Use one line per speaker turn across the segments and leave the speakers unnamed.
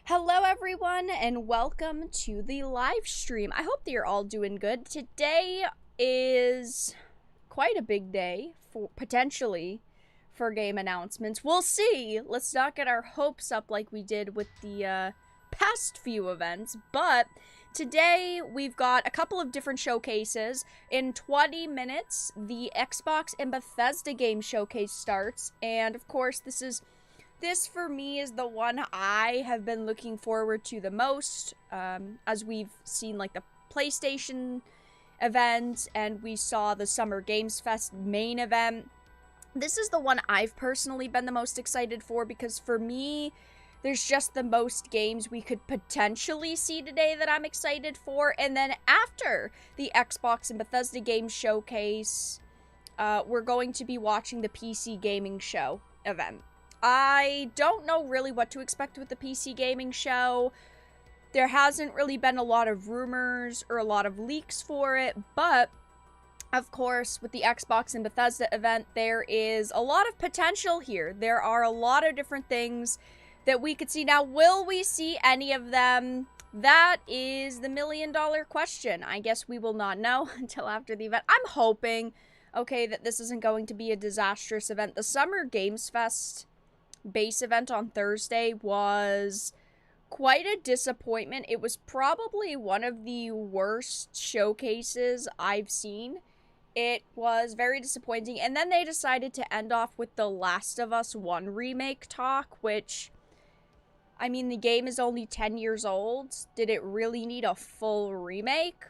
Hello everyone and welcome to the live stream. I hope that you're all doing good. Today is quite a big day for potentially for game announcements. We'll see. Let's not get our hopes up like we did with the past few events, but today we've got a couple of different showcases. In 20 minutes, the Xbox and Bethesda game showcase starts, and of course this for me is the one I have been looking forward to the most, as we've seen like the PlayStation event and we saw the Summer Games Fest main event. This is the one I've personally been the most excited for because for me, there's just the most games we could potentially see today that I'm excited for. And then after the Xbox and Bethesda game showcase, we're going to be watching the PC gaming show event. I don't know really what to expect with the PC gaming show. There hasn't really been a lot of rumors or a lot of leaks for it, but of course, with the Xbox and Bethesda event, there is a lot of potential here. There are a lot of different things that we could see. Now, will we see any of them? That is the million-dollar question. I guess we will not know until after the event. I'm hoping, okay, that this isn't going to be a disastrous event. The Summer Games Fest base event on Thursday was quite a disappointment. It was probably one of the worst showcases I've seen. It was very disappointing, and then they decided to end off with the Last of Us 1 remake talk, which, I mean, the game is only 10 years old. Did it really need a full remake?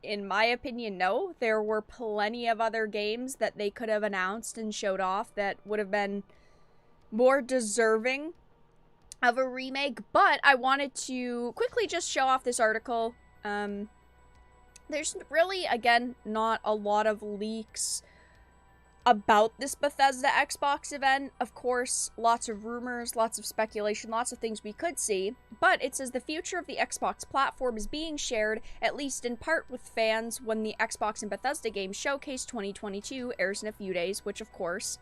In my opinion, no. There were plenty of other games that they could have announced and showed off that would have been more deserving of a remake, but I wanted to quickly just show off this article. There's really, again, not a lot of leaks about this Bethesda Xbox event. Of course, lots of rumors, lots of speculation, lots of things we could see, but it says the future of the Xbox platform is being shared, at least in part, with fans when the Xbox and Bethesda game Showcase 2022 airs in a few days, which of course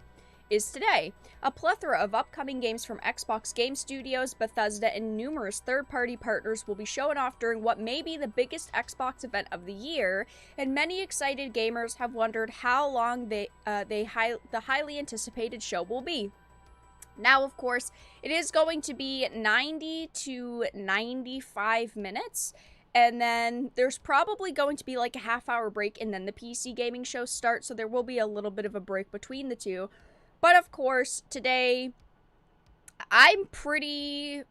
is today. A plethora of upcoming games from Xbox Game Studios, Bethesda, and numerous third-party partners will be shown off during what may be the biggest Xbox event of the year, and many excited gamers have wondered how long the highly anticipated show will be. Now, of course, it is going to be 90 to 95 minutes, and then there's probably going to be like a half-hour break, and then the PC gaming show starts, so there will be a little bit of a break between the two. But of course, today, I'm pretty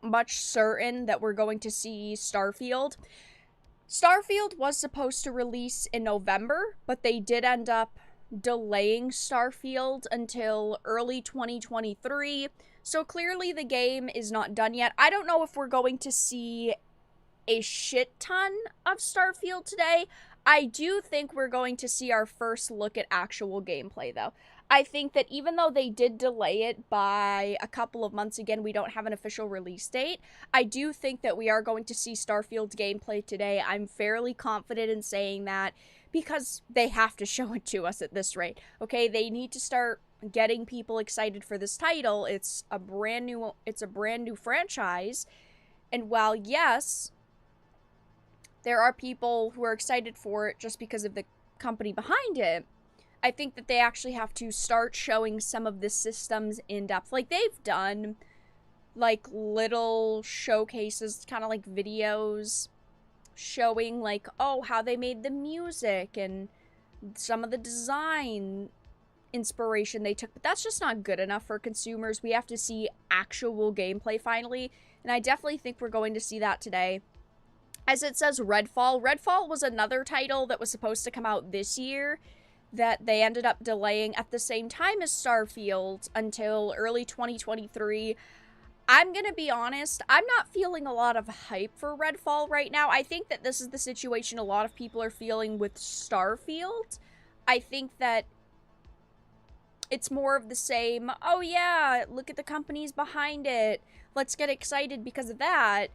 much certain that we're going to see Starfield. Starfield was supposed to release in November, but they did end up delaying Starfield until early 2023. So clearly the game is not done yet. I don't know if we're going to see a shit ton of Starfield today. I do think we're going to see our first look at actual gameplay, though. I think that even though they did delay it by a couple of months, again, we don't have an official release date, I do think that we are going to see Starfield's gameplay today. I'm fairly confident in saying that because they have to show it to us at this rate, okay? They need to start getting people excited for this title. It's a brand new franchise, and while, yes, there are people who are excited for it just because of the company behind it, I think that they actually have to start showing some of the systems in depth. Like, they've done, like, little showcases, kind of like videos showing, like, oh, how they made the music and some of the design inspiration they took. But that's just not good enough for consumers. We have to see actual gameplay finally. And I definitely think we're going to see that today. As it says, Redfall. Redfall was another title that was supposed to come out this year that they ended up delaying at the same time as Starfield until early 2023. I'm gonna be honest, I'm not feeling a lot of hype for Redfall right now. I think that this is the situation a lot of people are feeling with Starfield. I think that it's more of the same, oh yeah, look at the companies behind it, let's get excited because of that.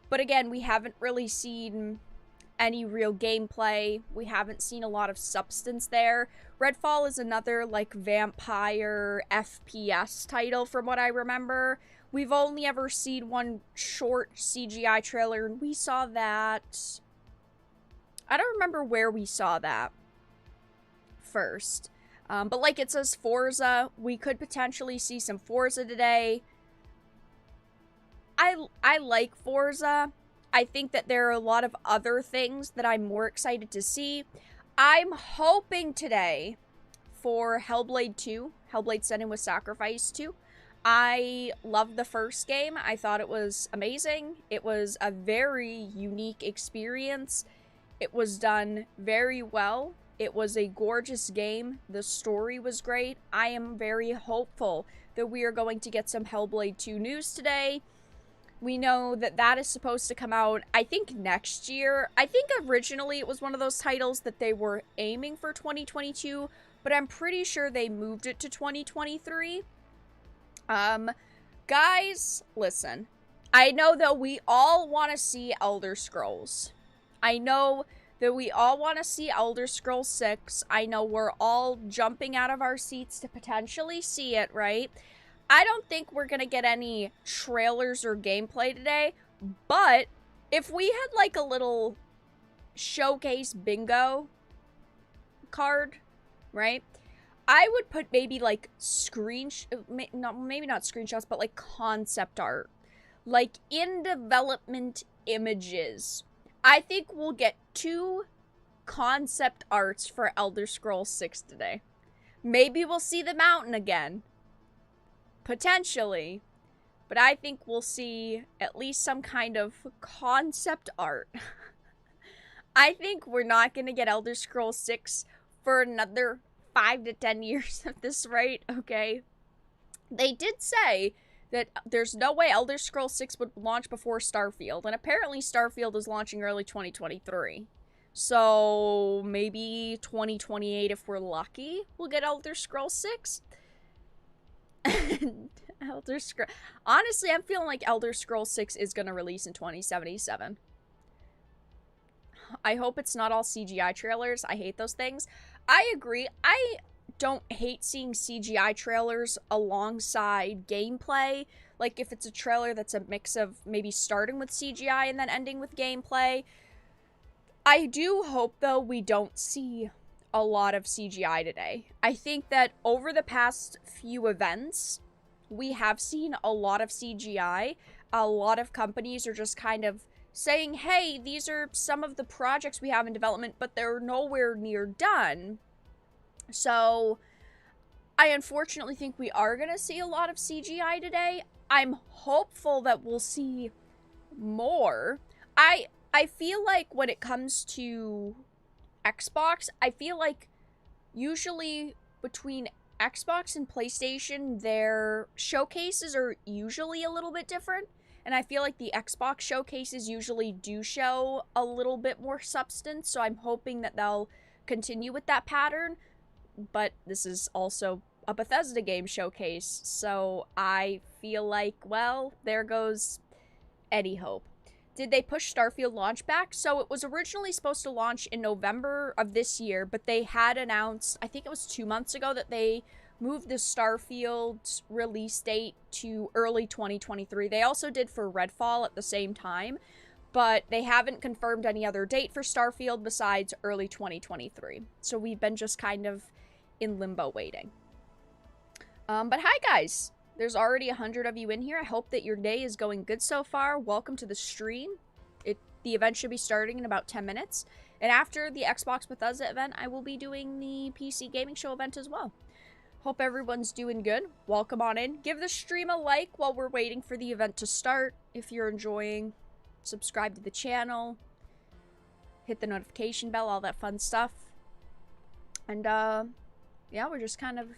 But again, we haven't really seen any real gameplay. We haven't seen a lot of substance there. Redfall is another, like, vampire FPS title from what I remember. we've only ever seen one short CGI trailer, and we saw that... I don't remember where we saw that first. But like it says Forza, we could potentially see some Forza today. I like Forza. I think that there are a lot of other things that I'm more excited to see. I'm hoping today for Hellblade 2, Hellblade Senua's Sacrifice 2. I loved the first game. I thought it was amazing. It was a very unique experience. It was done very well. It was a gorgeous game. The story was great. I am very hopeful that we are going to get some Hellblade 2 news today. We know that that is supposed to come out, I think, next year. I think originally it was one of those titles that they were aiming for 2022, but I'm pretty sure they moved it to 2023. Guys, listen. I know that we all want to see Elder Scrolls. I know that we all want to see Elder Scrolls 6. I know we're all jumping out of our seats to potentially see it, right? I don't think we're going to get any trailers or gameplay today, but if we had like a little showcase bingo card, right? I would put maybe like maybe not screenshots, but like concept art, like in development images. I think we'll get 2 concept arts for Elder Scrolls 6 today. Maybe we'll see the mountain again. Potentially. But I think we'll see at least some kind of concept art. I think we're not going to get Elder Scrolls 6 for another 5 to 10 years at this rate, okay? They did say that there's no way Elder Scrolls 6 would launch before Starfield, and apparently Starfield is launching early 2023. So maybe 2028 if we're lucky, we'll get Elder Scrolls 6. Elder Scrolls. Honestly, I'm feeling like Elder Scrolls 6 is going to release in 2077. I hope it's not all CGI trailers. I hate those things. I agree. I don't hate seeing CGI trailers alongside gameplay. Like if it's a trailer that's a mix of maybe starting with CGI and then ending with gameplay. I do hope, though, we don't see a lot of CGI today. I think that over the past few events, we have seen a lot of CGI. A lot of companies are just kind of saying, hey, these are some of the projects we have in development, but they're nowhere near done. So I unfortunately think we are going to see a lot of CGI today. I'm hopeful that we'll see more. I feel like when it comes to Xbox, I feel like usually between Xbox and PlayStation, their showcases are usually a little bit different. And I feel like the Xbox showcases usually do show a little bit more substance. So I'm hoping that they'll continue with that pattern. But this is also a Bethesda game showcase. So I feel like, well, there goes any hope. Did they push Starfield launch back? So it was originally supposed to launch in November of this year, but they had announced, I think it was 2 months ago, that they moved the Starfield release date to early 2023. They also did for Redfall at the same time, but they haven't confirmed any other date for Starfield besides early 2023. So we've been just kind of in limbo waiting. But hi guys! There's already 100 of you in here. I hope that your day is going good so far. Welcome to the stream. The event should be starting in about 10 minutes. And after the Xbox Bethesda event, I will be doing the PC Gaming Show event as well. Hope everyone's doing good. Welcome on in. Give the stream a like while we're waiting for the event to start. If you're enjoying, subscribe to the channel. Hit the notification bell, all that fun stuff. And, yeah, we're just kind of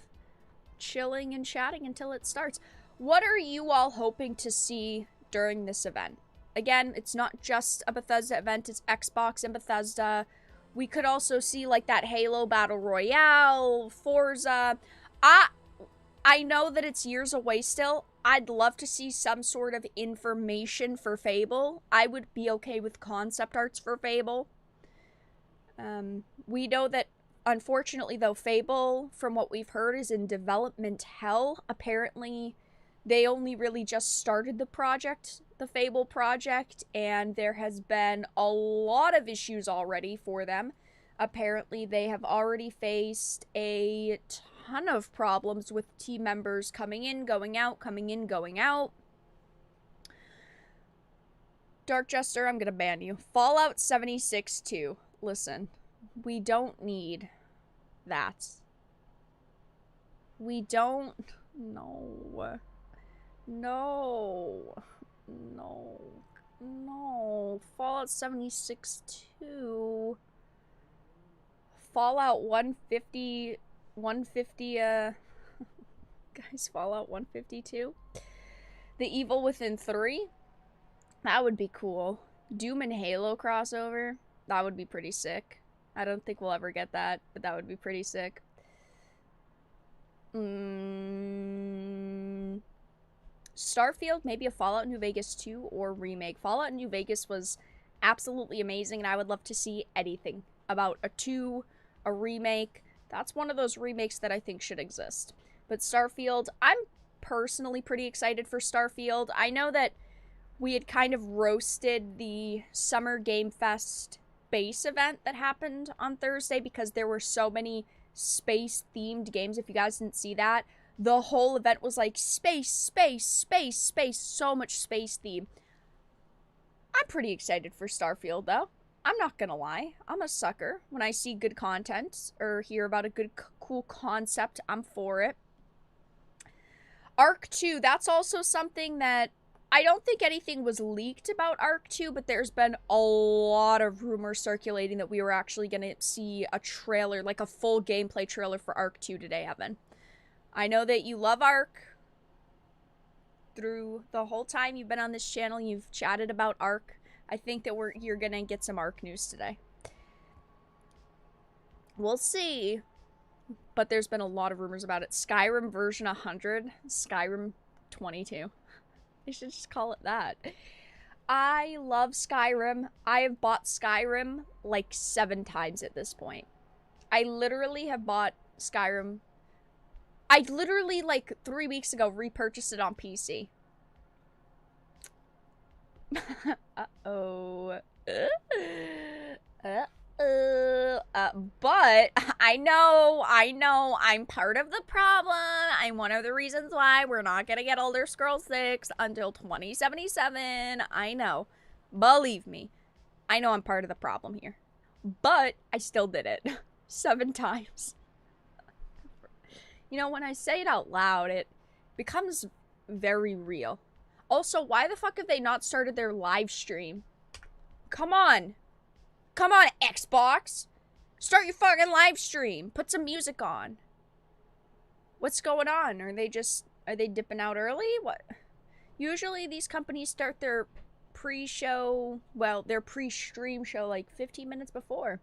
chilling and chatting until it starts. What are you all hoping to see during this event? Again, it's not just a Bethesda event, it's Xbox and Bethesda. We could also see like that Halo Battle Royale, Forza. I know that it's years away still. I'd love to see some sort of information for Fable. I would be okay with concept arts for Fable. We know that unfortunately, though, Fable, from what we've heard, is in development hell. Apparently, They only really just started the project, the Fable project, and there has been a lot of issues already for them. Apparently, they have already faced a ton of problems with team members coming in, going out, coming in, going out. Dark Jester, I'm gonna ban you. Fallout 76 2. Listen, we don't need that. We don't... No. No. No. No. Fallout 76 2. Fallout 150... 150, guys, Fallout 152? The Evil Within 3? That would be cool. Doom and Halo crossover? That would be pretty sick. I don't think we'll ever get that, but that would be pretty sick. Starfield, maybe a Fallout New Vegas 2 or remake. Fallout New Vegas was absolutely amazing, and I would love to see anything about a 2, a remake. That's one of those remakes that I think should exist. But Starfield, I'm personally pretty excited for Starfield. I know that we had kind of roasted the Summer Game Fest base event that happened on Thursday because there were so many space-themed games. If you guys didn't see that, the whole event was like space, space, space, space, so much space theme. I'm pretty excited for Starfield, though. I'm not gonna lie. I'm a sucker. When I see good content or hear about a good, cool concept, I'm for it. Arc 2, that's also something that I don't think anything was leaked about Arc 2, but there's been a lot of rumors circulating that we were actually going to see a trailer, like a full gameplay trailer for Arc 2 today, Evan. I know that you love Arc. Through the whole time you've been on this channel, you've chatted about Arc. I think that you're going to get some Arc news today. We'll see. But there's been a lot of rumors about it. Skyrim version 100, Skyrim 22. I should just call it that. I love Skyrim. I have bought Skyrim like 7 times at this point. I literally have bought Skyrim. I literally, like, 3 weeks ago, repurchased it on PC. Uh-oh. But I know, I'm part of the problem. I'm one of the reasons why we're not gonna get Elder Scrolls 6 until 2077. I know. Believe me. I know I'm part of the problem here. But I still did it. 7 times. You know, when I say it out loud, it becomes very real. Also, why the fuck have they not started their live stream? Come on. Come on, Xbox. Start your fucking live stream. Put some music on. What's going on? Are they dipping out early? What? Usually these companies start their pre-show, well, their pre-stream show like 15 minutes before.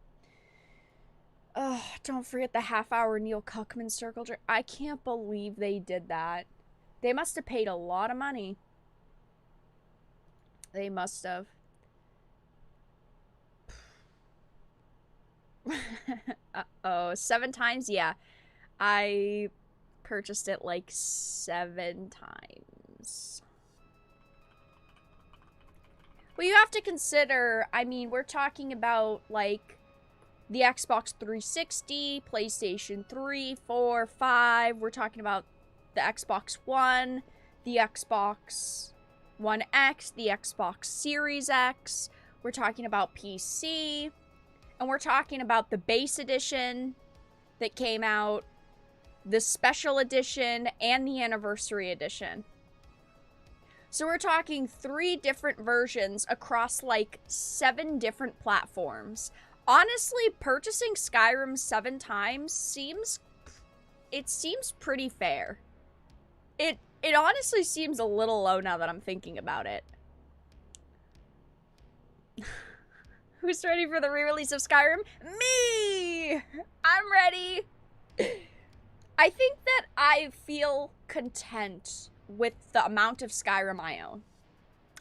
Oh, don't forget the half-hour Neil Cuckman circle jerk. I can't believe they did that. They must have paid a lot of money. They must have. Uh-oh. 7 times? Yeah. I purchased it like 7 times. Well, you have to consider, I mean, we're talking about, like, the Xbox 360, PlayStation 3, 4, 5. We're talking about the Xbox One, the Xbox One X, the Xbox Series X. We're talking about PC. And we're talking about the base edition that came out, the special edition, and the anniversary edition. So we're talking 3 different versions across like 7 different platforms. Honestly, purchasing Skyrim 7 times seems pretty fair. It honestly seems a little low now that I'm thinking about it. Who's ready for the re-release of Skyrim? Me! I'm ready! I think that I feel content with the amount of Skyrim I own.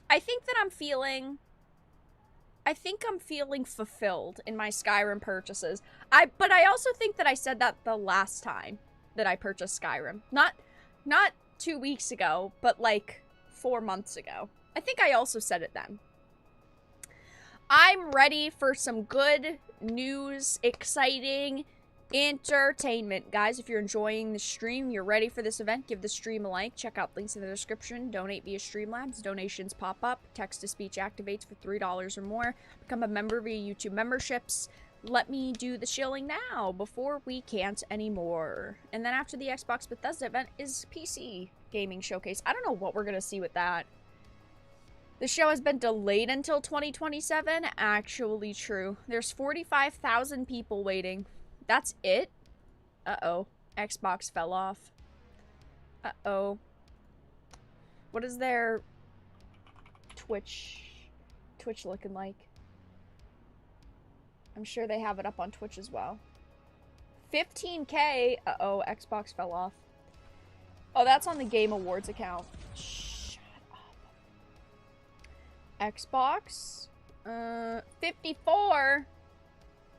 I think I'm feeling fulfilled in my Skyrim purchases. But I also think that I said that the last time that I purchased Skyrim. Not 2 weeks ago, but like 4 months ago. I think I also said it then. I'm ready for some good news, exciting entertainment. Guys, if you're enjoying the stream, you're ready for this event, give the stream a like. Check out links in the description. Donate via Streamlabs. Donations pop up. Text-to-speech activates for $3 or more. Become a member via YouTube memberships. Let me do the shilling now before we can't anymore. And then after the Xbox Bethesda event is PC Gaming Showcase. I don't know what we're going to see with that. The show has been delayed until 2027. Actually true. There's 45,000 people waiting. That's it? Uh-oh. Xbox fell off. Uh-oh. What is their Twitch looking like? I'm sure they have it up on Twitch as well. 15K. Uh-oh, Xbox fell off. Oh, that's on the Game Awards account. Shut up. Xbox. 54.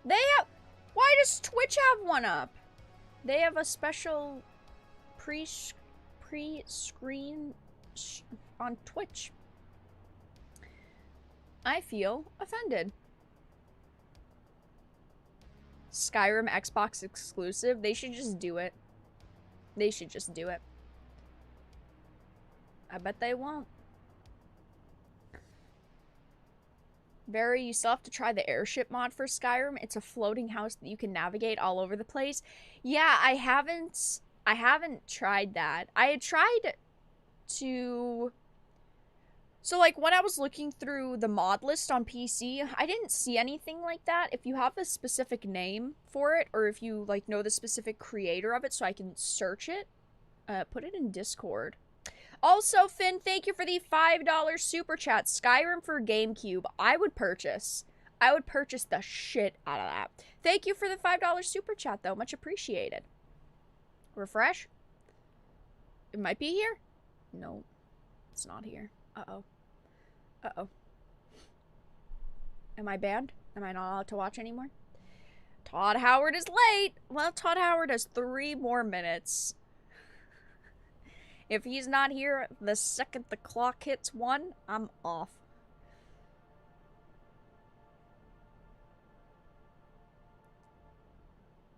They have... Why does Twitch have one up? They have a special pre-screen on Twitch. I feel offended. Skyrim Xbox exclusive. They should just do it. They should just do it. I bet they won't. Barry, you still have to try the airship mod for Skyrim. It's a floating house that you can navigate all over the place. Yeah, I haven't tried that. I had tried to... So, like, when I was looking through the mod list on PC, I didn't see anything like that. If you have a specific name for it, or if you, like, know the specific creator of it so I can search it, put it in Discord. Also, Finn, thank you for the $5 super chat. Skyrim for GameCube. I would purchase. I would purchase the shit out of that. Thank you for the $5 super chat, though. Much appreciated. Refresh. It might be here. No, it's not here. Uh-oh. Uh-oh. Am I banned? Am I not allowed to watch anymore? Todd Howard is late. Well, Todd Howard has 3 more minutes. If he's not here the second the clock hits 1, I'm off.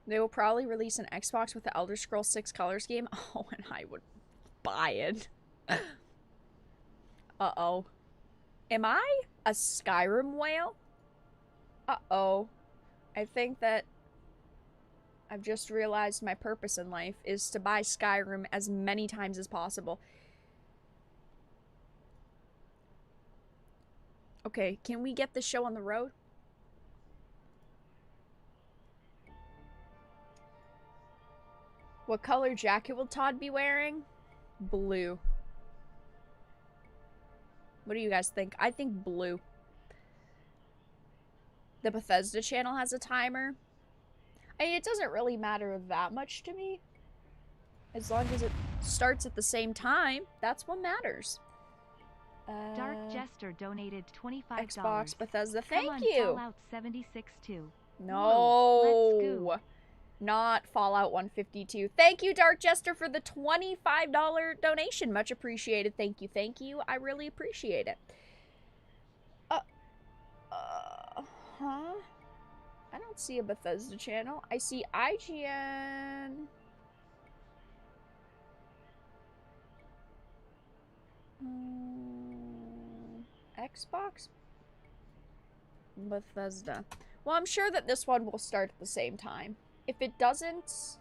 They will probably release an Xbox with the Elder Scrolls 6 Colors game. Oh, and I would buy it. Uh-oh. Am I a Skyrim whale? Uh-oh. I think that I've just realized my purpose in life is to buy Skyrim as many times as possible. Okay, can we get the show on the road? What color jacket will Todd be wearing? Blue. What do you guys think? I think blue. The Bethesda channel has a timer. I mean, it doesn't really matter that much to me. As long as it starts at the same time, that's what matters.
Dark Jester donated $25.
Xbox Bethesda, thank
Come on,
you.
Fallout 76 too.
No.
Let's go.
Not Fallout 152. Thank you, Dark Jester, for the $25 donation. Much appreciated. Thank you, thank you. I really appreciate it. Huh? I don't see a Bethesda channel. I see IGN. Xbox? Bethesda. Well, I'm sure that this one will start at the same time. If it doesn't,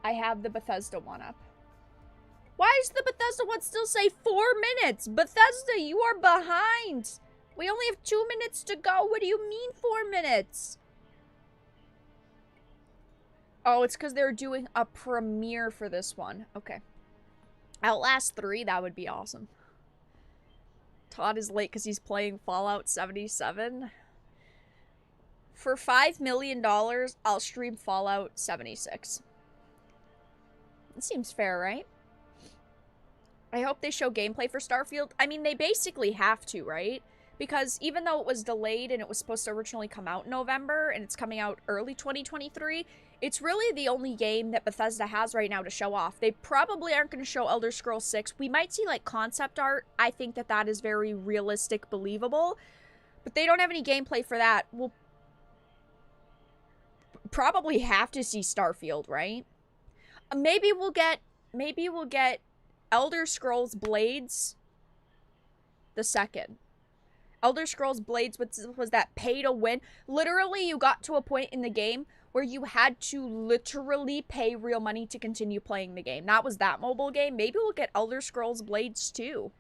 I have the Bethesda one up. Why does the Bethesda one still say 4 minutes? Bethesda, you are behind. We only have 2 minutes to go. What do you mean 4 minutes? Oh, it's because they're doing a premiere for this one. Okay. Outlast 3, that would be awesome. Todd is late because he's playing Fallout 77. For $5 million, I'll stream Fallout 76. It seems fair, right? I hope they show gameplay for Starfield. I mean, they basically have to, right? Because even though it was delayed and it was supposed to originally come out in November, and it's coming out early 2023, it's really the only game that Bethesda has right now to show off. They probably aren't going to show Elder Scrolls 6. We might see, like, concept art. I think that that is very realistic, believable. But they don't have any gameplay for that. We'll probably have to see Starfield, right? Maybe we'll get Elder Scrolls Blades the second. Elder Scrolls Blades was that pay to win. Literally, you got to a point in the game where you had to literally pay real money to continue playing the game. That was that mobile game. Maybe we'll get Elder Scrolls Blades 2.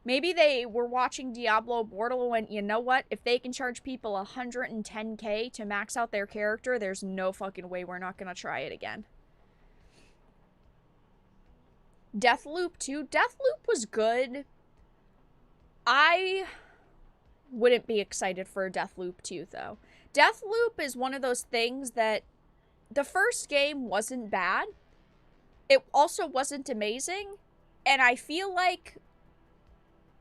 Maybe they were watching Diablo Immortal and went, you know what? If they can charge people $110K to max out their character, there's no fucking way we're not going to try it again. Deathloop 2. Deathloop was good. I wouldn't be excited for a Deathloop 2, though. Deathloop is one of those things that the first game wasn't bad. It also wasn't amazing. And I feel like,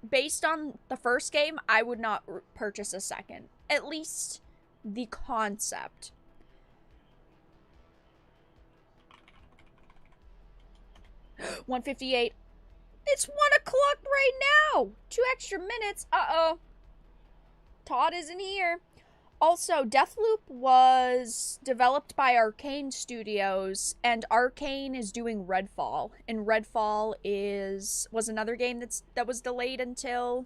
based on the first game, I would not purchase a second. At least the concept. $158. It's 1 o'clock right now. 2 extra minutes. Uh-oh. Todd isn't here. Also, Deathloop was developed by Arcane Studios, and Arcane is doing Redfall. And Redfall was another game that was delayed until...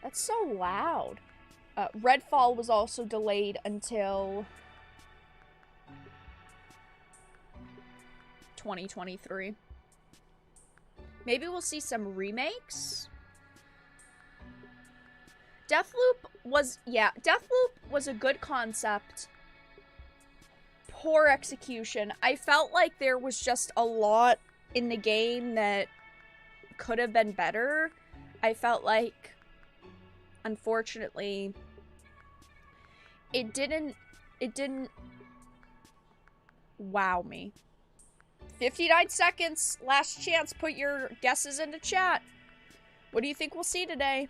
That's so loud. Redfall was also delayed until 2023. Maybe we'll see some remakes. Deathloop was a good concept. Poor execution. I felt like there was just a lot in the game that could have been better. I felt like, unfortunately, it didn't wow me. 59 seconds. Last chance. Put your guesses into chat. What do you think we'll see today?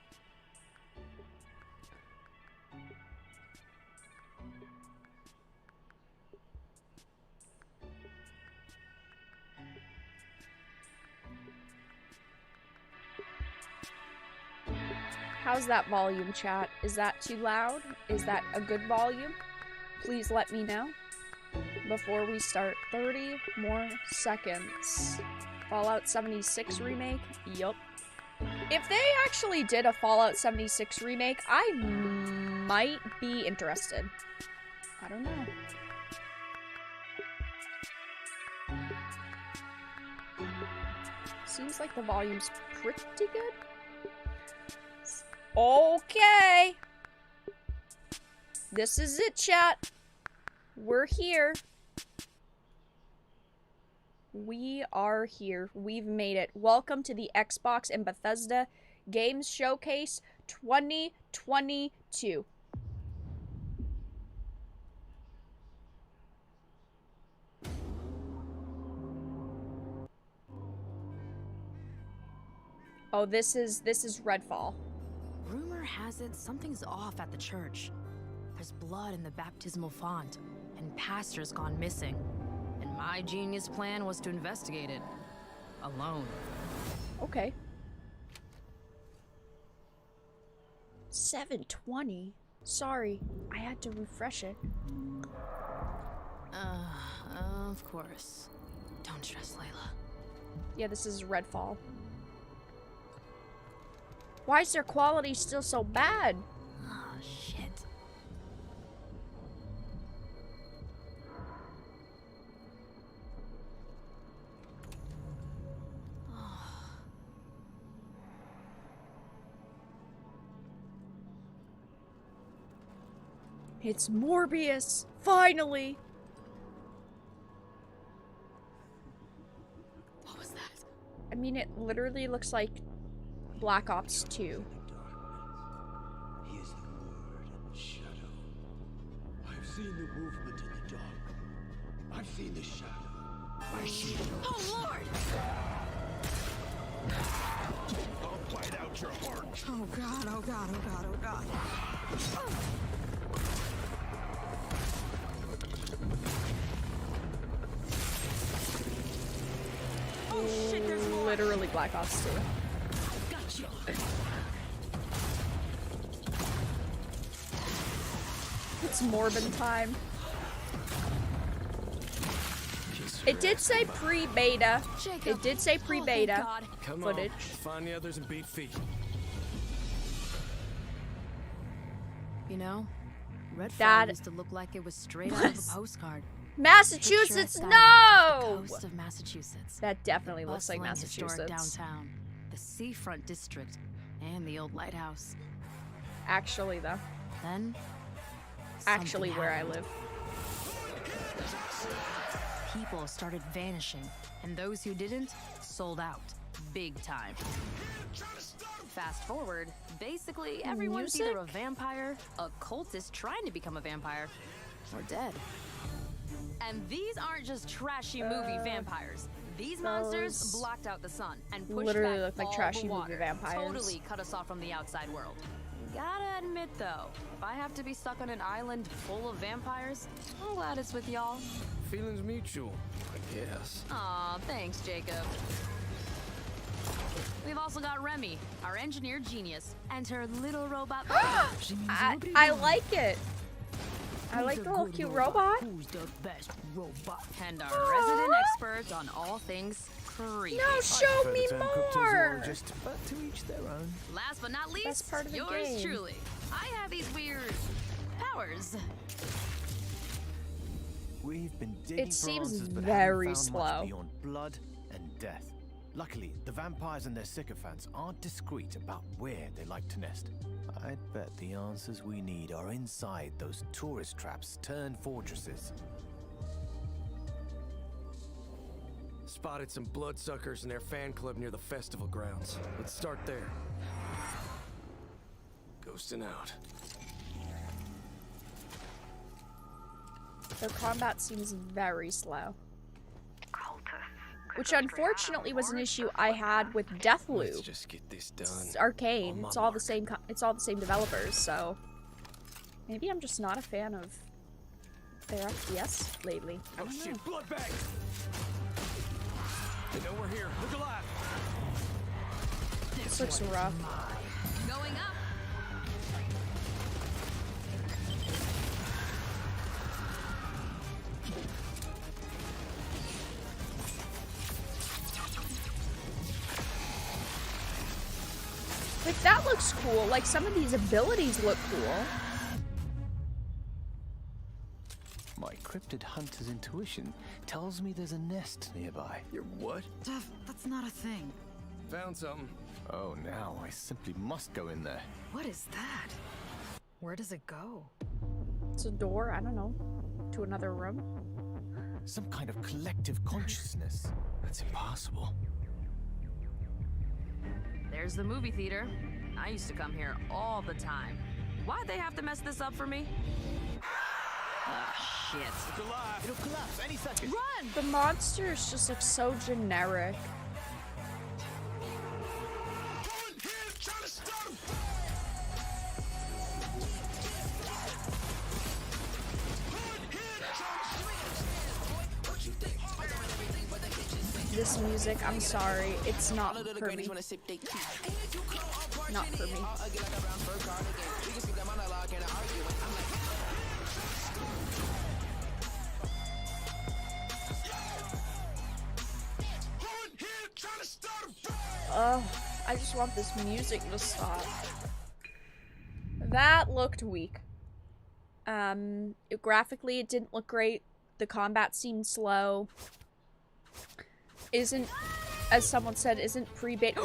How's that volume, chat? Is that too loud? Is that a good volume? Please let me know before we start. 30 more seconds. Fallout 76 remake? Yup. If they actually did a Fallout 76 remake, I might be interested. I don't know. Seems like the volume's pretty good. Okay. This is it, chat. We're here. We are here. We've made it. Welcome to the Xbox and Bethesda Games Showcase 2022. Oh, this is Redfall.
Rumor has it something's off at the church. There's blood in the baptismal font, and pastor's gone missing. And my genius plan was to investigate it. Alone.
Okay. 720? Sorry, I had to refresh it.
Of course. Don't stress, Layla.
Yeah, this is Redfall. Why is their quality still so bad?
Oh, shit.
It's Morbius! Finally!
What was that?
I mean, it literally looks like Black Ops 2.
He is the word and the shadow. I've seen the movement in the dark. I've seen the shadow. I see you.
Oh, Lord!
I'll bite out your heart.
Oh god, oh god, oh god, oh god. Oh shit, there's more.
Literally Black Ops 2.
Gotcha.
It's Morbin time. It did say pre-beta. It did say pre-beta
Come
footage.
on, find the others and beat feet.
You know, Redfall
That
used to look like it was straight out of a postcard.
Massachusetts,
Picture it
no!
on the coast of Massachusetts.
That definitely looks like
Bustling historic
Massachusetts.
downtown, the seafront district, and the old lighthouse.
Actually, though.
Then,
Actually,
something
where I
happened.
live.
People started vanishing, and those who didn't sold out, big time. Fast forward, basically everyone's
Music?
either a vampire, a cultist trying to become a vampire, or dead. And these aren't just trashy movie vampires. These monsters
those
blocked out the sun and pushed
literally
back
look like
all
trashy
the
movie
water.
vampires.
Totally cut us off from the outside world. Gotta admit though, if I have to be stuck on an island full of vampires, I'm glad it's with y'all.
Feelings mutual, I guess.
Aw, thanks, Jacob. We've also got Remy, our engineer genius, and her little robot buddy.
I like it. I like the little cute robot.
Who's the best robot? And our resident expert on all things creepy.
No, show me more.
But to each their own.
Last but not least,
Best part of the
yours
game.
truly. I have these weird powers.
We've been digging
It
for
seems
answers, but
very
haven't found
slow.
much beyond blood and death. Luckily, the vampires and their sycophants aren't discreet about where they like to nest. I'd bet the answers we need are inside those tourist traps turned fortresses.
Spotted some bloodsuckers in their fan club near the festival grounds. Let's start there. Ghosting out.
Their combat seems very slow. Which unfortunately was an issue I had with
Let's
Deathloop.
just get this done.
It's Arcane.
On my
It's all the
mark.
same. It's all the same developers. So maybe I'm just not a fan of their FPS lately. I
Oh
don't know.
shit, blood bag! They know we're here. Look alive!
This looks rough.
Going up.
Like that looks cool. Like some of these abilities look cool.
My cryptid hunter's intuition tells me there's a nest nearby.
You're what?
Duff, that's not a thing.
Found something.
Oh, now I simply must go in there.
What is that? Where does it go?
It's a door. I don't know. To another room.
Some kind of collective consciousness.
That's impossible.
There's the movie theater. I used to come here all the time. Why'd they have to mess this up for me? Ah, shit.
Look alive!
It'll collapse any second.
Run!
The monsters just look so generic. This music, I'm sorry, it's not for me. Not for me. Ugh, I just want this music to stop. That looked weak. Graphically, it didn't look great. The combat seemed slow. Isn't, as someone said, isn't pre-beta.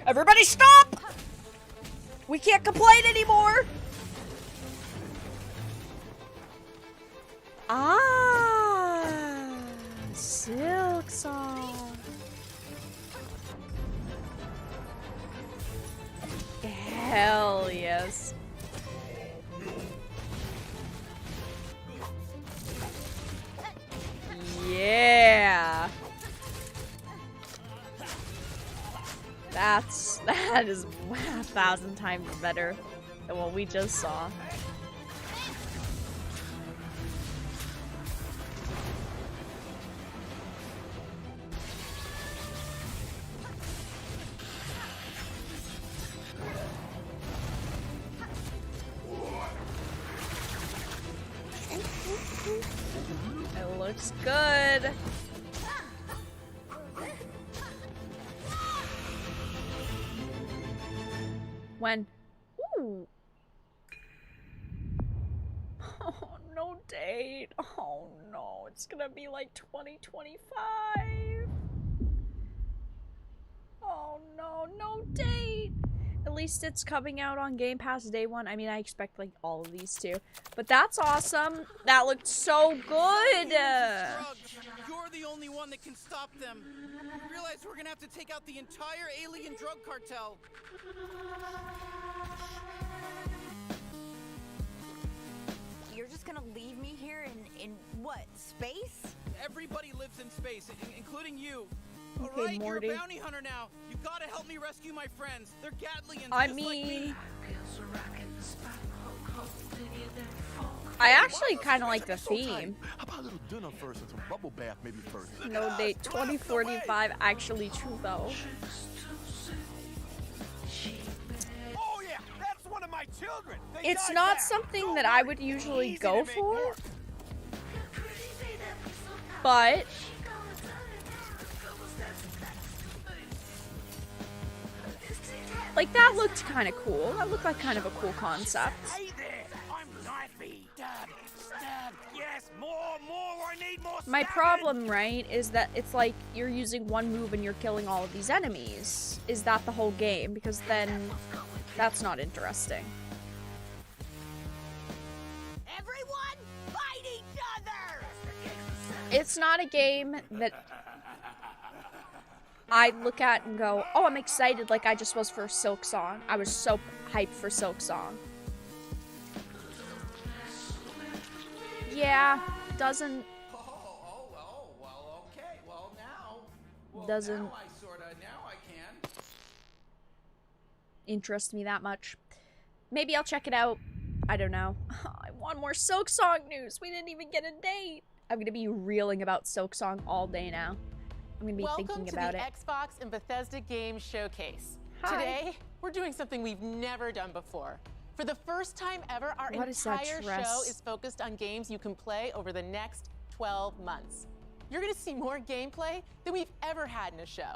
Everybody stop! We can't complain anymore! Ah, Silksong. Hell yes. Yeah. is 1,000 times better than what we just saw. It looks good. When? Ooh. Oh, no date. Oh no, it's gonna be like 2025. Oh no, no date. At least it's coming out on Game Pass day one. I mean, I expect like all of these too. But that's awesome. That looked so good.
You're the only one that can stop them. Realize we're gonna have to take out the entire alien drug cartel.
You're just gonna leave me here in what, space?
Everybody lives in space, including you.
Okay,
Alright, you're
Morty.
a bounty hunter now. You gotta help me rescue my friends. They're Gatlians
I
just like me.
mean, I actually kind of like the theme.
How about a little dinner first and some bubble bath maybe first?
No date 2045 actually true though.
Oh yeah, that's one of my children. They
It's
died
not
back.
something
Don't
that I
worry.
would usually
Easy
go
to make
for,
more.
but like that looked kind of cool. That looked like kind of a cool concept.
Hey there, I'm knifey. Stab, stab. Yes, more. I need more.
My
stabbing.
problem, right, is that it's like you're using one move and you're killing all of these enemies. Is that the whole game? Because then that's not interesting.
Everyone, fight each other!
It's not a game that I look at and go, oh, I'm excited like I just was for Silksong. I was so hyped for Silksong. Yeah, doesn't
Well, okay. Well, now.
Doesn't-
Now I can.
interest me that much. Maybe I'll check it out. I don't know. I want more Silksong news. We didn't even get a date. I'm gonna be reeling about Silksong all day now. I'm gonna be
Welcome
thinking
to
about
the
it.
Xbox and Bethesda Game Showcase.
Hi.
Today, we're doing something we've never done before. For the first time ever, our
What is that
entire
dress?
show is focused on games you can play over the next 12 months. You're gonna see more gameplay than we've ever had in a show.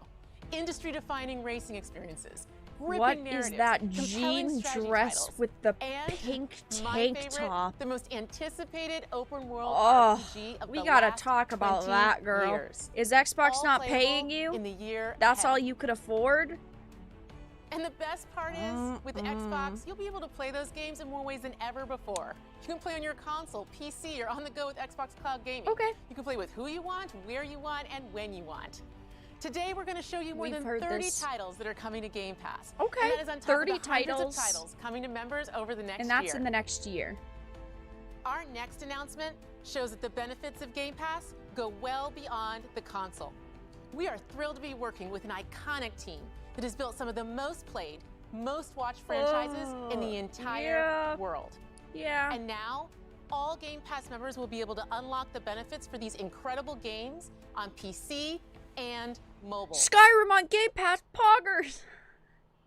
Industry-defining racing experiences, gripping
What is
narratives,
that
compelling
jean
strategy
dress
titles,
with the
and
pink
my
tank
favorite,
top?
the most anticipated open world
Oh,
RPG of
we
the
gotta
last
talk about
20
that, girl.
years.
Is Xbox
All
not
playable
paying you?
in the year
That's
ahead.
all you could afford?
And the best part is, with the Xbox, you'll be able to play those games in more ways than ever before. You can play on your console, PC, or on the go with Xbox Cloud Gaming.
Okay.
You can play with who you want, where you want, and when you want. Today, we're going to show you more
We've
than
heard
30
this.
titles that are coming to Game Pass.
Okay,
And that is on top
30
of the hundreds
titles.
of titles coming to members over the next
And that's
year.
in the next year.
Our next announcement shows that the benefits of Game Pass go well beyond the console. We are thrilled to be working with an iconic team that has built some of the most played, most watched franchises in the entire world.
Yeah.
And now, all Game Pass members will be able to unlock the benefits for these incredible games on PC and mobile.
Skyrim on Game Pass, poggers!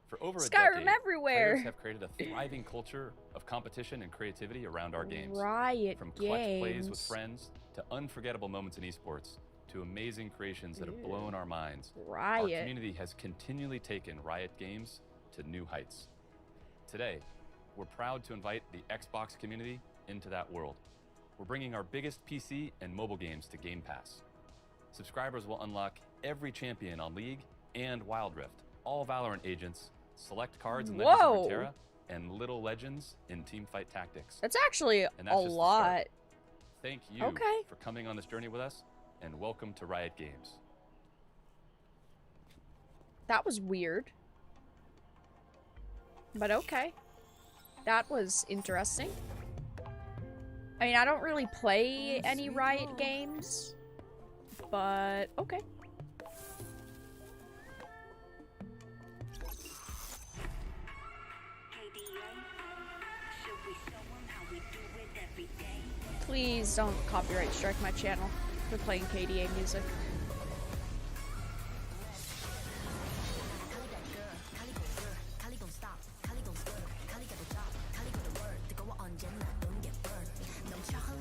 For over a
Skyrim
decade,
everywhere.
players have created a thriving culture of competition and creativity around our games.
Riot
From clutch plays with
games.
friends, to unforgettable moments in esports, to amazing creations that have blown our minds. Our
Riot.
community has continually taken Riot games to new heights. Today, we're proud to invite the Xbox community into that world. We're bringing our biggest PC and mobile games to Game Pass. Subscribers will unlock every champion on League and Wild Rift, all Valorant agents, select cards in Legends
Whoa.
of Runeterra, and Little Legends in Teamfight Tactics.
That's actually
And
a
that's just the
lot.
start. Thank you
Okay.
for coming on this journey with us, and welcome to Riot Games.
That was weird. But okay. That was interesting. I mean, I don't really play any Riot games, but okay. Please don't copyright strike my channel for playing KDA music.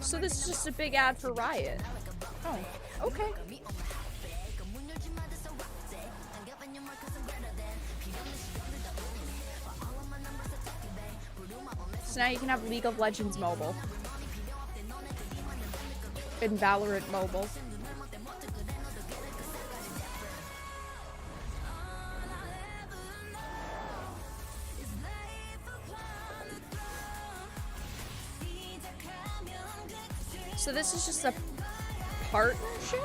So this is just a big ad for Riot. Oh, okay. So now you can have League of Legends mobile. And Valorant mobile. So this is just a partnership?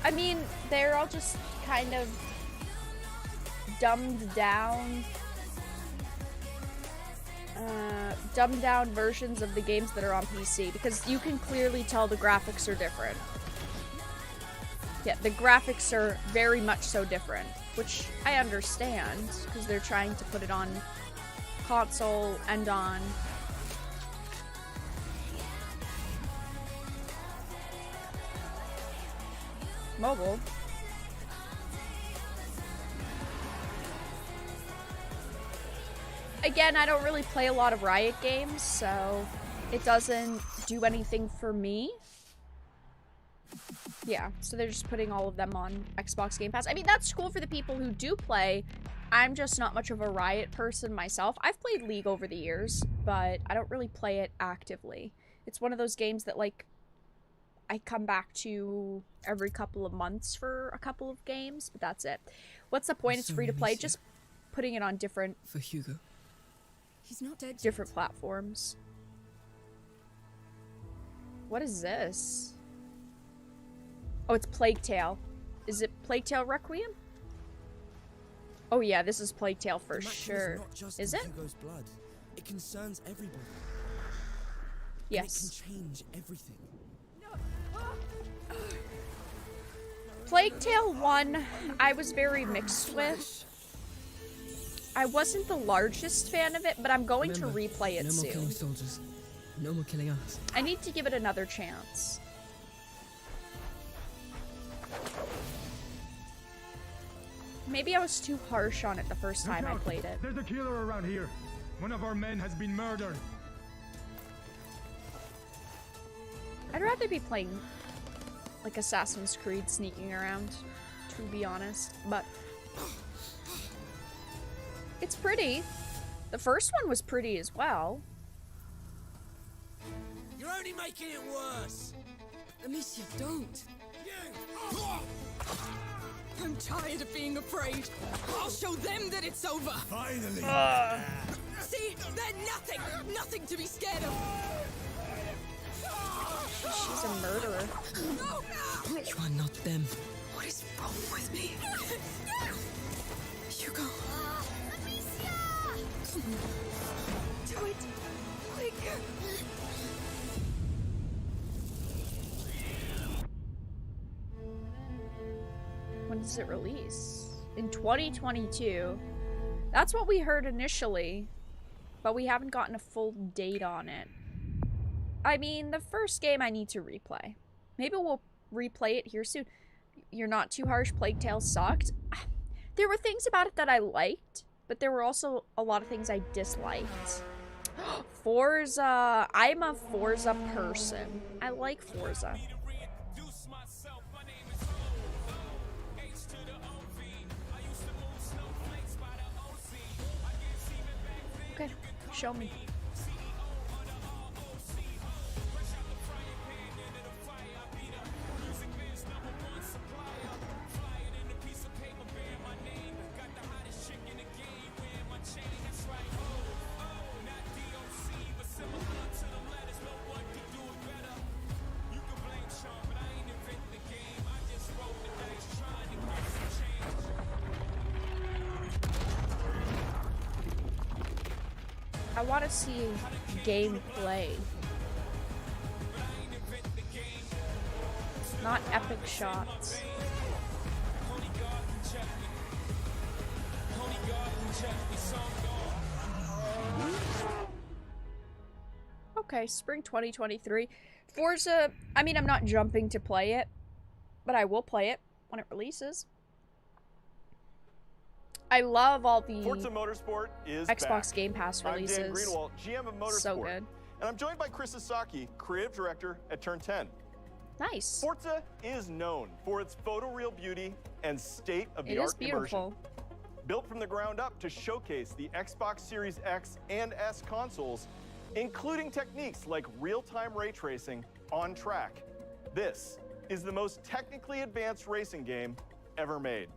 I mean, they're all just kind of dumbed down versions of the games that are on PC, because you can clearly tell the graphics are different. Yeah, the graphics are very much so different, which I understand, because they're trying to put it on console and on mobile. Again, I don't really play a lot of Riot games, so it doesn't do anything for me. Yeah, so they're just putting all of them on Xbox Game Pass. I mean, that's cool for the people who do play. I'm just not much of a Riot person myself. I've played League over the years, but I don't really play it actively. It's one of those games that, like, I come back to every couple of months for a couple of games, but that's it. What's the point? It's free to play. Just putting it on different...
For Hugo. He's not dead
different
yet.
platforms. What is this? Oh, it's Plague Tale. Is it Plague Tale Requiem? Oh yeah, this is Plague Tale for sure. Is it?
Hugo's blood. It concerns everybody.
Yes.
And it can change everything.
Plague Tale 1, I was very mixed with. I wasn't the largest fan of it, but I'm going to replay it
no more
soon.
killing soldiers. No more killing us.
I need to give it another chance. Maybe I was too harsh on it the first time I played it.
There's a killer around here. One of our men has been murdered.
I'd rather be playing like Assassin's Creed sneaking around, to be honest, but it's pretty. The first one was pretty as well.
You're only making it worse. Amicia, don't. I'm tired of being afraid. I'll show them that it's over.
Finally.
See, they're nothing to be scared of.
She's a murderer.
You are not them. What is wrong with me? Hugo. Come on. Do it. Quick.
When does it release? In 2022. That's what we heard initially, but we haven't gotten a full date on it. I mean, the first game I need to replay. Maybe we'll replay it here soon. You're not too harsh. Plague Tale sucked. There were things about it that I liked, but there were also a lot of things I disliked. Forza. I'm a Forza person. I like Forza. Okay, show me. I want to see gameplay. Not epic shots. Okay, spring 2023. Forza, I mean, I'm not jumping to play it, but I will play it when it releases. I love all the
Forza Motorsport is
Xbox
back.
Game Pass releases.
I'm Dan Greenwald, GM of Motorsport.
So good.
And I'm joined by Chris Sasaki, creative director at Turn 10.
Nice.
Forza is known for its photoreal beauty and state-of-the-art
It is beautiful.
immersion. Built from the ground up to showcase the Xbox Series X and S consoles, including techniques like real-time ray tracing on track. This is the most technically advanced racing game ever made.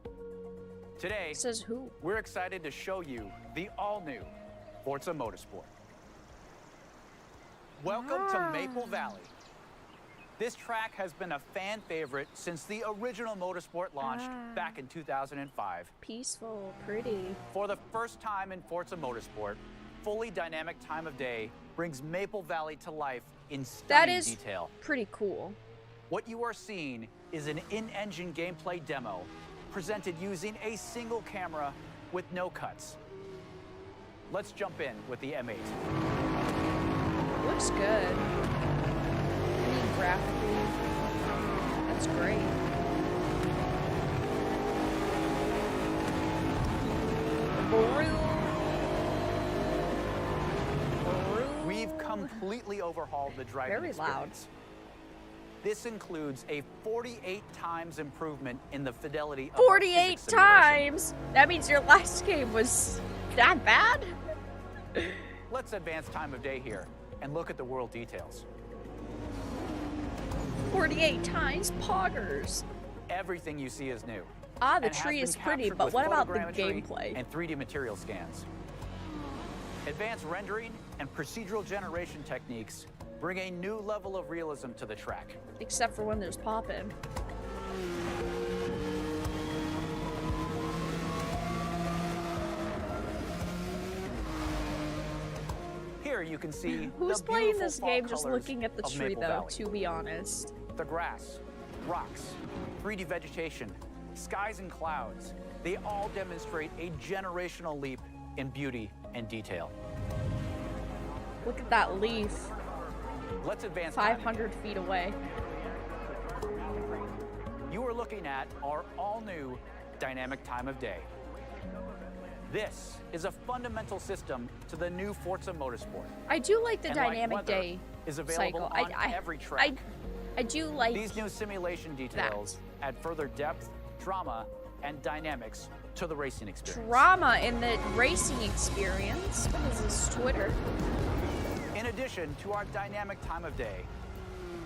Today,
says who?
We're excited to show you the all-new Forza Motorsport. Welcome to Maple Valley. This track has been a fan favorite since the original Motorsport launched back in 2005.
Peaceful, pretty.
For the first time in Forza Motorsport, fully dynamic time of day brings Maple Valley to life in stunning detail.
Pretty cool.
What you are seeing is an in-engine gameplay demo presented using a single camera with no cuts. Let's jump in with the M8.
Looks good. I mean, graphically, that's great.
We've completely overhauled the driving experience. This includes a 48 times improvement in the fidelity of
48 times? That means your last game was that bad?
Let's advance time of day here and look at the world details.
48 times poggers.
Everything you see is new.
Ah, the tree is pretty, but what about the gameplay?
And 3D material scans. Advanced rendering and procedural generation techniques bring a new level of realism to the track.
Except for when there's poppin'.
Here you can see
who's
the
playing
beautiful
this
fall
game just
colors
looking at the
of
tree
Maple
though,
Valley.
to be honest.
The grass, rocks, 3D vegetation, skies and clouds, they all demonstrate a generational leap in beauty and detail.
Look at that leaf.
Let's advance
500 feet away.
You are looking at our all-new dynamic time of day. This is a fundamental system to the new Forza Motorsport.
I do like the
And
dynamic
like weather,
day
is available
cycle.
on every track.
I do like
these new simulation details add further depth, drama, and dynamics to the racing experience.
drama in the racing experience. What is this, Twitter?
In addition to our dynamic time of day,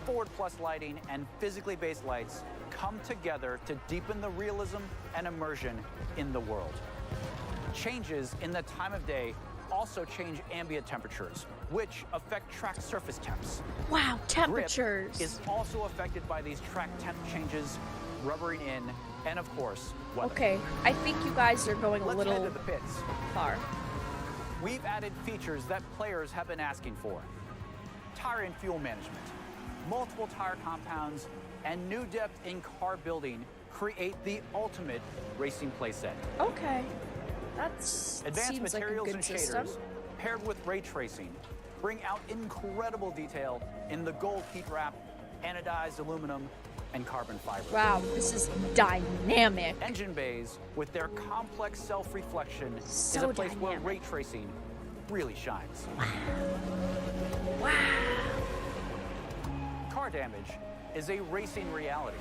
Forward Plus lighting and physically based lights come together to deepen the realism and immersion in the world. Changes in the time of day also change ambient temperatures, which affect track surface temps.
Wow, temperatures.
Grip is also affected by these track temp changes, rubbering in, and of course, weather.
Okay, I think you guys are going a
Let's
little
head to the pits.
far.
We've added features that players have been asking for. Tire and fuel management, multiple tire compounds, and new depth in car building create the ultimate racing playset.
Okay. That's
Advanced
seems
materials
like a good
and
system.
shaders, paired with ray tracing, bring out incredible detail in the gold heat wrap, anodized aluminum, and carbon fiber.
Wow, this is dynamic.
Engine bays, with their complex self-reflection, is a
So
place where
dynamic.
ray tracing really shines.
Wow.
Car damage is a racing reality.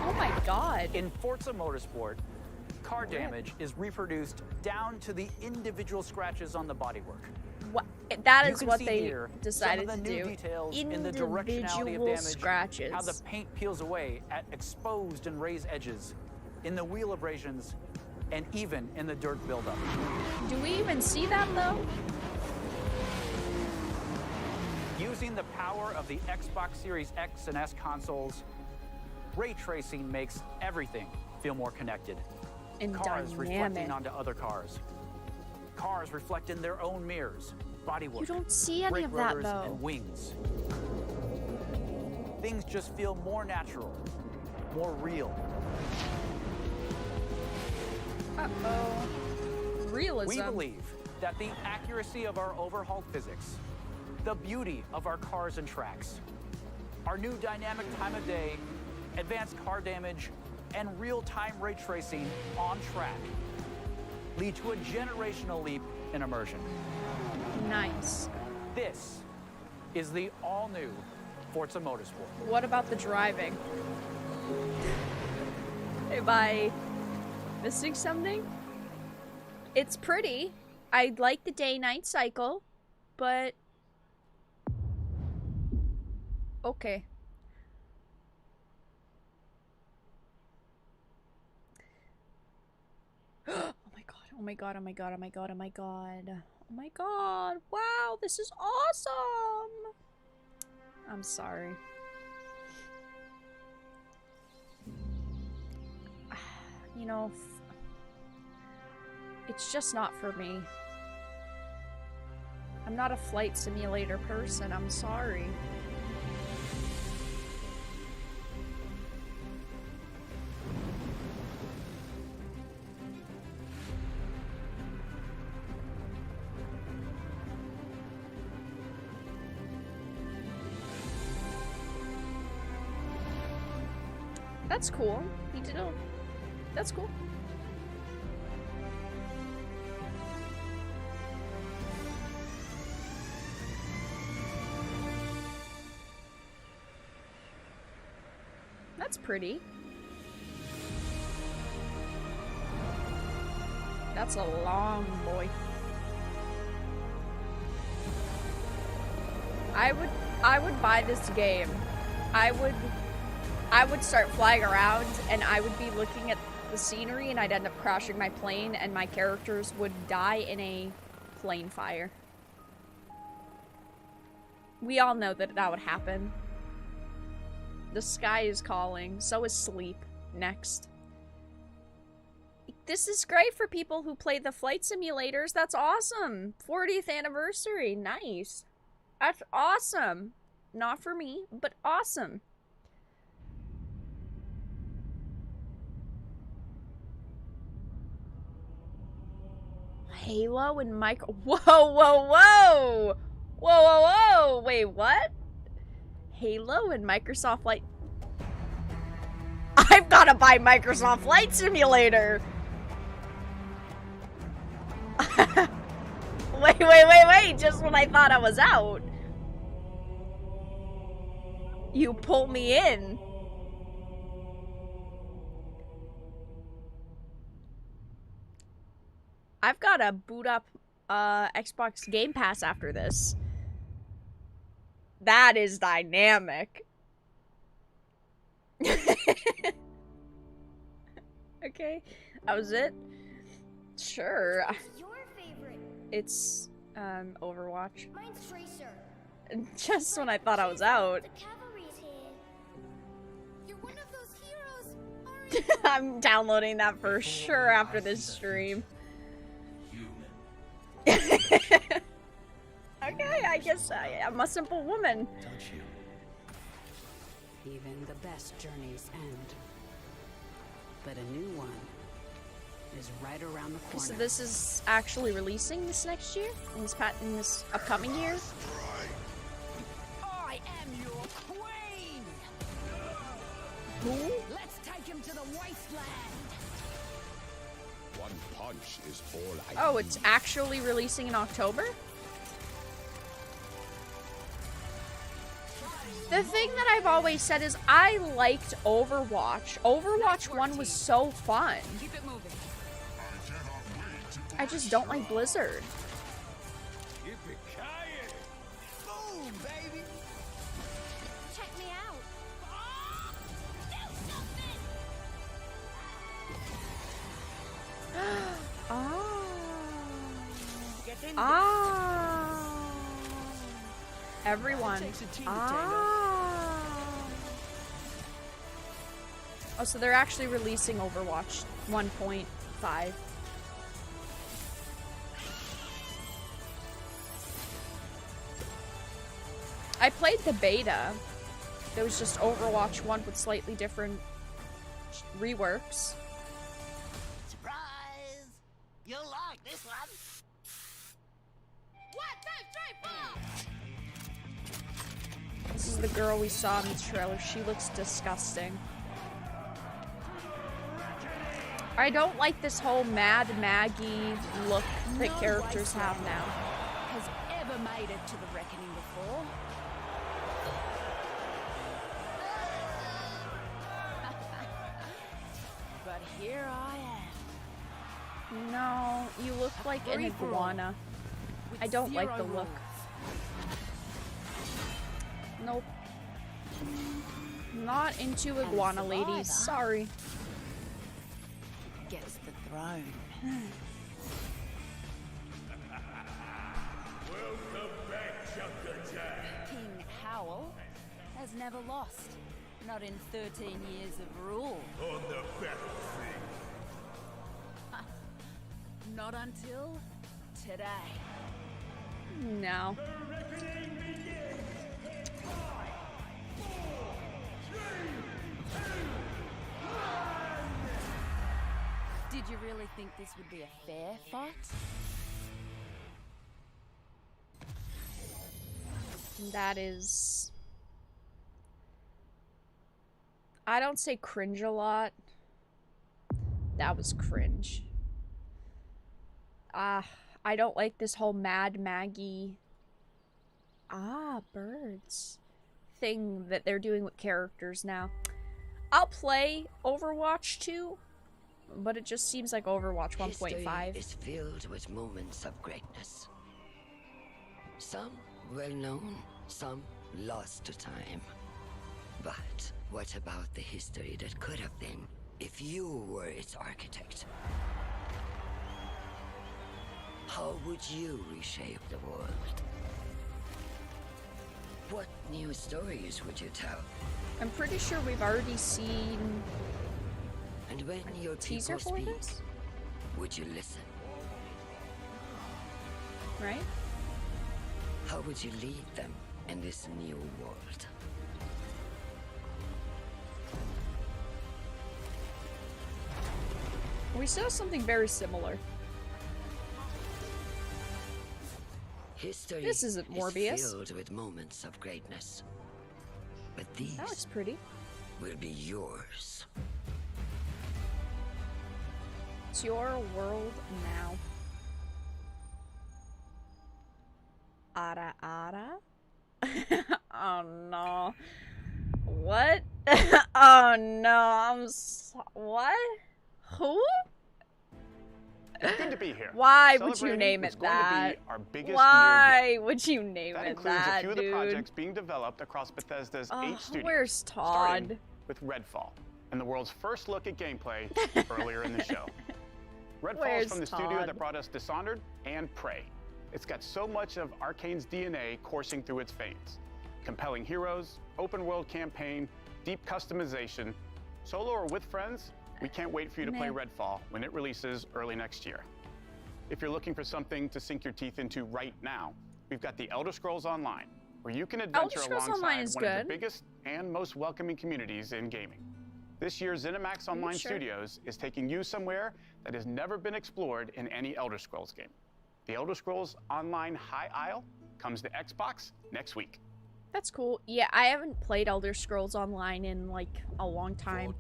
Oh my god.
In Forza Motorsport, car damage is reproduced down to the individual scratches on the bodywork.
What? That
You
is
can
what
see
they
here
decided
some of
to
the new
do.
details in the directionality of
Individual
damage,
scratches.
how the paint peels away at exposed and raised edges, in the wheel abrasions, and even in the dirt buildup.
Do we even see that though?
Using the power of the Xbox Series X and S consoles, ray tracing makes everything feel more connected.
And
cars reflecting
dynamic.
onto other cars. Cars reflect in their own mirrors, bodywork.
You don't see any
brake
of that
rotors,
though.
and wings. things just feel more natural, more real.
Uh-oh. Realism.
We believe that the accuracy of our overhauled physics, the beauty of our cars and tracks, our new dynamic time of day, advanced car damage, and real-time ray tracing on track lead to a generational leap in immersion.
Nice.
This is the all-new Forza Motorsport.
What about the driving? Am I missing something? It's pretty. I like the day-night cycle, but... okay. Oh my god, oh my god, oh my god, oh my god, oh my god. Oh my god, wow, this is awesome! I'm sorry. You know, it's just not for me. I'm not a flight simulator person, I'm sorry. That's cool. He did a... that's cool. That's pretty. That's a long boy. I would buy this game. I would start flying around and I would be looking at the scenery and I'd end up crashing my plane and my characters would die in a plane fire. We all know that that would happen. The sky is calling, so is sleep. Next. This is great for people who play the flight simulators. That's awesome. 40th anniversary. Nice. That's awesome. Not for me, but awesome. Halo and whoa, whoa, whoa! Whoa, whoa, whoa! Wait, what? Halo and Microsoft Flight... I've gotta buy Microsoft Flight Simulator! Wait, just when I thought I was out. You pull me in. I've gotta boot up Xbox Game Pass after this. That is dynamic. Okay, that was it? Sure.
What's your favorite?
It's, Overwatch.
Mine's Tracer.
Just when I thought I was out.
The cavalry's here. You're one of those heroes, aren't you?
I'm downloading that for sure after this stream. Okay, I guess I'm a simple woman.
Don't you? Even the best journeys end. But a new one is right around the corner.
So this is actually releasing this next year? In this upcoming year?
I am your queen!
Who?
Let's take him to the wasteland!
One punch is all I
Oh, it's actually releasing in October? The thing that I've always said is I liked Overwatch. Overwatch 1 was so fun.
Keep it moving.
I just don't like Blizzard.
Yippee-ki-yay! Boom, baby!
Check me out.
Everyone. Oh, so they're actually releasing Overwatch 1.5. I played the beta. There was just Overwatch 1 with slightly different reworks.
Surprise! You'll like this one. 1, 2, 3, 4.
This is the girl we saw in the trailer. She looks disgusting. I don't like this whole Mad Maggie look that characters have now.
Has ever made it to the reckoning before. But here I am.
No, you look like an iguana. I don't like the look. Nope. Not into iguana ladies. Sorry.
Gets the throne.
Welcome back, Chunkajack.
King Howell has never lost. Not in 13 years of rule.
On the battlefield.
Not until today.
No.
Did you really think this would be a fair fight?
That is... I don't say cringe a lot. That was cringe. I don't like this whole Mad Maggie... birds. Thing that they're doing with characters now. I'll play Overwatch 2, but it just seems like Overwatch 1.5.
History is filled with moments of greatness. Some well known, some lost to time. But what about the history that could have been if you were its architect? How would you reshape the world? What new stories would you tell?
I'm pretty sure we've already seen
And when your
teaser
people
for
speak,
this,
would you listen?
right?
How would you lead them in this new world?
We saw something very similar.
History
This isn't
is
Morbius.
filled with moments of greatness. But these
That looks pretty.
will be yours.
It's your world now. Ara ara? Oh no. What? Oh no, what? Who?
It's good to be here.
Why would you
Celebrating
name
what's
it
going to be
that?
our biggest
Why
year yet.
would you name
That
it
includes
that,
a few of the
dude?
projects being developed across Bethesda's 8 studios.
Where's Todd?
Starting with Redfall, and the world's first look at gameplay earlier in the show. Redfall
Where's
is from the studio
Todd?
that brought us Dishonored and Prey. It's got so much of Arcane's DNA coursing through its veins. Compelling heroes, open world campaign, deep customization. Solo or with friends, we can't wait for you to play
Man.
Redfall when it releases early next year. If you're looking for something to sink your teeth into right now, we've got the Elder Scrolls Online, where you can adventure
Scrolls Online
alongside
is
one of
good.
the biggest and most welcoming communities in gaming. This year's ZeniMax Online
sure?
Studios is taking you somewhere that has never been explored in any Elder Scrolls game. The Elder Scrolls Online High Isle comes to Xbox next week.
That's cool. Yeah, I haven't played Elder Scrolls Online in like a long time.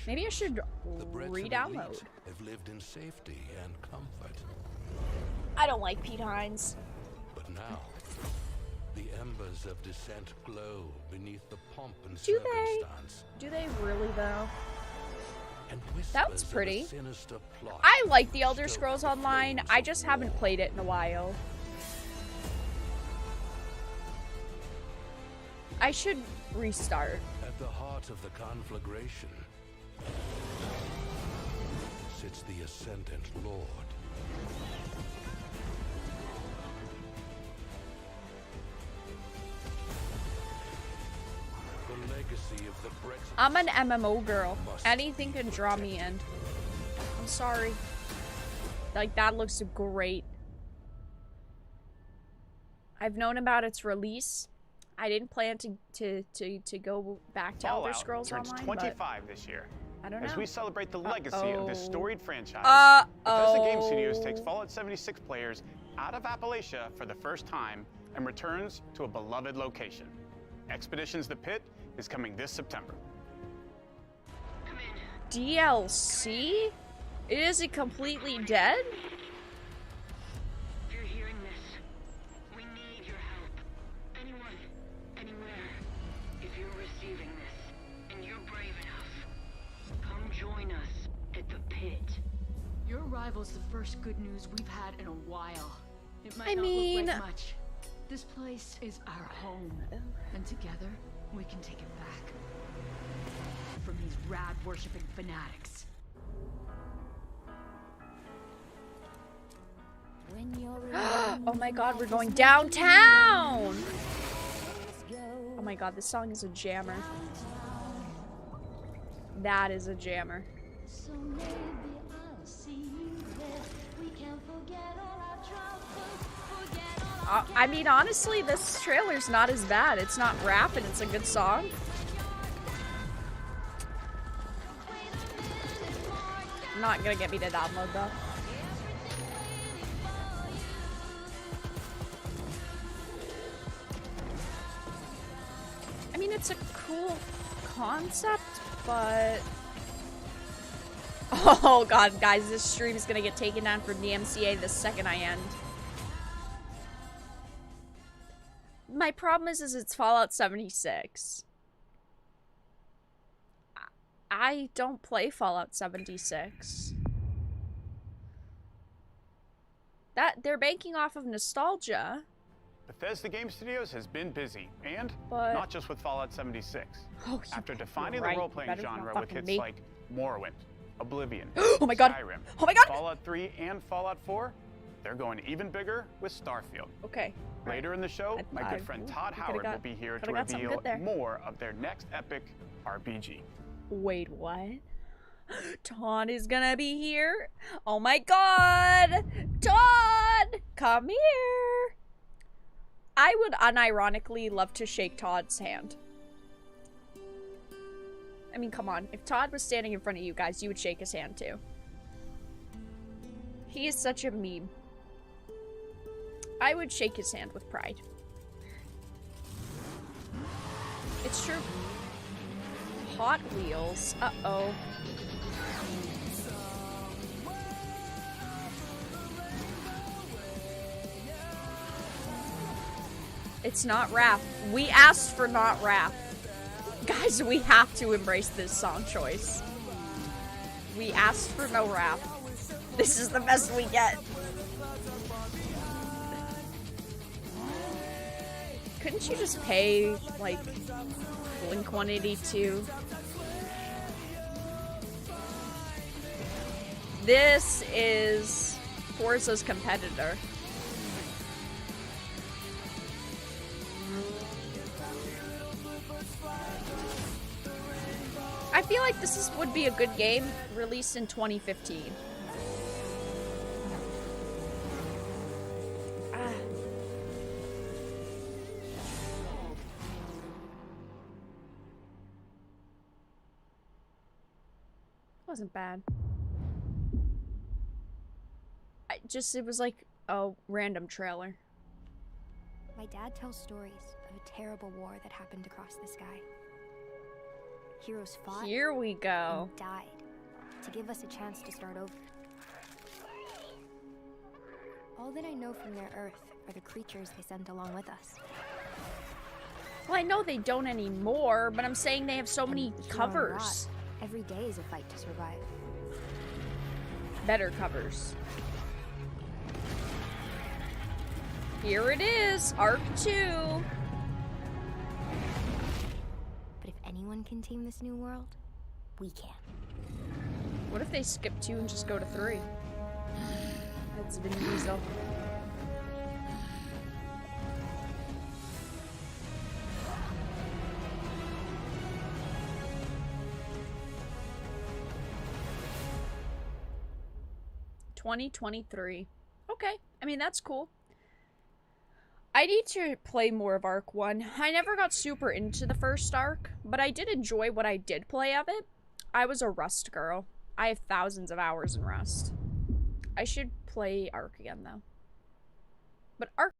Maybe I should re-download.
Have lived in safety and comfort.
I don't like Pete Hines.
But now, the embers of dissent glow beneath the pomp and
Do they?
circumstance.
Do they really though?
And
That was
whispers of a
pretty.
sinister plot
I like the Elder Scrolls Online. I just haven't played it in a while. I should restart.
At the heart of the conflagration sits the Ascendant Lord. The legacy of the Brexit.
I'm an MMO girl. Anything can draw me in. I'm sorry. Like, that looks great. I've known about its release I didn't plan to go back to Elder Scrolls
turns
Online,
25 this year.
I don't know.
As we celebrate the legacy of this storied franchise,
Uh-oh.
Bethesda Game Studios takes Fallout 76 players out of Appalachia for the first time and returns to a beloved location. Expeditions The Pit is coming this September.
DLC? It isn't completely dead?
If you're hearing this, we need your help. Anyone, anywhere. If you're receiving this, and you're brave enough, come join us at the pit.
Your arrival's the first good news we've had in a while. It might
I
not
mean...
look like much. This place is our home, and together we can take it back from these rad-worshipping fanatics.
Oh my god, we're going downtown! Oh my god, this song is a jammer. That is a jammer. I mean, honestly, this trailer's not as bad. It's not rap and it's a good song. Not gonna get me to download though. I mean, it's a cool concept, but... Oh god, guys, this stream is gonna get taken down from the MCA the second I end. My problem is it's Fallout 76. I don't play Fallout 76. They're banking off of nostalgia.
Bethesda Game Studios has been busy, and
But-
not just with Fallout 76.
Oh,
After defining
right.
the role-playing
Better not
genre with
fucking
hits
me.
like Morrowind, Oblivion,
Oh my god.
Skyrim,
Oh my god.
Fallout 3, and Fallout 4, they're going even bigger with Starfield.
Okay.
Later in the show, my good friend Todd Howard will be here to
could've got something
reveal
good there.
more of their next epic RPG.
Wait, what? Todd is gonna be here? Oh my god! Todd! Come here! I would unironically love to shake Todd's hand. I mean, come on. If Todd was standing in front of you guys, you would shake his hand too. He is such a meme. I would shake his hand with pride. It's true. Hot Wheels. Uh-oh. It's not rap. We asked for not rap. Guys, we have to embrace this song choice. We asked for no rap. This is the best we get. Couldn't you just pay, like, Blink-182? This is Forza's competitor. I feel like would be a good game released in 2015. Wasn't bad. It was like a random trailer.
My dad tells stories of a terrible war that happened across the sky. Heroes fought.
Here we go.
And died to give us a chance to start over. All that I know from their Earth are the creatures they sent along with us.
Well, I know they don't anymore, but I'm saying they have so many
If you're on
covers.
Rot, every day is a fight to survive.
Better covers. Here it is, Arc 2.
But if anyone can tame this new world, we can.
What if they skip 2 and just go to 3? That's Vin Diesel. '23. Okay, I mean that's cool. I need to play more of Arc 1. I never got super into the first Arc, but I did enjoy what I did play of it. I was a Rust girl. I have thousands of hours in Rust. I should play Arc again, though. But Arc...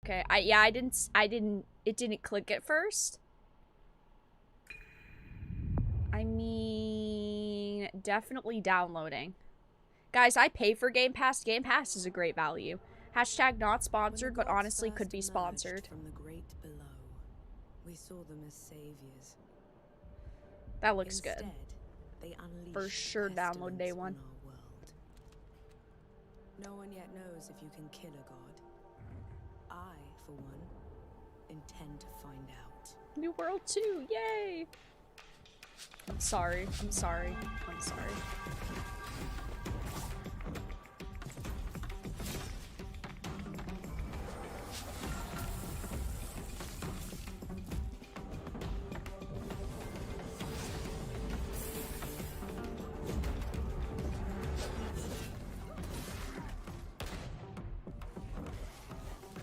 Okay, it didn't click at first. I mean, definitely downloading. Guys, I pay for Game Pass. Game Pass is a great value. Hashtag not sponsored, but honestly could be sponsored.
From the great below, we saw them as saviors.
That looks good.
They
For sure download day one.
No one yet knows if you can kill a god. I, for one, intend to find out.
New World 2, yay! I'm sorry, I'm sorry, I'm sorry.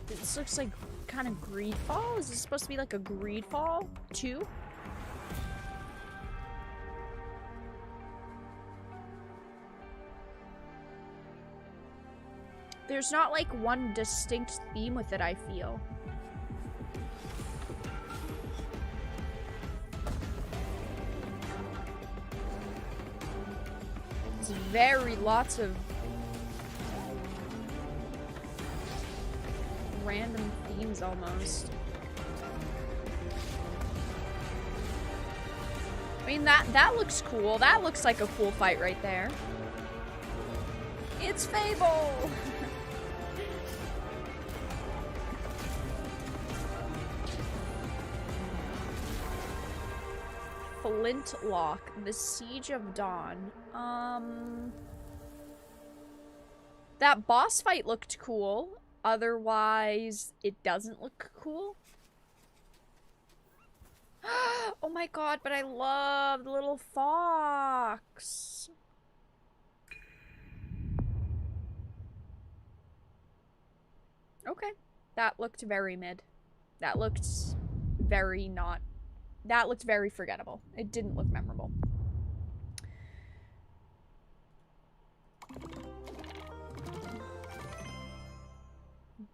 This looks like kind of Greedfall? Is this supposed to be like a Greedfall 2? There's not like one distinct theme with it, I feel. It's very lots of random themes almost. I mean, that looks cool. That looks like a cool fight right there. It's Fable! Flintlock, the Siege of Dawn. That boss fight looked cool. Otherwise, it doesn't look cool. Oh my god, but I love the little fox. Okay. That looked very mid. That looked very not... That looked very forgettable. It didn't look memorable.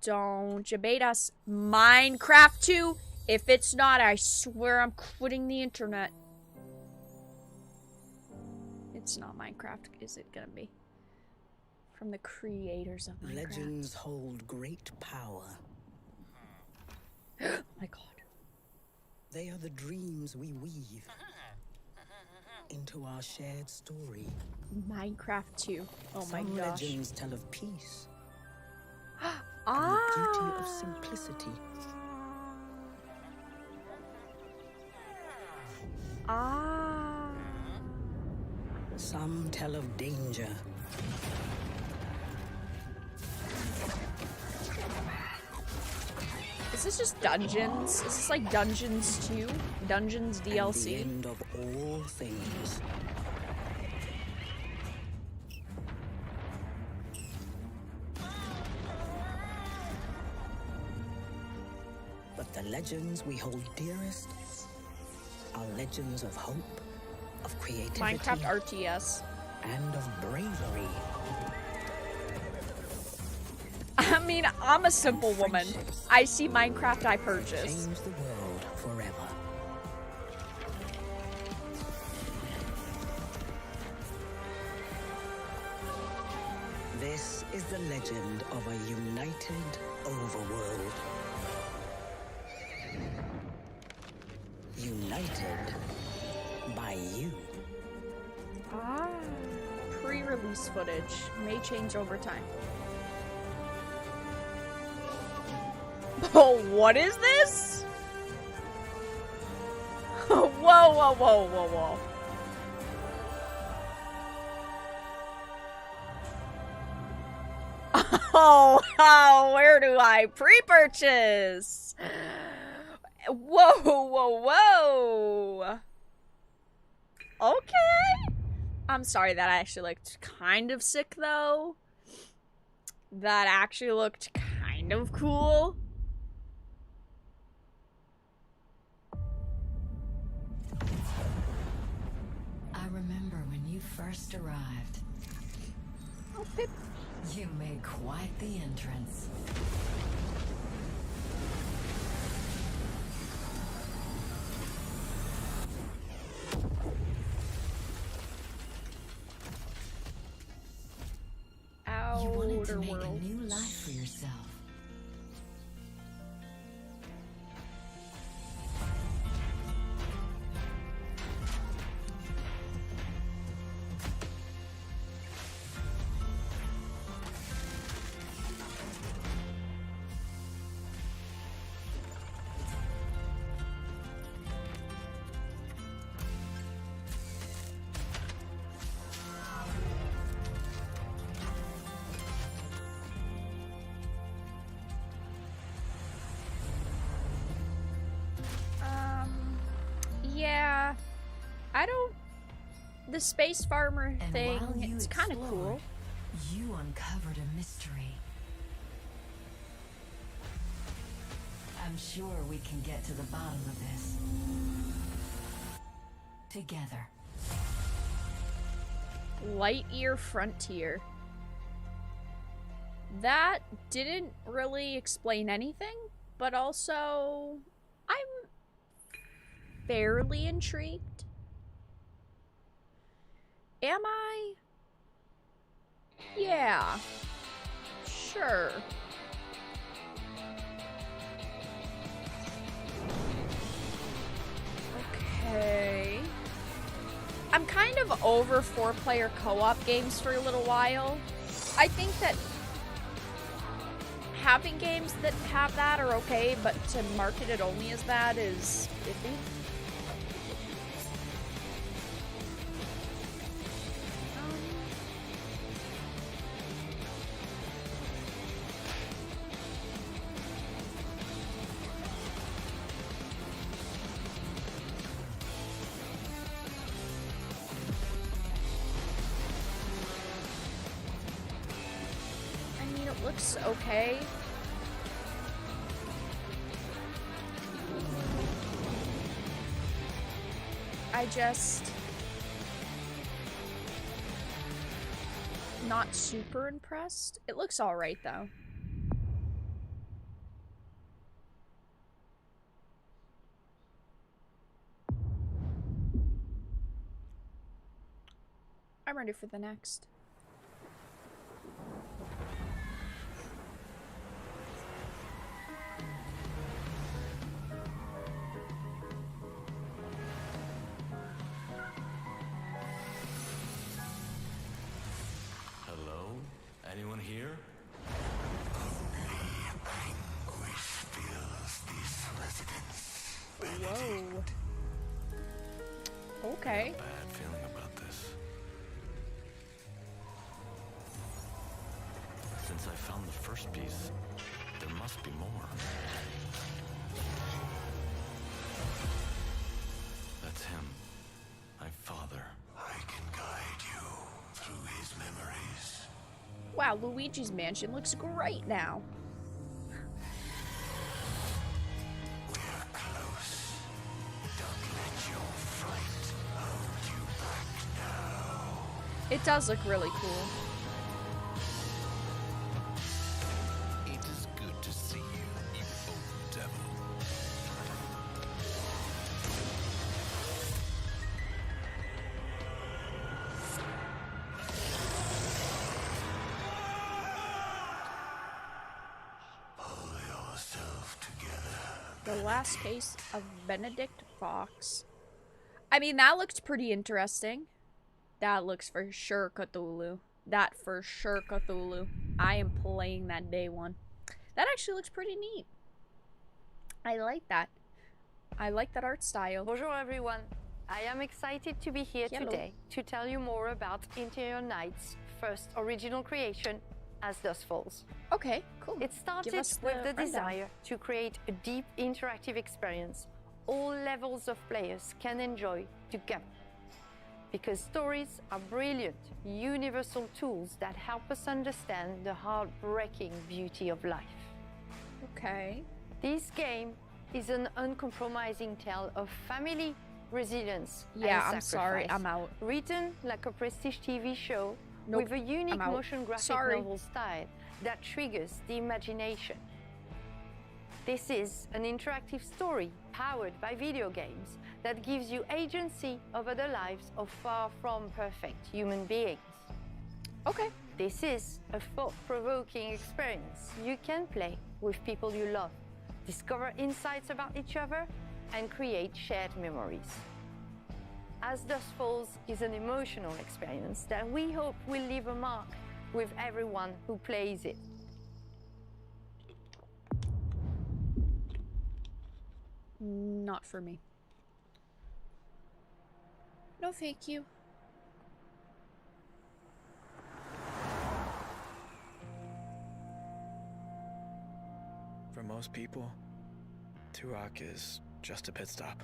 Don't you bait us. Minecraft 2? If it's not, I swear I'm quitting the internet. It's not Minecraft, is it gonna be? From the creators of Minecraft.
Legends hold great power.
Oh my god.
They are the dreams we weave into our shared story.
Minecraft 2. Oh my
Some
gosh.
legends tell of peace.
Ah.
And the beauty of simplicity.
Ah.
Some tell of danger.
Is this just Dungeons? Is this like Dungeons 2? Dungeons DLC?
The end of all things. But the legends we hold dearest are legends of hope, of creativity,
Minecraft RTS.
and of bravery.
mean, I'm a simple woman. I see Minecraft, I purchase.
Change the world forever. This is the legend of a united overworld. United by you.
Ah, pre-release footage may change over time. Oh, what is this? Whoa, whoa, whoa, whoa, whoa. Oh, where do I pre-purchase? Whoa, whoa, whoa. Okay. I'm sorry, that actually looked kind of sick, though. That actually looked kind of cool.
I remember when you first arrived.
Oh, Pip.
You made quite the entrance. You wanted to make a new life for yourself.
Yeah, I don't. The space farmer thing, it's kind of cool.
You uncovered a mystery. I'm sure we can get to the bottom of this. Together.
Lightyear Frontier. That didn't really explain anything, but also I'm fairly intrigued. Am I? Yeah. Sure. Okay. I'm kind of over 4-player co-op games for a little while. I think that having games that have that are okay, but to market it only as that is iffy. Looks okay. I just not super impressed. It looks all right though. I'm ready for the next.
Anyone here?
Whoa. Okay.
Bad feeling about this. Since I found the first piece, there must be more. That's him. My father. I can guide you through his memories.
Wow, Luigi's Mansion looks great now.
We're close. Don't let your fright hold you back now.
It does look really cool.
It's
The Last Case of Benedict Fox. I mean, that looks pretty interesting. That looks for sure Cthulhu. That for sure Cthulhu. I am playing that day one. That actually looks pretty neat. I like that. I like that art style.
Bonjour everyone. I am excited to be here today to tell you more about Interior Night's first original creation, As Dusk Falls.
Okay, cool.
It started with the desire to create a deep interactive experience all levels of players can enjoy together. Because stories are brilliant, universal tools that help us understand the heartbreaking beauty of life.
Okay.
This game is an uncompromising tale of family, resilience, and
I'm
sacrifice.
sorry, I'm out.
Written like a prestige TV show
Nope,
with a unique
I'm out.
motion graphic
Sorry.
novel style that triggers the imagination. This is an interactive story powered by video games that gives you agency over the lives of far from perfect human beings.
Okay.
This is a thought-provoking experience you can play with people you love, discover insights about each other, and create shared memories. As Dusk Falls is an emotional experience that we hope will leave a mark with everyone who plays it.
Not for me. No, thank you.
For most people, Turok is just a pit stop.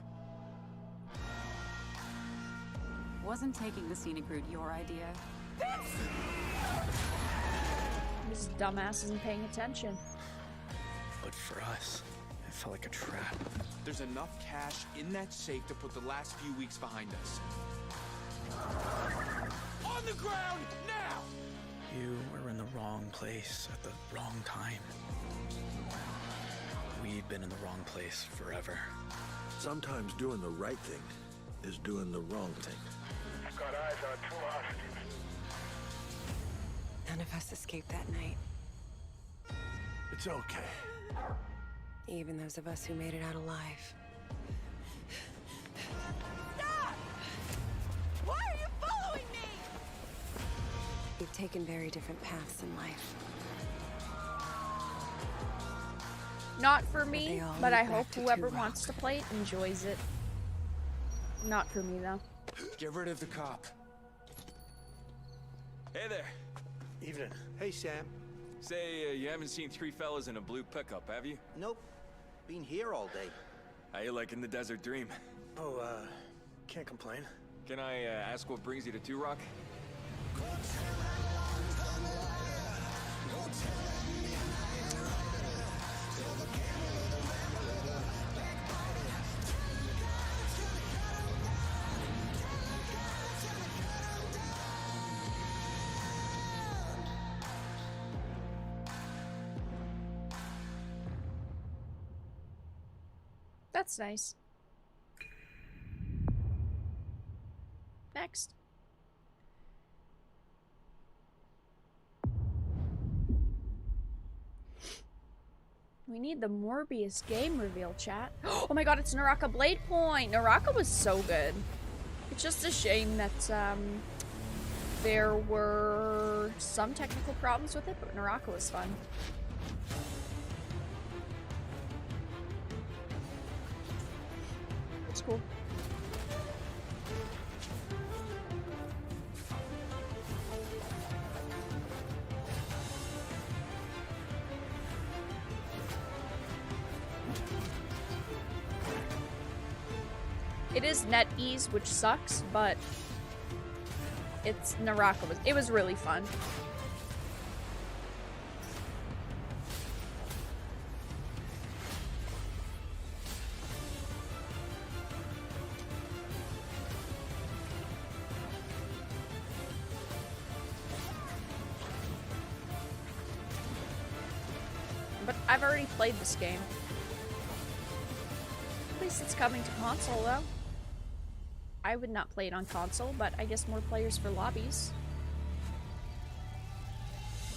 Wasn't taking the scenic route your idea?
This dumbass isn't paying attention.
But for us, it felt like a trap.
There's enough cash in that safe to put the last few weeks behind us. On the ground, now!
You were in the wrong place at the wrong time. We'd been in the wrong place forever.
Sometimes doing the right thing is doing the wrong thing.
I've got eyes on two hostages.
None of us escaped that night.
It's okay.
Even those of us who made it out alive.
Stop! Why are you following me?
We've taken very different paths in life.
Not for me, but I hope
to
whoever
Turok.
wants to play it enjoys it. Not for me, though.
Get rid of the cop.
Hey there.
Evening. Hey, Sam.
Say, you haven't seen three fellas in a blue pickup, have you?
Nope. Been here all day.
How you liking the desert dream?
Oh, can't complain.
Can I ask what brings you to Turok?
That's nice. Next. We need the Morbius game reveal, chat. Oh my god, it's Naraka Bladepoint! Naraka was so good. It's just a shame that, there were some technical problems with it, but Naraka was fun. It's cool. It is NetEase, which sucks, but it's Naraka. It was really fun. But I've already played this game. At least it's coming to console, though. I would not play it on console, but I guess more players for lobbies.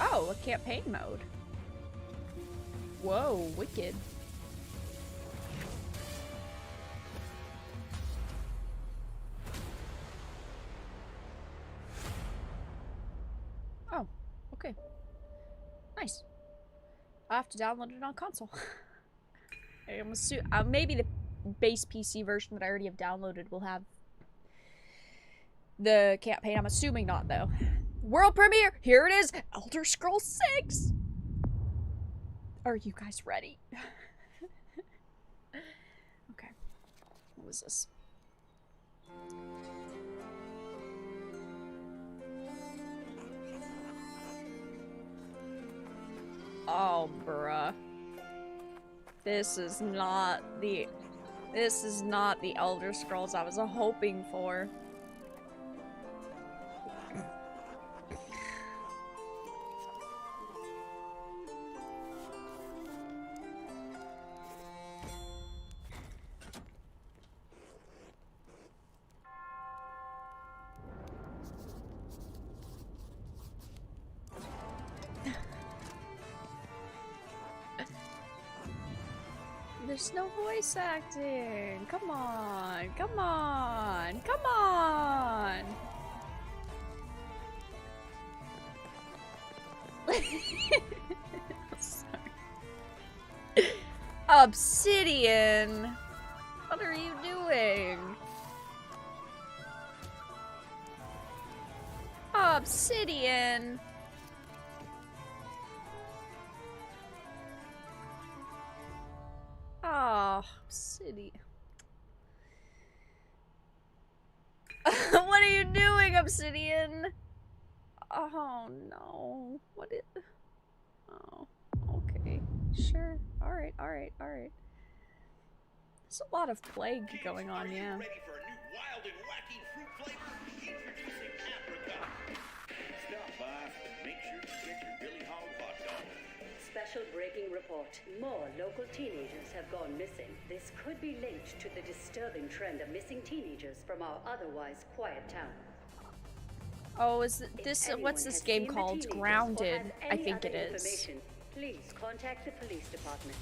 Oh, a campaign mode. Whoa, wicked. Nice. I have to download it on console. I'm assuming maybe the base PC version that I already have downloaded will have the campaign. I'm assuming not, though. World premiere! Here it is! Elder Scrolls 6! Are you guys ready? Okay. What was this? Oh, bruh. This is not the Elder Scrolls I was hoping for. There's no voice acting. Come on, come on, come on. Sorry. Obsidian, what are you doing? Obsidian. Oh, Obsidian. What are you doing, Obsidian? Oh no. What is... Oh, okay. Sure. Alright, alright, alright. There's a lot of plague going on, yeah.
Ready for a new wild and wacky fruit flavor? Introducing apricot. Stop by. Make sure you get your Billy Hog hot dog.
Special breaking report. More local teenagers have gone missing. This could be linked to the disturbing trend of missing teenagers from our otherwise quiet town.
Oh, is this what's this game called? Grounded, I think it is.
Please contact the police department.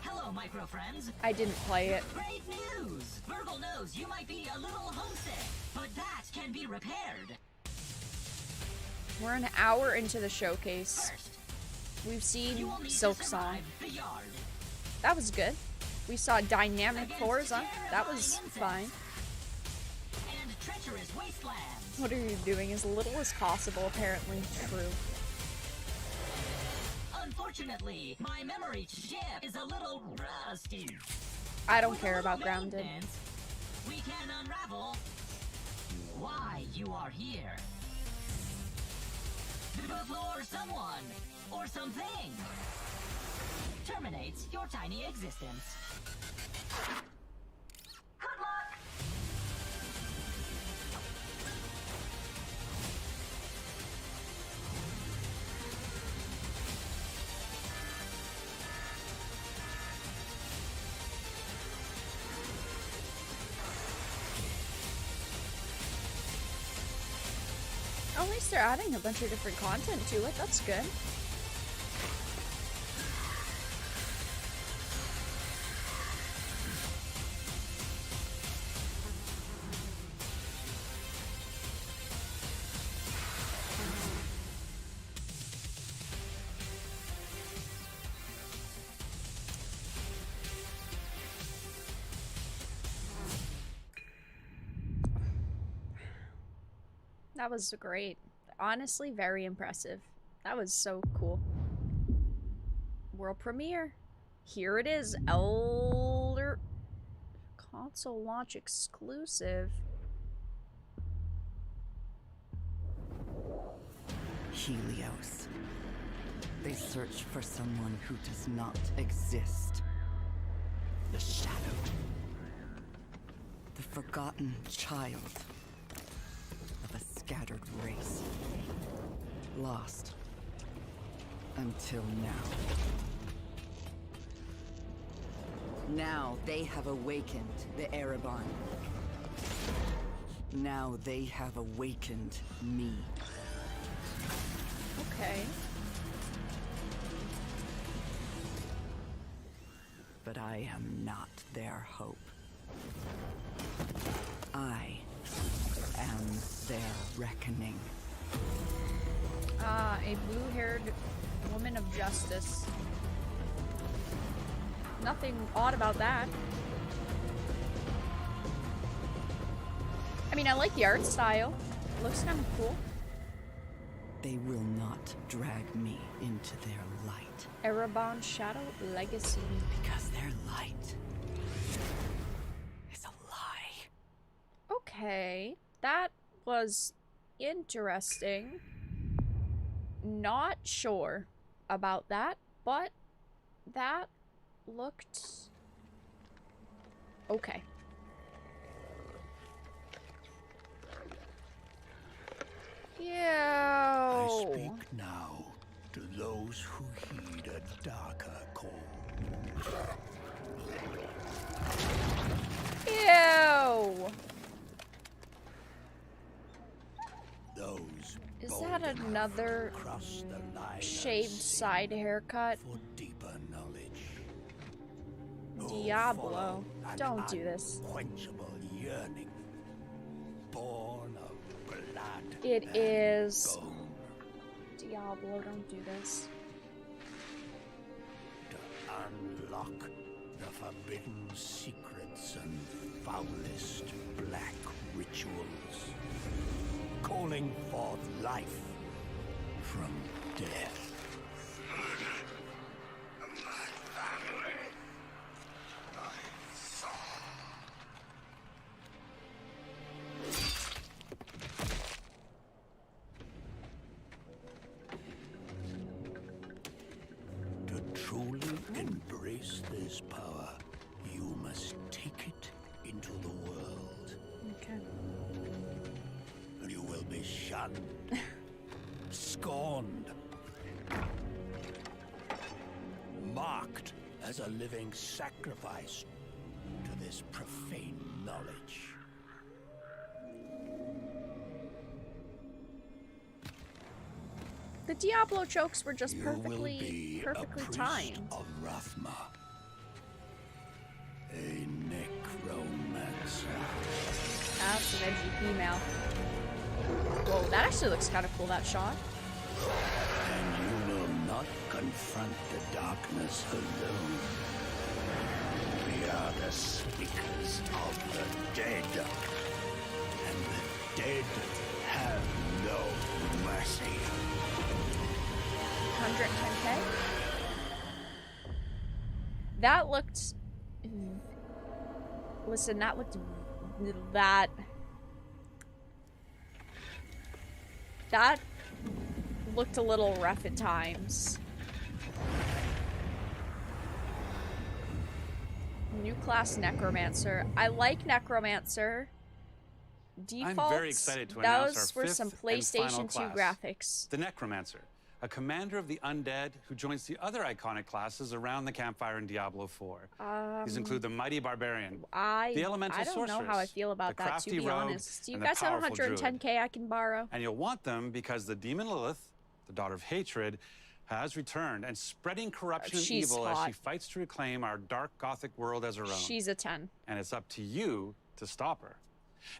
Hello, micro friends.
I didn't play it.
Great news! Virgil knows you might be a little homesick, but that can be repaired.
We're an hour into the showcase. We've seen Silksong. That was good. We saw dynamic Forza. That was fine. What are you doing? As little as possible, apparently. True.
Unfortunately, my memory chip is a little rusty.
I don't care about Grounded.
We can unravel why you are here. Before someone or something terminates your tiny existence. Good luck!
At least they're adding a bunch of different content to it. That's good. That was great. Honestly, very impressive. That was so cool. World premiere. Here it is. Elder console launch exclusive.
Helios. They search for someone who does not exist. The Shadow. The forgotten child of a scattered race. Lost. Until now. Now they have awakened the Erebon. Now they have awakened me.
Okay.
But I am not their hope. I am their reckoning.
A blue-haired woman of justice. Nothing odd about that. I mean, I like the art style. It looks kind of cool.
They will not drag me into their light.
Erebon Shadow Legacy.
Because their light is a lie.
Okay, that was interesting. Not sure about that, but that looked okay.
I speak now to those who heed a darker call.
Ew.
Those
Is that another shaved side haircut?
for deeper knowledge.
Diablo, don't do this.
Unquenchable yearning, born of blood.
It
and
is.
bone.
Diablo, don't do this.
To unlock the forbidden secrets and foulest black rituals, calling forth life from death. To truly embrace this power, you must take it into the world.
Okay.
You will be shunned, scorned, marked as a living sacrifice to this profane knowledge.
The Diablo jokes were just
You will
perfectly
be a priest
timed.
of Rathma, a necromancer.
That's an edgy female. Whoa, that actually looks kind of cool, that shot.
And you will not confront the darkness alone. We are the speakers of the dead. And the dead have no mercy.
110k? That looked... Listen, that looked... That looked a little rough at times. New class Necromancer. I like Necromancer. Defaults,
I'm very excited to announce
those
our
were
fifth
some
and final
PlayStation 2
class,
graphics.
the Necromancer, a commander of the undead who joins the other iconic classes around the campfire in Diablo 4. These include the mighty barbarian, the elemental
I don't
sorceress,
know how I feel about
the
that, to
crafty
be
rogue,
honest. Do you
and the
guys have
powerful druid.
110k I can borrow?
And you'll want them because the demon Lilith, the daughter of hatred, has returned and spreading corruption and
She's
evil as
hot.
she fights to reclaim our dark gothic world as her own.
She's a 10.
And it's up to you to stop her.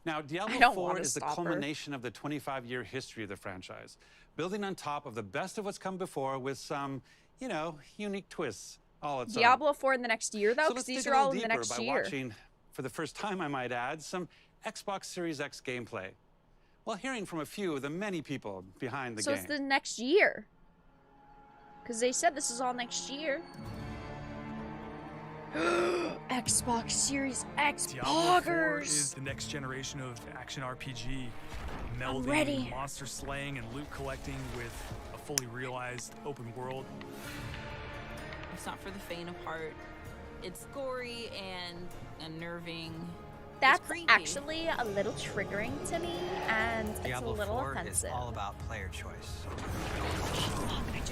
Now,
I
Diablo
don't
4
wanna
is the
stop her.
culmination of the 25-year history of the franchise, building on top of the best of what's come before with some, you know, unique twists all its own.
Diablo 4 in the next year, though?
So
Because
let's
these
dig
are
a
all
little
in the
deeper
next
by
year.
watching, for the first time I might add, some Xbox Series X gameplay, while hearing from a few of the many people behind the
So
game.
it's the next year. Because they said this is all next year. Xbox Series X
Diablo 4
poggers.
is the next generation of action RPG,
I'm ready.
melding monster slaying and loot collecting with a fully realized open world.
It's not for the faint of heart. It's gory and unnerving.
That's
creepy.
actually a little triggering to me, and it's a
Diablo
little
4
offensive.
is all about player choice.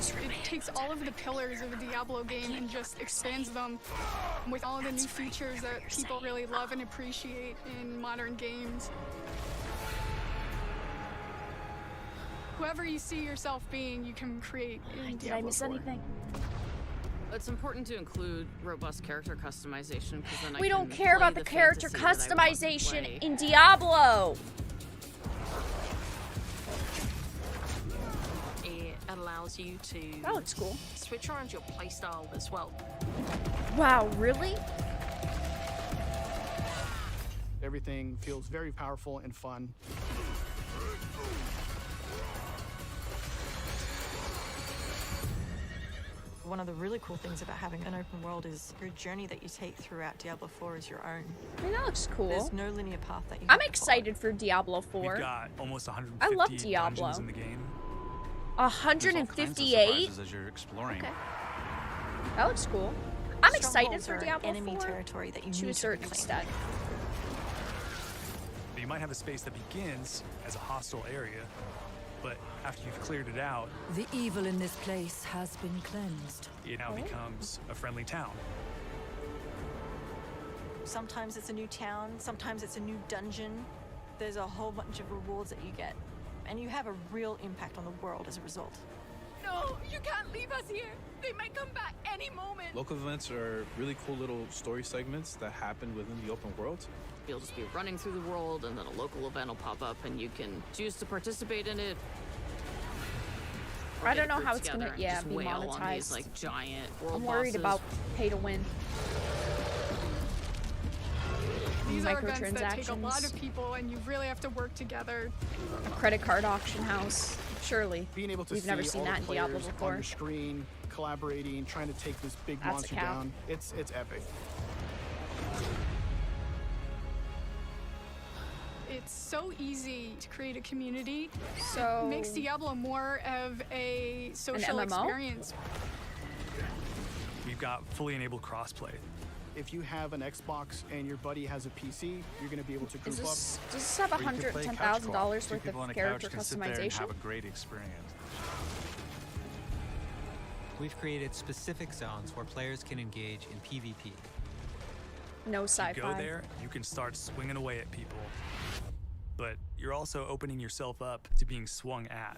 It takes all of the pillars of a Diablo game and just expands them with all the new features that people really love and appreciate in modern games. Whoever you see yourself being, you can create in
Did I miss anything?
It's important to include robust character customization because then
We
I
don't
can
care
play
about the
the
character
fantasy that I want to
customization
play.
in Diablo.
allows you to
that looks cool.
switch around your playstyle as well.
Wow, really?
Everything feels very powerful and fun.
One of the really cool things about having an open world is your journey that you take throughout Diablo 4 is your own.
I mean, that looks cool.
There's no linear path that you
I'm
have to
excited for Diablo 4.
We've got almost 150
I love Diablo.
dungeons in the game.
158?
As you're exploring.
Okay. That looks cool. I'm excited
Strongholds
for
are
Diablo
enemy
4
territory that you
to
need
a
to
certain
reclaim.
extent.
You might have a space that begins as a hostile area, but after you've cleared it out,
The evil in this place has been cleansed.
it now becomes a friendly town.
Sometimes it's a new town, sometimes it's a new dungeon. There's a whole bunch of rewards that you get, and you have a real impact on the world as a result.
No, you can't leave us here. They might come back any moment.
Local events are really cool little story segments that happen within the open world.
You'll just be running through the world, and then a local event will pop up, and you can choose to participate in it.
I don't know how it's gonna, yeah, be monetized.
On these, like, giant world
I'm worried
bosses.
about pay to win.
These are events that take a
Microtransactions.
lot of people, and you really have to work together.
A credit card auction house. Surely.
Being able to
We've
see
never seen
all
that
the
in Diablo
players on
before.
your screen, collaborating, trying to take this big
That's a
monster
cow.
down. It's epic.
It's so easy to create a community.
So-
It makes Diablo more of a social
MMO?
experience.
We've got fully enabled crossplay.
If you have an Xbox and your buddy has a PC, you're going to be able to group
Does this,
up.
does this have
Or you could play couch
$110,000
co-op.
worth
Two people on
of
a couch
character
can sit there and
customization?
have a great experience.
We've created specific zones where players can engage in PvP.
No
You
sci-fi.
go there, you can start swinging away at people, but you're also opening yourself up to being swung at.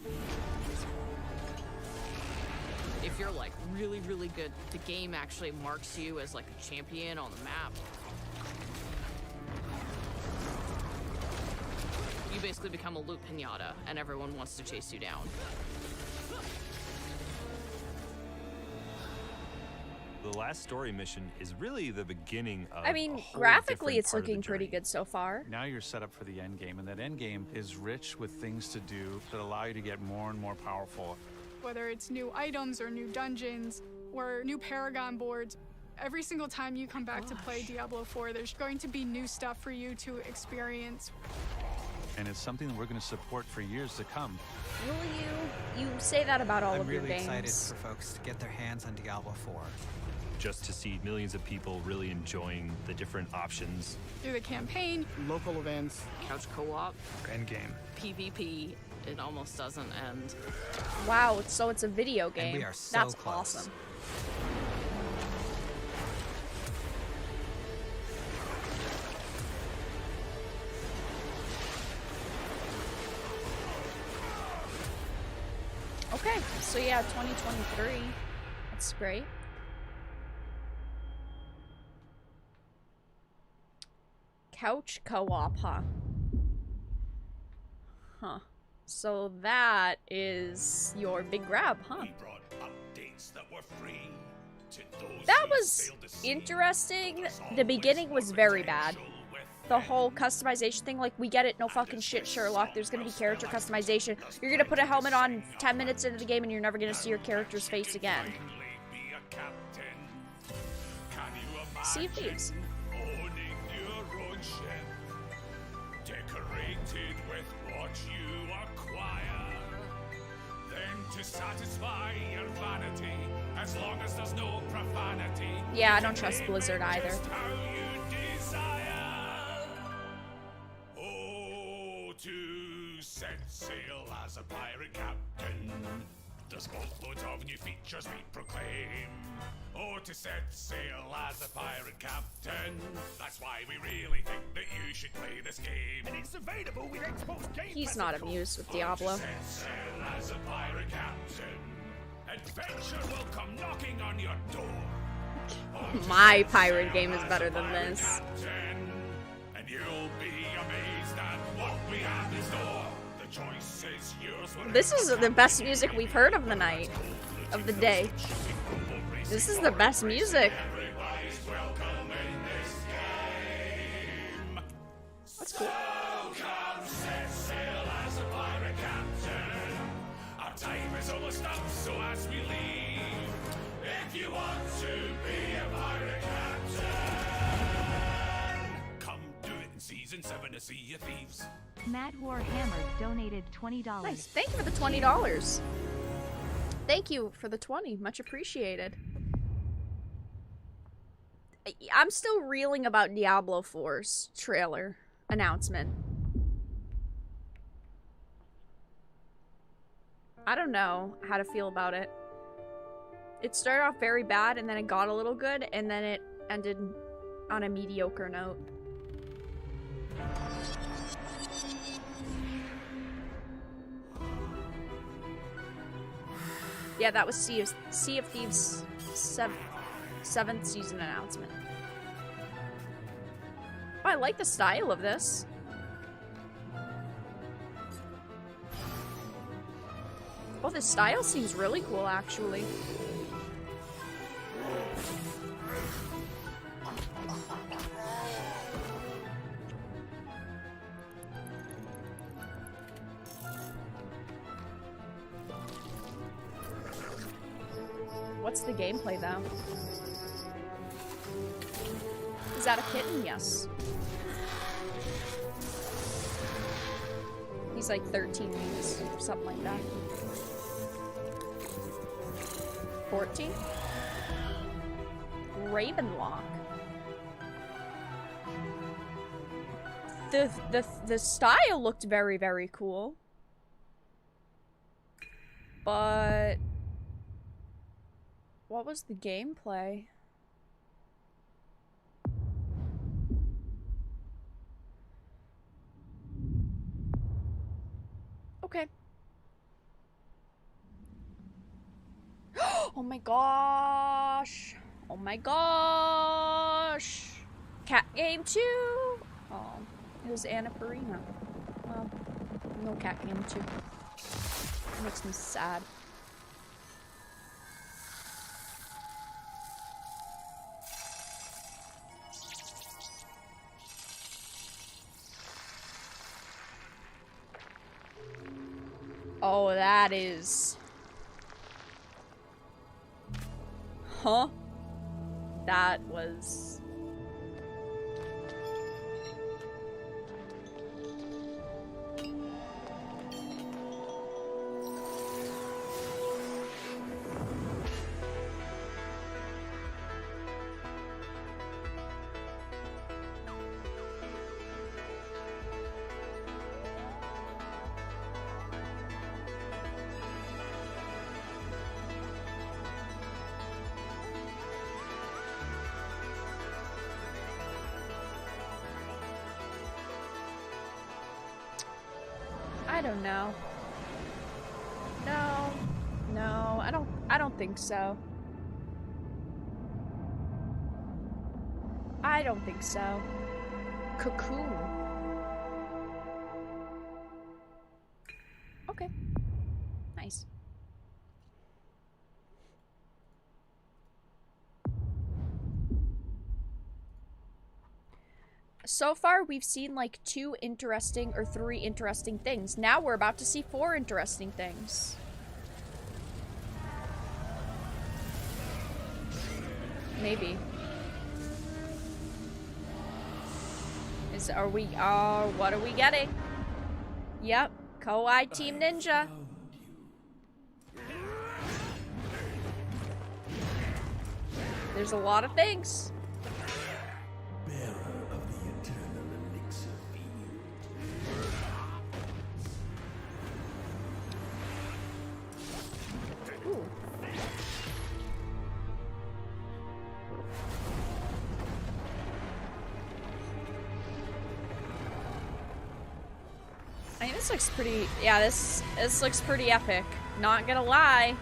If you're like really, really good, the game actually marks you as like a champion on the map. You basically become a loot pinata, and everyone wants to chase you down.
The last story mission is really the beginning of
I mean,
a whole
graphically
different
it's
part of the
looking pretty
journey.
good so far.
Now you're set up for the end game, and that end game is rich with things to do that allow you to get more and more powerful.
Whether it's new items or new dungeons or new Paragon boards, every single time you come back to play Diablo 4, there's going to be new stuff for you to experience.
And it's something that we're going to support for years to come.
Will you? You say that about all
I'm
of your
really
games.
excited for folks to get their hands on Diablo 4.
Just to see millions of people really enjoying the different options.
Through the campaign,
local events,
couch co-op,
endgame,
PvP. It almost doesn't end.
Wow, so it's a video game.
we are so
That's
close.
awesome. Okay, so yeah, 2023. That's great. Couch co-op, huh? Huh. So that is your big grab, huh?
We brought updates that were free to those
That
who
was
failed to see.
interesting. The beginning was very bad. The whole customization thing, like, we get it, no fucking shit, Sherlock. There's gonna be character customization. You're gonna put a helmet on 10 minutes into the game and you're never gonna see your character's face again. Sea of Thieves.
Owning your own ship, decorated with what you acquire. Then to satisfy your vanity, as long as there's no profanity.
Yeah, I don't trust Blizzard either.
Just how you desire. Oh, to set sail as a pirate captain. There's boatloads of new features we proclaim. Oh, to set sail as a pirate captain. That's why we really think that you should play this game. And it's available with Xbox Game
He's not amused with Diablo.
Set sail as a pirate captain. Adventure will come knocking on your door.
My pirate game is better than this.
Captain, and you'll be amazed at what we have in store. The choice
This is the best music we've heard of the night, of the day. This is the best music. That's cool.
Our time is almost up, so as we leave, if you want to be a pirate captain, come do it in season 7 to Sea of Thieves.
Mad War Hammer donated $20.
Nice. Thank you for the $20. Thank you for the 20. Much appreciated. I'm still reeling about Diablo 4's trailer announcement. I don't know how to feel about it. It started off very bad, and then it got a little good, and then it ended on a mediocre note. Yeah, that was Sea of Thieves' seventh season announcement. Oh, I like the style of this. Oh, the style seems really cool, actually. What's the gameplay, though? Is that a kitten? Yes. He's like 13 weeks, or something like that. 14? Ravenlock. The style looked very, very cool. But what was the gameplay? Okay. Oh my gosh. Oh my gosh. Cat game 2. Oh, it was Annapurna. Well, no cat game 2. It makes me sad. Oh, that is... Huh? That was... I don't know. No, I don't think so. I don't think so. Cocoon. Okay. Nice. So far, we've seen like 2 interesting or 3 interesting things. Now we're about to see 4 interesting things. Maybe. What are we getting? Yep, Kawaii Team Ninja. There's a lot of things. Ooh. I mean, this looks pretty, yeah, this looks pretty epic. Not gonna lie.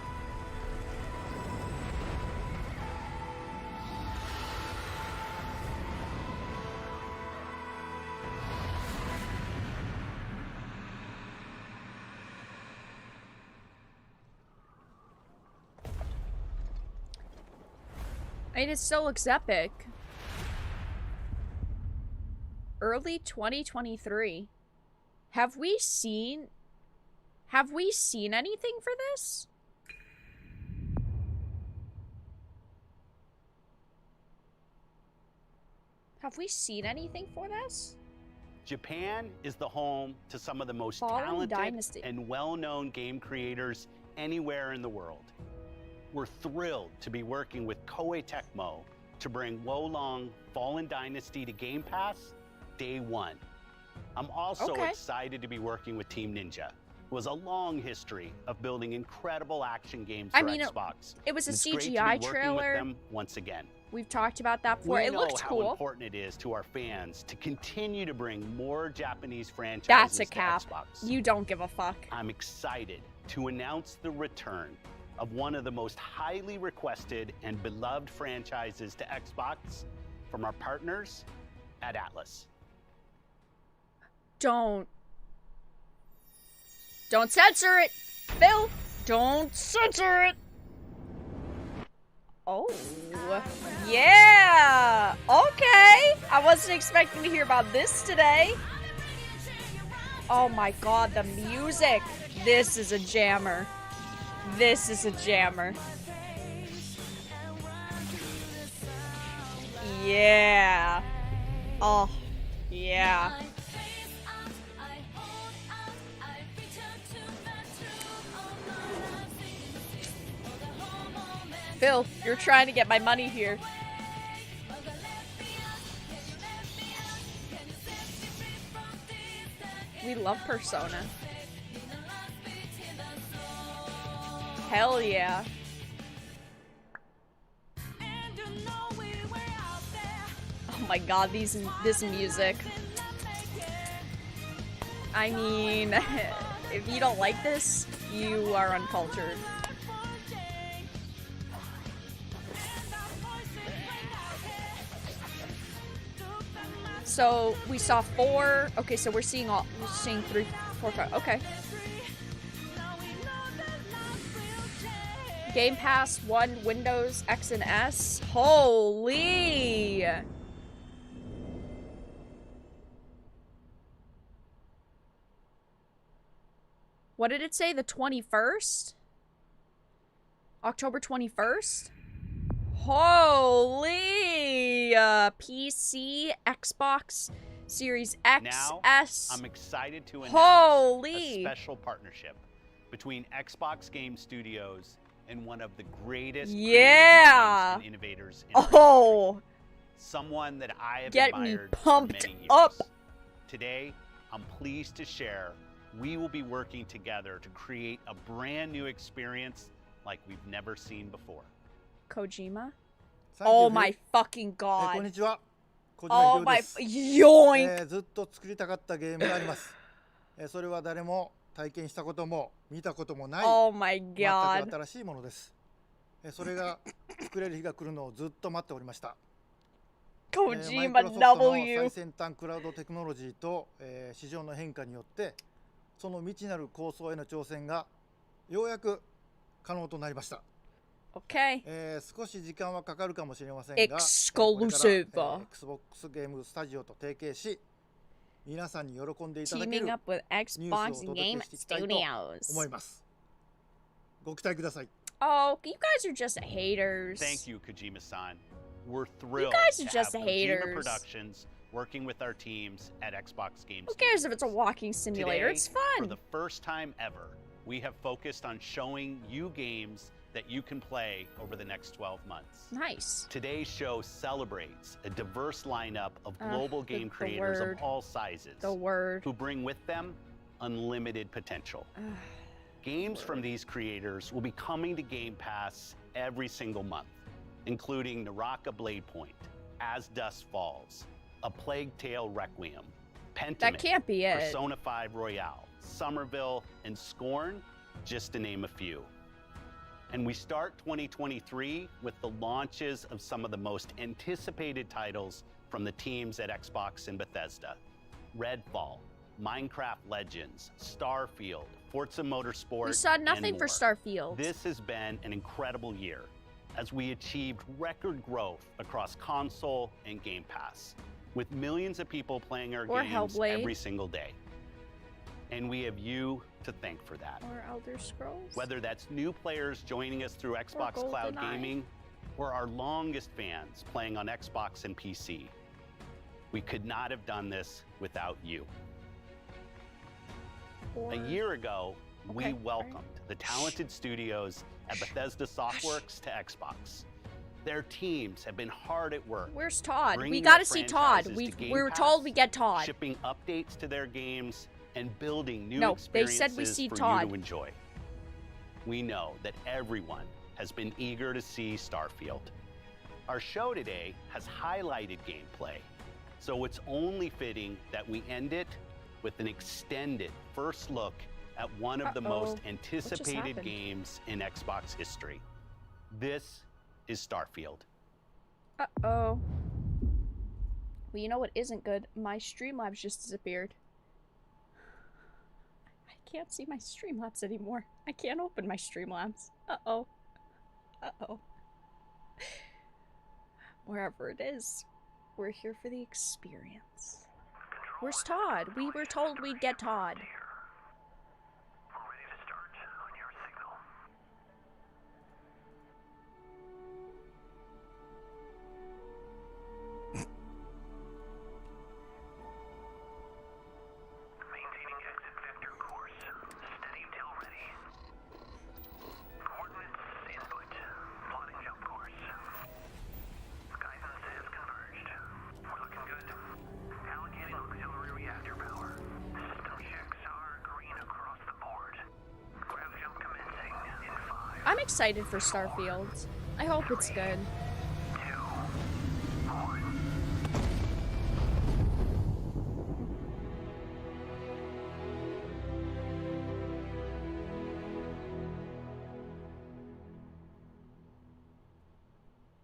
I mean, it still looks epic. Early 2023. Have we seen anything for this? Have we seen anything for this?
Japan is the home to some of the most
Fallen
talented
Dynasty.
and well-known game creators anywhere in the world. We're thrilled to be working with Koei Tecmo to bring Wolong Fallen Dynasty to Game Pass day one. I'm also excited to be working with Team Ninja, who has a long history of building incredible action games for Xbox.
It was a
And it's great to be
CGI
working
trailer.
with them once again.
We've talked about that before.
We
It
know
looked
how
cool.
important it is to our fans to continue to bring more Japanese franchises
That's a
to
cap.
Xbox.
You don't give a fuck.
I'm excited to announce the return of one of the most highly requested and beloved franchises to Xbox from our partners at Atlas.
Don't censor it, Phil. Don't censor it. Oh, yeah. Okay. I wasn't expecting to hear about this today. Oh my god, the music. This is a jammer. This is a jammer. Yeah. Oh, yeah. Phil, you're trying to get my money here. We love Persona. Hell yeah. Oh my god, this music. I mean, if you don't like this, you are uncultured. So we saw 4. Okay, so we're seeing 3, 4, 5. Okay. Game Pass 1, Windows, X and S. Holy! What did it say? The 21st? October 21st? Holy! PC, Xbox, Series X,
Now,
S.
I'm excited to announce
Holy!
a special partnership between Xbox Game Studios and one of the greatest
Yeah!
creative minds and innovators in
Oh!
someone that I have
Get me
admired
pumped
for many years.
up!
Today, I'm pleased to share we will be working together to create a brand new experience like we've never seen before.
Kojima? Oh my fucking
こん
god.
にちは。小島
Oh
秀夫
my
です。
yoink!
ずっと作りたかったゲームがあります。それは誰も体験したことも見たこともない
Oh my
全
god.
く新しいものです。それが作れる日が来るのをずっと待っておりました。マイクロソフト
Kojima
の
W.
最先端クラウドテクノロジーと、市場の変化によってその未知なる構想への挑戦がようやく可能となりました。
Okay.
少し時間はかかるかもしれませんが、
Exclusive.
Xbox ゲームスタジオと提携し、皆さんに喜んでいただける
Teaming up with
ニュースを
Xbox
お届
Game
けしていきたいと
Studios.
思います。ご期待ください。
Oh, you guys are just haters.
Thank you, Kojima-san. We're thrilled
guys are
to
just
have
haters.
Kojima Productions working with our teams at Xbox Game
Who
Studios.
cares if it's a walking simulator?
Today,
It's
for
fun.
the first time ever, we have focused on showing you games that you can play over the next 12 months.
Nice.
Today's show celebrates a diverse lineup of global game
the
creators
word.
of all sizes
The word.
who bring with them unlimited potential. Games from these creators will be coming to Game Pass every single month, including Naraka Bladepoint, As Dusk Falls, A Plague Tale Requiem, Pentiment,
That can't be it.
Persona 5 Royale, Somerville, and Scorn, just to name a few. And we start 2023 with the launches of some of the most anticipated titles from the teams at Xbox and Bethesda. Redfall, Minecraft Legends, Starfield, Forza Motorsport,
We saw
and
nothing for
more.
Starfield.
This has been an incredible year. as we achieved record growth across console and Game Pass, with millions of people playing our
Or
games
Hellblade.
every single day. And we have you to thank for that.
Or Elder Scrolls.
Whether that's new players joining us through Xbox Cloud
GoldenEye.
Gaming, or our longest fans playing on Xbox and PC, we could not have done this without you.
Or...
A year ago, we
Okay,
welcomed the talented studios at Bethesda Softworks to Xbox. Their teams have been hard at work.
Where's Todd? We
bringing
gotta
their
see Todd.
franchises
We
to Game
were
Pass,
told we get Todd.
shipping updates to their games, and building new
No, they
experiences
said we see
for
Todd.
you to enjoy. We know that everyone has been eager to see Starfield. Our show today has highlighted gameplay, so it's only fitting that we end it with an extended first look at one of the most anticipated
happened?
games in Xbox history. This is Starfield.
Uh-oh. Well, you know what isn't good? My Streamlabs just disappeared. I can't see my Streamlabs anymore. I can't open my Streamlabs. Uh-oh. Uh-oh. Wherever it is, we're here for the experience. Where's Todd? We were told we'd get Todd. I'm excited for Starfield. I hope it's good.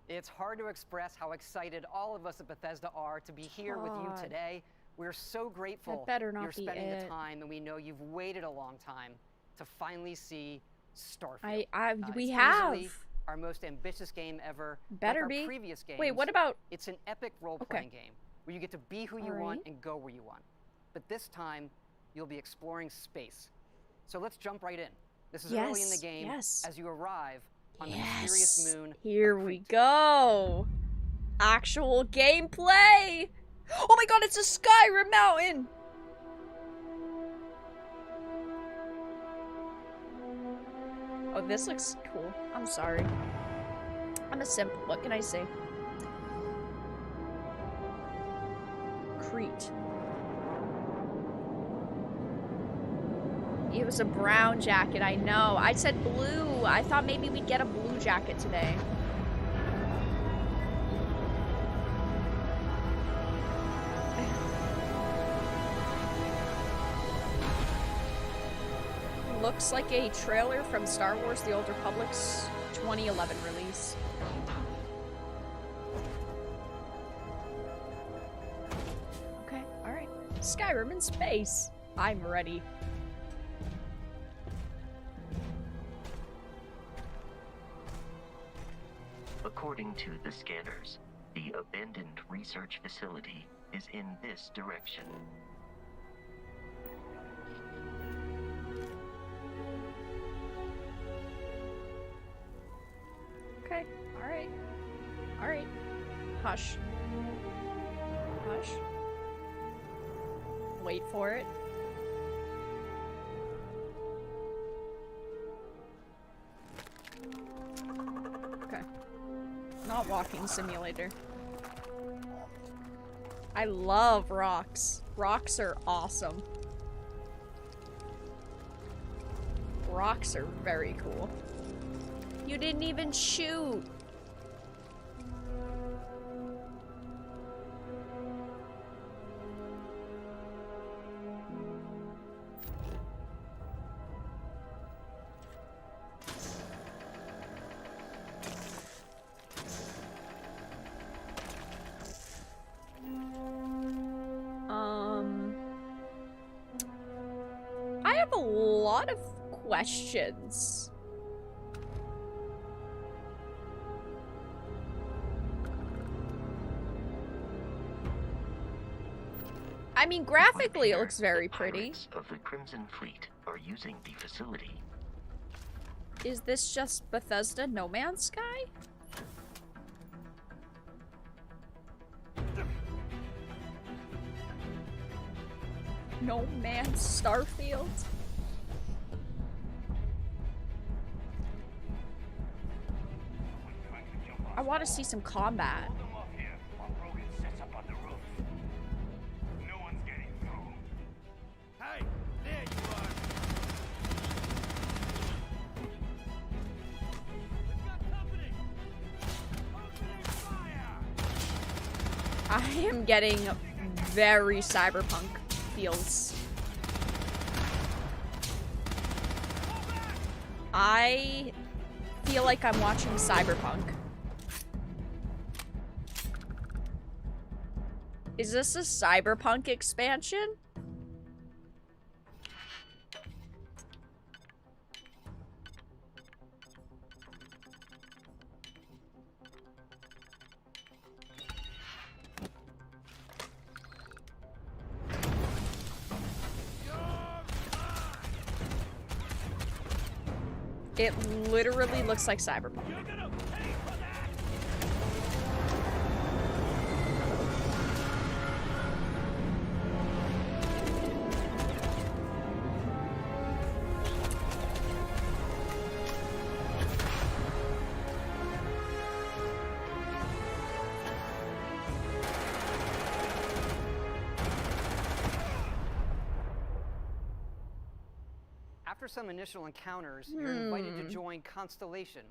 It's hard to express how excited all of us at Bethesda are to be here with you
God.
today. We're so grateful
That better not
you're
be
spending the
it.
time, and we know you've waited a long time to finally see Starfield.
We
It's
have.
easily our most ambitious game ever.
Better
like our
be.
previous games.
Wait, what about-
It's an epic role-playing game where you get to be who you want
Alright.
and go where you want. But this time, you'll be exploring space. So let's jump right in. This is early in the
Yes,
game
yes.
as you arrive on the mysterious moon.
Here we go. Actual gameplay. Oh my god, it's a Skyrim mountain. Oh, this looks cool. I'm sorry. I'm a simp. What can I say? Crete. It was a brown jacket, I know. I said blue. I thought maybe we'd get a blue jacket today. Looks like a trailer from Star Wars The Old Republic's 2011 release. Okay, alright. Skyrim in space. I'm ready.
According to the scanners, the abandoned research facility is in this direction.
Okay, alright. Alright. Hush. Hush. Wait for it. Okay. Not walking simulator. I love rocks. Rocks are awesome. Rocks are very cool. You didn't even shoot. I have a lot of questions. I mean, graphically it looks very pretty.
Pirates of the Crimson Fleet are using the facility.
Is this just Bethesda No Man's Sky? No Man's Starfield? I want to see some combat.
Hey, there you are.
I am getting very cyberpunk feels. I feel like I'm watching Cyberpunk. Is this a Cyberpunk expansion? It literally looks like Cyberpunk.
After some initial encounters, you're invited to join Constellation,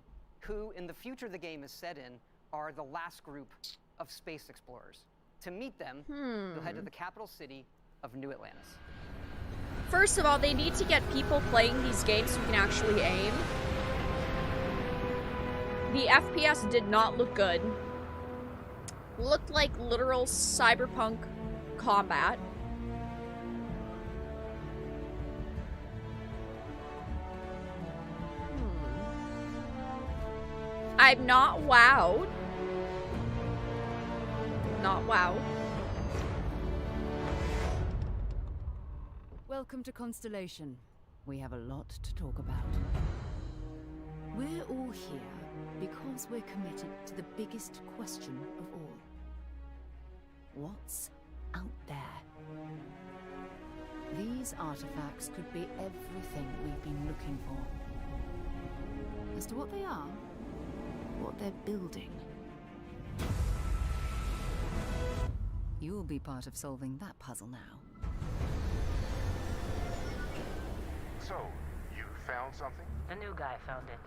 who, in the future the game is set in, are the last group of space explorers. To meet them, you'll head to the capital city of New Atlantis.
First of all, they need to get people playing these games so you can actually aim. The FPS did not look good. Looked like literal cyberpunk combat. I'm not wowed. Not wowed.
Welcome to Constellation. We have a lot to talk about. We're all here because we're committed to the biggest question of all. What's out there? These artifacts could be everything we've been looking for. As to what they are, what they're building, you'll be part of solving that puzzle now.
So, you found something?
The new guy found it.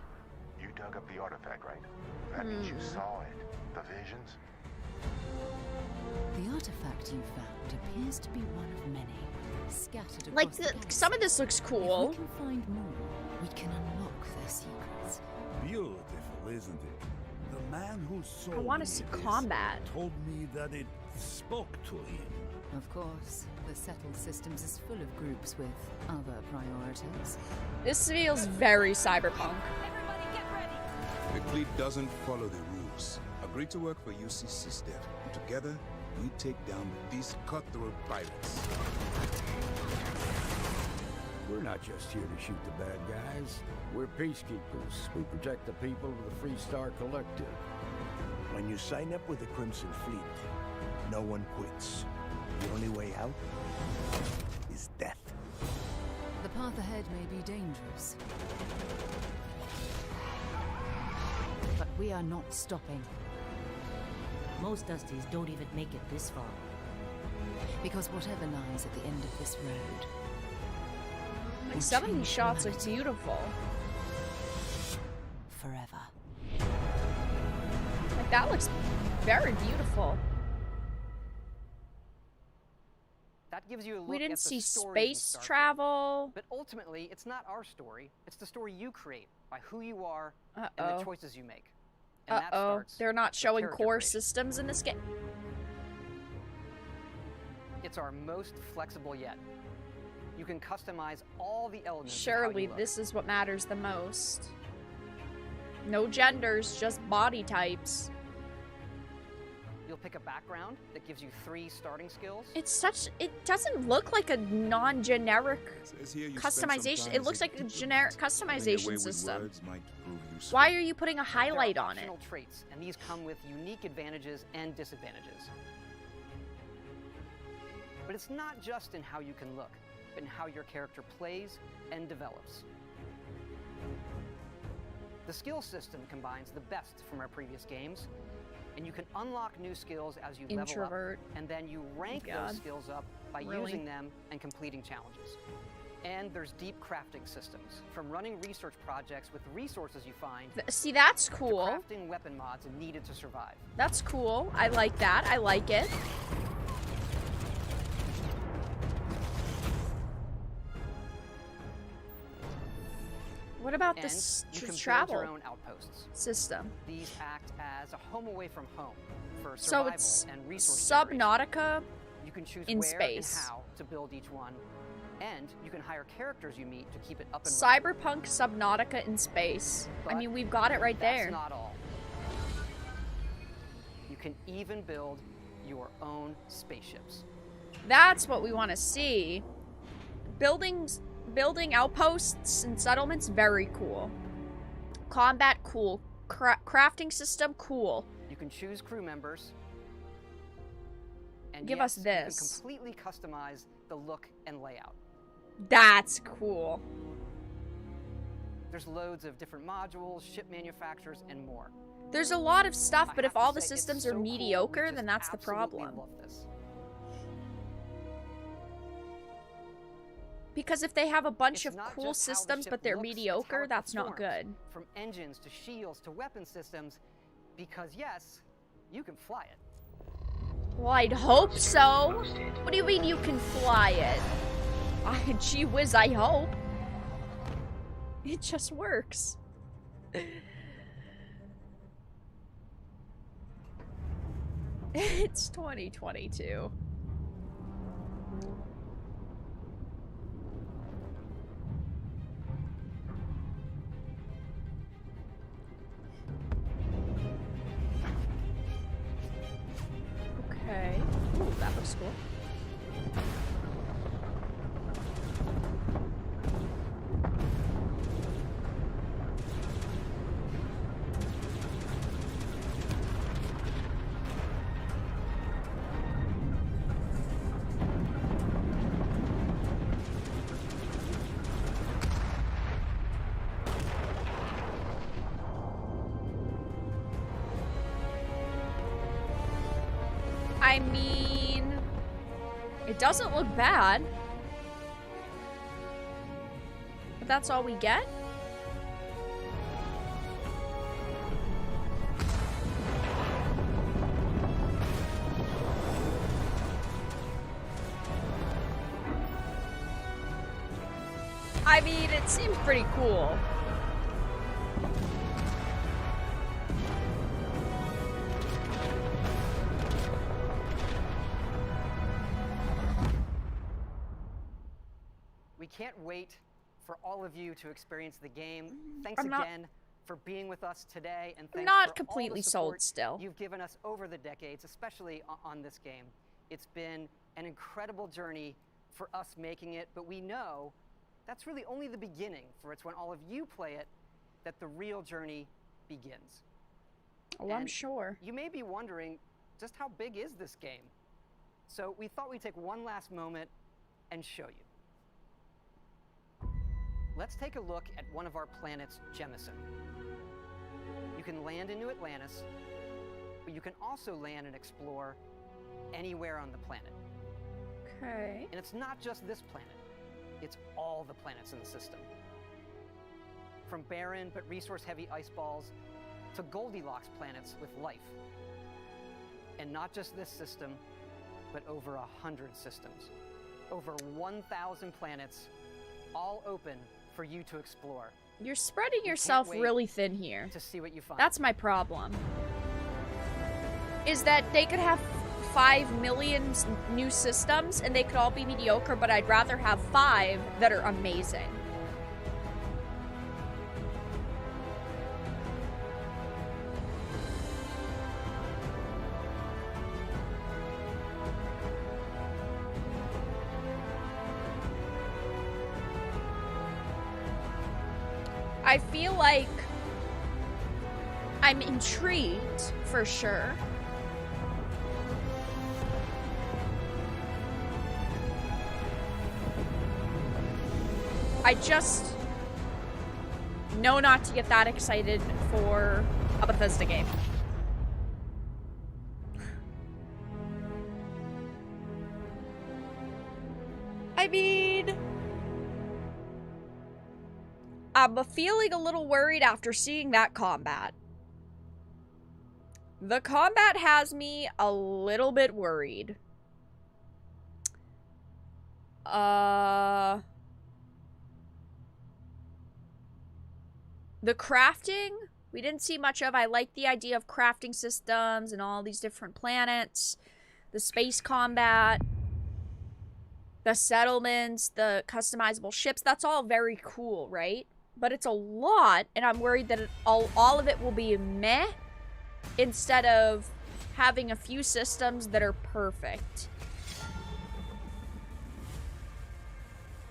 You dug up the artifact, right? That means you saw it. The visions?
The artifact you found appears to be one of many, scattered across
Like,
the galaxy.
some of this looks cool.
If we can find more, we can unlock their secrets.
Beautiful, isn't it? The man who saw
I want to see combat.
told me that it spoke to him.
Of course, the settled systems is full of groups with other priorities.
This feels very cyberpunk.
The fleet doesn't follow the rules. Agree to work for UCC Step. Together, we take down these cutthroat pirates.
We're not just here to shoot the bad guys. We're peacekeepers. We protect the people of the Freestar Collective.
When you sign up with the Crimson Fleet, no one quits. The only way out is death.
The path ahead may be dangerous, but we are not stopping.
Most Dusties don't even make it this far.
Because whatever lies at the end of this road,
Like, some of these shots are beautiful.
forever.
Like, that looks very beautiful.
That gives you a look
We
at
didn't
the
see
stories in
space
Starfield.
travel.
But ultimately, it's not our story. It's the story you create by who you are and
Uh-oh.
the choices you make. And that
Uh-oh.
starts
They're not
with
showing
character
core
creation.
systems in this game.
It's our most flexible yet. You can customize all the elements. of how
Surely
you look.
this is what matters the most. No genders, just body types.
You'll You'll pick a background that gives you 3 starting skills.
It doesn't look like a non-generic customization. It looks like a generic customization system. Why are you putting a highlight on it?
Optional traits, and these come with unique advantages and disadvantages. But it's not just in how you can look, but in how your character plays and develops. The skill system combines the best from our previous games, and you can unlock new skills as you level up, and then you rank those skills up by using them and completing challenges. And there's deep crafting systems, from running research projects with resources you find.
See, that's cool.
To crafting weapon mods needed to survive.
That's cool. I like that. I like it. What about this travel
build your own outposts
system?
These act as a home away from home for survival and resource
Subnautica
you can choose
in
where
space.
And how to build each one, and you can hire characters you meet to keep it up and
Cyberpunk Subnautica in space.
But
I mean, we've got it right there.
That's not all. You can even build your own spaceships.
That's what we want to see. Building outposts and settlements, very cool. Combat, cool. Crafting system, cool.
You can choose crew members. And
Give
yes,
us this.
You can completely customize the look and layout.
That's cool.
There's loads of different modules, ship manufacturers, and more.
There's a lot of stuff, but if all the systems are mediocre, then that's the problem.
Love this.
Because if they have a bunch of cool systems, but they're mediocre, that's not good.
From engines to shields to weapon systems, because yes, you can fly it.
Well, I'd hope so. What do you mean you can fly it? Gee whiz, I hope. It just works. It's 2022. Okay. Ooh, that looks cool. I mean, it doesn't look bad. But that's all we get? I mean, it seems pretty cool.
Can't wait for all of you to experience the game. Thanks again for being with us today, and thanks
not
for
completely
all the support
sold still.
You've given us over the decades, especially on this game. It's been an incredible journey for us making it, but we know that's really only the beginning. For it's when all of you play it that the real journey begins.
Oh, I'm sure.
You may be wondering, just how big is this game? So we thought we'd take one last moment and show you. Let's take a look at one of our planets, Jemison. You can land into Atlantis, but you can also land and explore anywhere on the planet.
Okay.
And it's not just this planet, it's all the planets in the system. From barren but resource-heavy ice balls to Goldilocks planets with life. And not just this system, but over 100 systems. Over 1,000 planets, all open for you to explore.
You're spreading yourself really thin here.
To see what you find.
That's my problem. Is that they could have 5 million new systems and they could all be mediocre, but I'd rather have 5 that are amazing. I feel like I'm intrigued for sure. I just know not to get that excited for a Bethesda game. I mean, I'm feeling a little worried after seeing that combat. The combat has me a little bit worried. The crafting, we didn't see much of. I like the idea of crafting systems and all these different planets. The space combat. The settlements, the customizable ships. That's all very cool, right? But it's a lot, and I'm worried that all of it will be meh instead of having a few systems that are perfect.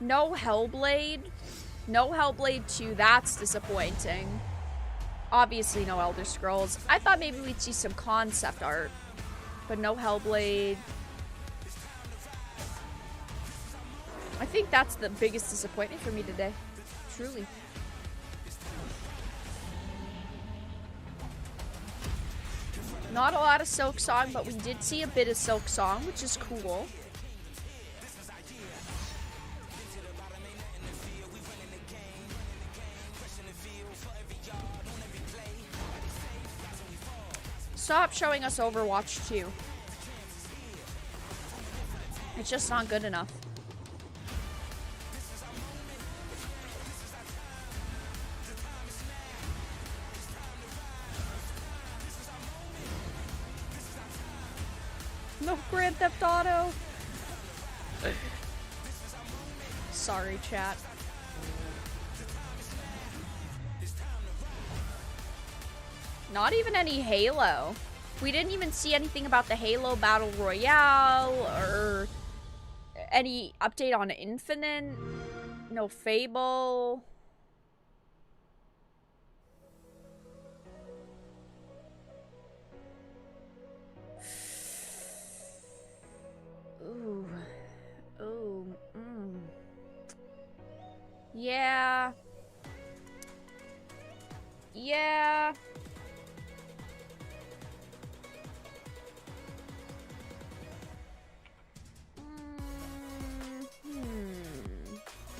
No Hellblade. No Hellblade 2, that's disappointing. Obviously no Elder Scrolls. I thought maybe we'd see some concept art, but no Hellblade. I think that's the biggest disappointment for me today. Truly. Not a lot of Silksong, but we did see a bit of Silksong, which is cool. Stop showing us Overwatch 2. It's just not good enough. No Grand Theft Auto. Sorry, chat. Not even any Halo. We didn't even see anything about the Halo Battle Royale or any update on Infinite. No Fable. Ooh. Ooh. Yeah. Yeah.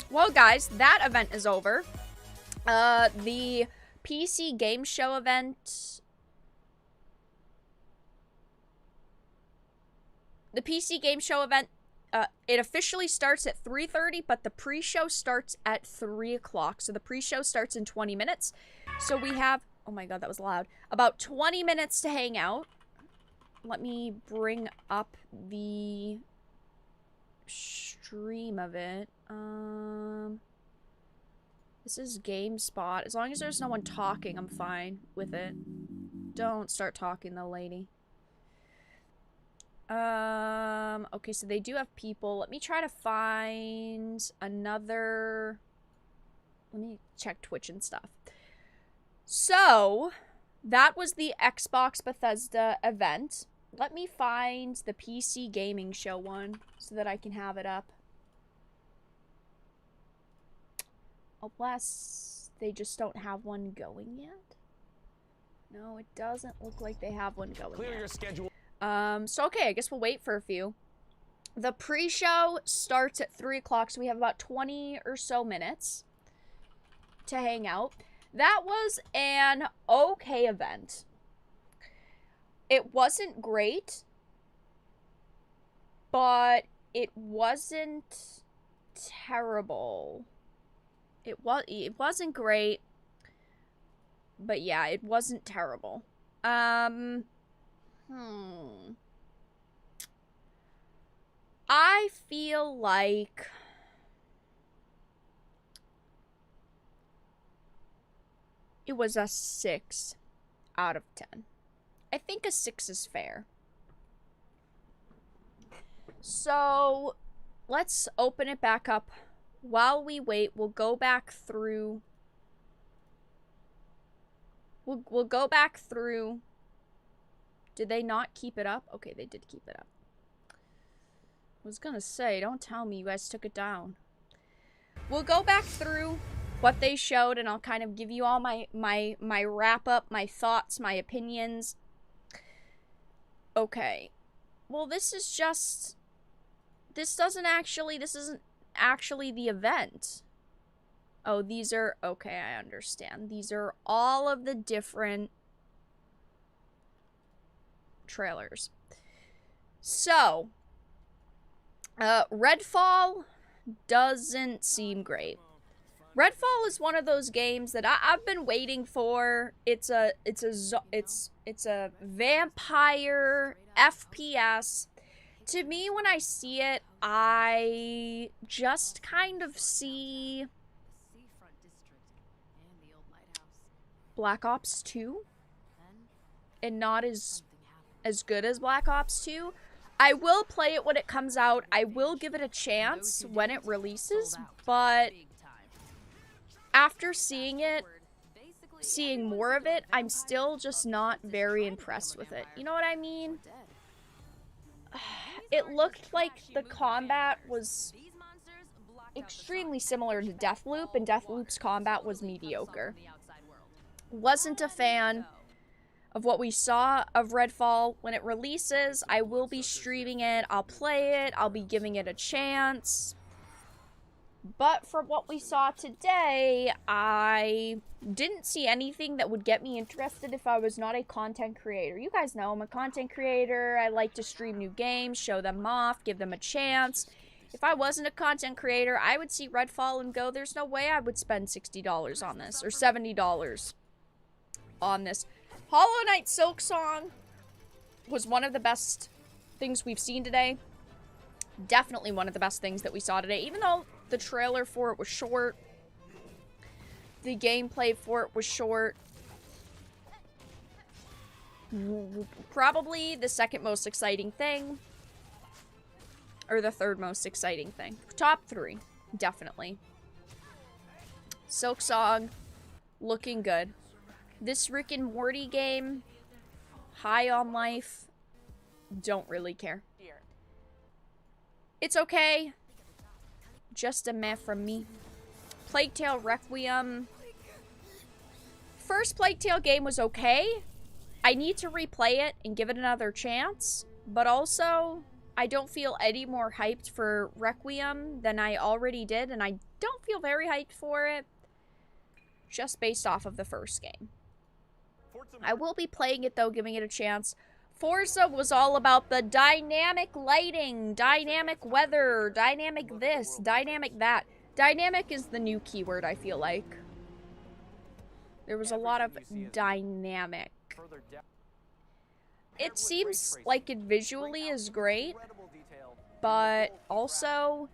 Well, guys, that event is over. The PC Game Show event... The PC Game Show event, it officially starts at 3:30, but the pre-show starts at 3 o'clock. So the pre-show starts in 20 minutes. So we have... Oh my god, that was loud. About 20 minutes to hang out. Let me bring up the stream of it. This is GameSpot. As long as there's no one talking, I'm fine with it. Don't start talking though, lady. Okay, so they do have people. Let me try to find another... Let me check Twitch and stuff. So, that was the Xbox Bethesda event. Let me find the PC Gaming Show one so that I can have it up. Unless they just don't have one going yet. No, it doesn't look like they have one going yet.
Your schedule.
So okay, I guess we'll wait for a few. The pre-show starts at 3 o'clock, so we have about 20 or so minutes to hang out. That was an okay event. It wasn't great, but it wasn't terrible. It wasn't great, but yeah, it wasn't terrible. I feel like it was a 6 out of 10. I think a 6 is fair. So, let's open it back up. While we wait, we'll go back through We'll go back through. Did they not keep it up? Okay, they did keep it up. I was gonna say, don't tell me you guys took it down. We'll go back through what they showed, and I'll kind of give you all my wrap up, my thoughts, my opinions. Okay. Well, this isn't actually the event. Oh, these are, okay, I understand. These are all of the different trailers. So, Redfall doesn't seem great. Redfall is one of those games that I've been waiting for. It's a vampire FPS. To me, when I see it, I just kind of see Black Ops 2 and not as good as Black Ops 2. I will play it when it comes out. I will give it a chance when it releases, but after seeing more of it, I'm still just not very impressed with it. You know what I mean? It looked like the combat was extremely similar to Deathloop, and Deathloop's combat was mediocre. Wasn't a fan of what we saw of Redfall. When it releases, I will be streaming it, I'll play it, I'll be giving it a chance. But from what we saw today, I didn't see anything that would get me interested if I was not a content creator. You guys know I'm a content creator. I like to stream new games, show them off, give them a chance. If I wasn't a content creator, I would see Redfall and go, there's no way I would spend $60 on this, or $70 on this. Hollow Knight Silksong was one of the best things we've seen today. Definitely one of the best things that we saw today, even though the trailer for it was short. The gameplay for it was short. Probably the second most exciting thing. Or the third most exciting thing. Top 3, definitely. Silksong, looking good. This Rick and Morty game, high on life, don't really care. It's okay. Just a meh from me. Plague Tale Requiem. First Plague Tale game was okay. I need to replay it and give it another chance. But also, I don't feel any more hyped for Requiem than I already did. And I don't feel very hyped for it. Just based off of the first game. I will be playing it though, giving it a chance. Forza was all about the dynamic lighting, dynamic weather, dynamic this, dynamic that. Dynamic is the new keyword, I feel like. There was a lot of dynamic. It seems like it visually is great, but also,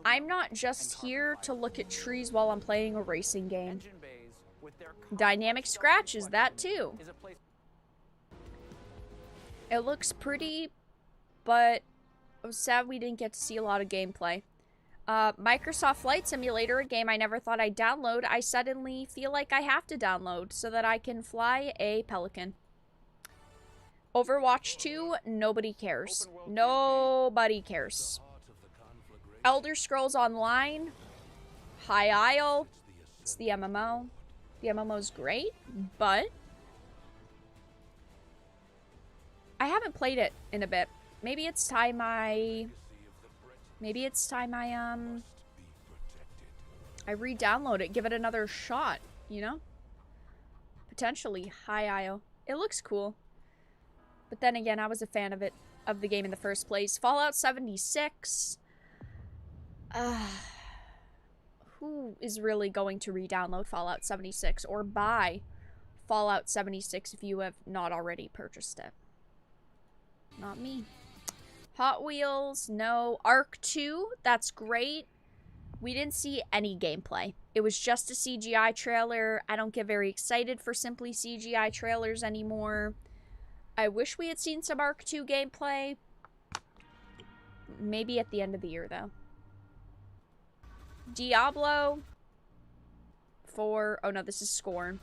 I'm not just here to look at trees while I'm playing a racing game. Dynamic scratch is that too. It looks pretty, but I was sad we didn't get to see a lot of gameplay. Microsoft Flight Simulator, a game I never thought I'd download, I suddenly feel like I have to download so that I can fly a Pelican. Overwatch 2, nobody cares. Nobody cares. Elder Scrolls Online, High Isle, it's the MMO. The MMO's great, but I haven't played it in a bit. Maybe it's time I re-download it, give it another shot, you know? Potentially High Isle. It looks cool. But then again, I was a fan of the game in the first place. Fallout 76. Who is really going to re-download Fallout 76 or buy Fallout 76 if you have not already purchased it? Not me. Hot Wheels, no. Arc 2, that's great. We didn't see any gameplay. It was just a CGI trailer. I don't get very excited for simply CGI trailers anymore. I wish we had seen some Arc 2 gameplay. Maybe at the end of the year, though. Diablo 4. Oh no, this is Scorn.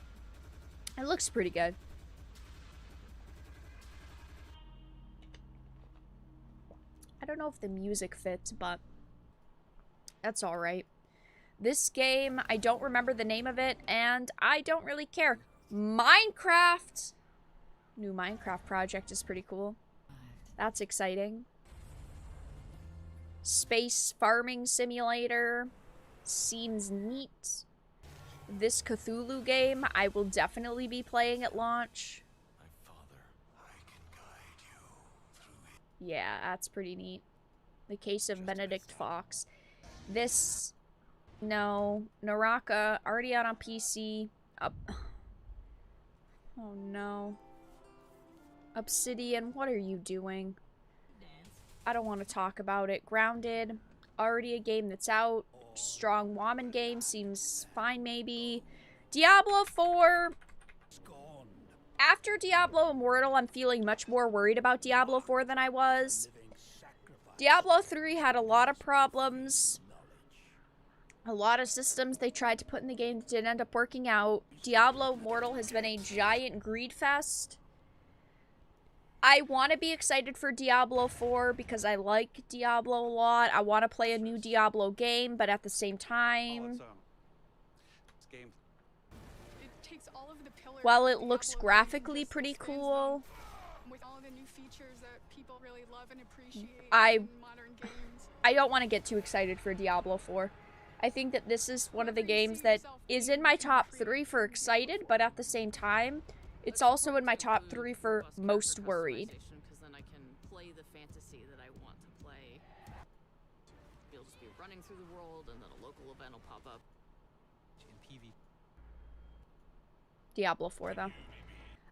It looks pretty good. I don't know if the music fits, but that's alright. This game, I don't remember the name of it, and I don't really care. Minecraft! New Minecraft project is pretty cool. That's exciting. Space farming simulator. Seems neat. This Cthulhu game, I will definitely be playing at launch. Yeah, that's pretty neat. The Case of Benedict Fox. This, no. Naraka, already out on PC. Oh no. Obsidian, what are you doing? I don't want to talk about it. Grounded, already a game that's out. Strong Woman game, seems fine maybe. Diablo 4. After Diablo Immortal, I'm feeling much more worried about Diablo 4 than I was. Diablo 3 had a lot of problems. A lot of systems they tried to put in the game that didn't end up working out. Diablo Immortal has been a giant greed fest. I want to be excited for Diablo 4 because I like Diablo a lot. I want to play a new Diablo game, but at the same time... While it looks graphically pretty cool, I don't want to get too excited for Diablo 4. I think that this is one of the games that is in my top 3 for excited, but at the same time, it's also in my top 3 for most worried.
Because then I can play the fantasy that I want to play. You'll just be running through the world, and then a local event will pop up. In PV.
Diablo 4, though.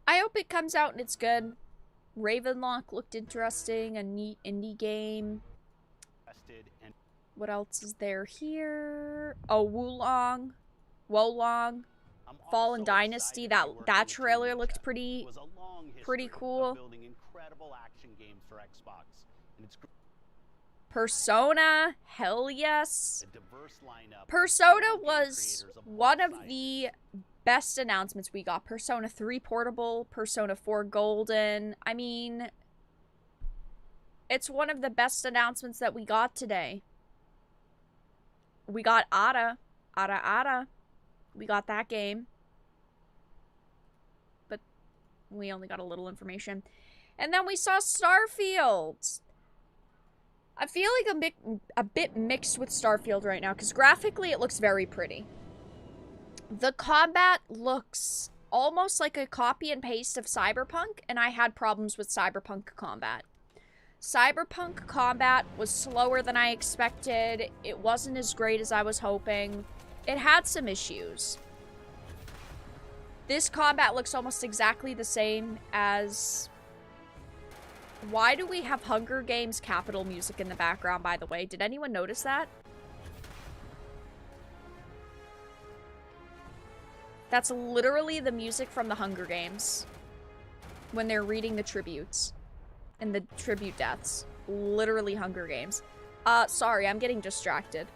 I hope it comes out and it's good. Ravenlock looked interesting, a neat indie game. What else is there here? Oh, Wolong. Fallen Dynasty. That trailer looked pretty cool. Persona, hell yes. Persona was one of the best announcements we got. Persona 3 Portable, Persona 4 Golden. I mean, it's one of the best announcements that we got today. We got Ada. We got that game. But we only got a little information. And then we saw Starfield. I feel like a bit mixed with Starfield right now, because graphically it looks very pretty. The combat looks almost like a copy and paste of Cyberpunk, and I had problems with Cyberpunk combat. Cyberpunk combat was slower than I expected. It wasn't as great as I was hoping. It had some issues. This combat looks almost exactly the same as... Why do we have Hunger Games Capital music in the background, by the way? Did anyone notice that? That's literally the music from the Hunger Games. When they're reading the tributes. And the tribute deaths. Literally Hunger Games. Sorry, I'm getting distracted.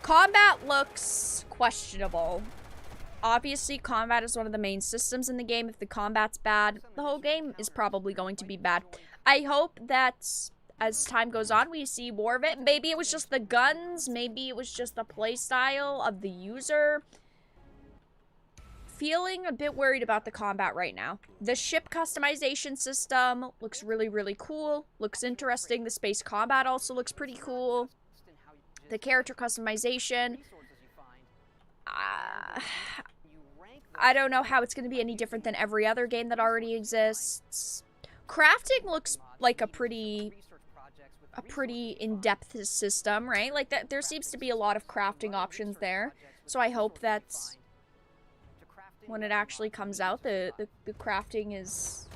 Combat looks questionable. Obviously, combat is one of the main systems in the game. If the combat's bad, the whole game is probably going to be bad. I hope that as time goes on, we see more of it. Maybe it was just the guns. Maybe it was just the playstyle of the user. Feeling a bit worried about the combat right now. The ship customization system looks really, really cool. Looks interesting. The space combat also looks pretty cool. The character customization. I don't know how it's going to be any different than every other game that already exists. Crafting looks like a pretty in-depth system, right? Like that, there seems to be a lot of crafting options there. So I hope that when it actually comes out, the crafting is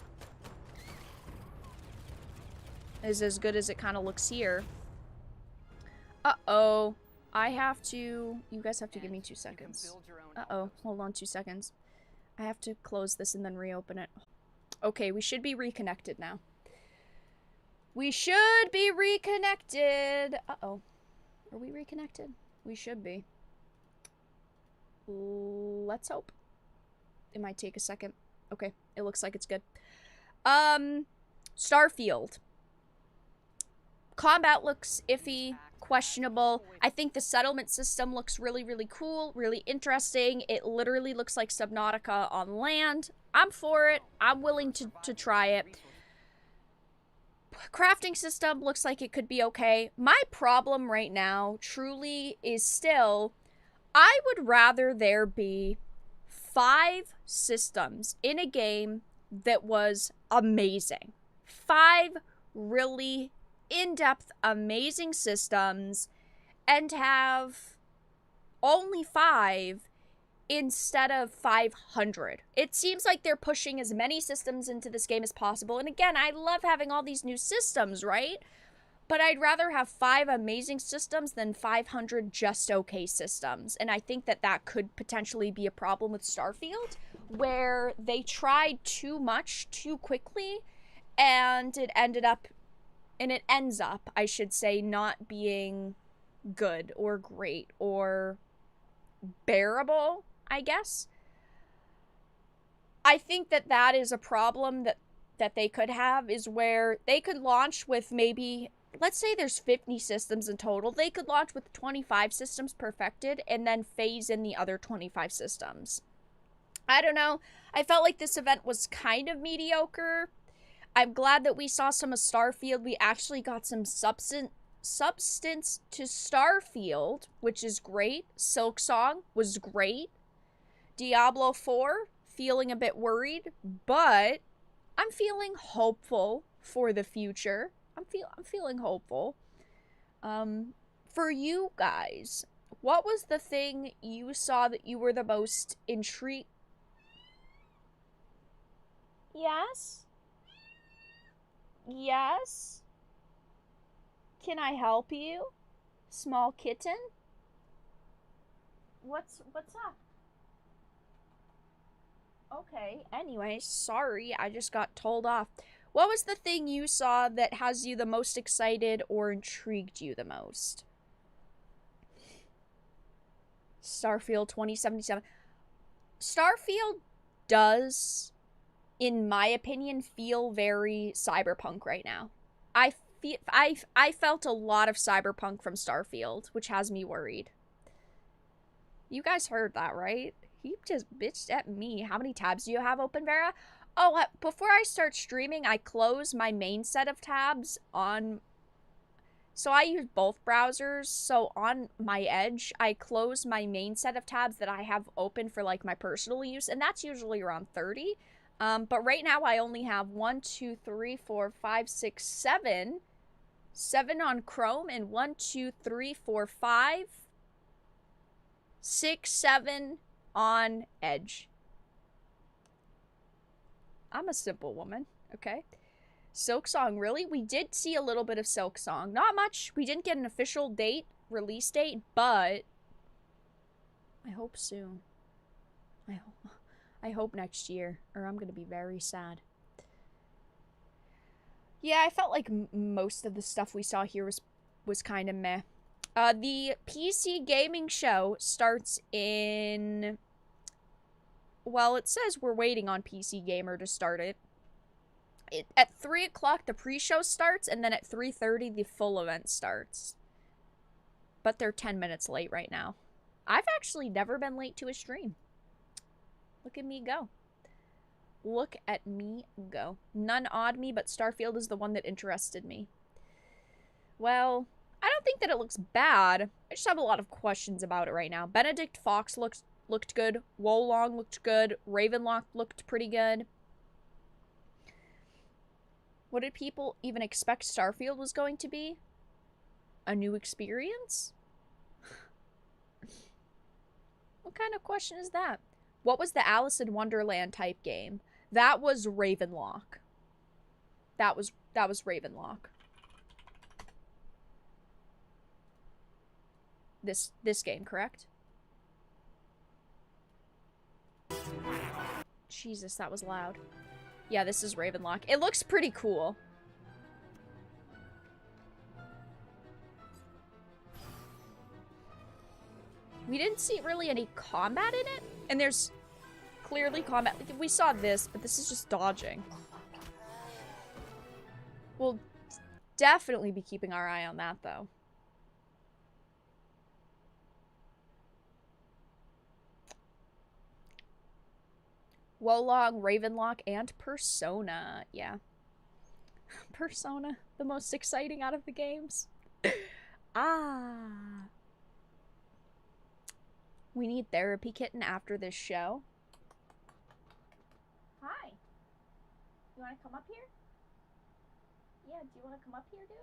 as good as it kind of looks here. Uh-oh. I have to... You guys have to give me 2 seconds. Uh-oh. Hold on 2 seconds. I have to close this and then reopen it. Okay, we should be reconnected now. We should be reconnected! Uh-oh. Are we reconnected? We should be. Let's hope. It might take a second. Okay, it looks like it's good. Starfield. Combat looks iffy, questionable. I think the settlement system looks really, really cool, really interesting. It literally looks like Subnautica on land. I'm for it. I'm willing to try it. Crafting system looks like it could be okay. My problem right now truly is still, I would rather there be 5 systems in a game that was amazing. 5 really in-depth, amazing systems, and have only 5 instead of 500. It seems like they're pushing as many systems into this game as possible. And again, I love having all these new systems, right? But I'd rather have 5 amazing systems than 500 just okay systems. And I think that that could potentially be a problem with Starfield, where they tried too much too quickly, and it ends up, I should say, not being good or great or bearable, I guess. I think that that is a problem that they could have, is where they could launch with maybe, let's say there's 50 systems in total. They could launch with 25 systems perfected and then phase in the other 25 systems. I don't know. I felt like this event was kind of mediocre. I'm glad that we saw some of Starfield. We actually got some substance to Starfield, which is great. Silksong was great. Diablo 4, feeling a bit worried, but I'm feeling hopeful for the future. I'm feeling hopeful. For you guys, what was the thing you saw that you were the most intrigued? Yes? Yes? Can I help you? Small kitten? What's up? Okay, anyway, sorry, I just got told off. What was the thing you saw that has you the most excited or intrigued you the most? Starfield 2077. Starfield does, in my opinion, feel very cyberpunk right now. I felt a lot of cyberpunk from Starfield, which has me worried. You guys heard that, right? He just bitched at me. How many tabs do you have open, Vera? Oh, before I start streaming, I close my main set of tabs on... So I use both browsers. So on my Edge, I close my main set of tabs that I have open for like my personal use, and that's usually around 30. But right now I only have 1, 2, 3, 4, 5, 6, 7. 7 on Chrome, and 1, 2, 3, 4, 5, 6, 7 on Edge. I'm a simple woman, okay? Silksong, really? We did see a little bit of Silksong. Not much. We didn't get an official date, release date, but I hope soon. I hope next year, or I'm gonna be very sad. Yeah, I felt like most of the stuff we saw here was kind of meh. The PC gaming show starts in... Well, it says we're waiting on PC Gamer to start it. At 3 o'clock, the pre-show starts, and then at 3:30, the full event starts. But they're 10 minutes late right now. I've actually never been late to a stream. Look at me go. Look at me go. None awed me, but Starfield is the one that interested me. Well, I don't think that it looks bad. I just have a lot of questions about it right now. Benedict Fox looked good. Wolong looked good. Ravenlock looked pretty good. What did people even expect Starfield was going to be? A new experience? What kind of question is that? What was the Alice in Wonderland type game? That was Ravenlock. That was Ravenlock. This game, correct? Jesus, that was loud. Yeah, this is Ravenlock. It looks pretty cool. We didn't see really any combat in it, and there's clearly combat. We saw this, but this is just dodging. We'll definitely be keeping our eye on that, though. Wolong, Ravenlock, and Persona. Yeah. Persona, the most exciting out of the games. Ah. We need Therapy Kitten after this show. Hi. You want to come up here? Yeah, do you want to come up here, dude?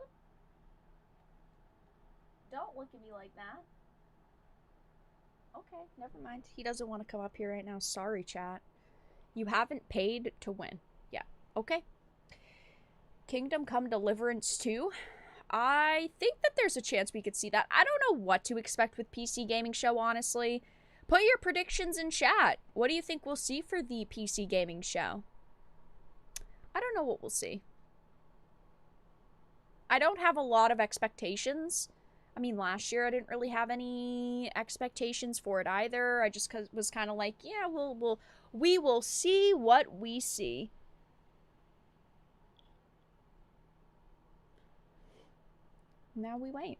Don't look at me like that. Okay, never mind. He doesn't want to come up here right now. Sorry, chat. You haven't paid to win. Yeah, okay. Kingdom Come Deliverance 2. I think that there's a chance we could see that. I don't know what to expect with PC Gaming Show, honestly. Put your predictions in chat. What do you think we'll see for the PC Gaming Show? I don't know what we'll see. I don't have a lot of expectations. I mean, last year I didn't really have any expectations for it either. I just was kind of like, yeah, we will see what we see. Now we wait.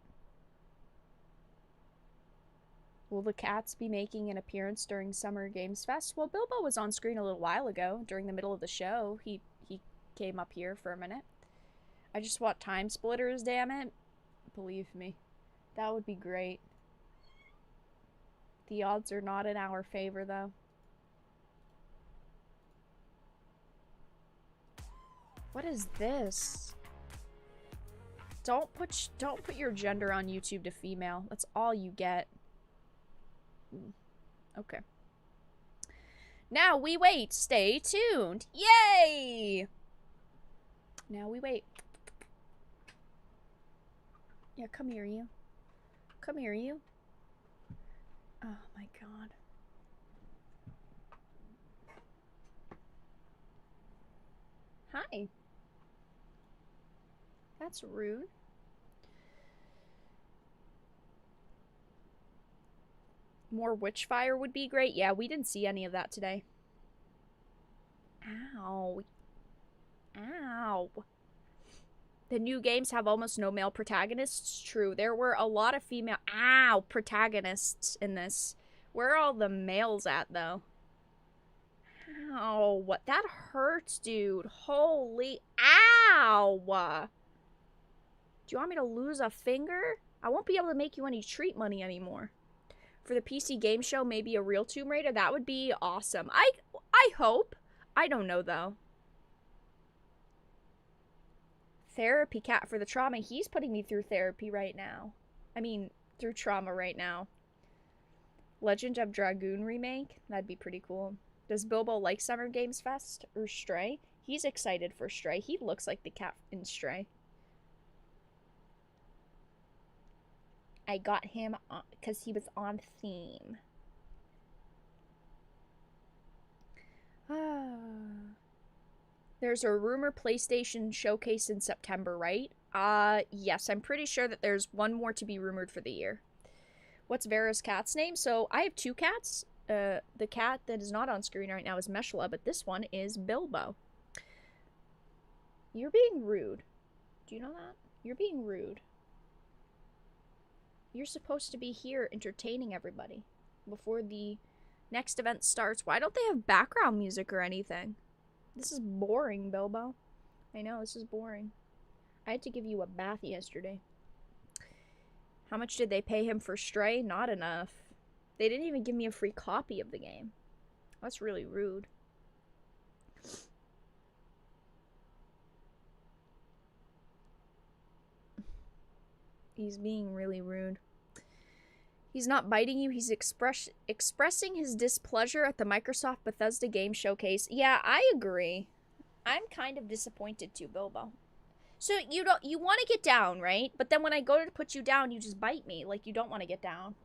Will the cats be making an appearance during Summer Games Fest? Well, Bilbo was on screen a little while ago. During the middle of the show, he came up here for a minute. I just want Time Splitters, damn it. Believe me. That would be great. The odds are not in our favor, though. What is this? Don't put your gender on YouTube to female. That's all you get. Okay. Now we wait. Stay tuned. Yay! Now we wait. Yeah, come here, you. Come here, you. Oh my god. Hi. That's rude. More Witchfire would be great. Yeah, we didn't see any of that today. Ow. Ow. The new games have almost no male protagonists. True. There were a lot of female protagonists in this. Where are all the males at, though? Ow. What? That hurts, dude. Holy. Ow. Do you want me to lose a finger? I won't be able to make you any treat money anymore. For the PC Game Show, maybe a real Tomb Raider. That would be awesome. I hope. I don't know, though. Therapy cat for the trauma. He's putting me through therapy right now. I mean, through trauma right now. Legend of Dragoon remake. That'd be pretty cool. Does Bilbo like Summer Games Fest or Stray? He's excited for Stray. He looks like the cat in Stray. I got him because he was on theme. There's a rumor PlayStation showcase in September, right? Yes, I'm pretty sure that there's one more to be rumored for the year. What's Vera's cat's name? So, I have two cats. The cat that is not on screen right now is Meshla, but this one is Bilbo. You're being rude. Do you know that? You're being rude. You're supposed to be here entertaining everybody before the next event starts. Why don't they have background music or anything? This is boring, Bilbo. I know, this is boring. I had to give you a bath yesterday. How much did they pay him for Stray? Not enough. They didn't even give me a free copy of the game. That's really rude. He's being really rude. He's not biting you. He's expressing his displeasure at the Microsoft Bethesda game showcase. Yeah, I agree. I'm kind of disappointed too, Bilbo. So you want to get down, right? But then when I go to put you down, you just bite me. Like you don't want to get down.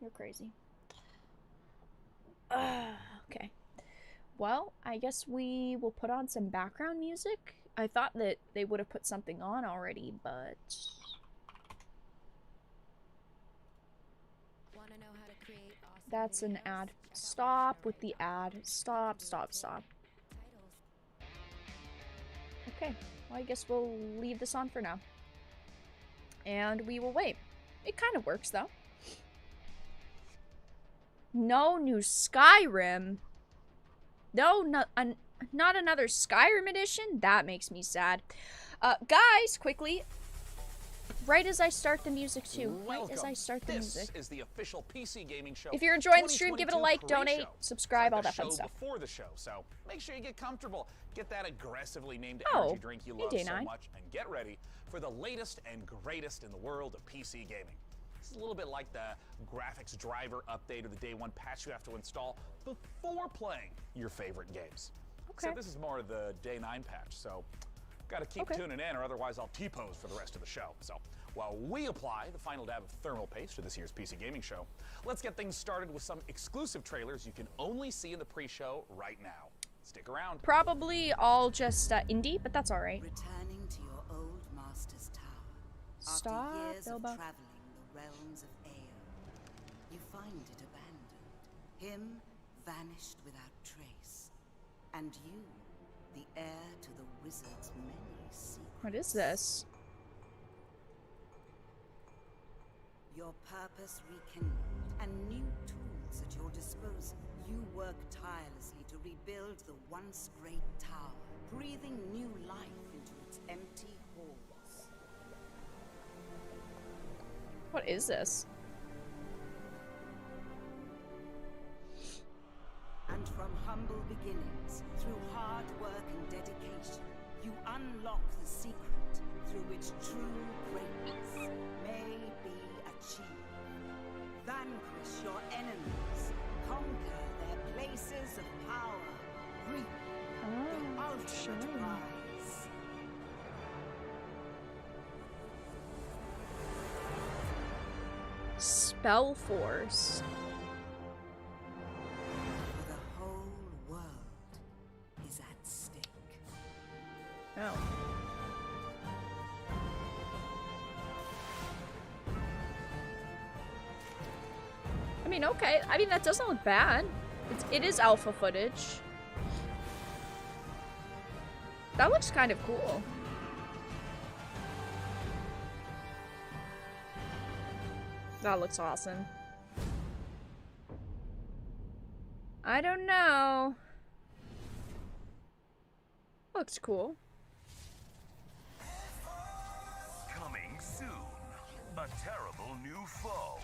You're crazy. Okay. Well, I guess we will put on some background music. I thought that they would have put something on already, but...
Want to know how to create awesome
That's an ad. Stop with the ad. Stop, stop, stop. Okay, well, I guess we'll leave this on for now. And we will wait. It kind of works, though. No new Skyrim. No, not another Skyrim edition? That makes me sad. Guys, quickly. Right as I start the music, too. Right as I start the music.
This is the official PC gaming show.
If you're enjoying the stream, give it a like, donate, subscribe, all that fun stuff.
Before the show, so make sure you get comfortable. Get that aggressively named energy drink you love so much, and get ready for the latest and greatest in the world of PC gaming. This is a little bit like the graphics driver update or the day one patch you have to install before playing your favorite games.
Okay.
So this is more of the day 9 patch, so got to keep tuning in, or otherwise I'll T-pose for the rest of the show. So while we apply the final dab of thermal paste to this year's PC gaming show, let's get things started with some exclusive trailers you can only see in the pre-show right now. Stick around.
Probably all just indie, but that's all right.
Returning to your old master's tower.
Stop,
After years
Bilbo.
of traveling the realms of Aeon, you find it abandoned. Him vanished without trace. And you, the heir to the wizard's many secrets.
What is this?
Your purpose rekindled and new tools at your disposal. You work tirelessly to rebuild the once great tower, breathing new life into its empty halls.
What is this?
And from humble beginnings, through hard work and dedication, you unlock the secret through which true greatness may be achieved. Vanquish your enemies, conquer their places of power, reap the ultimate prize.
Spell Force.
The whole world is at stake.
Oh. I mean, okay. I mean, that doesn't look bad. It is alpha footage. That looks kind of cool. That looks awesome. I don't know. Looks cool.
Coming soon, a terrible new foe.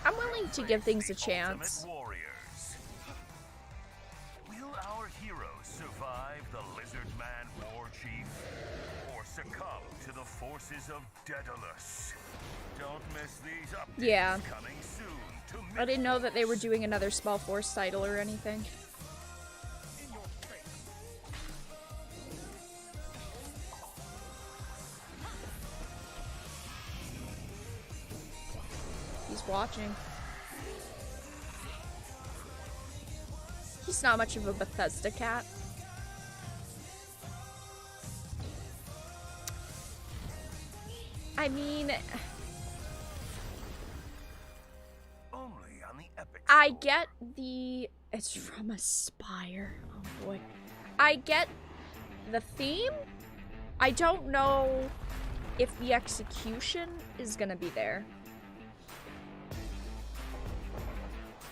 I'm willing to give things a chance.
Warriors. Will our heroes survive the Lizard Man War Chief, or succumb to the forces of Daedalus? Don't miss these updates.
Yeah.
Coming soon to
I didn't know that they were doing another Spell Force title or anything. He's watching. He's not much of a Bethesda cat. I mean,
only on the Epic.
I get the... It's from Aspire. Oh boy. I get the theme. I don't know if the execution is gonna be there.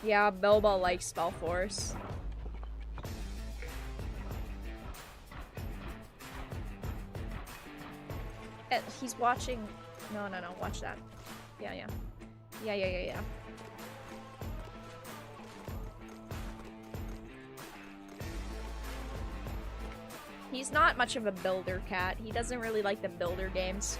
Yeah, Bilbo likes Spell Force. He's watching... No, watch that. Yeah. He's not much of a builder cat. He doesn't really like the builder games.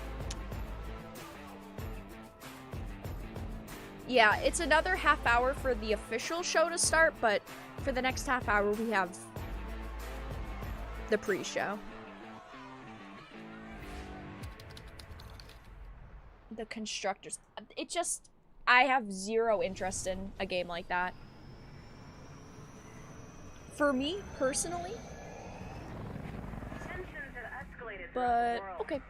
Yeah, it's another half hour for the official show to start, but for the next half hour we have the pre-show. The constructors. It just... I have zero interest in a game like that. For me, personally. But, okay.
And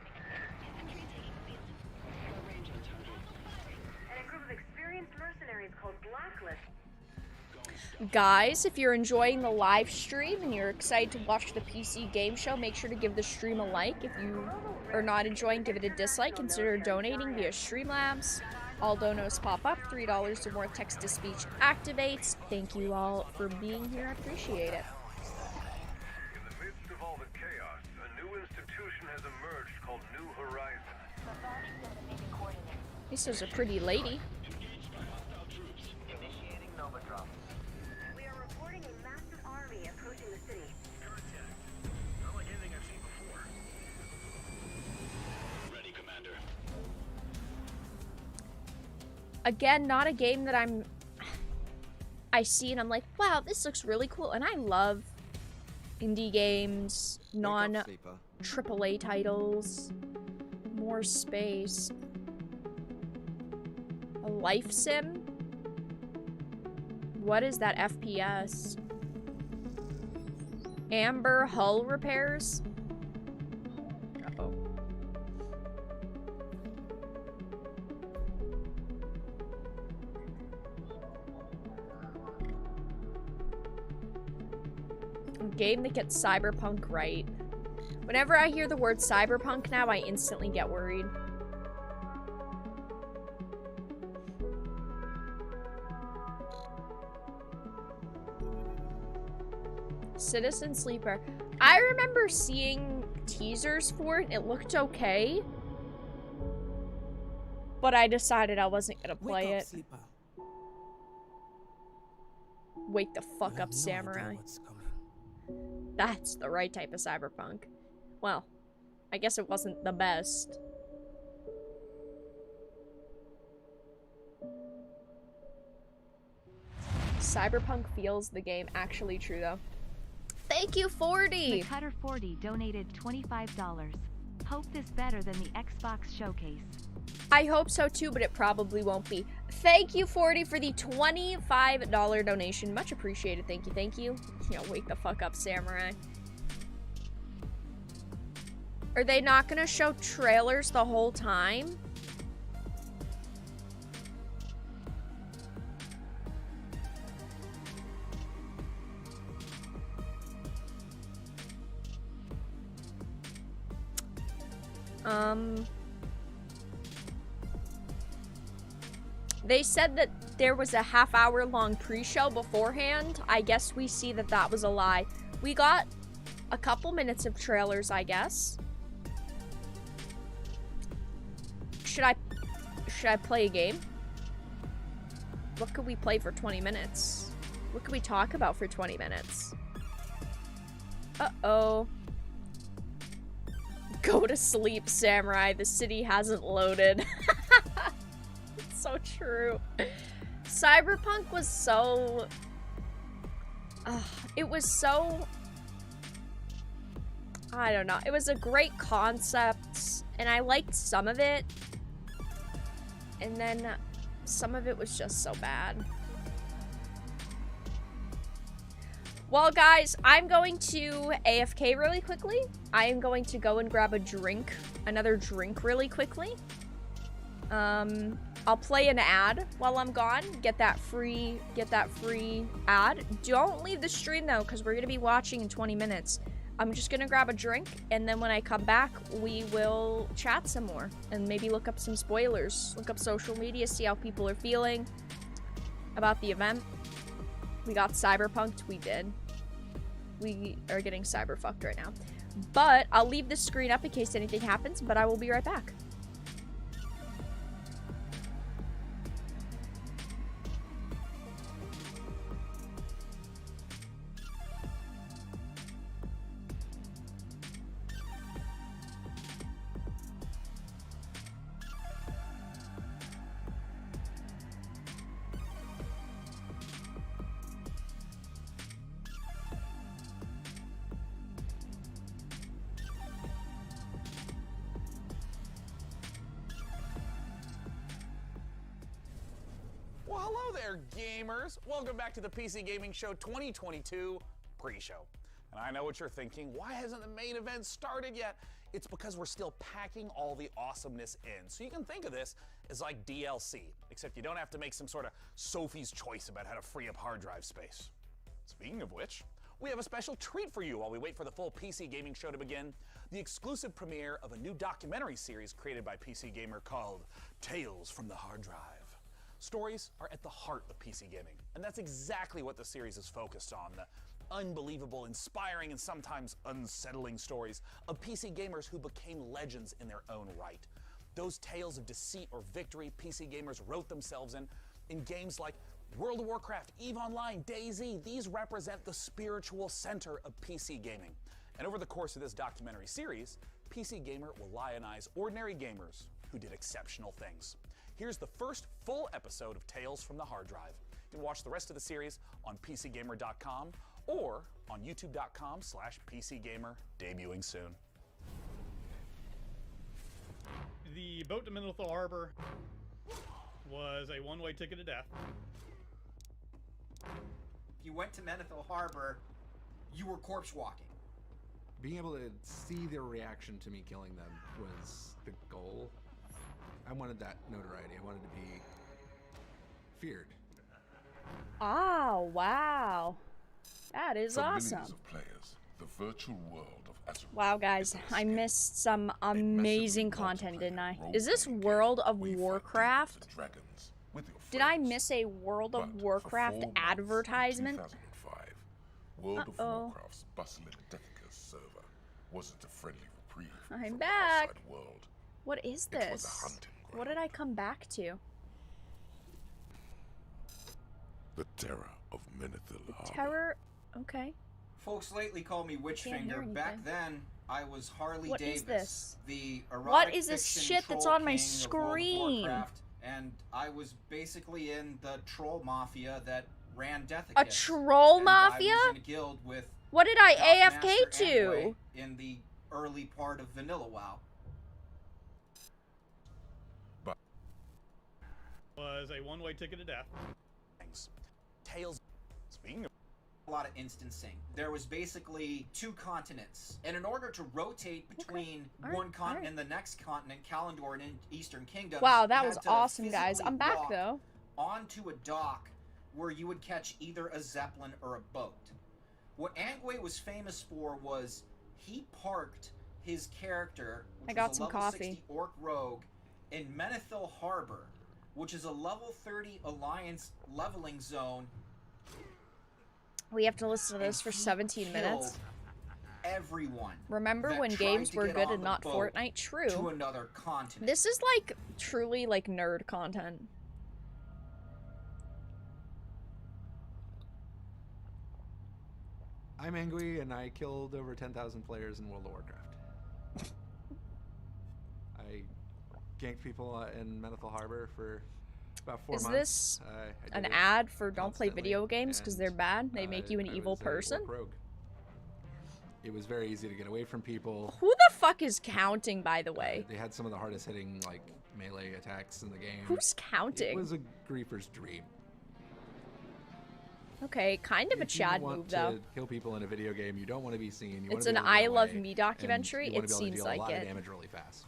a group of experienced mercenaries called Black
Guys, if you're enjoying the live stream and you're excited to watch the PC game show, make sure to give the stream a like. If you are not enjoying, give it a dislike. Consider donating via Streamlabs. All donos pop up. $3 or more text-to-speech activates. Thank you all for being here. I appreciate it.
In the midst of all the chaos, a new institution has emerged called New Horizon.
This is a pretty lady.
Initiating Nova drop.
We are reporting a massive army approaching the city.
Contact. Not like anything I've seen before. Ready, Commander.
Again, not a game that I see and I'm like, wow, this looks really cool. And I love indie games, non-AAA titles. More space. A life sim? What is that FPS? Amber hull repairs? Uh-oh. A game that gets cyberpunk right. Whenever I hear the word cyberpunk now, I instantly get worried. Citizen Sleeper. I remember seeing teasers for it. It looked okay. But I decided I wasn't gonna play it.
Sleeper.
Wake the fuck up, Samurai. That's the right type of cyberpunk. Well, I guess it wasn't the best. Cyberpunk feels the game. Actually true, though. Thank you, 40!
The Cutter 40 donated $25. Hope this better than the Xbox showcase.
I hope so too, but it probably won't be. Thank you, 40, for the $25 donation. Much appreciated. Thank you, thank you. Yeah, wake the fuck up, Samurai. Are they not gonna show trailers the whole time? They said that there was a half-hour long pre-show beforehand. I guess we see that that was a lie. We got a couple minutes of trailers, I guess. Should I play a game? What could we play for 20 minutes? What could we talk about for 20 minutes? Uh-oh. Go to sleep, Samurai. The city hasn't loaded. It's so true. Cyberpunk was so... it was so... I don't know. It was a great concept, and I liked some of it. And then some of it was just so bad. Well, guys, I'm going to AFK really quickly. I am going to go and grab a drink, another drink really quickly. I'll play an ad while I'm gone. Get that free ad. Don't leave the stream though, because we're gonna be watching in 20 minutes. I'm just gonna grab a drink, and then when I come back, we will chat some more and maybe look up some spoilers, look up social media, see how people are feeling about the event. We got cyberpunked. We did. We are getting cyberfucked right now. But I'll leave the screen up in case anything happens, but I will be right back.
Well, hello there, gamers. Welcome back to the PC Gaming Show 2022 pre-show. And I know what you're thinking, why hasn't the main event started yet? It's because we're still packing all the awesomeness in. So you can think of this as like DLC, except you don't have to make some sort of Sophie's choice about how to free up hard drive space. Speaking of which, we have a special treat for you while we wait for the full PC gaming show to begin. The exclusive premiere of a new documentary series created by PC Gamer called Tales from the Hard Drive. Stories are at the heart of PC gaming, and that's exactly what the series is focused on. The unbelievable, inspiring, and sometimes unsettling stories of PC gamers who became legends in their own right. Those tales of deceit or victory PC gamers wrote themselves in games like World of Warcraft, EVE Online, DayZ. These represent the spiritual center of PC gaming. And over the course of this documentary series, PC Gamer will lionize ordinary gamers who did exceptional things. Here's the first full episode of Tales from the Hard Drive. You can watch the rest of the series on PCGamer.com or on YouTube.com/PCGamer, debuting soon.
The boat to Menethil Harbor was a one-way ticket to death.
If you went to Menethil Harbor, you were corpse walking.
Being able to see their reaction to me killing them was the goal. I wanted that notoriety. I wanted to be feared.
Oh, wow. That is
For
awesome.
millions of players, the virtual world of Azeroth.
Wow, guys, I missed some amazing content, didn't I? Is this World of Warcraft? Did I miss a World of Warcraft advertisement?
World of Warcraft's bustling Deathca's server wasn't a friendly reprieve
I'm
from the
back.
outside world.
What is
It was a
this?
hunting
What did I come back to?
The terror of Menethil Harbor.
Terror? Okay.
Folks lately call me
Can't hear
Witchfinger. Back
anything.
then, I was Harley
What
Davis.
is this?
The erotic
What is this
fiction
shit that's
troll
on my
king of World of
screen?
Warcraft, and I was basically in the troll mafia that ran Deathicus.
A troll
and
mafia?
I was in a guild with
What did I
Top
AFK
Master
to?
Amway in the early part of Vanilla WoW.
Was a one-way ticket to death.
Tales. Speaking of
A lot of instancing. There was basically 2 continents, and in order to rotate between one continent and the next continent, Kalimdor and Eastern Kingdoms,
Wow,
you
that
had
was
to
awesome, guys.
physically
I'm back,
walk
though.
onto a dock where you would catch either a zeppelin or a boat. What Angway was famous for was he parked his character, which
I got
was a
some
level
coffee.
60 orc rogue, in Menethil Harbor, which is a level 30 Alliance leveling zone.
We have to listen to this for 17 minutes.
Everyone.
Remember
that
when
tried
games
to
were
get
good
on
and
the
not
boat
Fortnite? True.
To another continent.
This is like truly like nerd content.
I'm angry, and I killed over 10,000 players in World of Warcraft. I ganked people in Menethil Harbor for about 4
Is
months.
this
I
an
did it
ad for don't play
constantly,
video games because they're bad? They make you an
I
evil
was a
person?
orc rogue. It was very easy to get away from people.
Who the fuck is counting, by the way?
They had some of the hardest hitting like melee attacks in the game.
Who's counting?
It was a griefer's dream.
Okay, kind of a
If you
Chad
want
move, though.
to kill people in a video game, you don't want to be seen. You
It's
want to
an
be able to
I
get
Love
away,
Me
and
documentary.
you want
It
to be able to
seems
deal
like
a lot
it.
of damage really fast.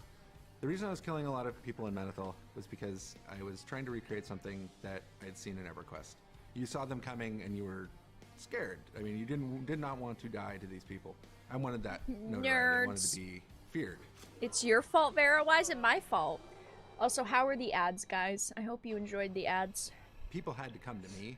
The reason I was killing a lot of people in Menethil was because I was trying to recreate something that I'd seen in EverQuest. You saw them coming and you were scared. I mean, you did not want to die to these people. I wanted that notoriety. I wanted
Nerds.
to be feared.
It's your fault, Vera. Why is it my fault? Also, how are the ads, guys? I hope you enjoyed the ads.
People had to come to me,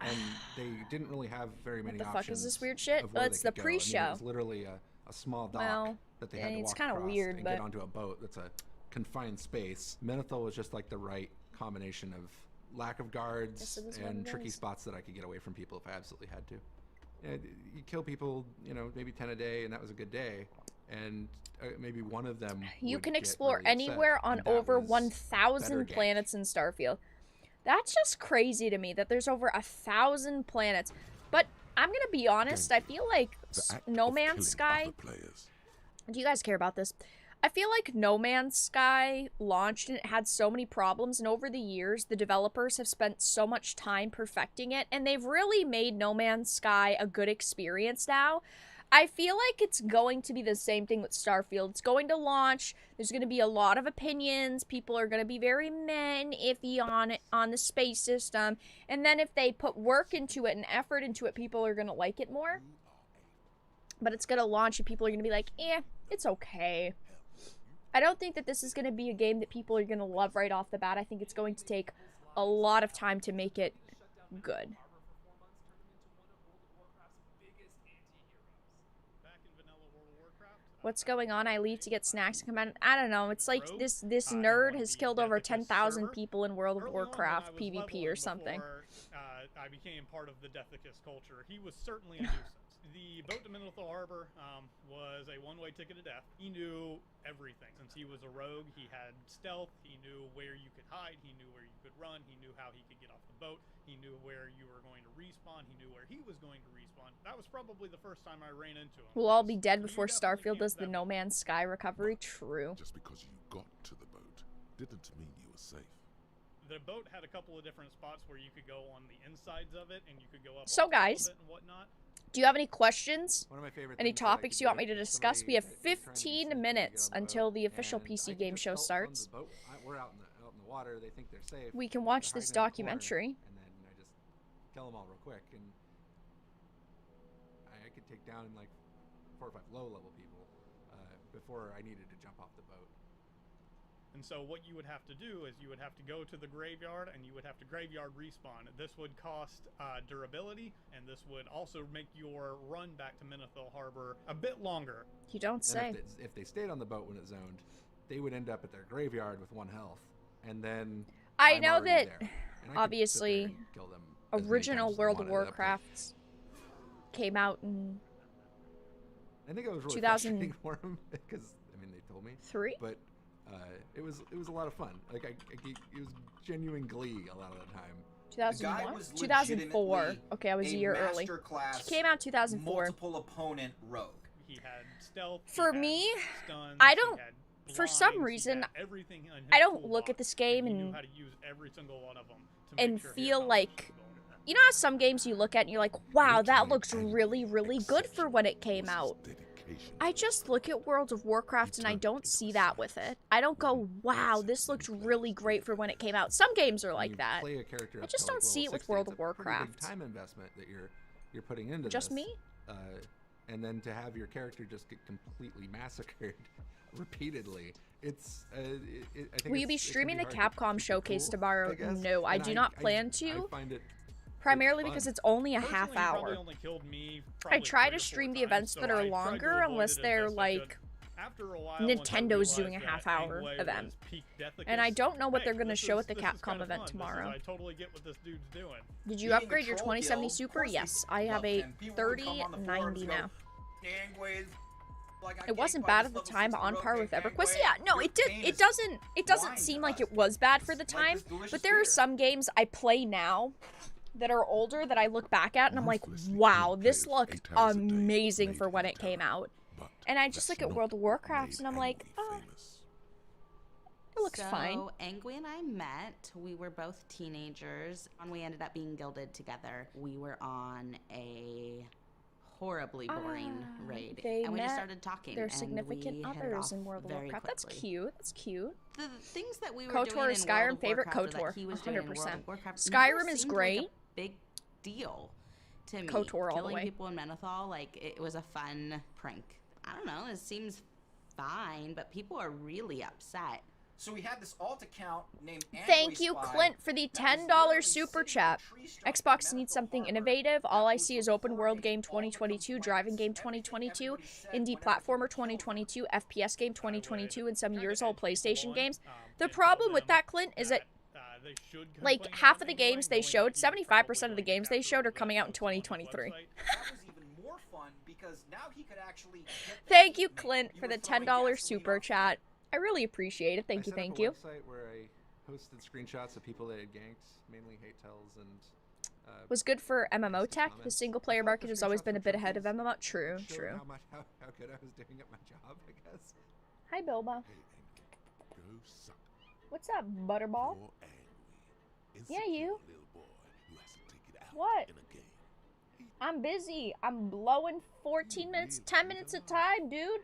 and they didn't really have very many
the
options.
fuck is this weird shit?
of where
Oh,
they
it's the
could go. I mean,
pre-show.
it was literally a small dock
Well,
that they had to
it's
walk
kinda
across
weird,
and
but-
get onto a boat. That's a confined space. Menethil was just like the right combination of lack of guards
Yes, it is what
and
it
tricky
is.
spots that I could get away from people if I absolutely had to. And you kill people, you know, maybe 10 a day, and that was a good day. And maybe one of them
You
would
can
get
explore
really upset,
anywhere on
and that
over
was
1,000
better game.
planets in Starfield. That's just crazy to me that there's over 1,000 planets. But I'm gonna be honest, I feel like No Man's Sky. Do you guys care about this? I feel like No Man's Sky launched and it had so many problems, and over the years, the developers have spent so much time perfecting it, and they've really made No Man's Sky a good experience now. I feel like it's going to be the same thing with Starfield. It's going to launch. There's going to be a lot of opinions. People are going to be very meh and iffy on the space system. And then if they put work into it and effort into it, people are going to like it more. But it's going to launch and people are going to be like, eh, it's okay. I don't think that this is going to be a game that people are going to love right off the bat. I think it's going to take a lot of time to make it good. What's going on? I leave to get snacks and come out. I don't know. It's like this nerd has killed over 10,000 people in World of Warcraft PvP or something.
I became part of the Deathicus culture. He was certainly a nuisance. The boat to Minolthal Harbor was a one-way ticket to death. He knew everything. Since he was a rogue, he had stealth. He knew where you could hide. He knew where you could run. He knew how he could get off the boat. He knew where you were going to respawn. He knew where he was going to respawn. That was probably the first time I ran into him.
We'll all be dead before Starfield does the No Man's Sky recovery. True.
Just because you got to the boat didn't mean you were safe.
The boat had a couple of different spots where you could go on the insides of it, and you could go up
So
on top
guys,
of it and whatnot.
do you have any questions?
One of my favorite
Any
things that I
topics
could
you want
do
me to
if
discuss?
somebody
We have
is trying to be
15
safe,
minutes
they get on the
until
boat,
the official
and
PC
I
game
can
show
just help
starts.
on the boat. We're out in the water. They think they're safe.
We can watch
They're
this
hiding in a corner,
documentary.
and then I just kill them all real quick, and I could take down like 4 or 5 low-level people before I needed to jump off the boat.
And so what you would have to do is you would have to go to the graveyard and you would have to graveyard respawn. This would cost durability, and this would also make your run back to Minolthal Harbor a bit longer.
You don't say.
If they stayed on the boat when it zoned, they would end up at their graveyard with 1 health, and then
I
I'm
know
already
that
there, and I could sit there
obviously
and kill them as many
original
times as I
World of
wanted at that point.
Warcraft came out in
I think it was really
2000
frustrating for him because I mean they told me
3,
but it was a lot of fun. Like it was genuine glee a lot of the time.
2001? 2004. Okay, I was a year early. She came out 2004.
Multiple opponent rogue.
He had stealth.
For me, I don't. For some reason, I don't look at this game and feel like, you know how some games you look at and you're like, wow, that looks really, really good for when it came out. I just look at World of Warcraft and I don't see that with it. I don't go, wow, this looks really great for when it came out. Some games are like that. I just don't see it with World of Warcraft.
Time investment that you're putting into
just
this.
Me?
And then to have your character just get completely massacred repeatedly, it's. I think
will you be streaming the Capcom showcase tomorrow? No, I do not plan to.
I find it
primarily because it's only a half hour. I try to stream the events that are longer unless they're like Nintendo's doing a half-hour event. And I don't know what they're going to show at the Capcom event tomorrow. Did you upgrade your 2070 Super? Yes, I have a 3090 now. It wasn't bad at the time, but on par with EverQuest. Yeah, no, it did. It doesn't seem like it was bad for the time. But there are some games I play now that are older that I look back at and I'm like, wow, this looked amazing for when it came out. And I just look at World of Warcraft and I'm like, oh, it looks fine.
So Angui and I met. We were both teenagers and we ended up being guilded together. We were on a horribly boring raid, and we just started talking.
Their significant others in World of Warcraft. That's cute. That's cute.
The things that we were
KOTOR
doing
is
in
Skyrim
World of
favorite
Warcraft
KOTOR.
that he was doing in World
100%.
of Warcraft
Skyrim
never
is
seemed
great.
Like a big deal to me.
KOTOR all the
Killing
way.
people in Menethol, like it was a fun prank. I don't know. It seems fine, but people are really upset.
So we had this alt account named
Thank you, Clint, for the $10 super chat. Xbox needs something innovative. All I see is open world game 2022, driving game 2022, indie platformer 2022, FPS game 2022, and some years old PlayStation games. The problem with that, Clint, is that like half of the games they showed, 75% of the games they showed are coming out in 2023. Thank you, Clint, for the $10 super chat. I really appreciate it. Thank you, thank you.
I set up a website where I posted screenshots of people that had ganked, mainly hate tells and.
Was good for MMO tech. The single player market has always been a bit ahead of MMO. True,
Showed
true.
How good I was doing at my job, I guess.
Hi, Bilba. What's up, Butterball? Yeah, you. What? I'm busy. I'm blowing 14 minutes, 10 minutes of time, dude.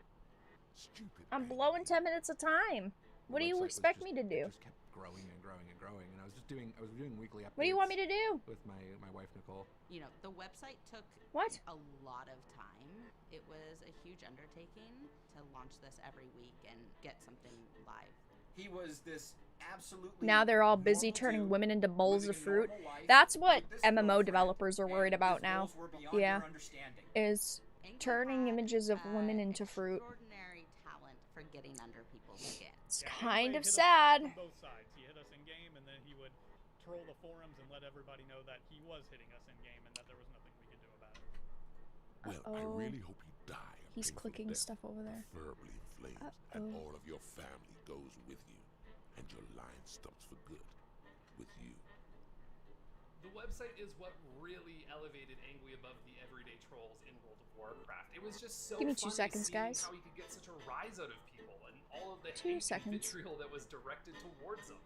I'm blowing 10 minutes of time. What do you expect me to do?
It just kept growing and growing and growing, and I was doing weekly updates.
What do you want me to do?
With my wife Nicole.
You know, the website took a lot of time. It was a huge undertaking to launch this every week and get something live.
He was this absolutely.
Now they're all busy turning women into bowls of fruit. That's what MMO developers are worried about now. Yeah, is turning images of women into fruit.
Extraordinary talent for getting under people's skin.
It's kind of sad.
On both sides. He hit us in game, and then he would troll the forums and let everybody know that he was hitting us in game, and that there was nothing we could do about it.
Well, I really hope you die.
He's clicking stuff over there.
Verbally in flames, and all of your family goes with you, and your line stops for good with you.
The website is what really elevated Angry above the everyday trolls in World of Warcraft. It was just so
Give me 2
fun
seconds,
seeing
guys.
how he could get such a rise out of people and all of the
2
hate
seconds.
and vitriol that was directed towards them.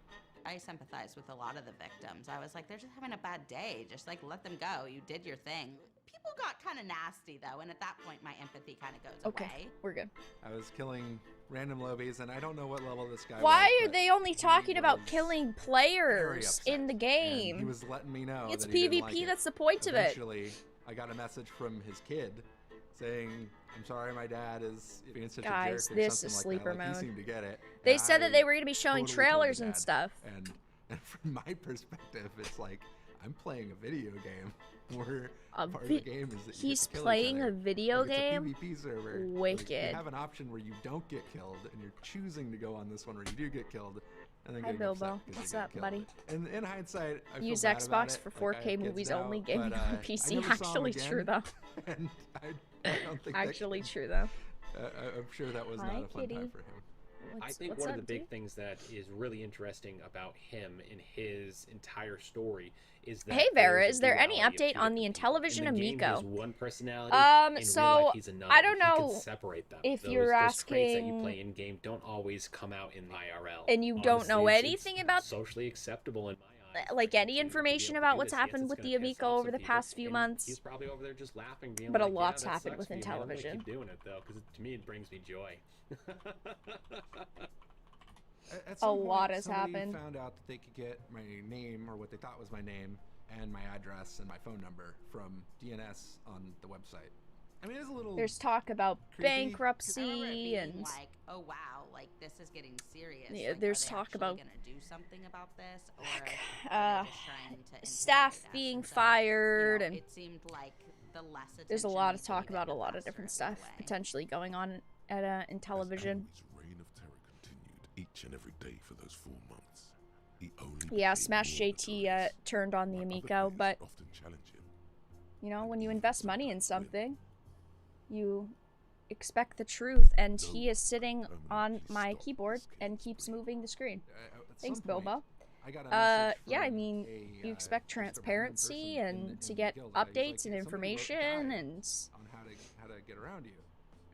I sympathize with a lot of the victims. I was like, they're just having a bad day. Just like, let them go. You did your thing. People got kind of nasty though, and at that point my empathy kind of goes away.
We're good.
I was killing random lobies, and I don't know what level this guy was.
Why are they only talking about killing players in the game?
And he was letting me know
It's
that he
PvP,
didn't like it.
that's the point of it.
Eventually, I got a message from his kid saying, "I'm sorry, my dad is being such a jerk,"
Guys,
or
this
something
is
like
sleeper
that. Like,
mode.
he seemed to get it.
They
And
said that
I
they were going to be showing
totally told
trailers
my
and
dad.
stuff.
And from my perspective, it's like I'm playing a video game where part of the game is that you
He's
get to kill
playing
each other.
a video
Like,
game?
It's a PvP server. Like,
Wicked.
you have an option where you don't get killed, and you're choosing to go on this one where you do get killed. And then
Hi,
getting upset
Bilbo.
'cause you
What's
get
up,
killed.
buddy?
And in hindsight, I feel
Use
bad about
Xbox
it.
for
Like,
4K
I have kids
movies
now,
only, gaming
but,
on
I
PC.
never saw 'em
Actually
again,
true, though.
And I don't think
Actually true, though.
I'm sure that was
Hi,
not a fun
kitty.
time for him.
I think one of the big things that is really interesting about him in his entire story is that
Hey Vera,
there's
is
a
there any
duality of
update
two
on the
different
Intellivision
people. In the game, he
Amico?
has one personality. In real
So
life, he's another.
I don't
He can
know
separate them.
if
those,
you're
those traits that you
asking-
play in game don't always come out in IRL.
And you don't know
Honestly,
anything about
socially acceptable in my eyes.
like any information about what's happened with the Amico over the past few months.
He's probably over there just laughing, being
But a
like,
lot's
yeah, that
happened
sucks
with
for you, man. I'm gonna
Intellivision.
keep doing it though, because to me it brings me joy.
At
A
some point,
lot has
somebody
happened.
found out that they could get my name, or what they thought was my name, and my address and my phone number from DNS on the website. I mean, it's a little.
There's talk about
creepy.
bankruptcy and
like, oh wow, like this is getting serious.
Yeah,
Like,
there's
are they
talk
actually
about-
gonna do something about this, or are they just trying to
staff
intimidate us?
being
And so,
fired,
you know,
and
it seemed like the less
there's a
attention
lot
we
of talk
gave it,
about a
the
lot of
faster
different
it
stuff
went away.
potentially going on at Intellivision.
His reign of terror continued each and every day for those 4 months. He only
Yeah,
became
Smash
more
JT turned on the Amico, but
often challenge him.
you know, when you invest money in something, you expect the truth, and he is sitting on my keyboard and keeps moving the screen. Thanks, Bilbo.
I got a message
Yeah, I
from
mean,
a,
you expect
just a random
transparency
person
and
in
to
the
get
guild. He's like,
updates and
"Somebody wrote a
information
guide
and
on how to get around you,"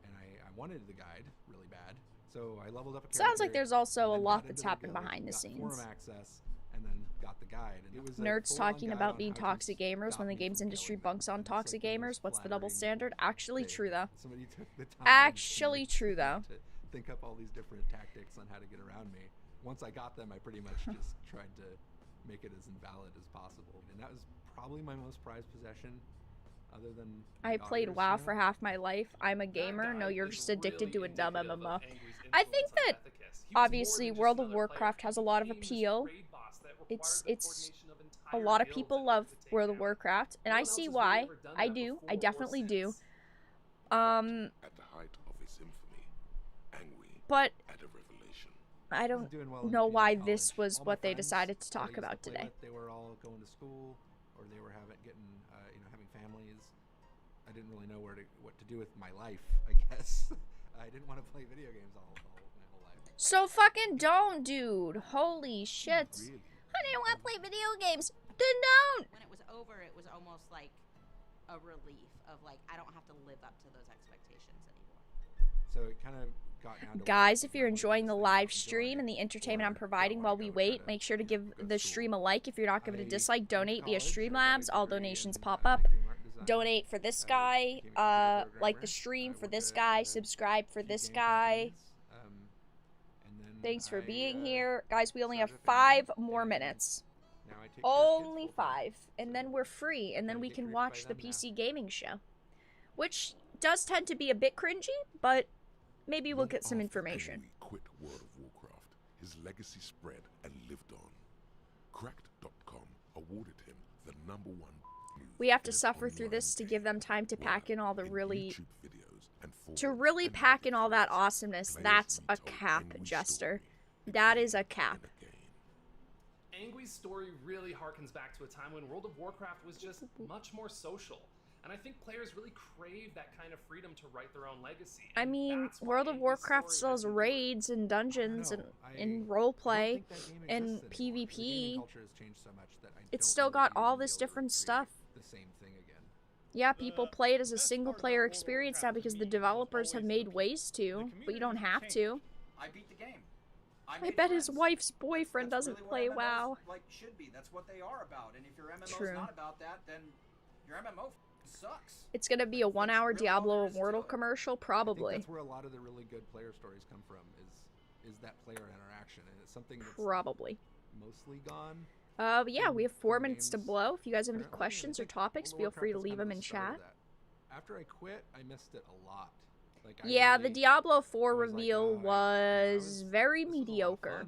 and I wanted the guide really bad, so I leveled up a
sounds like
character,
there's also a
and then
lot
got
that's
into the
happened
guild,
behind the
got
scenes.
forum access, and then got the guide. And it was a
Nerds
full-on
talking
guide
about
on
being
how to
toxic gamers when the
stop me
games
from
industry
killing
bunks on
them. It's
toxic
like the most
gamers. What's the double
flattering
standard? Actually
thing.
true though.
Somebody took the time
Actually true though.
to think up all these different tactics on how to get around me. Once I got them, I pretty much just tried to make it as invalid as possible. And that was probably my most prized possession, other than
I played
daughters,
WoW
you know?
for half my life. I'm a gamer. No, you're just addicted to a dumb MMO. I think that obviously World of Warcraft has a lot of appeal. It's a lot of people love World of Warcraft, and I see why. I do. I definitely do.
At the height of his infamy, Angry
But
had a revelation.
I don't
Doing well in
know why
college.
this was
All my
what they
friends
decided to
that I
talk
used to
about
play
today.
with, they were all going to school, or they were having families. I didn't really know what to do with my life, I guess. I didn't want to play video games my whole life.
So fucking don't, dude. Holy shit.
Really?
I didn't want to play video games. Then don't.
When it was over, it was almost like a relief of like, I don't have to live up to those expectations anymore.
So it kind of got down to
Guys, if you're enjoying the live stream and the entertainment I'm providing while we wait, make sure to give the stream a like. If you're not giving a dislike, donate via Streamlabs. All donations pop up. donate for this guy, like the stream for this guy, subscribe for this guy. Thanks for being here. Guys, we only have 5 more minutes. Only 5. And then we're free, and then we can watch the PC gaming show. Which does tend to be a bit cringy, but maybe we'll get some information.
Quit World of Warcraft. His legacy spread and lived on. Cracked.com awarded him the #1.
We have to suffer through this to give them time to pack in all the really... To really pack in all that awesomeness. That's a cap, Jester. That is a cap.
Angwy's story really harkens back to a time when World of Warcraft was just much more social. And I think players really crave that kind of freedom to write their own legacy.
I mean, World of Warcraft still has raids and dungeons and roleplay and PvP. It's still got all this different stuff. Yeah, people play it as a single-player experience now because the developers have made ways to, but you don't have to.
I beat the game.
I bet his wife's boyfriend doesn't play WoW.
Like should be. That's what they are about. And if your MMO's
True.
not about that, then your MMO sucks.
It's gonna be a 1-hour Diablo Immortal commercial, probably.
I think that's where a lot of the really good player stories come from. Is that player interaction, and it's something that's
probably
mostly gone.
Yeah, we have 4 minutes to blow. If you guys have any questions or topics, feel free to leave them in chat.
After I quit, I missed it a lot.
Yeah, the Diablo 4 reveal was very mediocre.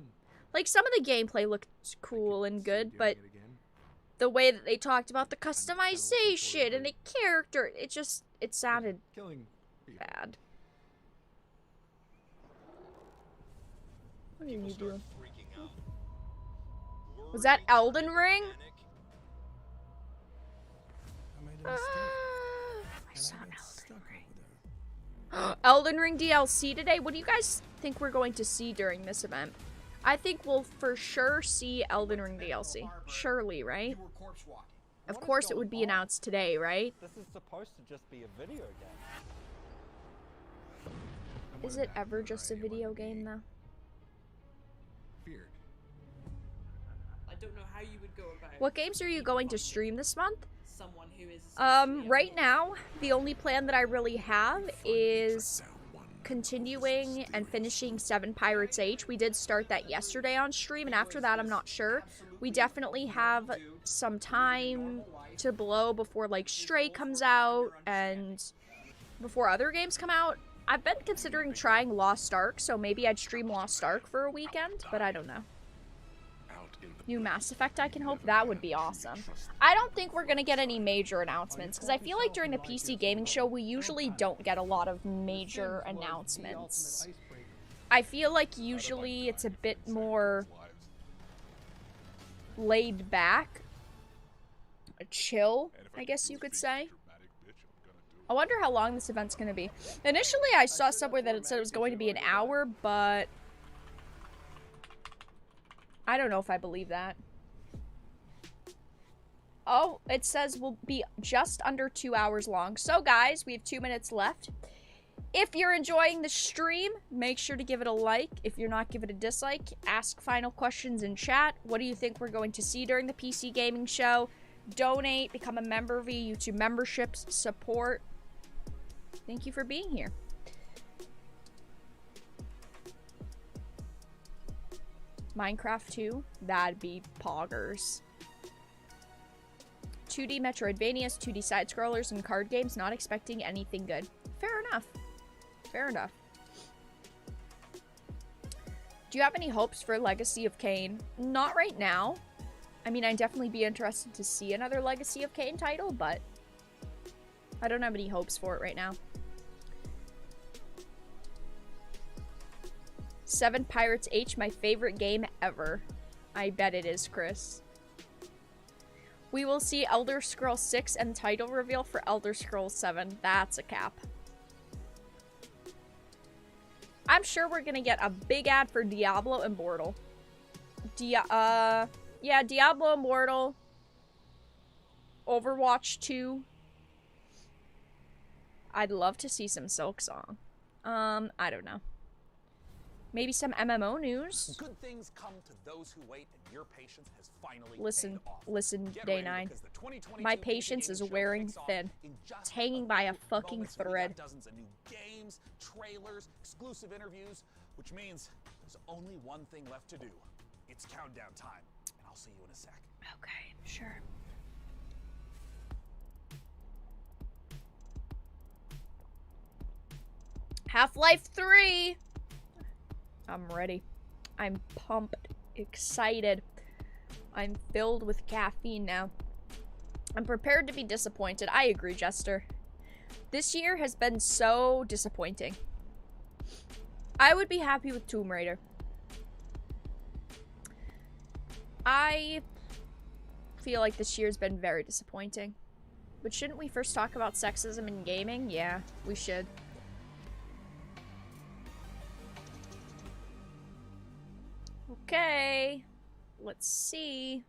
Like, some of the gameplay looked cool and good, but the way that they talked about the customization and the character, it sounded bad. What are you doing? Was that Elden Ring? I saw Elden Ring. Elden Ring DLC today? What do you guys think we're going to see during this event? I think we'll for sure see Elden Ring DLC. Surely, right? Of course it would be announced today, right?
This is supposed to just be a video game.
Is it ever just a video game, though?
I don't know how you would go about.
What games are you going to stream this month?
Someone who is
right now, the only plan that I really have is continuing and finishing 7 Pirates H. We did start that yesterday on stream, and after that, I'm not sure. We definitely have some time to blow before, like, Stray comes out and before other games come out. I've been considering trying Lost Ark, so maybe I'd stream Lost Ark for a weekend, but I don't know. New Mass Effect, I can hope. That would be awesome. I don't think we're gonna get any major announcements, because I feel like during the PC gaming show, we usually don't get a lot of major announcements. I feel like usually it's a bit more laid back, chill, I guess you could say. I wonder how long this event's gonna be. Initially, I saw somewhere that it said it was going to be an hour, but I don't know if I believe that. Oh, it says we'll be just under 2 hours long. So, guys, we have 2 minutes left. If you're enjoying the stream, make sure to give it a like. If you're not, give it a dislike. Ask final questions in chat. What do you think we're going to see during the PC gaming show? Donate, become a member via YouTube memberships, support. Thank you for being here. Minecraft 2, that'd be poggers. 2D Metroidvanias, 2D side-scrollers, and card games, not expecting anything good. Fair enough. Fair enough. Do you have any hopes for Legacy of Kain? Not right now. I mean, I'd definitely be interested to see another Legacy of Kain title, but I don't have any hopes for it right now. 7 Pirates H, my favorite game ever. I bet it is, Chris. We will see Elder Scrolls 6 and title reveal for Elder Scrolls 7. That's a cap. I'm sure we're gonna get a big ad for Diablo Immortal. Yeah, Diablo Immortal. Overwatch 2. I'd love to see some Silksong. I don't know. Maybe some MMO news.
Good things come to those who wait, and your patience has finally
Listen,
paid off.
listen,
Get
Day
ready,
9.
because the 2022
My
PC
patience
gaming
is
show
wearing
kicks off
thin.
in just
It's hanging by a fucking
moments. We got
thread.
dozens of new games, trailers, exclusive interviews, which means there's only one thing left to do. It's countdown time, and I'll see you in a sec.
Okay, sure. Half-Life 3! I'm ready. I'm pumped, excited. I'm filled with caffeine now. I'm prepared to be disappointed. I agree, Jester. This year has been so disappointing. I would be happy with Tomb Raider. I feel like this year's been very disappointing. But shouldn't we first talk about sexism in gaming? Yeah, we should. Okay, let's see.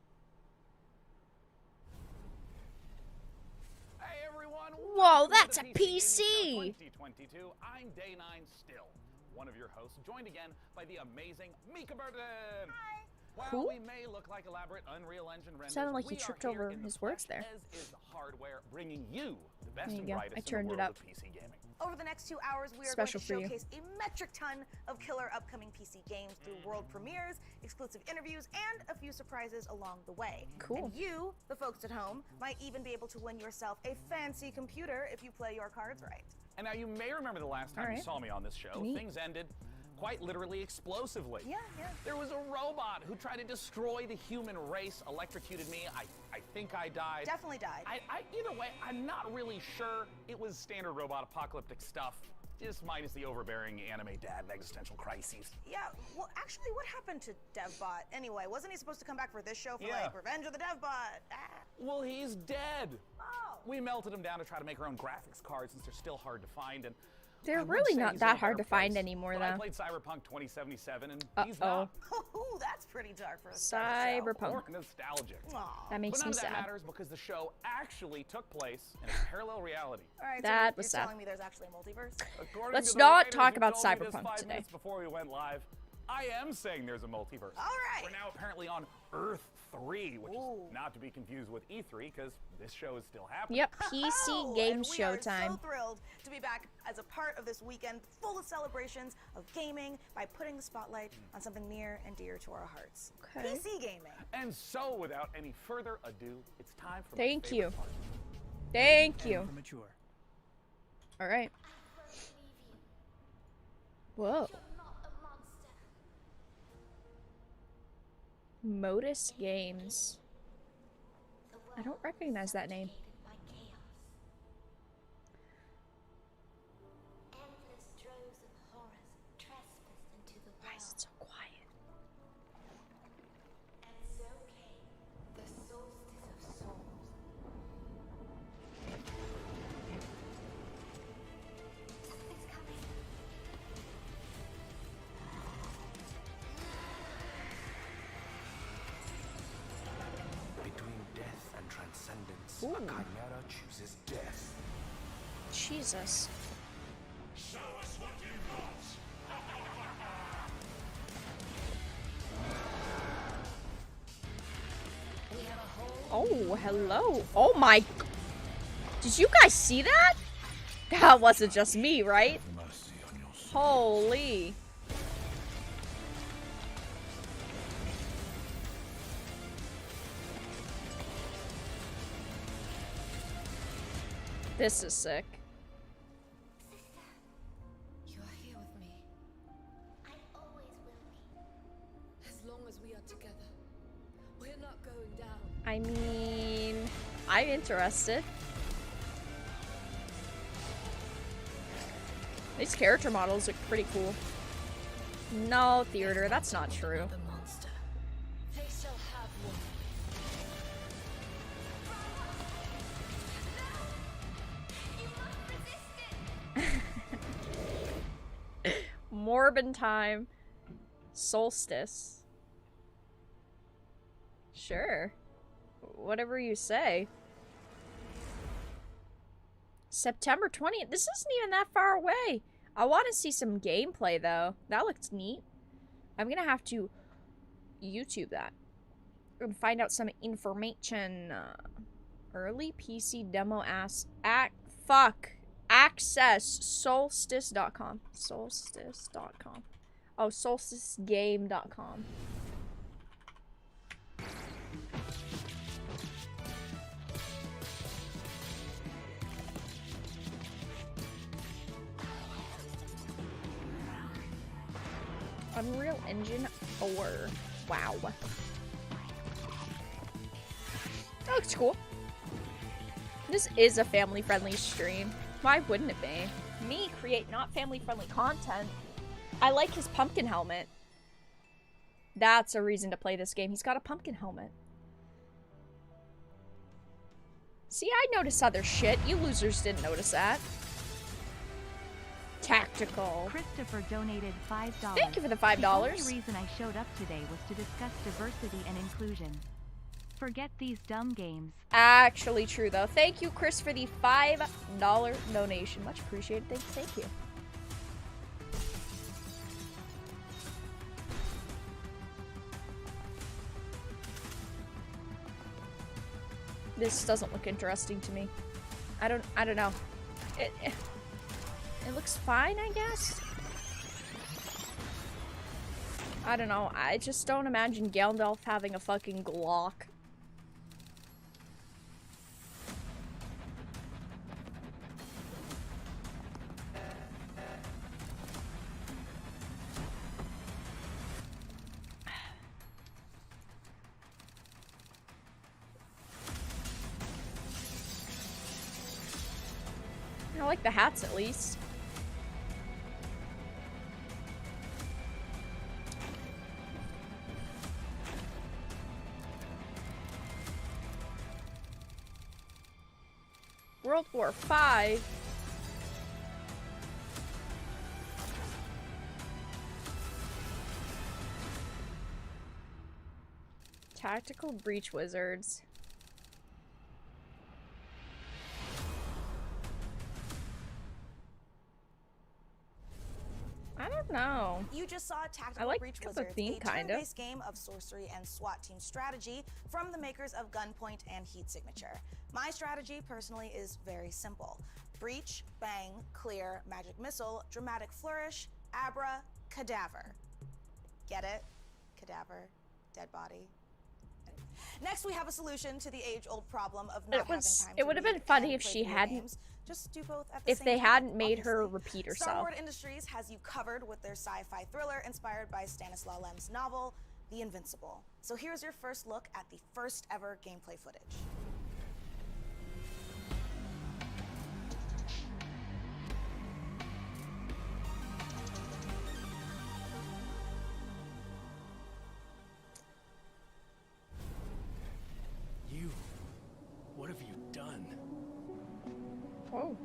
Hey everyone!
Whoa, that's a
PC!
PC!
2022. I'm Day 9 still, one of your hosts, joined again by the amazing Mika Burton. Hi. While
Who?
we may look like elaborate Unreal Engine renders,
Sounded like he
we are
tripped
here
over
in the
his words
flesh,
there.
As is the hardware, bringing you the best
There you
and
go.
brightest
I turned
in
it
the world
up.
of PC gaming.
Over the next 2 hours, we are
Special for
going
you.
to showcase a metric ton of killer upcoming PC games through world premieres, exclusive interviews, and a few surprises along the way.
Cool.
And you, the folks at home, might even be able to win yourself a fancy computer if you play your cards right.
And now you may remember the last time
All
you
right.
saw me on this show.
Neat.
Things ended quite literally explosively.
Yeah.
There was a robot who tried to destroy the human race, electrocuted me. I think I died.
Definitely died.
Either way, I'm not really sure. It was standard robot apocalyptic stuff, just minus the overbearing anime dad and existential crises.
Yeah, well, actually, what happened to DevBot? Anyway, wasn't he supposed to come back for this show for,
Yeah.
like, Revenge of the DevBot?
Well, he's dead.
Oh.
We melted him down to try to make our own graphics cards since they're still hard to find, and
They're
I would
really
say
not
he's in
that
a
hard to
better
find
place,
anymore,
but I
though.
played Cyberpunk 2077, and he's
Uh-oh.
not.
Ooh, that's pretty dark for a
Cyberpunk.
Or nostalgic.
That makes
but none
me
of that
sad.
matters because the show actually took place in a parallel reality.
All right,
That
so
was
you're
sad.
telling me there's actually a multiverse?
According
Let's
to the
not
writers
talk
who
about
told me this
Cyberpunk
5
today.
minutes before we went live, I am saying there's a multiverse.
All right.
We're now apparently on Earth 3, which is not to be confused with E3 because this show is still happening.
Yep, PC game
And we are
showtime.
so thrilled to be back as a part of this weekend full of celebrations of gaming by putting the spotlight on something near and dear to our hearts.
Okay.
PC gaming.
And so, without any further ado, it's time for
Thank
my favorite
you.
part.
Thank you.
Mature.
All right. Whoa. Modus Games. I don't recognize that name. Why is it so quiet?
Between death and transcendence,
Ooh.
a chimera chooses death.
Jesus.
Show us what you've got.
Oh, hello. Oh my. Did you guys see that? That wasn't just me, right? Holy. This is sick.
You are here with me. I always will be. As long as we are together. We're not going down.
I mean, I'm interested. These character models look pretty cool. No, theater, that's not true.
The monster. They shall have one.
Morbin time. Solstice. Sure. Whatever you say. September 20th. This isn't even that far away. I want to see some gameplay, though. That looks neat. I'm gonna have to YouTube that and find out some information. Early PC demo access solstice.com. Solstice.com. Oh, solsticegame.com. Unreal Engine 4. Wow. That looks cool. This is a family-friendly stream. Why wouldn't it be? Me create not family-friendly content. I like his pumpkin helmet. That's a reason to play this game. He's got a pumpkin helmet. See, I notice other shit. You losers didn't notice that. Tactical.
Christopher donated $5.
Thank you for the $5.
The only reason I showed up today was to discuss diversity and inclusion. Forget these dumb games.
Actually true, though. Thank you, Chris, for the $5 donation. Much appreciated. Thank you. This doesn't look interesting to me. I don't know. It looks fine, I guess. I don't know. I just don't imagine Gandalf having a fucking Glock. I like the hats at least. World War V. Tactical Breach Wizards. I don't know.
You just saw Tactical Breach Wizards,
theme,
a turn-based game of sorcery and SWAT team strategy from the makers of Gunpoint and Heat Signature. My strategy, personally, is very simple. Breach, bang, clear, magic missile, dramatic flourish, abra, cadaver. Get it? Cadaver, dead body. Next, we have a solution to the age-old problem of not having time to
It would have been funny if she hadn't.
Just do both at the
if
same
they
time,
hadn't made
obviously.
her repeat herself.
Starboard Industries has you covered with their sci-fi thriller inspired by Stanislaw Lem's novel, The Invincible. So here's your first look at the first ever gameplay footage.
What have you done?
Whoa.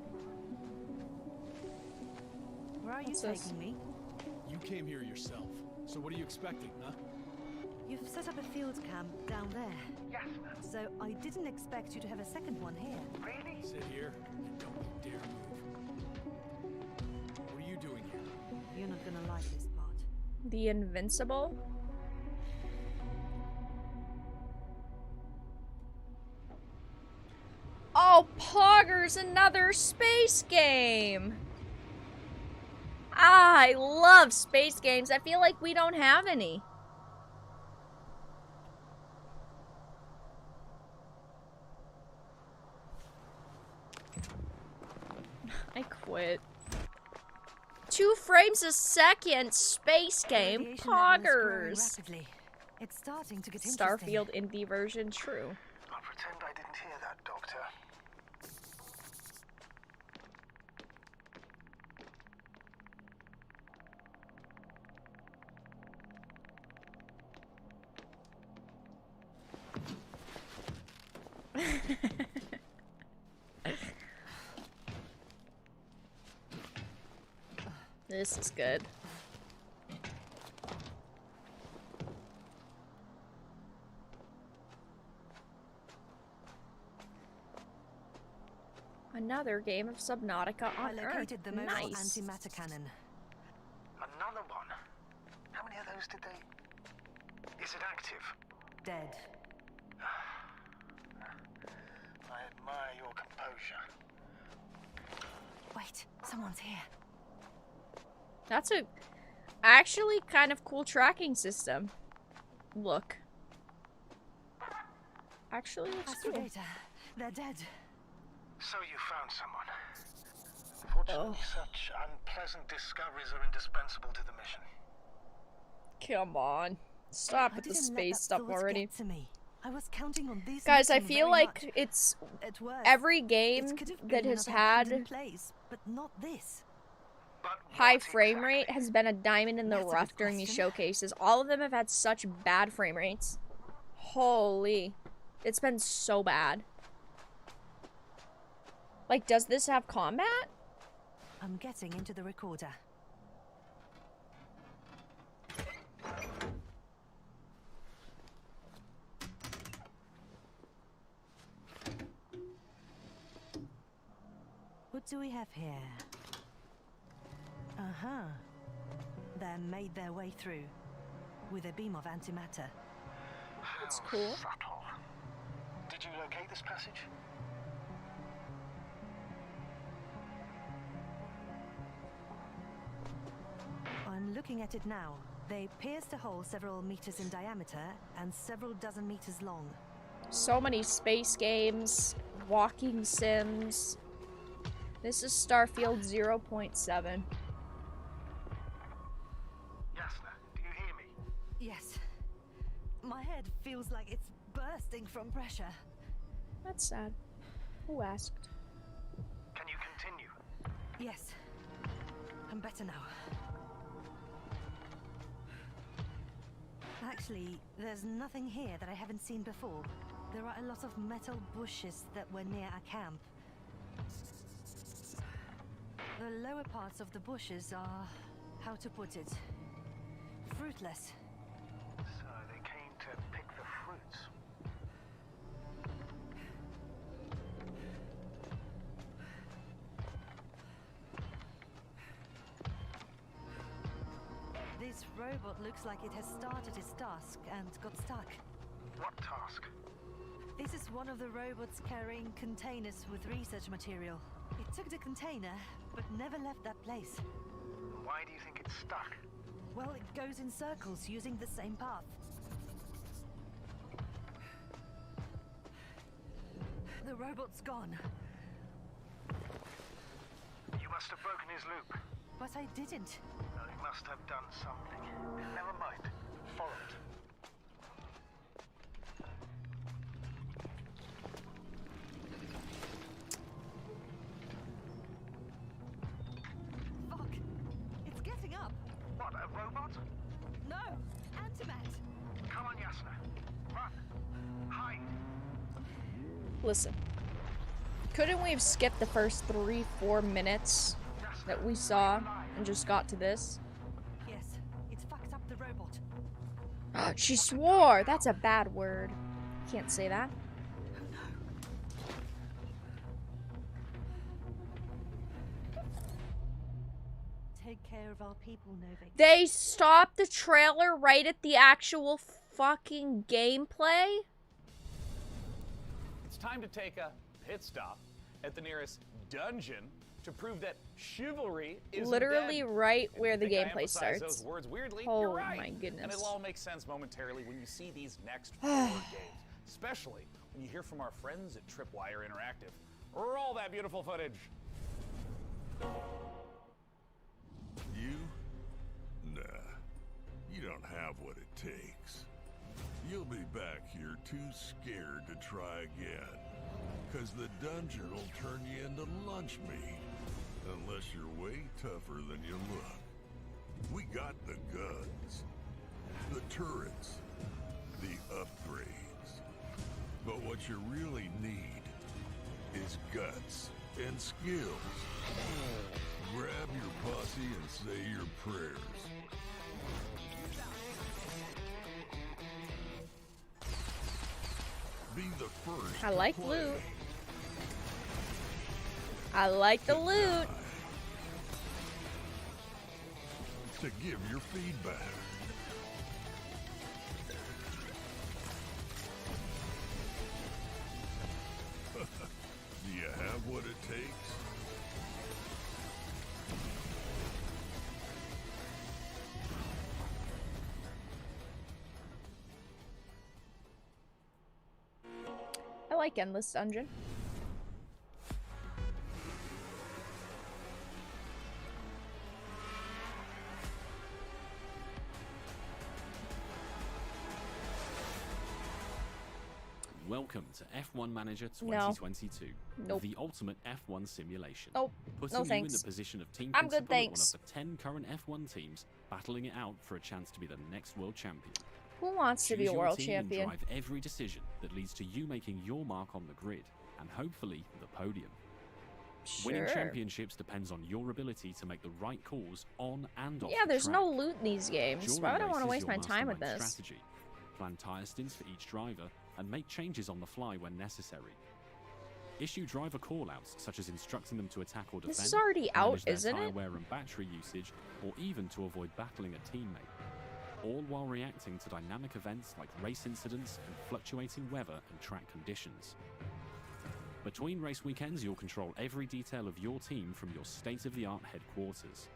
Where are you taking me?
You came here yourself. So what are you expecting, huh?
You've set up a field camp down there. Yes, ma'am. So I didn't expect you to have a second one here.
Really? Sit here and don't you dare move. What are you doing here?
You're not gonna like this part.
The Invincible? Oh, Poggers, another space game! Ah, I love space games. I feel like we don't have any. I quit. 2 frames a second space game. Poggers!
It's starting to get
Starfield indie version, true.
I'll pretend I didn't hear that, Doctor.
This is good. Another game of Subnautica on
I located
Earth.
the mobile
Nice.
antimatter cannon.
Another one? How many of those did Is it active?
Dead.
I admire your composure.
Wait, someone's here.
That's a actually kind of cool tracking system. Look. Actually looks cool.
They're dead.
So you found someone. Fortunately, such unpleasant discoveries are indispensable to the mission.
Come on. Stop with the space stuff already.
I was counting on these.
Guys, I feel like it's every game that has had
but not this.
high frame rate has been a diamond in the rough during these showcases. All of them have had such bad frame rates. Holy. It's been so bad. Like, does this have combat?
I'm getting into the recorder. What do we have here? Uh-huh. They made their way through with a beam of antimatter.
That's cool.
Subtle. Did you locate this passage?
I'm looking at it now. They pierced a hole several meters in diameter and several dozen meters long.
So many space games, walking sims. This is Starfield 0.7.
Yasna, do you hear me?
Yes. My head feels like it's bursting from pressure.
That's sad. Who asked?
Can you continue?
Yes. I'm better now. Actually, there's nothing here that I haven't seen before. There are a lot of metal bushes that were near our camp. The lower parts of the bushes are, how to put it, fruitless.
So they came to pick the fruits.
This robot looks like it has started its task and got stuck.
What task?
This is one of the robots carrying containers with research material. It took the container, but never left that place.
Why do you think it's stuck?
Well, it goes in circles using the same path. The robot's gone.
You must have broken his loop.
But I didn't.
No, he must have done something. Never mind. Follow it.
Fuck! It's getting up!
What, a robot?
No! Antimat!
Come on, Yasna. Run! Hide!
Listen. Couldn't we have skipped the first 3-4 minutes that we saw and just got to this?
Yes, it's fucked up the robot.
She swore! That's a bad word. Can't say that.
Take care of our people, Novik.
They stopped the trailer right at the actual fucking gameplay?
It's time to take a pit stop at the nearest dungeon to prove that chivalry is
literally
dead.
right where the
Think I
gameplay
emphasize
starts.
Those words weirdly?
Oh
You're right.
my goodness.
And it'll all make sense momentarily when you see these next 4 games, especially when you hear from our friends at Tripwire Interactive. Roll that beautiful footage.
You? Nah. You don't have what it takes. You'll be back here too scared to try again. Cause the dungeon will turn you into lunch meat. Unless you're way tougher than you look. We got the guns. The turrets. The upgrades. But what you really need is guts and skills. Grab your posse and say your prayers. Be the first.
I like loot. I like the loot.
To give your feedback. takes?
I like Endless Dungeon.
Welcome to F1 Manager 2022, the ultimate F1 simulation. Putting
no
you
thanks.
in the position of team
I'm
principal
good, thanks.
at one of the 10 current F1 teams, battling it out for a chance to be the next world champion.
Who wants to be
Choose
a
your
world
team
champion?
And drive every decision that leads to you making your mark on the grid, and hopefully the podium. Winning championships depends on your ability to make the right calls on and off
Yeah,
the
there's
track.
no loot in these games.
During
Why would I want to
races,
waste my
you'll
time with
mastermind
this?
Strategy, plan tyre stints for each driver, and make changes on the fly when necessary. Issue driver callouts, such as instructing them to attack or defend.
This is already out,
manage their
isn't
tyre
it?
wear and battery usage, or even to avoid battling a teammate. All while reacting to dynamic events like race incidents and fluctuating weather and track conditions. Between race weekends, you'll control every detail of your team from your state-of-the-art headquarters.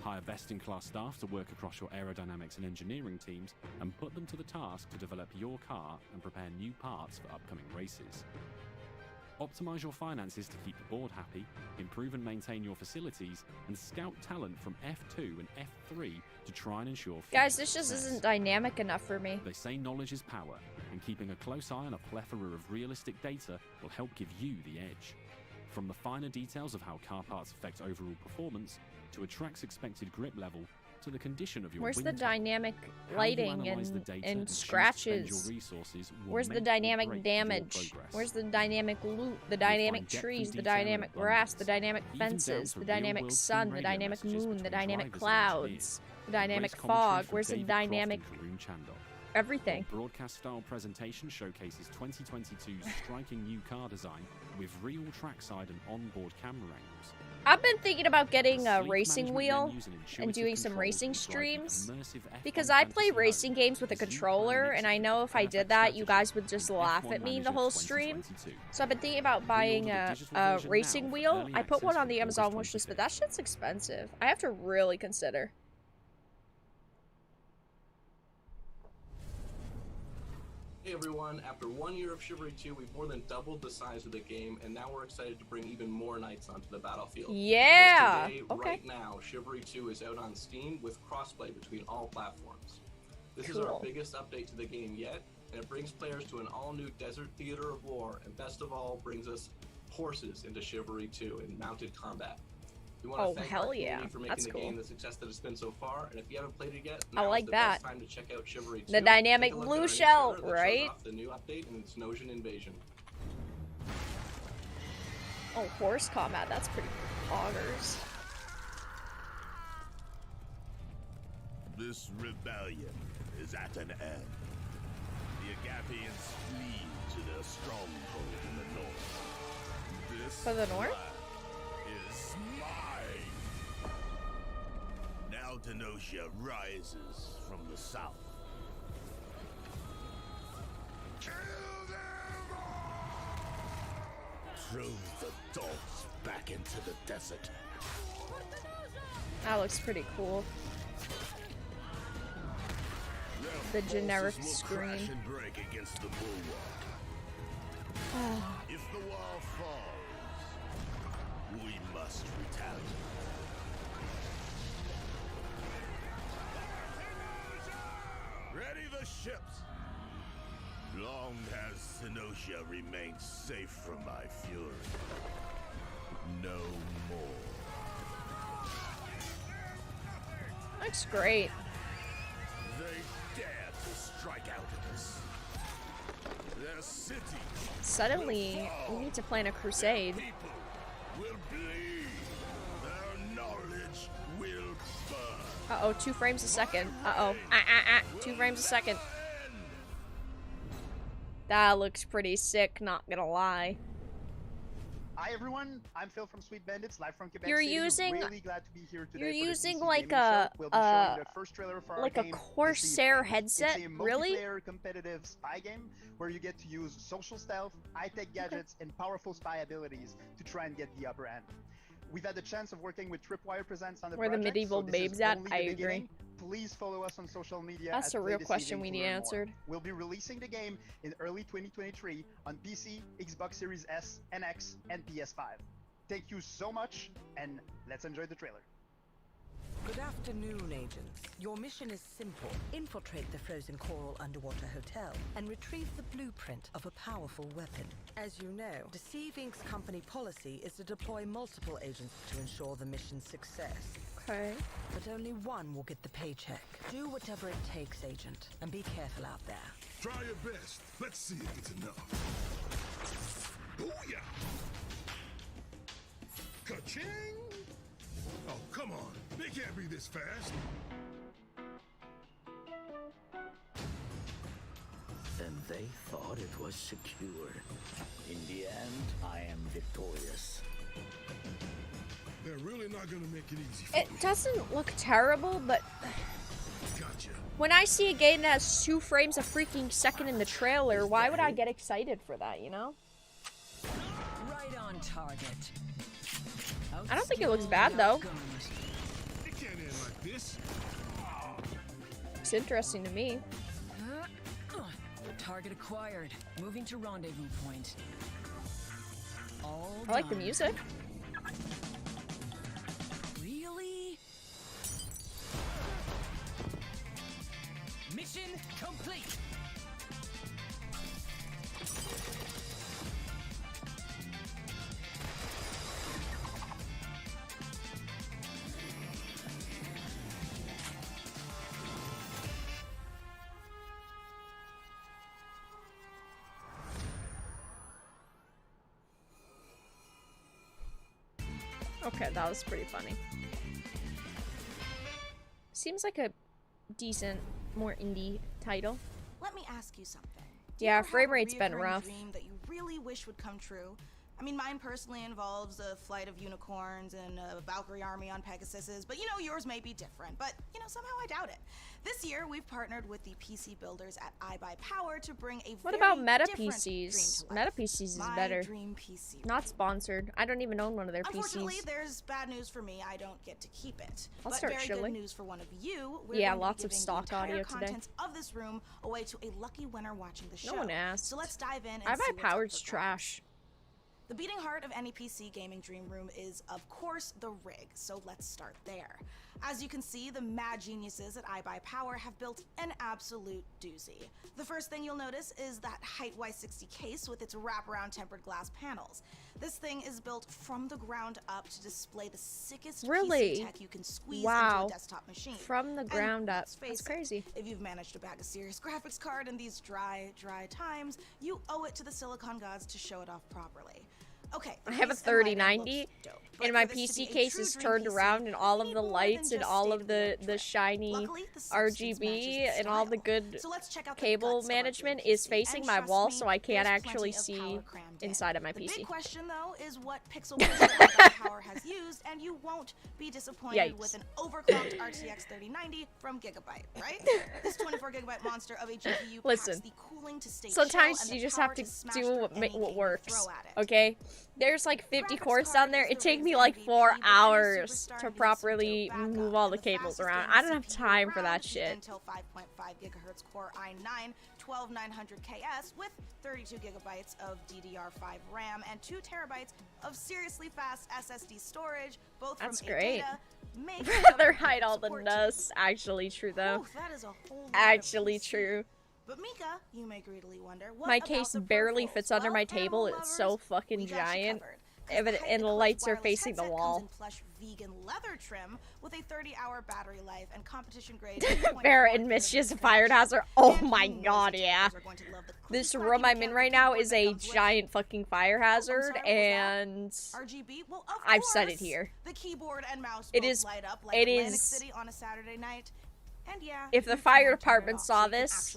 Hire best-in-class staff to work across your aerodynamics and engineering teams and put them to the task to develop your car and prepare new parts for upcoming races. Optimize your finances to keep the board happy, improve and maintain your facilities, and scout talent from F2 and F3 to try and ensure
Guys, this just isn't dynamic enough for me.
They say knowledge is power, and keeping a close eye on a plethora of realistic data will help give you the edge. From the finer details of how car parts affect overall performance, to a track's expected grip level, to the condition of your
Where's
wing
the
type.
dynamic
How you
lighting
analyze the
and,
data
and
choose to spend
scratches?
your resources will
Where's the
make or
dynamic
break your
damage?
progress.
Where's the dynamic loot? The dynamic
depth and
trees? The
detail in
dynamic grass? The dynamic
even down
fences?
to
The dynamic
real-world
sun?
team
The
radio
dynamic
messages
moon? The
between
dynamic
drivers and
clouds?
engineers.
The dynamic
Race commentary
fog?
from
Where's the
David Croft
dynamic
and Karun Chandok.
everything?
Our broadcast-style presentation showcases 2022's striking new car design with real trackside and onboard camera angles.
I've been thinking about getting a
Sleek
racing
management
wheel
menus and
and
intuitive
doing some
controls
racing
will drive the
streams
immersive F1
because I play
fantasy
racing games with a
as you plan
controller,
and
and I know if I did that, you guys would just laugh
F1
at me the
Manager
whole stream.
2022.
So I've been thinking about buying
Pre-order the
a
digital version
racing
now for
wheel.
early
I put one
access
on the
from
Amazon
August
wishlist, but that shit's expensive. I have to really consider.
Hey everyone, after 1 year of Chivalry 2, we've more than doubled the size of the game, and now we're excited to bring even more knights onto the battlefield.
Yeah!
Today,
Okay.
right now, Chivalry 2 is out on Steam with crossplay between all platforms. This is our
Cool.
biggest update to the game yet, and it brings players to an all-new desert theater of war, and best of all, brings us horses into Chivalry 2 in mounted combat. We want to
Oh,
thank
hell
our
yeah.
community for making
That's
the
cool.
game the success that it's been so far, and if you haven't played it yet,
I
now
like
is the
that.
best time to check out Chivalry 2.
The dynamic
Take a look
blue
at our new
shell,
trailer that shows
right?
off the new update and its Nosian invasion.
Oh, horse combat. That's pretty poggers.
This rebellion is at an end. The Agapians flee to their stronghold in the north. This
For the north?
land is mine. Now Denosia rises from the south. Kill them all! Throw the dogs back into the desert.
That looks pretty cool. The generic
Forces will
screen.
crash and break against the bulwark. If the wall falls, we must retaliate. Ready the ships! Long has Senosia remained safe from my fury. No more.
Looks great.
They dare to strike out at us. Their city
Suddenly, we need to plan a crusade.
will bleed. Their knowledge will burn.
Uh-oh, 2 frames a second. Uh-oh. 2 frames a second. That looks pretty sick, not gonna lie.
Hi everyone, I'm Phil from Sweet Bandits, live from Quebec
You're
City.
using
Really glad to be here today.
You're
for the
using
PC
like
Gaming Show. We'll be showing the first trailer for our
like a
game
Corsair
this evening.
headset,
It's a
really?
multiplayer competitive spy game where you get to use social stealth, high-tech gadgets, and powerful spy abilities to try and get the upper hand. We've had the chance of working with Tripwire Presents on the
Where the
project,
medieval
so this is
babes at?
only the
I
beginning.
agree.
Please follow us on social media.
That's
at
a real
Play This
question
Evening
we
to
need
learn
answered.
more. We'll be releasing the game in early 2023 on PC, Xbox Series S and X, and PS5. Thank you so much, and let's enjoy the trailer.
Good afternoon, agents. Your mission is simple. Infiltrate the frozen coral underwater hotel and retrieve the blueprint of a powerful weapon. As you know, Deceive Inc.'s company policy is to deploy multiple agents to ensure the mission's success.
Okay.
But only one will get the paycheck. Do whatever it takes, agent, and be careful out there.
Try your best. Let's see if it's enough. Booyah! Ka-ching! Oh, come on. They can't be this fast.
And they thought it was secure. In the end, I am victorious.
They're really not gonna make it easy for me.
It doesn't look terrible, but
Gotcha.
when I see a game that has 2 frames a freaking second in the trailer, why would I get excited for that, you know?
Right on target.
I don't think it looks bad, though.
It can't end like this.
It's interesting to me.
Target acquired. Moving to rendezvous point. All
I like the
done.
music.
Really? Mission complete.
Okay, that was pretty funny. Seems like a decent, more indie title.
Let me ask you something.
Yeah, frame rate's been
Reoccurring
rough.
Dream that you really wish would come true. I mean, mine personally involves a flight of unicorns and a Valkyrie army on Pegasuses, but you know, yours may be different. But you know, somehow I doubt it. This year, we've partnered with the PC builders at iBuyPower to bring a
What
very
about Meta
different
PCs?
dream to life.
Meta PCs is
My
better.
dream PC.
Not sponsored. I don't even own one of their
Unfortunately,
PCs.
there's bad news for me. I don't get to keep it.
I'll
but
start
very
chilling.
good news for one of you. We're
Yeah,
going to be
lots of
giving the
stock
entire
audio today.
contents of this room away to a lucky winner watching the show.
No one asked.
So let's dive in and
I
see
buy
what's up
Powered's
for
trash.
the beating heart of any PC gaming dream room is, of course, the rig, so let's start there. As you can see, the mad geniuses at iBuyPower have built an absolute doozy. The first thing you'll notice is that Height Y60 case with its wraparound tempered glass panels. This thing is built from the ground up to display the sickest
Really?
PC tech you can squeeze
Wow.
into a desktop machine.
From the
And
ground up.
let's face
That's
it,
crazy.
if you've managed to bag a serious graphics card in these dry times, you owe it to the silicon gods to show it off properly. Okay,
I have a 3090 and my PC case is turned around and all of the lights and all of the shiny RGB and all the good cable management is facing my wall, so I can't actually see inside of my
The
PC.
big question though is what pixel that Power has used, and you won't be disappointed
Yikes.
with an overclocked RTX 3090 from Gigabyte, right? This 24GB monster of a GPU
Listen,
packs the cooling to stay
sometimes
chill and
you
the
just
power
have to
smash
do
through
what,
anything
what
you
works,
throw at it.
okay? There's like 50 cores down there. It takes me like 4 hours to properly move all the cables around. I don't have time for that shit.
Intel 5.5 gigahertz Core i9 12900KS with 32 gigabytes of DDR5 RAM and 2 terabytes of seriously fast SSD storage, both
That's
from
great.
ADATA. Make
Rather hide all the nuts. Actually true though.
Ooh, that is a whole lot
Actually
of PC.
true.
But Mika, you may greedily wonder, what
My
about
case
the
barely
peripherals?
fits under
Well,
my table.
animal
It's so
lovers,
fucking
we got you
giant.
covered.
And the lights are facing the
Headset
wall.
comes in plush vegan leather trim with a 30-hour battery life and competition grade.
Barrett and Mischief's fire hazard. Oh my god, yeah. This room I'm in right now is a giant fucking fire hazard, and
RGB? Well, of
I've said it
course,
here.
The keyboard and mouse
It
both
is-
light up like
it
Atlantic
is-
City on a Saturday night. And yeah,
if the fire department saw this,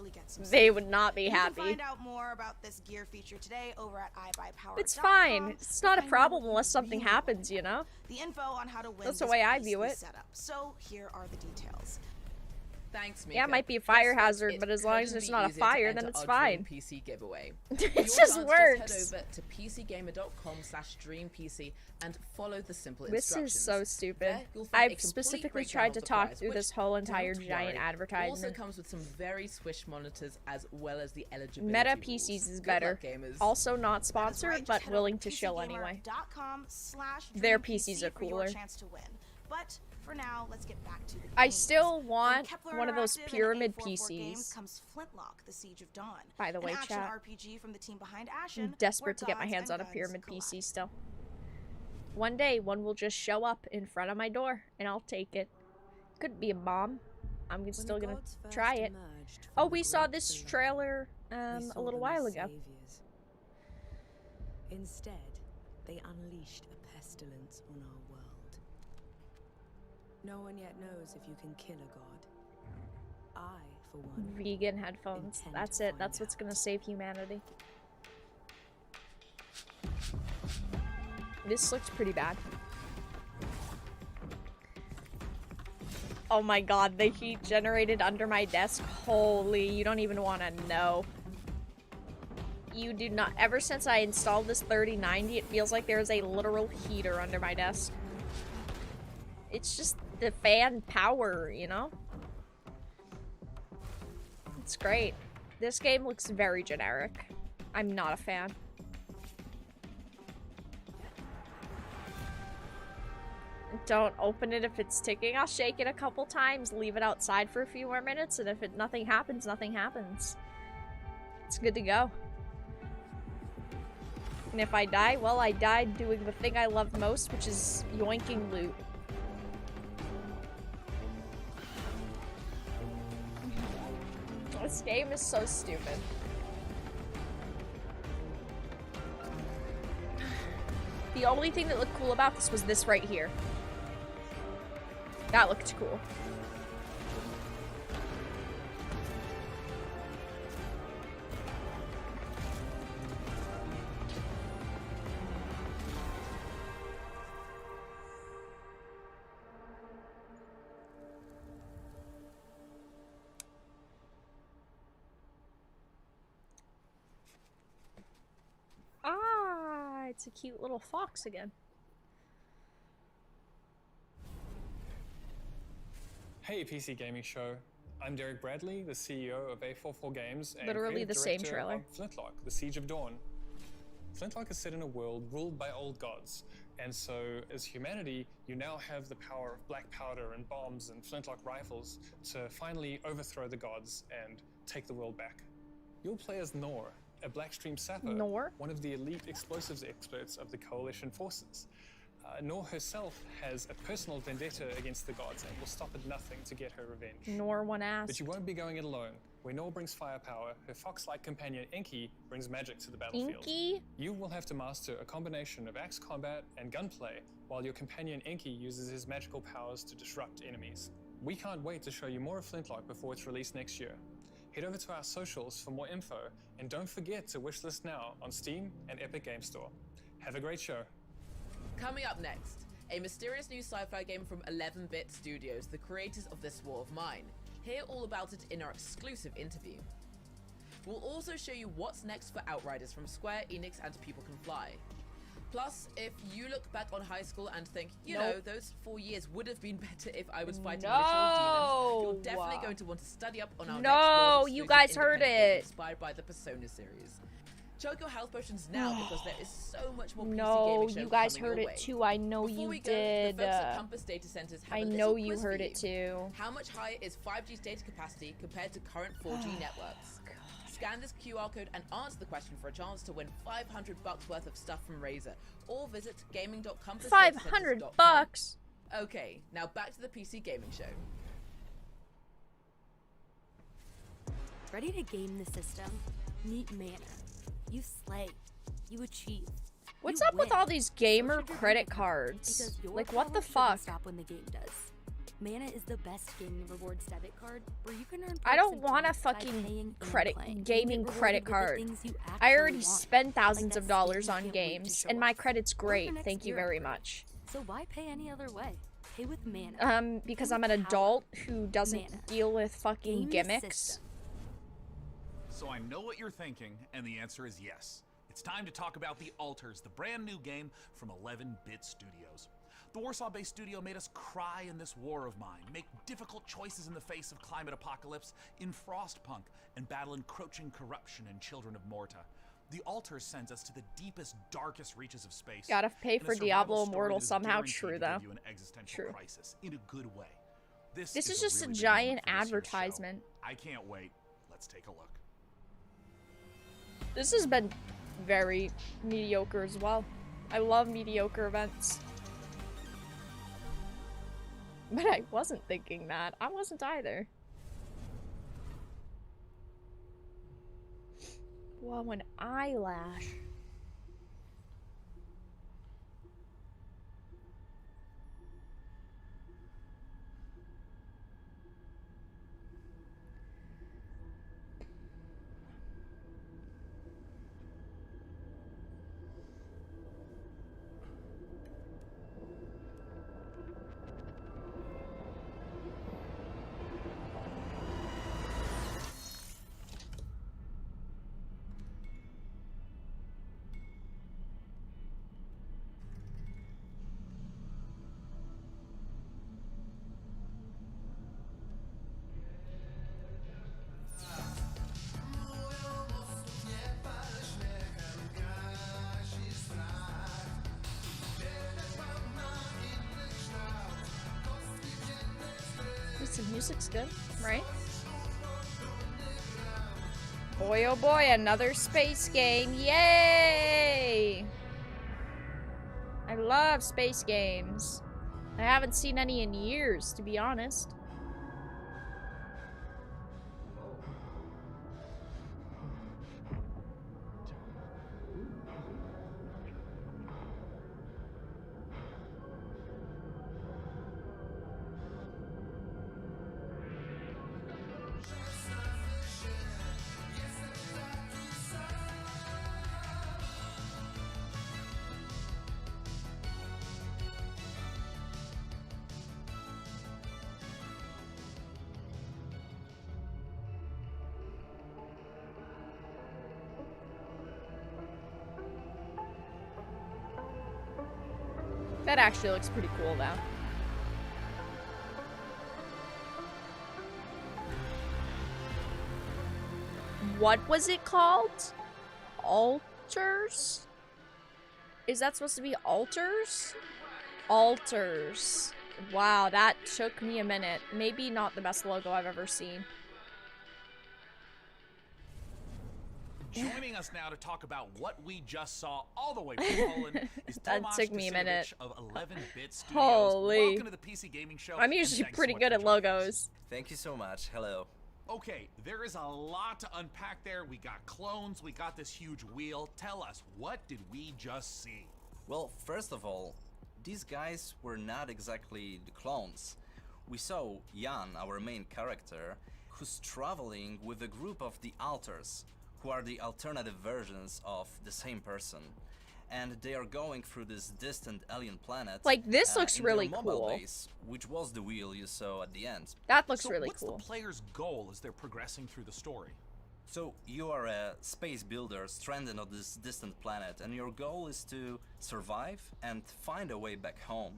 they would not be
you
happy.
can find out more about this gear feature today over at iBuyPower.com.
It's fine. It's not a problem unless something happens, you know?
The info on how to win
That's the
this
way I
piece
view
is
it.
set up. So here are the details.
Thanks, Mika.
Yeah, it might be a fire hazard, but as long as there's not a fire, then it's fine.
PC giveaway.
It just works.
Head over to pcgamer.com/dreampc and follow the simple
This
instructions.
is so stupid.
There, you'll find a
I've
complete
specifically
breakdown
tried
of
to
the
talk
price,
through
which,
this whole entire
don't
giant
worry,
advertisement.
also comes with some very swish monitors as well as the eligibility
Meta
rules.
PCs is
Good
better.
luck, gamers.
Also not sponsored, but willing to shill anyway. Their PCs are cooler.
But for now, let's get back to the
I
games.
still want
From
one of those
Kepler Interactive
pyramid
and A44 games
PCs.
comes Flintlock, The Siege of Dawn.
By the way,
an action
chat.
RPG from the team behind Ashen,
I'm desperate to
where
get my hands
gods
on a
and
pyramid
guns
PC still. One day, one will just show up in front of my door, and I'll take it. Could be a bomb. I'm still gonna try it. Oh, we saw this trailer a little while ago.
Instead, they unleashed a pestilence on our world. No one yet knows if you can kill a god. I, for one,
Vegan headphones. That's it. That's what's gonna save humanity. This looks pretty bad. Oh my god, the heat generated under my desk. Holy, you don't even want to know. You do not. Ever since I installed this 3090, it feels like there's a literal heater under my desk. It's just the fan power, you know? It's great. This game looks very generic. I'm not a fan. Don't open it if it's ticking. I'll shake it a couple times, leave it outside for a few more minutes, and if nothing happens, nothing happens. It's good to go. And if I die, well, I died doing the thing I love most, which is yoinking loot. This game is so stupid. The only thing that looked cool about this was this right here. That looked cool. Ah, it's a cute little fox again.
Hey PC Gaming Show, I'm Derek Bradley, the CEO of A44 Games and
Literally
creative
the same
director
trailer.
of Flintlock, The Siege of Dawn. Flintlock is set in a world ruled by old gods, and so as humanity, you now have the power of black powder and bombs and flintlock rifles to finally overthrow the gods and take the world back. You'll play as Nor, a Blackstream sapper,
Nor?
one of the elite explosives experts of the Coalition forces. Nor herself has a personal vendetta against the gods and will stop at nothing to get her revenge.
Nor one asked.
But you won't be going it alone. Where Nor brings firepower, her fox-like companion Inky brings magic to the battlefield.
Inky?
You will have to master a combination of axe combat and gunplay, while your companion Inky uses his magical powers to disrupt enemies. We can't wait to show you more of Flintlock before it's released next year. Head over to our socials for more info, and don't forget to wishlist now on Steam and Epic Game Store. Have a great show.
Coming up next, a mysterious new sci-fi game from 11-Bit Studios, the creators of This War of Mine. Hear all about it in our exclusive interview. We'll also show you what's next for Outriders from Square Enix and People Can Fly. Plus, if you look back on high school and think, you know, those 4 years would have been better if I was fighting literal demons, you're definitely going to want to study up on our next world
you guys heard it.
Inspired by the Persona series. Choke your health potions now because there is so much more PC
No,
gaming show
you guys
coming
heard
your
it
way.
too. I know
Before
you
we go,
did.
The folks at Compass Data Centers have
I
a
know
little
you
quiz
heard
for
it too.
How much higher is 5G's data capacity compared to current 4G networks? Scan this QR code and answer the question for a chance to win $500 worth of stuff from Razer, or visit gaming.compassdatacenters.com.
$500.
Okay, now back to the PC gaming show.
Ready to game the system? Meet Mana. You slay. You achieve.
What's
You
up with
win.
all these gamer
Social
credit
dividend,
cards?
because your
Like, what the
power shouldn't
fuck?
Stop when the game does. Mana is the best gaming rewards debit card where you can earn.
I don't want a fucking gaming credit card. I already spend thousands of dollars on games, and my credit's great. Thank you very much.
So why pay any other way? Pay with Mana.
Because I'm an adult who doesn't deal with fucking gimmicks.
So I know what you're thinking, and the answer is yes. It's time to talk about The Altars, the brand new game from 11-Bit Studios. The Warsaw-based studio made us cry in this war of mine, make difficult choices in the face of climate apocalypse in Frostpunk, and battle encroaching corruption in Children of Morta. The Altars sends us to the deepest, darkest reaches of space.
Gotta pay for Diablo Immortal somehow. True, though.
An existential crisis in a good way.
This is just a giant advertisement.
I can't wait. Let's take a look.
This has been very mediocre as well. I love mediocre events. But I wasn't thinking that. I wasn't either. Wow, an eyelash. The music's good, right? Boy, oh boy, another space game. Yay! I love space games. I haven't seen any in years, to be honest. That actually looks pretty cool, though. What was it called? Altars? Is that supposed to be altars? Altars. Wow, that took me a minute. Maybe not the best logo I've ever seen.
Joining us now to talk about what we just saw all the way from Poland is
That
Tomasz
took me a minute.
of 11-Bit Studios.
Holy.
Welcome to the PC Gaming Show.
I'm usually pretty good at logos.
Thank you so much. Hello.
Okay, there is a lot to unpack there. We got clones, we got this huge wheel. Tell us, what did we just see?
Well, first of all, these guys were not exactly the clones. We saw Jan, our main character, who's traveling with a group of the Altars, who are the alternative versions of the same person. And they are going through this distant alien planet.
Like, this looks
in
really
their mobile
cool.
base, which was the wheel you saw at the end.
That looks really
what's
cool.
What's the player's goal as they're progressing through the story?
So you are a space builder stranded on this distant planet, and your goal is to survive and find a way back home.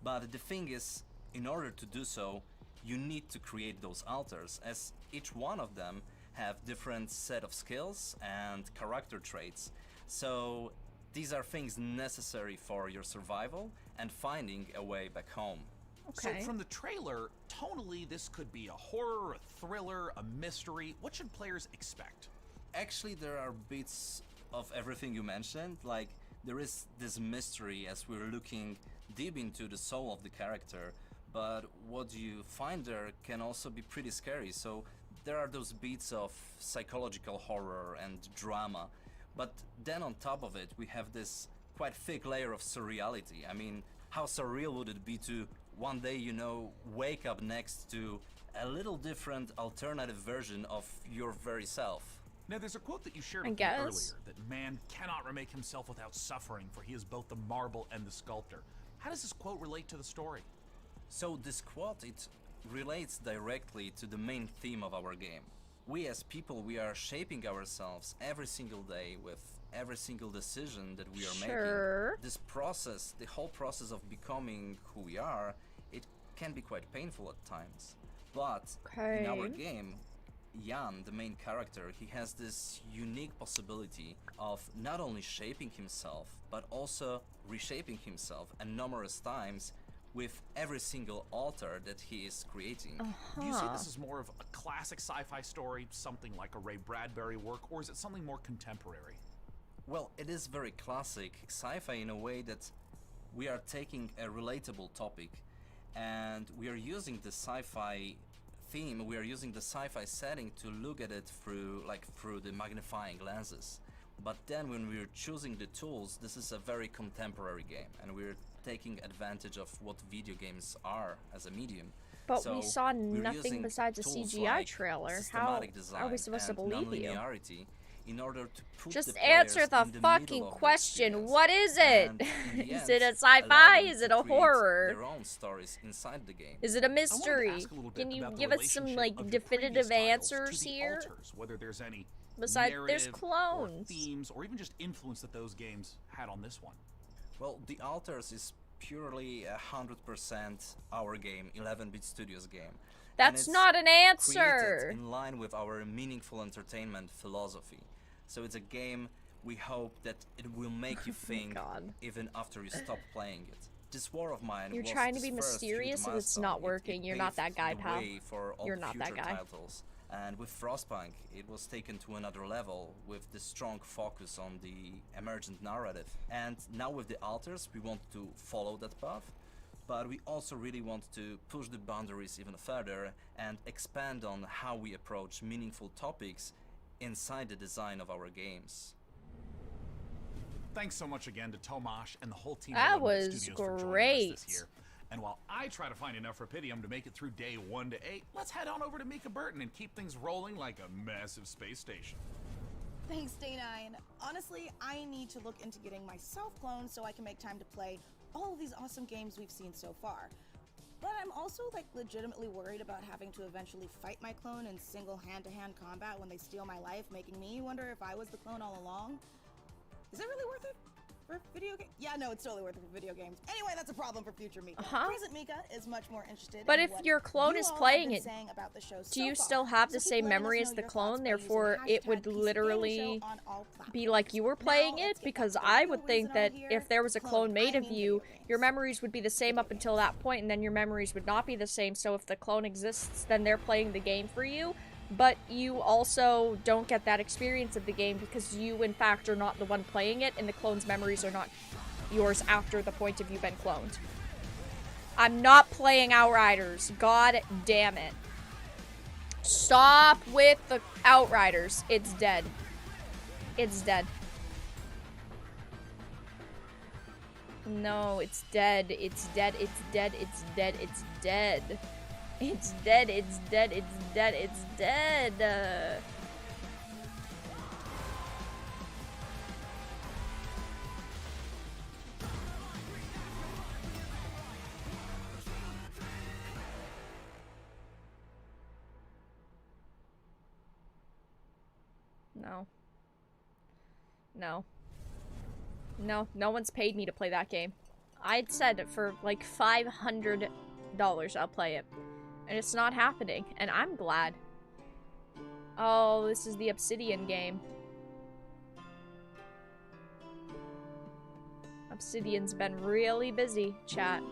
But the thing is, in order to do so, you need to create those altars, as each one of them have different set of skills and character traits. So these are things necessary for your survival and finding a way back home.
Okay. So from the trailer, tonally this could be a horror, a thriller, a mystery. What should players expect?
Actually, there are bits of everything you mentioned. Like, there is this mystery as we're looking deep into the soul of the character, but what you find there can also be pretty scary. So there are those beats of psychological horror and drama, but then on top of it we have this quite thick layer of surreality. I mean, how surreal would it be to one day, you know, wake up next to a little different alternative version of your very self.
Now, there's a quote that you shared with me earlier, that man cannot remake himself without suffering, for he is both the marble and the sculptor. How does this quote relate to the story?
So this quote, it relates directly to the main theme of our game. We as people, we are shaping ourselves every single day with every single decision that we are making. This process, the whole process of becoming who we are, it can be quite painful at times. But in our game, Jan, the main character, he has this unique possibility of not only shaping himself, but also reshaping himself and numerous times with every single altar that he is creating.
Do you see this as more of a classic sci-fi story, something like a Ray Bradbury work, or is it something more contemporary?
Well, it is very classic sci-fi in a way that we are taking a relatable topic and we are using the sci-fi theme, we are using the sci-fi setting to look at it through the magnifying lenses. But then when we're choosing the tools, this is a very contemporary game and we're taking advantage of what video games are as a medium.
But so we saw nothing besides a CGI trailer. How are we supposed to believe you?
In order to put
just
the
answer the fucking question. What is it? Is it a sci-fi? Is it a horror?
Their own stories inside the game.
Is it a mystery? Can you give us some like definitive answers here?
Altars, whether there's any
besides there's clones,
or themes, or even just influence that those games had on this one.
Well, the Altars is purely 100% our game, 11-bit Studios game.
That's not an answer.
In line with our meaningful entertainment philosophy. So it's a game we hope that it will make you think even after you stop playing it. This War of Mine.
You're trying to be mysterious and it's not working. You're not that guy, pal. You're not that guy.
Titles. And with Frostpunk, it was taken to another level with the strong focus on the emergent narrative. And now with the Altars, we want to follow that path, but we also really want to push the boundaries even further and expand on how we approach meaningful topics inside the design of our games.
Thanks so much again to Tomasz and the whole team.
That was great.
And while I try to find enough Rapidium to make it through day 1 to 8, let's head on over to Mika Burton and keep things rolling like a massive space station.
Thanks, Day9. Honestly, I need to look into getting myself cloned so I can make time to play all of these awesome games we've seen so far. But I'm also legitimately worried about having to eventually fight my clone in single hand-to-hand combat when they steal my life, making me wonder if I was the clone all along. Is it really worth it? For video games? Yeah, no, it's totally worth it for video games. Anyway, that's a problem for future Mika. Present Mika is much more interested
but if your clone is playing it, do you still have the same memory as the clone? Therefore, it would literally be like you were playing it? Because I would think that if there was a clone made of you, your memories would be the same up until that point, and then your memories would not be the same. So if the clone exists, then they're playing the game for you. But you also don't get that experience of the game because you, in fact, are not the one playing it, and the clone's memories are not yours after the point of you been cloned. I'm not playing Outriders. God damn it. Stop with the Outriders. It's dead. It's dead. No, it's dead. It's dead. It's dead. It's dead. It's dead. It's dead, it's dead, it's dead, it's dead. No. No. No, no one's paid me to play that game. I'd said for like $500 I'll play it. And it's not happening, and I'm glad. Oh, this is the Obsidian game. Obsidian's been really busy, chat.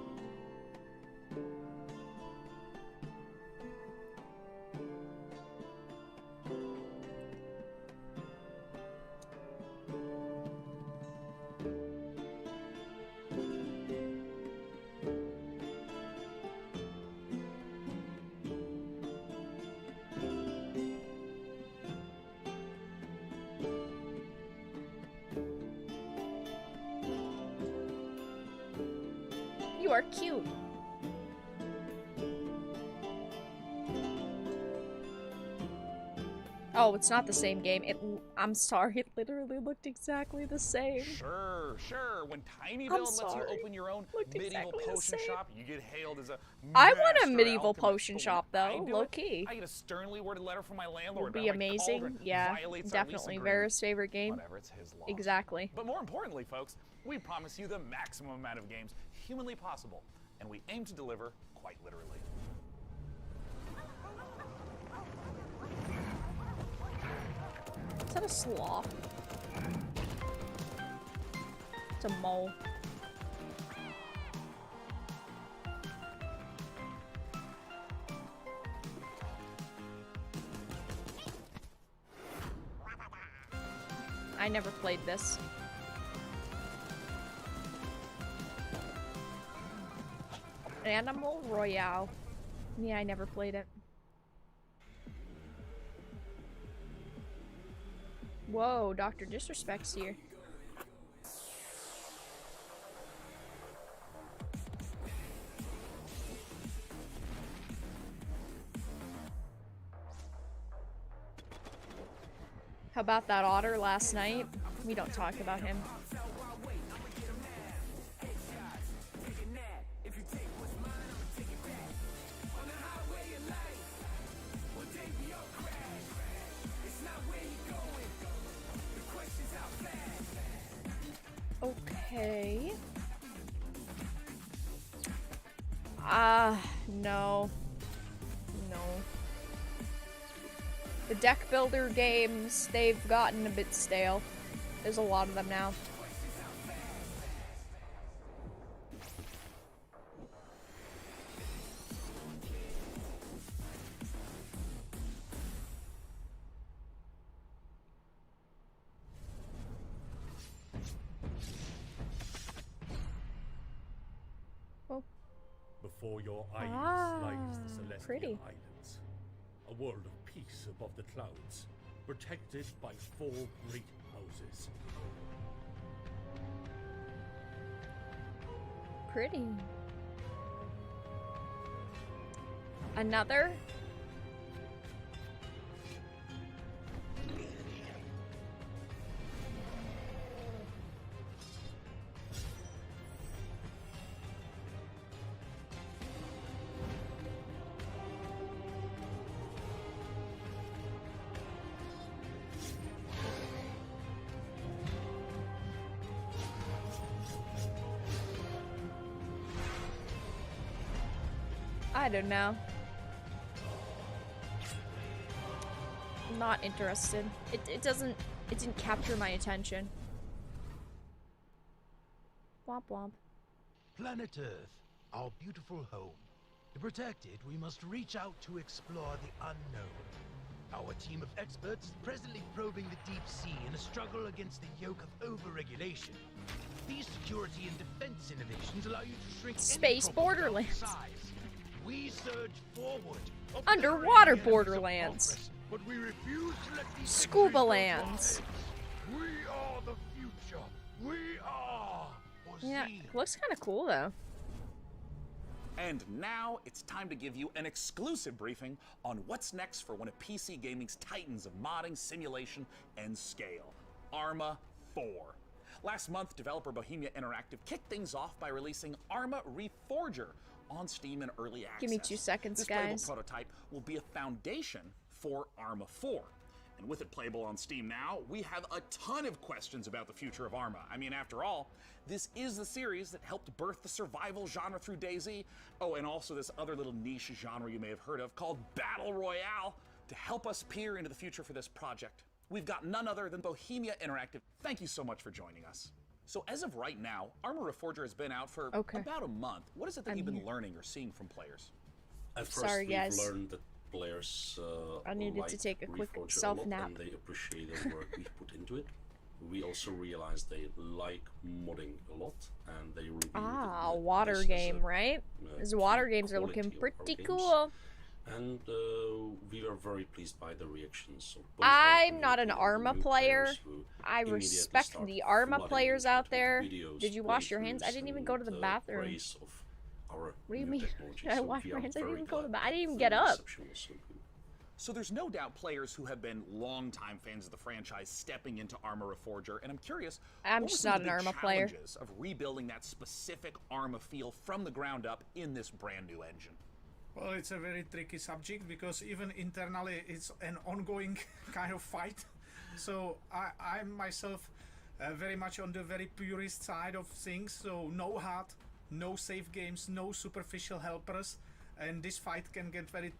You are cute. Oh, it's not the same game. I'm sorry, it literally looked exactly the same.
Sure. When Tiny Build lets you open your own medieval potion shop, you get hailed as a
I want a
master
medieval
alchemist.
potion
But
shop,
when I
though,
do
low
it,
key.
I get a sternly worded letter from my landlord.
Would be
about how my
amazing.
cauldron
Yeah,
violates our lease
definitely
agreement.
Vera's favorite game.
Whatever, it's his law.
Exactly.
But more importantly, folks, we promise you the maximum amount of games humanly possible, and we aim to deliver quite literally.
Is that a sloth? It's a mole. I never played this. Animal Royale. Yeah, I never played it. Whoa, Dr. Disrespect's here. How about that otter last night? We don't talk about him. Okay. No. No. The deck builder games, they've gotten a bit stale. There's a lot of them now.
Before your eyes lies the Celestial
pretty.
Islands, a world of peace above the clouds, protected by 4 great houses.
Pretty. Another? I don't know. Not interested. It didn't capture my attention. Womp womp.
Planet Earth, our beautiful home. To protect it, we must reach out to explore the unknown. Our team of experts is presently probing the deep sea in a struggle against the yoke of overregulation. These security and defense innovations allow you to shrink
Space
any problem
Borderlands.
down to size. We surge forward.
Underwater Borderlands.
But we refuse to let these
Scuba Lands.
We are the future. We are.
Yeah, looks kind of cool though.
And now it's time to give you an exclusive briefing on what's next for one of PC gaming's titans of modding, simulation, and scale, Arma 4. Last month, developer Bohemia Interactive kicked things off by releasing Arma Reforger on Steam in early access.
Give me 2 seconds,
this
guys.
playable prototype will be a foundation for Arma 4. And with it playable on Steam now, we have a ton of questions about the future of Arma. I mean, after all, this is the series that helped birth the survival genre through DayZ. Oh, and also this other little niche genre you may have heard of called Battle Royale. To help us peer into the future for this project, we've got none other than Bohemia Interactive. Thank you so much for joining us. So as of right now, Arma Reforger has been out for about a month. What is it that you've been learning or seeing from players?
At first, we've learned that players
I needed
like
to take a quick
Reforger
self
a lot,
nap.
and they appreciate the work we've put into it. We also realized they like modding a lot, and they reviewed
water game, right? These water games are looking pretty cool.
And we are very pleased by the reactions. Of both
I'm not an Arma player. I respect the Arma players out there. Did you wash your hands? I didn't even go to the bathroom. What do you mean? Did I wash my hands? I didn't even go to the bathroom. I didn't even get up.
So there's no doubt players who have been longtime fans of the franchise stepping into Arma Reforger, and I'm curious,
I'm
what
just
were some
not
of the
an
big
Arma player.
challenges of rebuilding that specific Arma feel from the ground up in this brand new engine?
Well, it's a very tricky subject because even internally it's an ongoing kind of fight. So I'm myself very much on the very purist side of things. So no HUD, no save games, no superficial helpers, and this fight can get very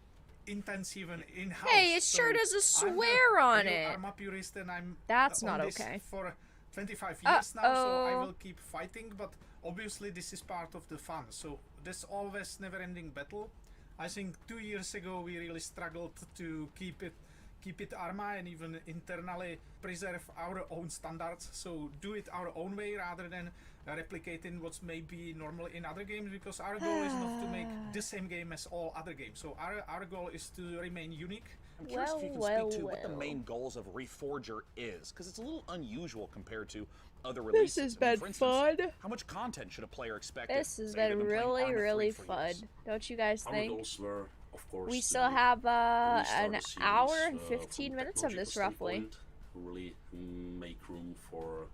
intense even in-house.
Hey, it sure does a swear on it.
I'm a purist and I'm
That's
on
not
this
okay.
for 25 years now, so I will keep fighting, but obviously this is part of the fun. So there's always never-ending battle. I think 2 years ago we really struggled to keep it Arma and even internally preserve our own standards. So do it our own way rather than replicating what's maybe normal in other games, because our goal is not to make the same game as all other games. So our goal is to remain unique.
I'm curious if you can speak to what the main goals of Reforger is, because it's a little unusual compared to other releases.
This has been
for instance,
fun.
How much content should a player expect?
This has been really, really fun. Don't you guys
Our
think?
goals were, of course,
We still have an
series,
hour and
from
15 minutes of
technological
this, roughly.
standpoint, really make room for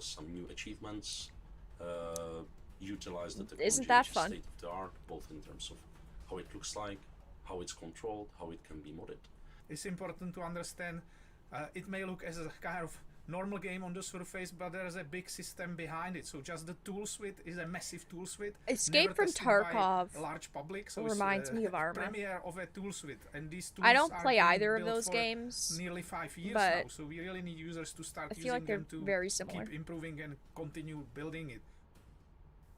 some new achievements. Utilize the technology,
Isn't that
which is
fun?
state of the art, both in terms of how it looks like, how it's controlled, how it can be modded.
It's important to understand it may look as a kind of normal game on the surface, but there is a big system behind it. So just the tool suite is a massive tool suite.
Escape from
tested by
Tarkov
a large public, so
reminds
it's,
me of Arma.
Premiere of a tool suite, and these tools
I don't
are
play
being
either of
built
those
for
games,
nearly 5 years
but
now. So we really need users to start
I feel
using
like they're
them to
very similar.
keep improving and continue building it.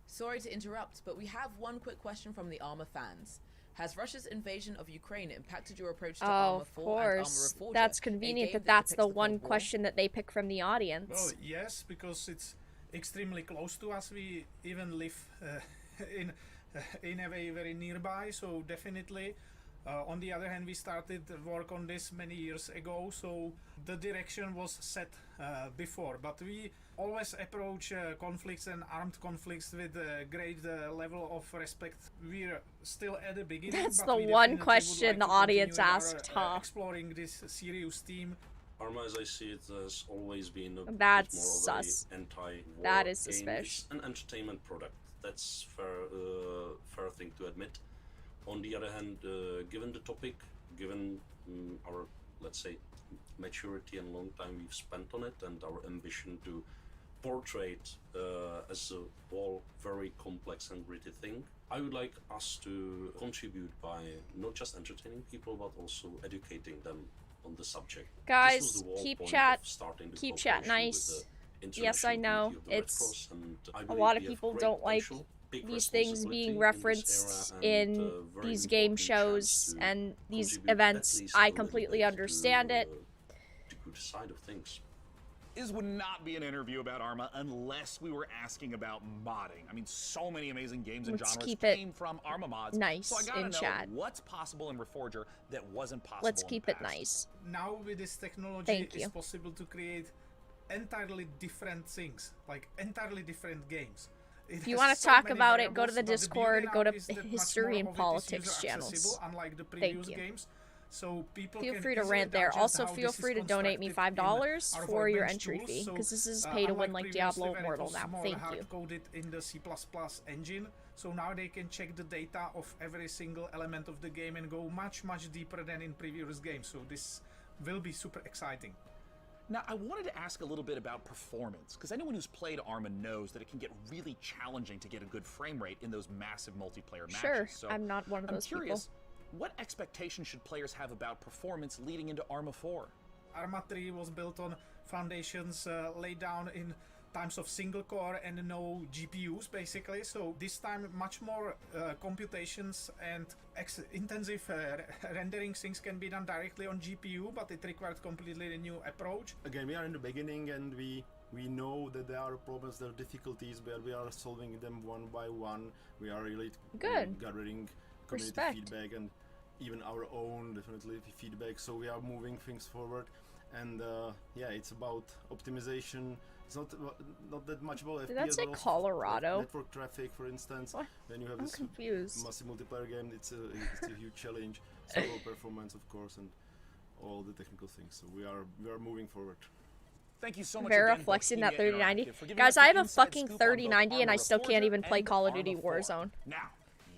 Sorry to interrupt, but we have one quick question from the Arma fans. Has Russia's invasion of Ukraine impacted your approach to Arma
of
4 and Arma
course.
Reforger?
That's
a
convenient
game
that that's
depicts
the one
Cold War?
question that they pick from the audience.
Well, yes, because it's extremely close to us. We even live in a way very nearby, so definitely. On the other hand, we started work on this many years ago, so the direction was set before. But we always approach conflicts and armed conflicts with a great level of respect. We're still at the beginning.
That's
but
the
we
one
definitely
question
would like
the
to
audience
continue
asked,
our,
huh?
exploring this serious theme.
Arma, as I see it, has always been a
That's
bit more
sus.
of a anti-war
That is
game.
suspicious.
It's an entertainment product. That's fair thing to admit. On the other hand, given the topic, given our, let's say, maturity and long time we've spent on it, and our ambition to portray it as a all very complex and gritty thing, I would like us to contribute by not just entertaining people, but also educating them on the subject.
Guys, keep chat nice. Yes, I know it's a lot of people don't like these things being referenced in these game shows and these events. I completely understand it.
The good side of things.
This would not be an interview about Arma unless we were asking about modding. I mean, so many amazing games and
Let's
genres
keep it
came from Arma mods.
nice
so I gotta
in
know
chat.
what's possible in Reforger that wasn't possible.
Let's
in
keep
the
it
past.
nice.
Now with this technology,
Thank
it's
you.
possible to create entirely different things, like entirely different games.
If you want to talk about it, go to the Discord, go to History and Politics channels.
Unlike the
Thank
previous
you.
games. So people
Feel
can
free to
easily
rant there.
digest
Also,
how
feel
this is
free to donate me
constructed
$5
in our
for your
workbench
entry
tools.
fee,
So,
because this is pay to win like
unlike
Diablo
previously when it
Immortal
was
now.
more
Thank you.
hard-coded in the C++ engine, so now they can check the data of every single element of the game and go much deeper than in previous games. So this will be super exciting.
Now, I wanted to ask a little bit about performance, because anyone who's played Arma knows that it can get really challenging to get a good frame rate in those massive multiplayer matches.
Sure,
So
I'm not one of those
curious,
people.
what expectations should players have about performance leading into Arma 4?
Arma 3 was built on foundations laid down in times of single core and no GPUs basically, so this time much more computations and intensive rendering things can be done directly on GPU, but it required completely a new approach.
Again, we are in the beginning and we know that there are problems, there are difficulties, but we are solving them one by one. We are really
Good.
gathering community
Respect.
feedback and even our own definitely feedback, so we are moving things forward. And yeah, it's about optimization. It's not that much about
Did
FPS,
that say
but also
Colorado?
network traffic, for instance.
What?
When you have
I'm
this
confused.
massive multiplayer game, it's a huge challenge. Server performance, of course, and all the technical things. So we are moving forward.
Thank you so much
Vera
again,
flexing that
Bohemia
3090.
Interactive, for giving
Guys,
us the
I have a
inside
fucking
scoop on both
3090 and I
Armor
still can't
Forger
even play
and
Call of
Armor
Duty
4.
Warzone.
Now,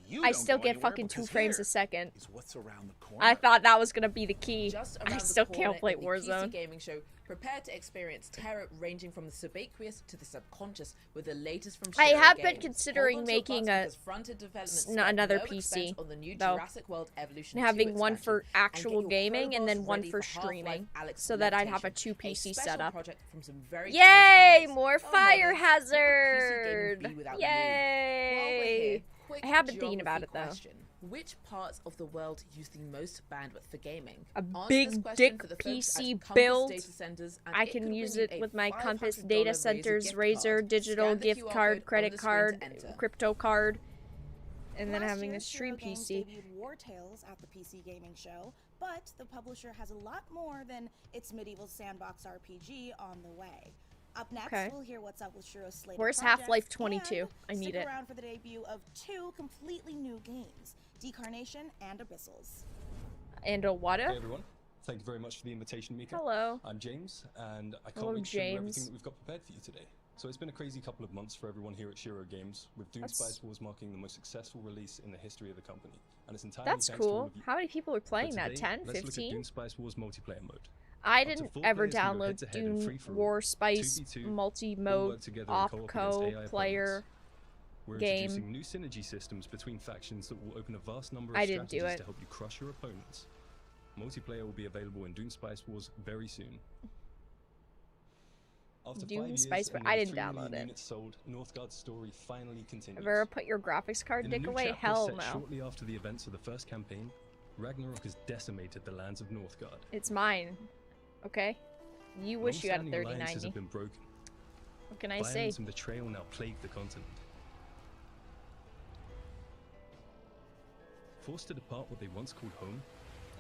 you
I
don't
still
go
get
anywhere
fucking 2
because
frames
here
a second.
is what's around the corner.
I thought that was gonna be the key.
Just
I
around
still
the corner
can't play
in the
Warzone.
PC gaming show, prepare to experience terror ranging from the subaqueous to the subconscious with the latest from
I
Shiro
have
Games.
been considering
Hold on to your
making
butts
a
because fronted development spent
another
no expense
PC
on the new
though,
Jurassic World Evolution
and
2
having one for
expansion, and
actual
get your
gaming and then
crowbars
one
ready
for
Half-Life
streaming,
Alyx
so that I'd have a
Levitation,
2 PC
special
setup.
project from some very
Yay!
talented modders.
More
Oh,
Fire
modders,
Hazard!
what would PC gaming be without you? While we're
Yay!
here, quick
I have been thinking about
geography
it though.
question. Which parts of the world use the most bandwidth for gaming?
A
Answer
big
this question
dick
for the folks
PC
at Compass
build.
Data Centers, and
I
it
can
could
use
bring
it
you a
with my Compass
$500
Data
Razer
Centers,
gift
Razer,
card.
digital
Scan the
gift
QR
card,
code on
credit
the screen
card,
to enter.
crypto card, and then
Last
having
year,
a stream
Shiro Games
PC.
debuted War Tales at the PC Gaming Show, but the publisher has a lot more than its medieval sandbox RPG on the way. Up next,
Okay.
we'll hear what's up with Shiro's slate
Where's
of projects,
Half-Life 22?
and
I need
stick
it.
around for the debut of 2 completely new games, Decarnation and Abyssals.
And a what?
Hey everyone, thank you very much for the invitation, Mika.
Hello.
I'm James, and I
Hello,
can't wait to show you everything
James.
that we've got prepared for you today. So it's been a crazy couple of months for everyone here at Shiro Games, with Doom
That's-
Spice Wars marking the most successful release in the history of the company. And it's entirely
That's
thanks to all
cool.
of you.
How many people are playing
But
that?
today,
10?
let's look at
15?
Doom Spice Wars multiplayer mode.
I
Up to
didn't
4
ever
players can go
download
head-to-head in
Doom
free-for-all,
War Spice
2v2, all
multi-mode
work together in co-op against
OpCo
AI
player
opponents. We're
game.
introducing new synergy systems between factions that will open a vast number of
I didn't do
strategies
it.
to help you crush your opponents. Multiplayer will be available in Doom Spice Wars very soon. After
Doom
5 years
Spice,
and
I
nearly
didn't
3
download
million
it.
units sold, Northgard's story finally continues.
Ever put your graphics card
In a
dick
new
away?
chapter
Hell
set
no.
shortly after the events of the first campaign, Ragnarok has decimated the lands of Northgard.
It's mine. Okay? You wish you had a
Long-standing alliances
3090.
have been broken.
What can I say?
Violence and betrayal now plague the continent. Forced to depart what they once called home,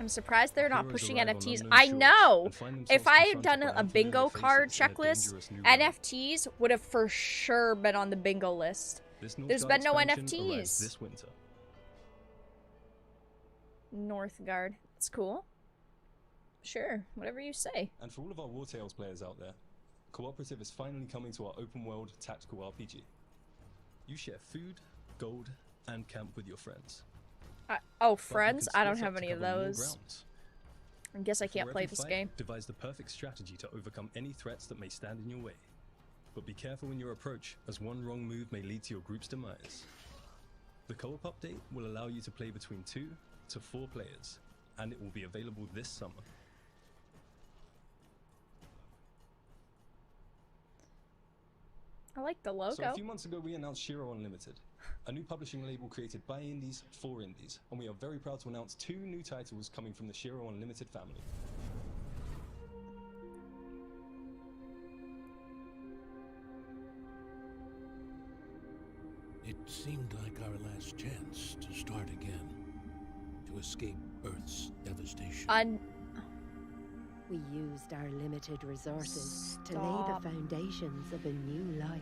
I'm surprised they're not
heroes
pushing
arrive on
NFTs.
unknown
I
shores
know!
and find themselves
If I had
confronted
done
by
a
unfamiliar
bingo card
faces in a
checklist,
dangerous new realm.
NFTs would have for sure been on the bingo list.
This
There's
Northgard
been no
expansion arrives
NFTs.
this winter.
Northgard. It's cool. Sure, whatever you say.
And for all of our War Tales players out there, Cooperative is finally coming to our open world tactical RPG. You share food, gold, and camp with your friends.
Oh,
But you
friends?
can
I don't
split up
have
to
any of
cover more
those.
grounds.
I guess I can't
For
play
every
this
fight,
game.
devise the perfect strategy to overcome any threats that may stand in your way. But be careful in your approach, as one wrong move may lead to your group's demise. The co-op update will allow you to play between 2 to 4 players, and it will be available this summer.
I like the logo.
So a few months ago we announced Shiro Unlimited, a new publishing label created by indies for indies, and we are very proud to announce 2 new titles coming from the Shiro Unlimited family.
It seemed like our last chance to start again, to escape Earth's devastation.
We used our limited resources to lay
Stop.
the foundations of a new life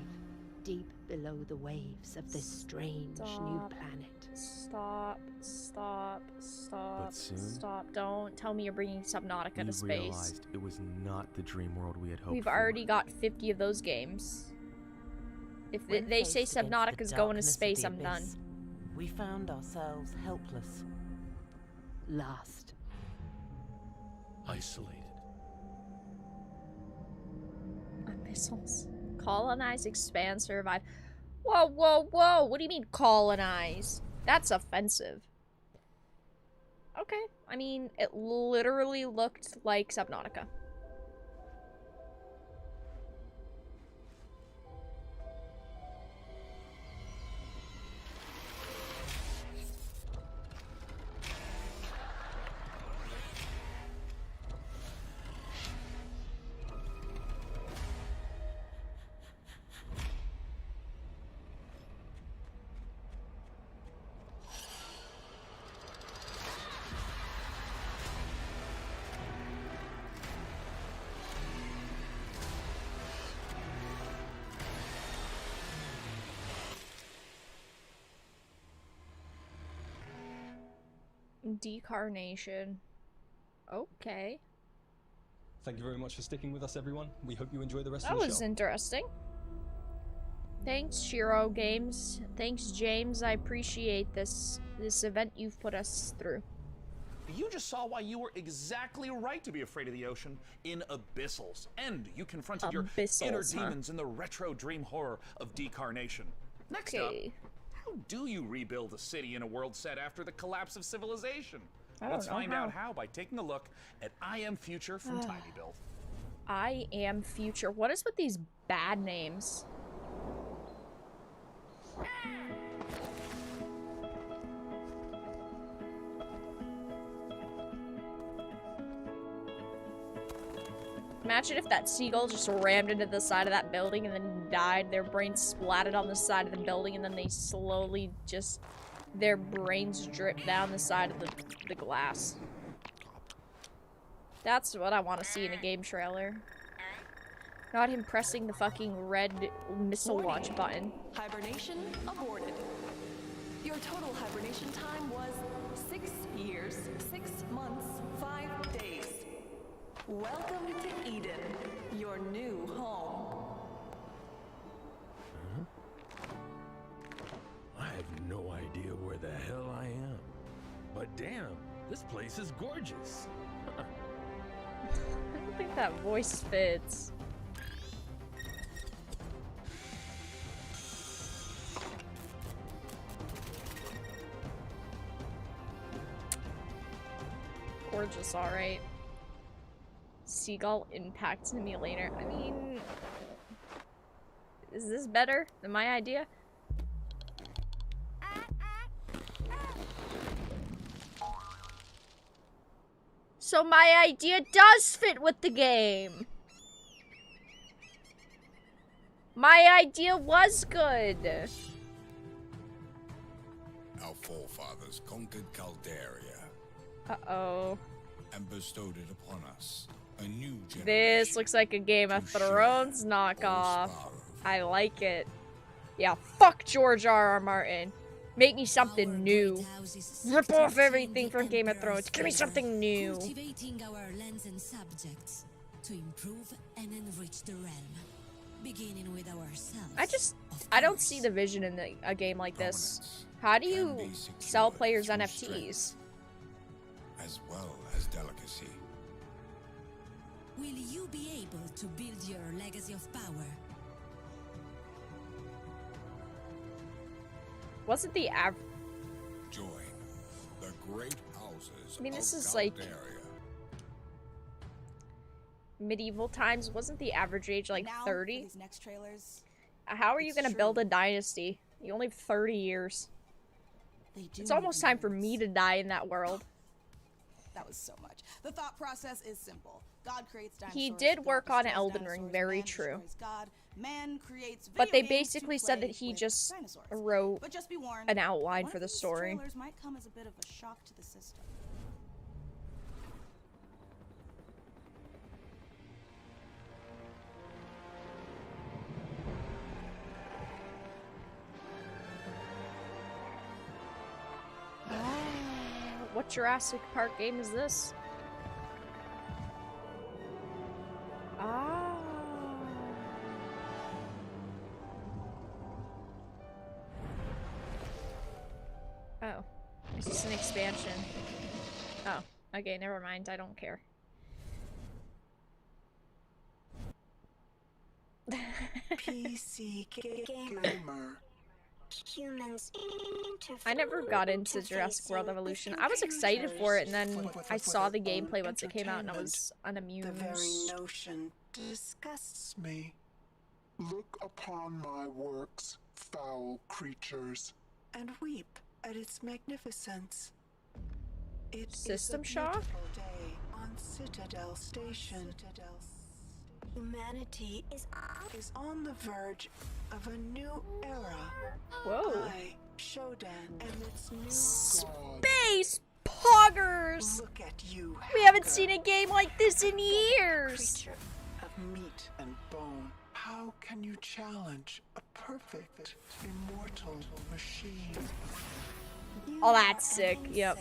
deep below the waves of this strange new
Stop.
planet.
Stop. Stop. Stop.
But soon,
Stop. Don't tell me you're bringing Subnautica
we
to space.
realized it was not the dream world we had hoped
We've
for.
already got 50 of those games. If
When
they say
faced against the
Subnautica's going to
darkness of
space,
the
I'm done.
abyss, we found ourselves helpless.
Lost.
Isolated.
Abyssals. Colonize, expand, survive. Whoa, whoa, whoa. What do you mean colonize? That's offensive. Okay. I mean, it literally looked like Subnautica. Decarnation. Okay.
Thank you very much for sticking with us, everyone. We hope you enjoy the rest of the show.
That was interesting. Thanks, Shiro Games. Thanks, James. I appreciate this event you've put us through.
You just saw why you were exactly right to be afraid of the ocean in Abyssals. And you confronted your inner demons in the retro dream horror of Decarnation. Next up, how do you rebuild a city in a world set after the collapse of civilization? Let's find out how by taking a look at I Am Future from TinyBuild.
I Am Future. What is with these bad names? Imagine if that seagull just rammed into the side of that building and then died. Their brains splatted on the side of the building and then they slowly just... their brains drip down the side of the glass. That's what I want to see in a game trailer. Not him pressing the fucking red missile launch button.
Hibernation aborted. Your total hibernation time was 6 years, 6 months, 5 days. Welcome to Eden, your new home.
I have no idea where the hell I am. But damn, this place is gorgeous.
I don't think that voice fits. Gorgeous, alright. Seagull Impact Simulator. I mean... is this better than my idea? So my idea does fit with the game. My idea was good.
Our forefathers conquered Calderia.
Uh-oh.
And bestowed it upon us. A new generation.
This looks like a Game of Thrones knockoff. I like it. Yeah, fuck George R.R. Martin. Make me something new. Rip off everything from Game of Thrones. Give me something new.
Cultivating our lands and subjects to improve and enrich the realm, beginning with ourselves.
I don't see the vision in a game like this. How do you sell players NFTs?
As well as delicacy.
Will you be able to build your legacy of power?
Wasn't the average?
Join the great houses.
I mean, this is like medieval times. Wasn't the average age like 30?
These next trailers,
how are you gonna build a dynasty? You only have 30 years. It's almost time for me to die in that world.
That was so much. The thought process is simple. God creates dinosaurs.
He did work on Elden Ring, very true.
Man creates
but they basically said that he just wrote
just be warned,
an outline for the story.
Trailers might come as a bit of a shock to the system.
What Jurassic Park game is this? Oh. Is this an expansion? Oh. Okay, never mind. I don't care.
PC gamer. Humans
I never got into Jurassic World Evolution. I was excited for it, and then I saw the gameplay once it came out, and I was unamused.
The very notion disgusts me.
Look upon my works, foul creatures,
and weep at its magnificence. It
System
is a
shock?
beautiful day on Citadel Station. Humanity is on the verge of a new era.
Whoa.
I, Shodan, and its new
Space poggers!
Look at you,
we haven't seen a game like this in years!
Creature of meat and bone.
How can you challenge a perfect, immortal machine?
Oh, that's sick. Yep.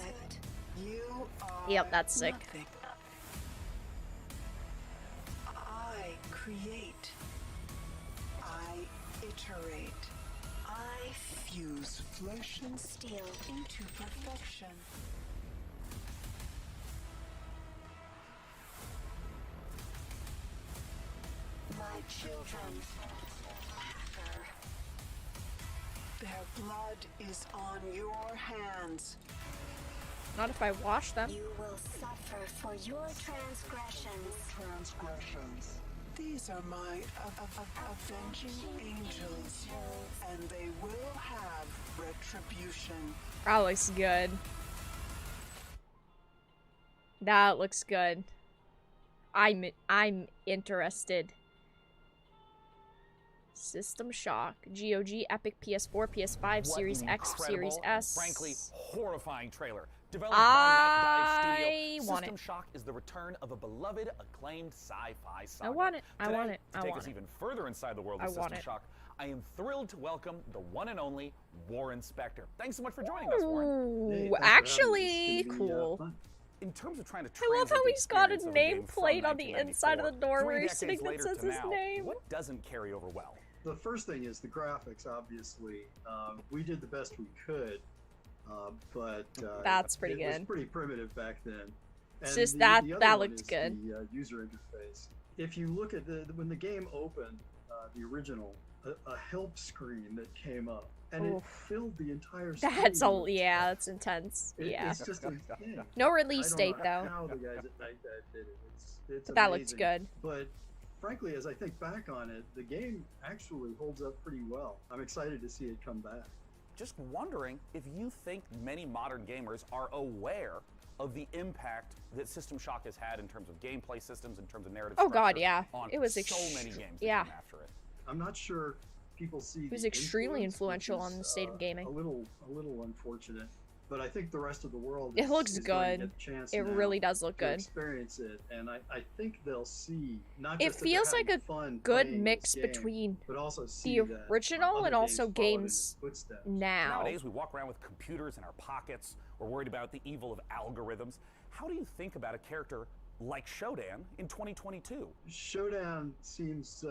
You are
Yep, that's sick.
nothing.
create. I iterate. I fuse flesh and steel into perfection. My children suffer. Their blood is on your hands.
Not if I wash them.
You will suffer for your transgressions. These are my avenging angels, and they will have retribution.
That looks good. That looks good. I'm interested. System Shock, GOG, Epic, PS4, PS5, Series X, Series S.
Frankly, horrifying trailer. Developed
I
by Studio,
want
System
it.
Shock is the return of a beloved, acclaimed sci-fi saga.
I want it. I
Today,
want it.
To
I
take
want
us
it.
even further inside the world of
I want
System
it.
Shock, I am thrilled to welcome the one and only Warren Spector. Thanks so much for joining us, Warren.
Ooh, actually, cool.
In terms of trying to
I love how
translate
he's got a
experience of game
nameplate
from
on the inside of the
1994,
door where
3
he's sitting that
decades
says
later
his
to now,
name.
What doesn't carry over well?
The first thing is the graphics, obviously. We did the best we could, but
That's pretty
it
good.
was pretty primitive back then.
It's
And
just
the other
that
one
looked
is
good.
The user interface. If you look at when the game opened, the original, a help screen that came up, and it
Oof.
filled the entire screen.
That's all. Yeah, that's intense. Yeah.
It's just insane.
No release
I
date
don't know
though.
How the guys at Night Dive did it. It's
But that looked
amazing.
good.
But frankly, as I think back on it, the game actually holds up pretty well. I'm excited to see it come back.
Just wondering if you think many modern gamers are aware of the impact that System Shock has had in terms of gameplay systems, in terms of narrative
Oh god,
structure
yeah.
on
It was
so many games that
yeah.
came after it.
I'm not sure people see.
It was
the
extremely
influence,
influential
which
on
is,
the state of gaming.
A little unfortunate, but I think the rest of the world.
It looks
is going to
good.
get the chance
It
now
really does look
to
good.
Experience it, and I think they'll see. Not
It
just that they're
feels like
having
a
fun
good
playing
mix
this game,
between
but also see
the
that
original
other
and also
followed in
games
its footsteps.
now.
Nowadays, we walk around with computers in our pockets. We're worried about the evil of algorithms. How do you think about a character like Shodan in 2022?
Shodan seems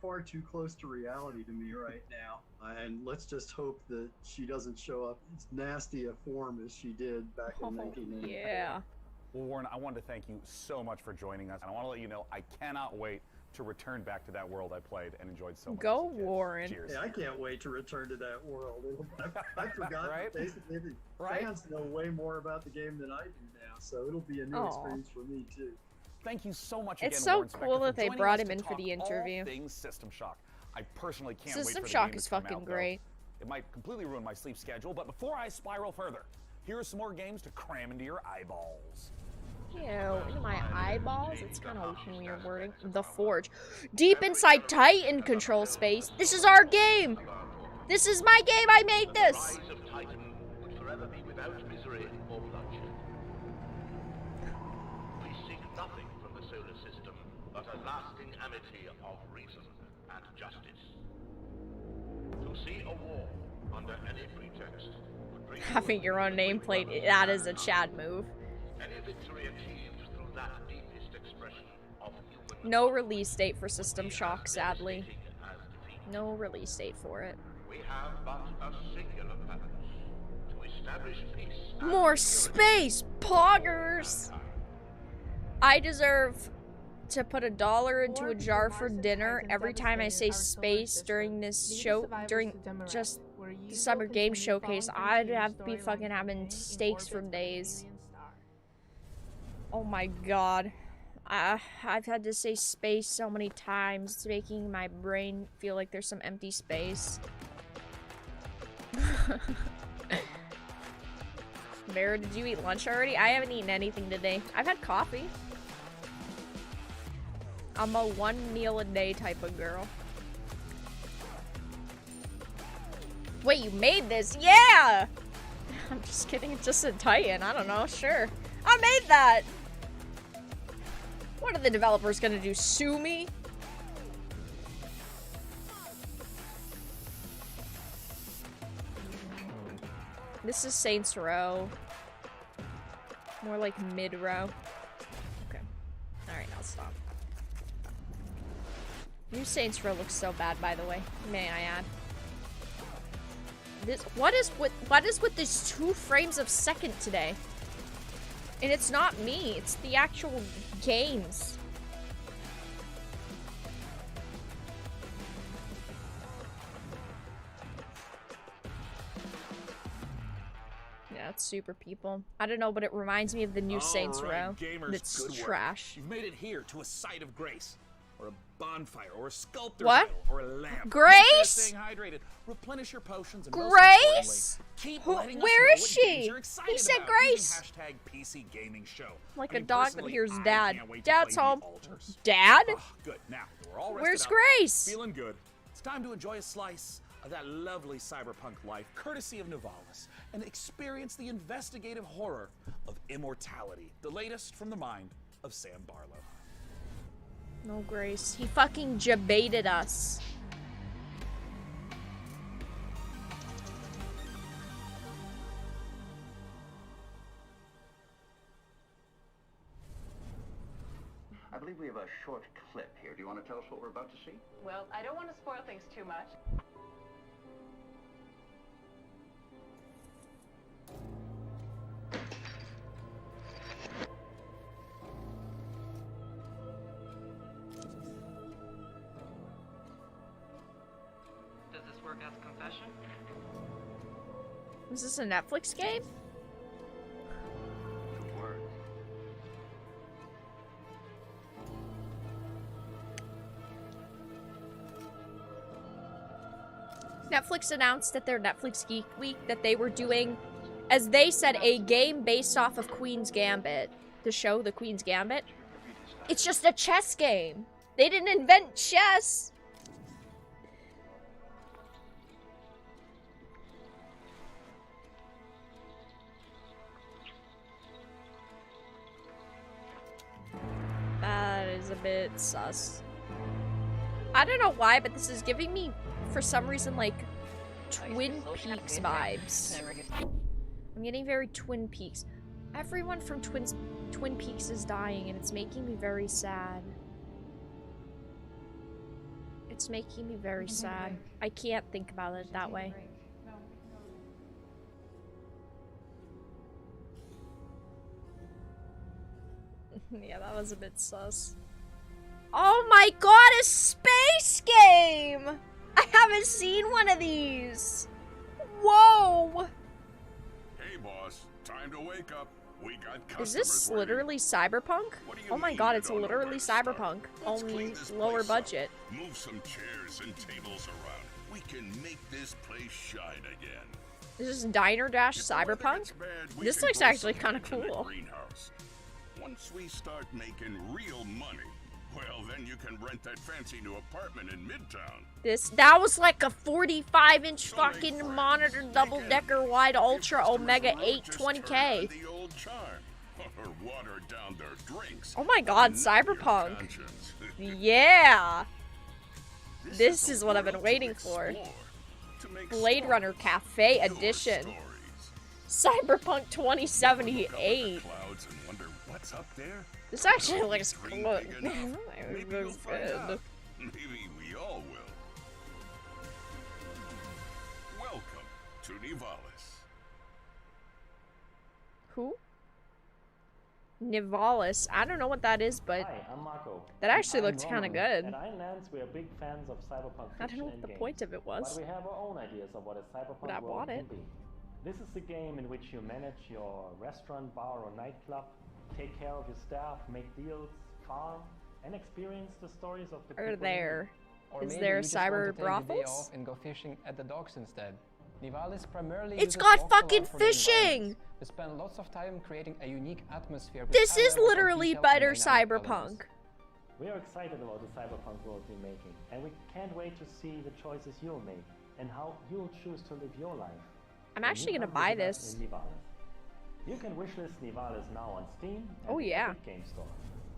far too close to reality to me right now, and let's just hope that she doesn't show up as nasty a form as she did back in 1994.
Yeah.
Well, Warren, I wanted to thank you so much for joining us, and I want to let you know I cannot wait to return back to that world I played and enjoyed so much.
Go, Warren.
Cheers.
Yeah, I can't wait to return to that world. I've forgotten
Right?
basically the
Right?
fans know way more about the game than I do now, so it'll be a new
Aw.
experience for me too.
Thank you so much
It's
again,
so
Warren Spector,
cool
for
that they
joining
brought
us
him
to
in for
talk
the interview.
All things System Shock. I personally can't wait
System
for the
Shock
game
is
to come
fucking
out, though.
great.
It might completely ruin my sleep schedule, but before I spiral further, here are some more games to cram into your eyeballs.
Ew, into my eyeballs? It's kind of weird wording. The Forge. Deep inside Titan control space. This is our game! This is my game! I made this!
rise of Titan would forever be without misery or bloodshed. We seek nothing from the solar system but a lasting amity of reason and justice. To see a war under any pretext would bring
Having your own nameplate, that is a Chad move.
any victory achieved through that deepest expression of human.
No release date for System Shock, sadly. No release date for it.
We have but a singular purpose: to establish peace. and
More
security.
space, poggers! I deserve to put $1 into a jar for dinner every time I say space during this show, during just the Summer Game Showcase. I'd have to be fucking having steaks for days. Oh my god. I've had to say space so many times, it's making my brain feel like there's some empty space. Vera, did you eat lunch already? I haven't eaten anything today. I've had coffee. I'm a one meal a day type of girl. Wait, you made this? Yeah! I'm just kidding, it's just a Titan. I don't know, sure. I made that! What are the developers gonna do? Sue me? This is Saints Row. More like mid-row. Okay. Alright, I'll stop. New Saints Row looks so bad, by the way. May I add? What is with these 2 frames of second today? And it's not me, it's the actual games. Yeah, it's super people. I don't know, but it reminds me of the new Saints Row. It's trash.
You've made it here to a site of grace. Or a bonfire, or a sculptor's
What?
idol, or a lamp.
Grace?
Make sure staying hydrated. Replenish your potions and
Grace?
keep letting us
Where
know
is
what
she?
games you're excited
He said
about
Grace.
using #PC Gaming Show.
Like
I mean,
a dog that
personally,
hears
I
dad.
can't wait to
Dad's
play the
home.
altars.
Dad?
Oh, good. Now we're all rested
Where's
up,
Grace?
Feeling good. It's time to enjoy a slice of that lovely cyberpunk life, courtesy of Nivalis, and experience the investigative horror of immortality. The latest from the mind of Sam Barlow.
No, Grace. He fucking jebaited us.
I believe we have a short clip here. Do you want to tell us what we're about to see?
Well, I don't want to spoil things too much.
Does this work as a confession?
Is this a Netflix game? Netflix announced at their Netflix Geek Week that they were doing, as they said, a game based off of Queen's Gambit. The show, The Queen's Gambit. It's just a chess game. They didn't invent chess. That is a bit sus. I don't know why, but this is giving me, for some reason, like, Twin Peaks vibes. I'm getting very Twin Peaks. Everyone from Twin Peaks is dying, and it's making me very sad. It's making me very sad. I can't think about it that way. Yeah, that was a bit sus. Oh my god, a space game! I haven't seen one of these! Whoa!
Hey boss, time to wake up. We got customers.
Is this literally Cyberpunk? Oh my god, it's literally Cyberpunk. Only lower budget.
Move some chairs and tables around. We can make this place shine again.
Is this Diner Dash Cyberpunk? This looks actually kind of cool.
Once we start making real money, well, then you can rent that fancy new apartment in Midtown.
That was like a 45-inch fucking monitor double-decker wide Ultra Omega 820K.
The old charm. Or water down their drinks.
Oh my god, Cyberpunk. Yeah. This is what I've been waiting for. Blade Runner Cafe Edition. Cyberpunk 2078.
Up there?
This actually looks cool. Looks good.
Maybe we all will. Welcome to Nivalis.
Who? Nivalis. I don't know what that is, but
Hi, I'm Marco.
That actually looks kind of good.
At Ironlands, we are big fans of cyberpunk fiction.
I don't know what the point of it was.
But we have our own ideas of what a cyberpunk
But I
world
bought it.
can be. This is the game in which you manage your restaurant, bar, or nightclub, take care of your staff, make deals, farm, and experience the stories of the people.
Is there cyber brothels?
And go fishing at the docks instead. Nivalis primarily
It's
uses
got
voxel
fucking
art for the
fishing!
environments. We spend lots of time creating a unique atmosphere. with
This
high
is
levels of
literally
detail and
better
dynamic
Cyberpunk.
elements.
We are excited about the cyberpunk world we're making, and we can't wait to see the choices you'll make and how you'll choose to live your life.
I'm
When
actually
you
gonna
come
buy
visit us
this.
in Nivalis. You can wishlist Nivalis now on Steam and
Oh,
the
yeah.
Epic Game Store.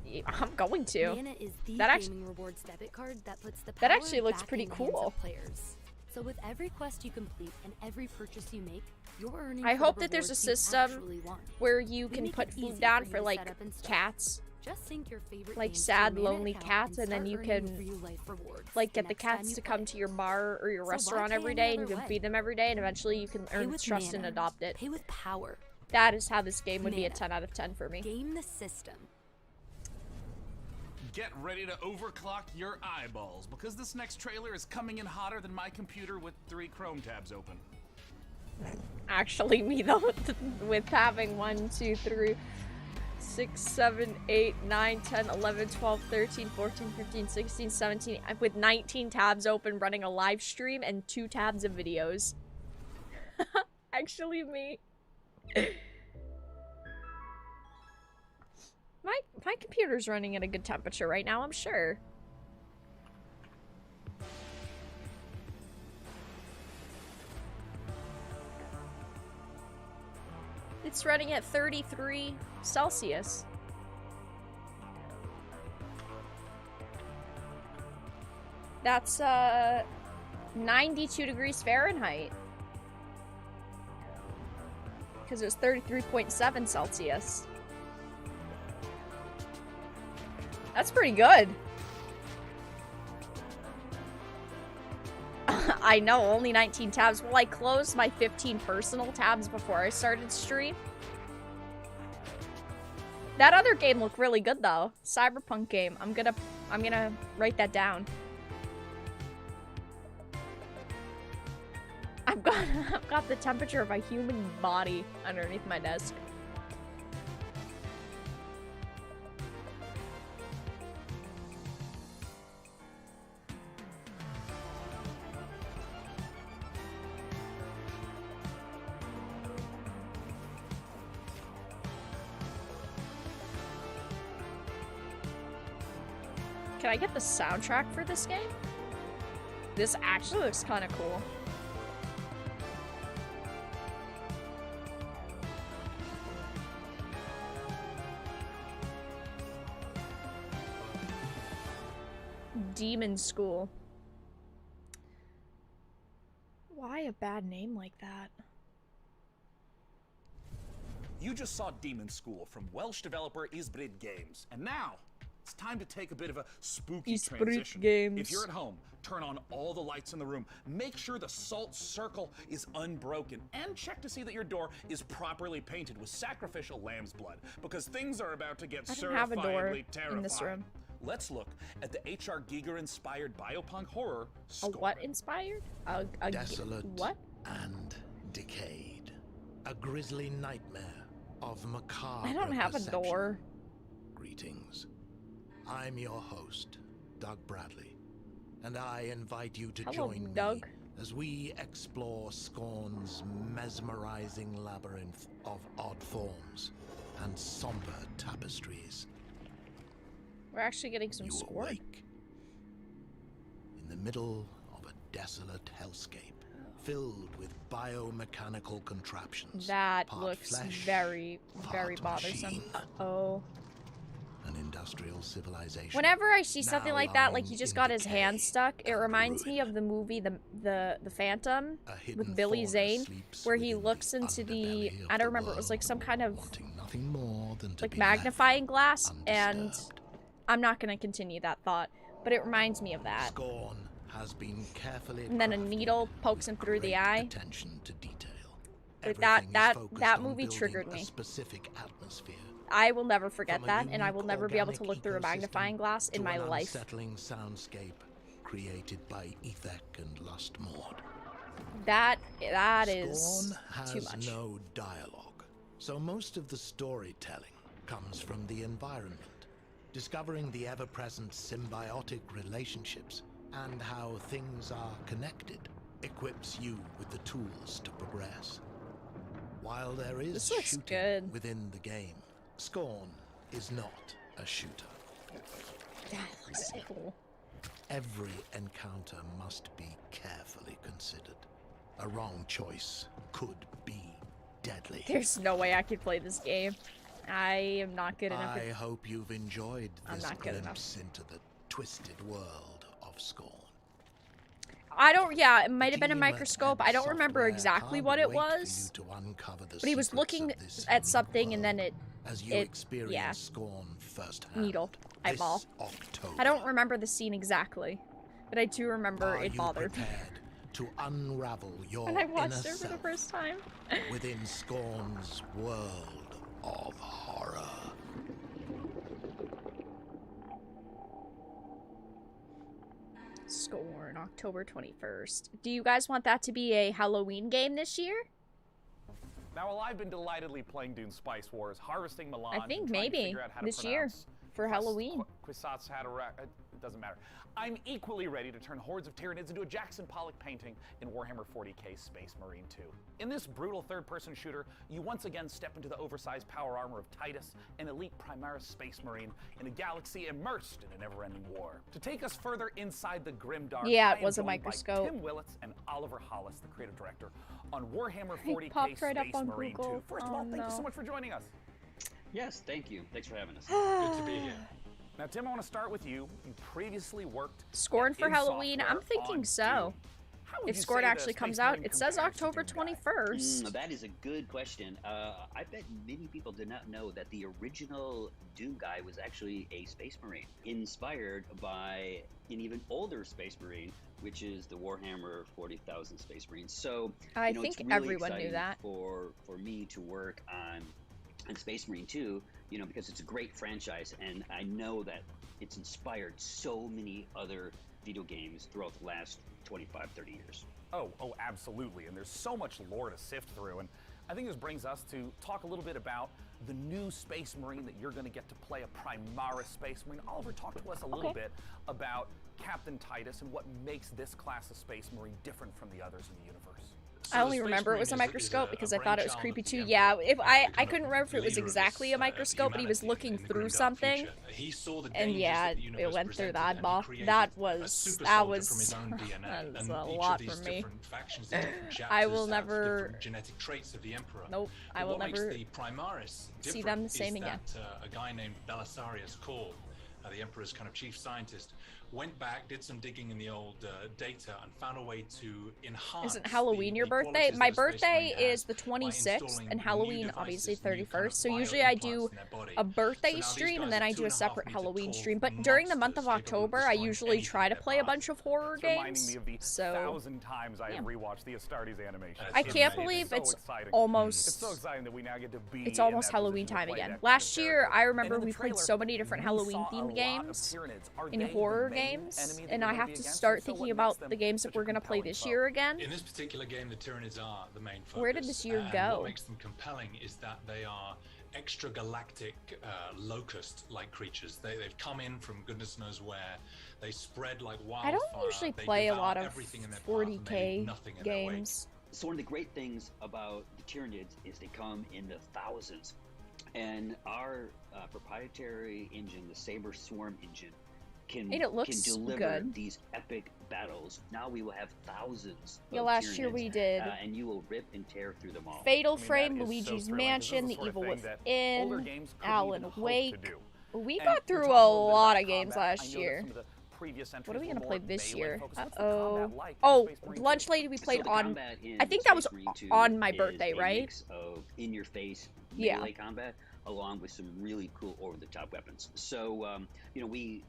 Yeah, I'm going to.
Mana is the
That actually,
gaming rewards debit card that puts the
that
power
actually looks
back
pretty
in the hands
cool.
of players. So with every quest you complete and every purchase you make, you're earning
I
for
hope
the
that there's a
rewards you
system
actually want.
where you
We
can
make
put
it
food
easy
down
for
for
you to
like
set up and start.
cats.
Just sync your favorite
like
games to
sad,
your main
lonely
account
cats, and then
start
you
earning
can
real-life rewards
like
the
get the
next time
cats
you
to come
play.
to your bar or your
So why
restaurant
pay
every
any
day, and
other
you can
way?
feed them every day, and eventually you can
Pay
earn
with
trust and
mana.
adopt it.
Pay with power.
That is how this game would be a
Mana.
10 out of 10 for me.
Game the system.
Get ready to overclock your eyeballs, because this next trailer is coming in hotter than my computer with 3 Chrome tabs open.
Actually, me though, with having 1, 2, 3, 6, 7, 8, 9, 10, 11, 12, 13, 14, 15, 16, 17, with 19 tabs open running a live stream and 2 tabs of videos. Actually, me. My computer's running at a good temperature right now, I'm sure. It's running at 33 Celsius. That's 92 degrees Fahrenheit. Because it was 33.7 Celsius. That's pretty good. I know, only 19 tabs. Well, I closed my 15 personal tabs before I started stream. That other game looked really good though. Cyberpunk game. I'm gonna write that down. I've got the temperature of a human body underneath my desk. Can I get the soundtrack for this game? This actually looks kind of cool. Demon School. Why a bad name like that?
You just saw Demon School from Welsh developer Ysbryd Games, and now it's time to take a bit of a spooky
Ysbryd
transition.
Games.
If you're at home, turn on all the lights in the room, make sure the salt circle is unbroken, and check to see that your door is properly painted with sacrificial lamb's blood, because things are about to get
I don't have a door
certifiably terrifying.
in this room.
Let's look at the H.R. Giger-inspired biopunk horror,
A what inspired? A
Desolate
what?
and decayed. A grisly nightmare of macabre
I don't have a
perception.
door.
Greetings. I'm your host, Doug Bradley, and I invite you to
Hello,
join
Doug.
me as we explore Scorn's mesmerizing labyrinth of odd forms and somber tapestries.
We're actually getting some
You
score.
awake in the middle of a desolate hellscape filled with biomechanical contraptions.
That
part
looks
flesh,
very, very
part
bothersome.
machine.
Oh.
An industrial civilization.
Whenever I see something
now
like that, like
lying
he just
in
got his
decay
hand stuck, it reminds me of the movie The Phantom with Billy Zane, where he looks into the, I don't remember, it was like some kind of
nothing more than to
like
be
magnifying glass, and I'm not gonna continue that thought, but it reminds me of that.
Scorn has been carefully
And then a needle pokes him through the eye.
attention to detail.
But
Everything is
that
focused
that
on
movie
building
triggered
a
me.
specific atmosphere.
I will never forget
From a
that, and I will
unique
never be able to
organic
look through a magnifying
ecosystem
glass in
to
my
an
life.
unsettling soundscape created by Ethek and Lust Maud.
That is
Scorn has
too much.
no dialogue, so most of the storytelling comes from the environment. Discovering the ever-present symbiotic relationships and how things are connected equips you with the tools to progress. While there is
This looks
shooting
good.
within the game, Scorn is not a shooter.
That looks so cool.
Every encounter must be carefully considered. A wrong choice could be deadly.
There's no way I could play this game. I am not good enough.
I hope you've enjoyed
I'm
this
not good enough.
glimpse into the twisted world of Scorn.
I don't, yeah, it might have been a
Team
microscope. I don't remember
software
exactly
can't
what it
wait
was.
for you to uncover the
But he was
secrets
looking
of this
at something and then
as you experience Scorn firsthand.
Needle. Eyeball.
October.
I don't remember the scene exactly, but I do remember it bothered me.
To unravel your
when I watched
inner
it for the
self
first time.
within Scorn's world of horror.
Scorn, October 21st. Do you guys want that to be a Halloween game this year?
Now, while I've been delightedly playing Dune Spice Wars, harvesting melange,
I think
and trying to
maybe
figure out how
this
to
year for Halloween.
It doesn't matter. I'm equally ready to turn hordes of Tyranids into a Jackson Pollock painting in Warhammer 40k Space Marine 2. In this brutal third-person shooter, you once again step into the oversized power armor of Titus, an elite Primaris Space Marine in a galaxy immersed in a never-ending war. To take us further inside the grimdark,
yeah, it
I am
was a
joined by
microscope.
Tim Willits and Oliver Hollis, the creative director, on Warhammer
He
40k
popped right
Space
up on
Marine
Google.
2. First of all, thank you so much for joining us.
Yes, thank you. Thanks for having us.
Good to be here. Now, Tim, I want to start with you. You previously worked
Scorn for
in
Halloween?
software
I'm thinking
on
so.
Dune.
If Scorn actually comes out, it says October 21st.
That is a good question. I bet many people did not know that the original Doom guy was actually a Space Marine, inspired by an even older Space Marine, which is the Warhammer 40,000 Space Marines. So
I
it's
think
really
everyone knew
exciting
that.
for me to work on Space Marine 2, because it's a great franchise, and I know that it's inspired so many other video games throughout the last 25, 30 years.
Oh, absolutely. And there's so much lore to sift through. And I think this brings us to talk a little bit about the new Space Marine that you're going to get to play, a Primaris Space Marine. Oliver, talk to us a little bit about Captain Titus and what makes this class of Space Marine different from the others in the universe.
I only remember it was a microscope because I thought it was creepy too. Yeah, if I couldn't remember if it was exactly a microscope, but he was looking through something, and yeah, it went through the eyeball. That was a lot for me. I will never.
Genetic traits of the Emperor.
Nope, I will never
the Primaris
see them the same again.
A guy named Belisarius Korb, the Emperor's kind of chief scientist, went back, did some digging in the old data, and found a way to enhance.
Isn't Halloween your birthday? My birthday is the 26th, and Halloween obviously 31st. So usually I do a birthday stream, and then I do a separate Halloween stream. But during the month of October, I usually try to play a bunch of horror games.
Reminding me of the
so
1,000 times I have rewatched the Astartes animation.
I can't believe it's almost.
It's so exciting that we now get to be.
It's almost Halloween time again. Last year, I remember we played so many different Halloween-themed games in horror games, and I have to start thinking about the games that we're going to play this year again.
In this particular game, the Tyranids are the main focus.
Where did this year go?
What makes them compelling is that they are extragalactic locust-like creatures. They've come in from goodness knows where. They spread like wildfire.
I don't usually play a lot of 40k games.
So one of the great things about the Tyranids is they come in the thousands. And our proprietary engine, the Saber Swarm engine, can deliver these epic battles. Now we will have thousands.
Yeah, last year we did.
And you will rip and tear through them all.
Fatal Frame, Luigi's Mansion, The Evil Within, Alan Wake. We got through a lot of games last year. What are we gonna play this year? Oh, Lunch Lady we played on. I think that was on my birthday, right?
Mix of in-your-face
yeah.
melee combat, along with some really cool over-the-top weapons. So, we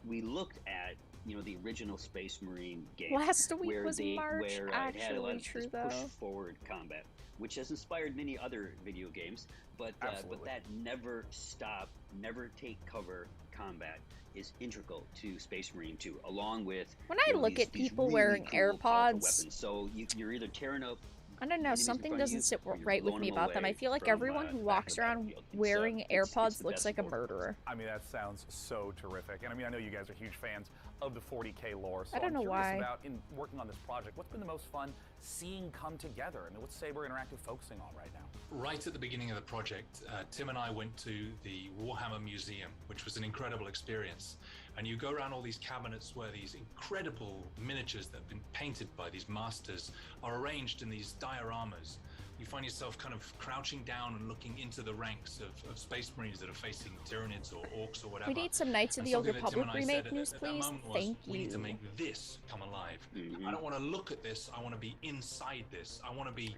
looked at the original Space Marine game.
Last week
where
was March.
Where
actually,
it had a lot of
true
push-forward combat, which has inspired many other video games. But that never stop, never take cover combat is integral to Space Marine 2, along with
when I look at people wearing AirPods.
So you're either tearing up.
I don't know, something doesn't sit right with me about them. I feel like everyone who walks around wearing AirPods looks like a murderer.
I mean, that sounds so terrific. And I mean, I know you guys are huge fans of the 40k lore. So
I don't know why.
About in working on this project, what's been the most fun seeing come together? I mean, what's Saber Interactive focusing on right now?
Right at the beginning of the project, Tim and I went to the Warhammer Museum, which was an incredible experience. And you go around all these cabinets where these incredible miniatures that have been painted by these masters are arranged in these dioramas you find yourself kind of crouching down and looking into the ranks of Space Marines that are facing Tyranids or Orcs or whatever.
We need some Knights of the Old Republic remake news, please. Thank you.
We need to make this come alive. I don't want to look at this. I want to be inside this. I want to be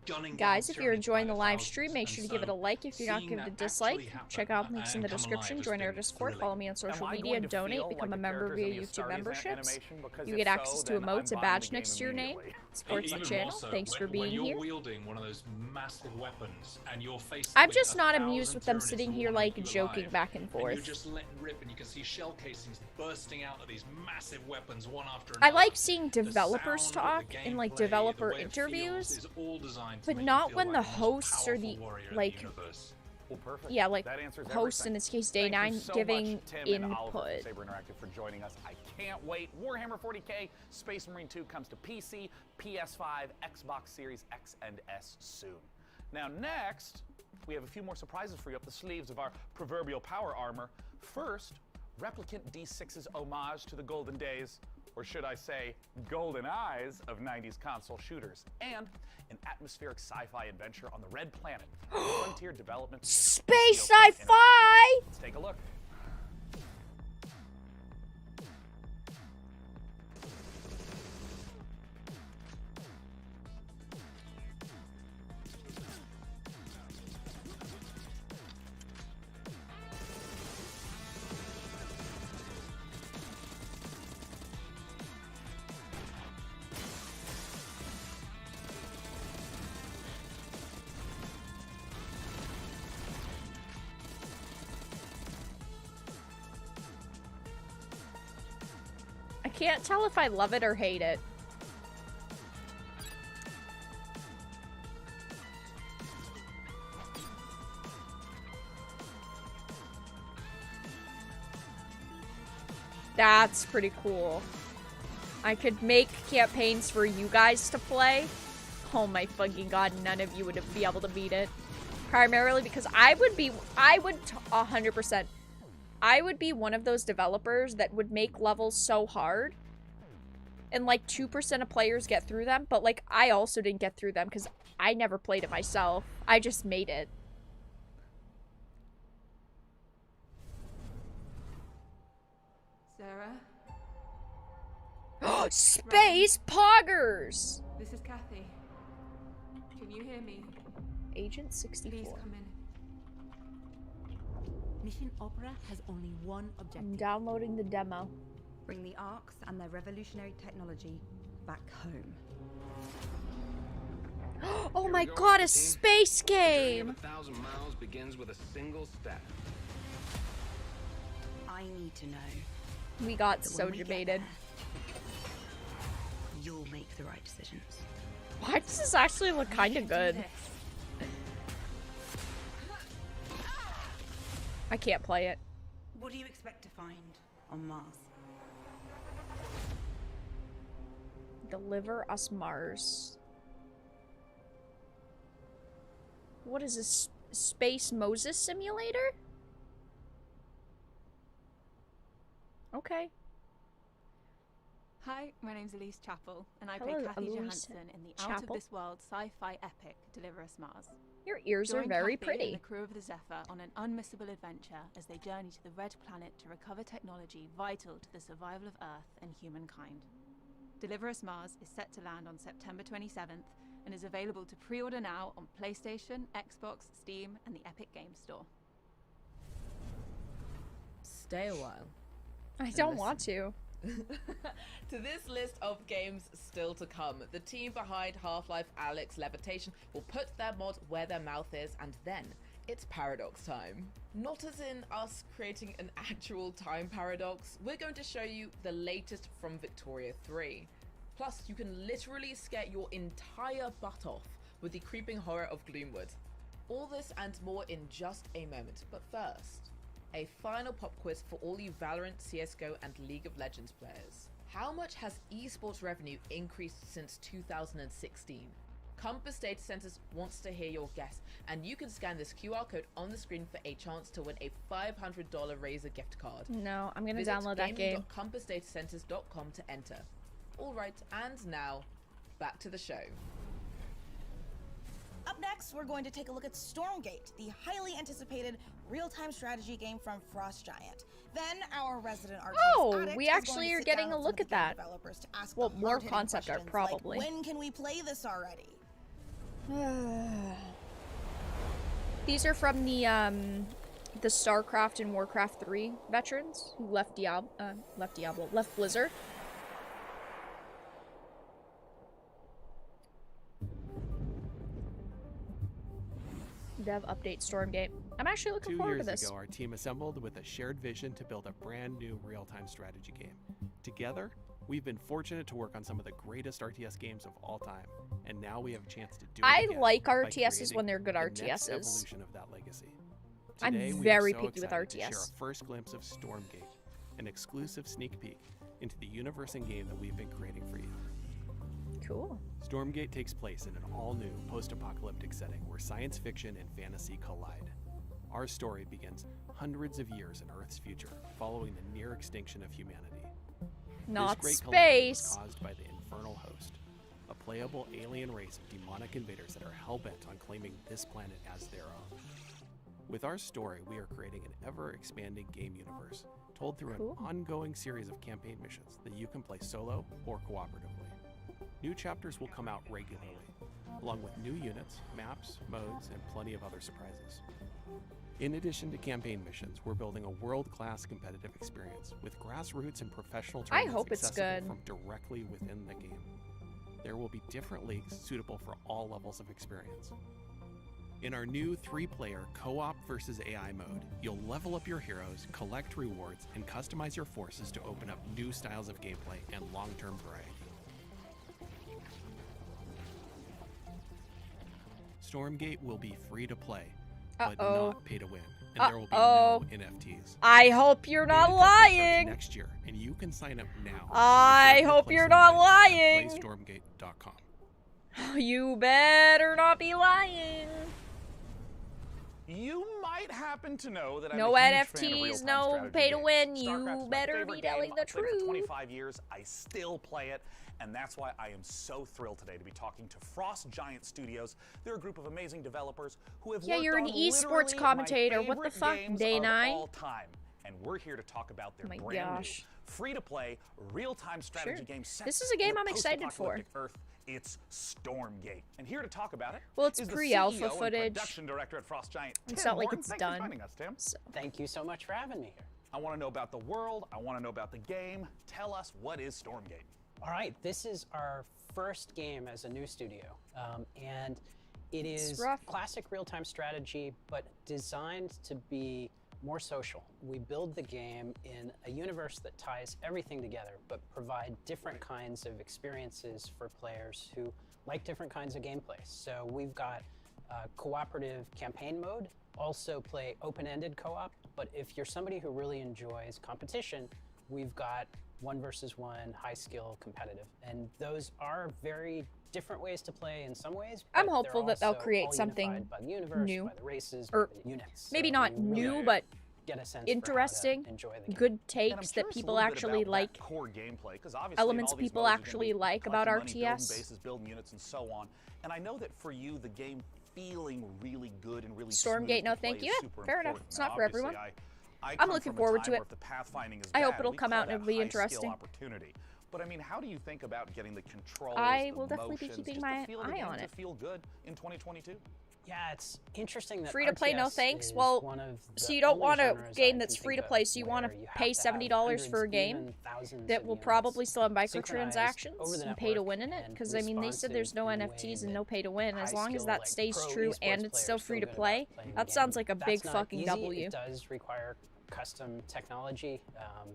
gunning.
Guys, if you're enjoying the live stream, make sure to give it a like. If you're not, give it a dislike. Check out links in the description. Join our Discord. Follow me on social media and donate. Become a member via YouTube memberships. You get access to emotes, a badge next to your name. Supports the channel. Thanks for being here.
When you're wielding one of those massive weapons and you're facing,
I'm just not amused with them sitting here like joking back and forth.
And you're just letting rip, and you can see shell casings bursting out of these massive weapons one after another.
I like seeing developers talk in like developer interviews, but not when the hosts are the like. Yeah, like host in this case, Day 9, giving input.
Saber Interactive for joining us. I can't wait. Warhammer 40k Space Marine 2 comes to PC, PS5, Xbox Series X and S soon. Now next, we have a few more surprises for you up the sleeves of our proverbial power armor. First, Replicant D6's homage to the golden days, or should I say, golden eyes of 90s console shooters, and an atmospheric sci-fi adventure on the Red Planet. Frontier development.
Space sci-fi!
Let's take a look.
I can't tell if I love it or hate it. That's pretty cool. I could make campaigns for you guys to play. Oh my fucking god, none of you would be able to beat it. Primarily because I would 100%. I would be one of those developers that would make levels so hard. And like 2% of players get through them, but like I also didn't get through them because I never played it myself. I just made it.
Sarah?
Space poggers!
This is Kathy. Can you hear me?
Agent 64.
Please come in.
Mission Opera has only one objective.
I'm downloading the demo.
Bring the Arks and their revolutionary technology back home.
Oh my god, a space game!
1,000 miles begins with a single step.
I need to know.
We got so debated.
You'll make the right decisions.
Why does this actually look kind of good? I can't play it.
What do you expect to find on Mars?
Deliver us Mars. What is this? Space Moses simulator? Okay.
Hi, my name's Elise Chappell, and I
Hello,
play Kathy
Elise
Johansson in the
Chappell.
out-of-this-world sci-fi epic Deliver Us Mars.
Your ears are
Join
very
Kathy
pretty.
and the crew of the Zephyr on an unmissable adventure as they journey to the Red Planet to recover technology vital to the survival of Earth and humankind. Deliver Us Mars is set to land on September 27th and is available to pre-order now on PlayStation, Xbox, Steam, and the Epic Games Store.
Stay a while.
I don't want to.
To this list of games still to come, the team behind Half-Life Alyx Levitation will put their mod where their mouth is, and then it's paradox time. Not as in us creating an actual time paradox, we're going to show you the latest from Victoria 3. Plus, you can literally scare your entire butt off with the creeping horror of Gloomwood. All this and more in just a moment, but first, a final pop quiz for all you Valorant, CSGO and League of Legends players. How much has esports revenue increased since 2016? Compass Data Centers wants to hear your guess, and you can scan this QR code on the screen for a chance to win a $500 Razer gift card.
No, I'm gonna download that game.
Compassdatacenters.com to enter. Alright, and now, back to the show.
next, we're going to take a look at Stormgate, the highly anticipated real-time strategy game from Frost Giant. Then our resident RTS addict
we
is
actually
going to
are
sit
getting
down
a
with
look
some of
at
the game
that.
developers to ask
Well,
the
more
hard-hitting
concept art,
questions like,
probably.
when can we play this already?
These are from the StarCraft and Warcraft 3 veterans who left Blizzard. Dev update Stormgate. I'm actually looking forward to this.
2 years ago, our team assembled with a shared vision to build a brand new real-time strategy game. Together, we've been fortunate to work on some of the greatest RTS games of all time, and now we have a chance to do it
I
again
like
by
RTSs when they're good
creating the next
RTSs.
evolution of that legacy.
I'm
Today, we
very
are so
picky with
excited to
RTS.
share a first glimpse of Stormgate, an exclusive sneak peek into the universe and game that we've been creating for you.
Cool.
Stormgate takes place in an all-new post-apocalyptic setting where science fiction and fantasy collide. Our story begins hundreds of years in Earth's future, following the near extinction of humanity.
Not
this great calamity was
space.
caused by the Infernal Host, a playable alien race of demonic invaders that are hell-bent on claiming this planet as their own. With our story, we are creating an ever-expanding game universe, told through
Cool.
an ongoing series of campaign missions that you can play solo or cooperatively. New chapters will come out regularly, along with new units, maps, modes, and plenty of other surprises. In addition to campaign missions, we're building a world-class competitive experience with grassroots and professional tournaments
hope it's
accessible
good.
from directly within the game. There will be different leagues suitable for all levels of experience. In our new 3-player co-op versus AI mode, you'll level up your heroes, collect rewards, and customize your forces to open up new styles of gameplay and long-term variety. Stormgate will be free to play, but not pay to win, and there will be no NFTs.
I hope you're not
Beta testing starts
lying.
next year, and you can sign up now.
I hope you're not lying.
PlayStormgate.com.
You better not be lying.
You might happen to know that
No
I'm a huge fan of
NFTs,
real-time
no
strategy
pay to
games.
win.
StarCraft's
You
my
better
favorite
be
game.
telling the
I've played it
truth.
for 25 years. I still play it, and that's why I am so thrilled today to be talking to Frost Giant Studios. They're a group of amazing developers who have
Yeah,
worked
you're an
on
esports
literally
commentator.
my
What the
favorite
fuck,
games
Day
of
9?
all time. And we're here to talk about their
Oh my
brand
gosh.
new, free-to-play, real-time strategy
Sure.
game set
This is a game
in
I'm excited for.
post-apocalyptic Earth. It's Stormgate. And here to talk about it
Well, it's
is the
pre-alpha
CEO and
footage.
production director at Frost Giant.
It's
Tim
not like
Morton.
it's
Thanks
done.
For joining us, Tim.
Thank you so much for having me here.
I want to know about the world. I want to know about the game. Tell us, what is Stormgate?
All right, this is our first game as a new studio, and it is classic real-time strategy, but designed to be more social. We build the game in a universe that ties everything together, but provide different kinds of experiences for players who like different kinds of gameplay. So we've got cooperative campaign mode, also play open-ended co-op, but if you're somebody who really enjoys competition, we've got 1 versus 1, high skill, competitive. And those are very different ways to play in some ways.
I'm
but
hopeful
they're
that they'll
also
create
all
something
unified by the universe,
new.
by the races,
Or
by the units.
maybe
So
not
you really
new, but
get a sense for how to
interesting.
enjoy the game.
Good
And I'm
takes that
curious a
people
little bit
actually
about
like.
that core gameplay, 'cause obviously in
Elements
all these
people
modes, you're gonna
actually
be
like about
collecting money, building
RTS.
bases, building units, and so on. And I know that for you, the game feeling really good and really
Stormgate,
smooth
no
to play
thank
is
you.
super
It's
important.
not
Now,
for everyone.
obviously, I
I'm
come
looking
from a
forward
time
to it.
where if the pathfinding is
I hope
bad,
it'll
we
come
call
out and
that
it'll be
high-skill
interesting.
opportunity. But I mean, how do you think about getting the controls,
I
the
will definitely be
motions,
keeping
just
my
the feel of the
eye
game
on
to
it.
feel good in 2022?
Yeah, it's interesting that
Free to play, no
RTS
thanks.
is
Well,
one of the
so you don't
only
want a
genres
game
I
that's
can
free
think
to play,
of
so you want to
where you
pay
have to have
$70 for a
hundreds,
game
even thousands
that
of
will
units
probably still have
synchronized
microtransactions
over the
and pay to
network
win in it.
and
Because I mean, they said there's no
responsive in a
NFTs
way
and no pay to win. As long as
high-skill,
that
like,
stays
pro
true
esports
and it's still
players
free
feel
to
good
play,
about playing
that
the
sounds
game.
like a
That's
big
not
fucking
easy.
W.
It does require custom technology.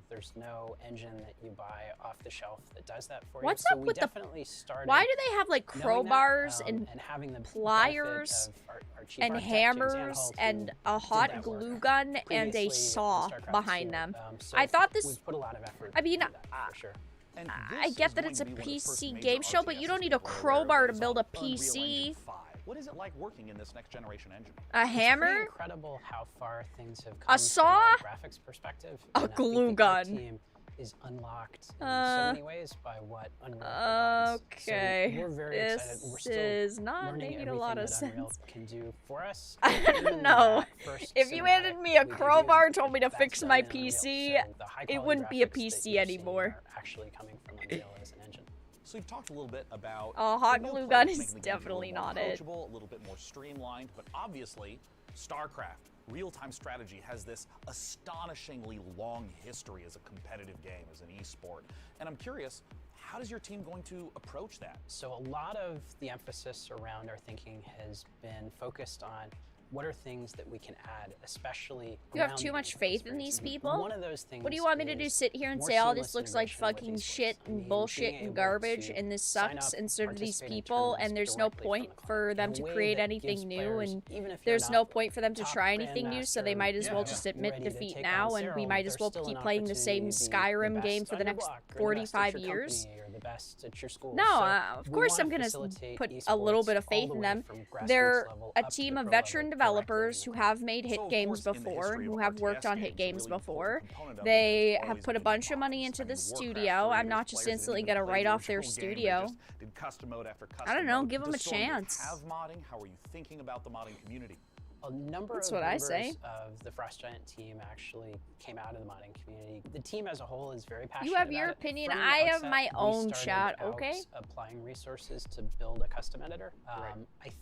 There's no engine that you buy off the shelf that does that for
What's
you.
up
So we
with the?
definitely started
Why do they have like
knowing that,
crowbars and
having the
pliers
benefit of our chief
and
architect, James
hammers
Anhalt,
and
who
a
did
hot
that
glue
work
gun and a
previously in
saw
StarCraft
behind
2.
them?
So
I thought this.
we've put a lot of effort
I mean,
into that, for sure.
And
I
this
get
is
that
going
it's
to
a
be one of the first
PC
major
game show, but you don't need a
RTSs
crowbar to
based
build
on
a
Unreal
PC.
Engine 5. What is it like working in this next generation engine?
A
It's pretty
hammer,
incredible how far things have come
a saw,
from a graphics perspective.
a
and I think
glue
that our
gun.
team is unlocked in so many ways by what Unreal provides.
Okay.
So we're very excited. We're still
is not
learning
making a lot of
everything that Unreal
sense.
can do for us.
I don't know. If you handed me a crowbar and told me to fix my PC, it wouldn't be a PC anymore.
Actually coming from Unreal as an engine.
So we've talked a little bit about
hot glue gun is definitely not it.
A little bit more streamlined, but obviously StarCraft, real-time strategy, has this astonishingly long history as a competitive game, as an esport. And I'm curious, how is your team going to approach that?
So a lot of the emphasis around our thinking has been focused on what are things that we can add, especially
You have too much faith in these people?
One of those things.
What do you want me to do? Sit here and say, oh, this looks like fucking shit and bullshit and garbage and this sucks, and so do these people, and there's no point for them to create anything new, and there's no point for them to try anything new, so they might as well just admit defeat now, and we might as well keep playing the same Skyrim game for the next 45 years? No, of course I'm gonna put a little bit of faith in them. They're a team of veteran developers who have made hit games before, who have worked on hit games before. They have put a bunch of money into the studio. I'm not just instantly gonna write off their studio. I don't know, give them a chance.
Have modding? How are you thinking about the modding community?
A number
That's
of
what I
members
say.
of the Frost Giant team actually came out of the modding community. The team as a whole is very passionate.
You have your
about it.
opinion,
From the
I have
outset,
my own
we started
chat,
out
okay?
Applying resources to build a custom editor. I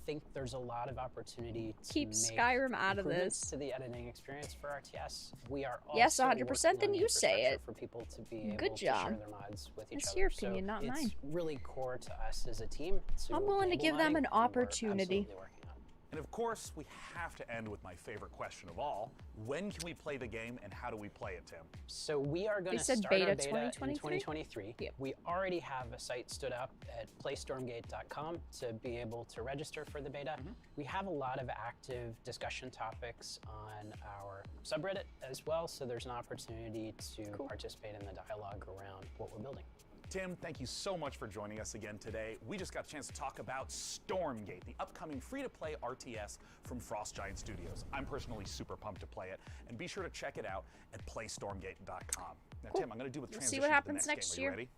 think there's a lot of opportunity to
Keep
make
Skyrim out of
improvements
this.
to the editing experience for RTS. We are also
Yes, 100%,
working
then
on the
you say
infrastructure
it.
for people to be able
Good
to
job.
share their mods with each
That's
other.
your opinion, not
it's
mine.
really core to us as a team.
I'm willing to give them an opportunity.
And of course, we have to end with my favorite question of all. When can we play the game and how do we play it, Tim?
So we are going to
said
start
beta
our beta
2023?
in 2023.
Yep.
We already have a site stood up at playstormgate.com to be able to register for the beta. We have a lot of active discussion topics on our subreddit as well, so there's an opportunity to participate in the dialogue around what we're building.
Tim, thank you so much for joining us again today. We just got a chance to talk about Stormgate, the upcoming free-to-play RTS from Frost Giant Studios. I'm personally super pumped to play it, and be sure to check it out at playstormgate.com. Now, Tim, I'm going to do a transition
see what happens
to the
next
next game. Are
year.
you ready?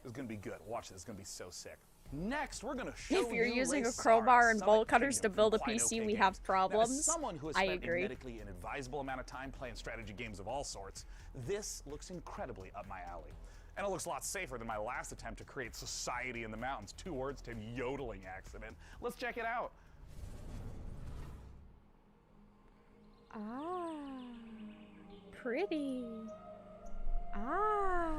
This is going to be good. Watch this. It's going to be so sick. Next, we're going to show
If you're
you
using a
Raysara,
crowbar and
Summit
bolt cutters to
Kingdom
build a
from Quite
PC,
OK
we
Games.
have
Now, as
problems.
someone who has
I
spent
agree.
admittedly an advisable amount of time playing strategy games of all sorts, this looks incredibly up my alley. And it looks a lot safer than my last attempt to create society in the mountains. 2 words, Tim, yodeling accident. Let's check it out.
Ah, pretty. Ah.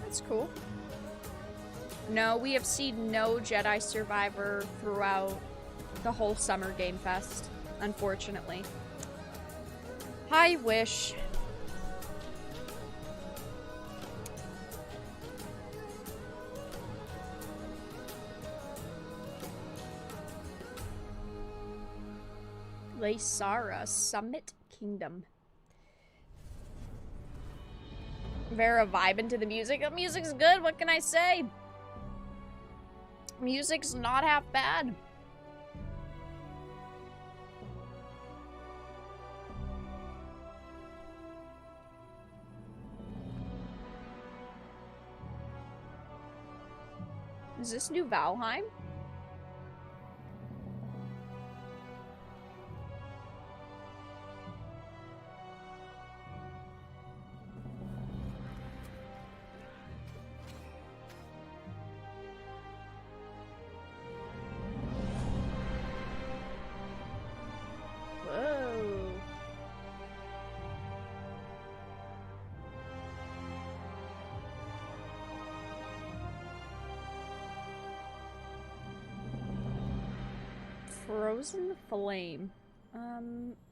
That's cool. No, we have seen no Jedi Survivor throughout the whole Summer Game Fest, unfortunately. I wish. Lysara, Summit Kingdom. Vera vibing to the music. The music's good, what can I say? Music's not half bad. Is this New Valheim? Whoa. Frozen Flame.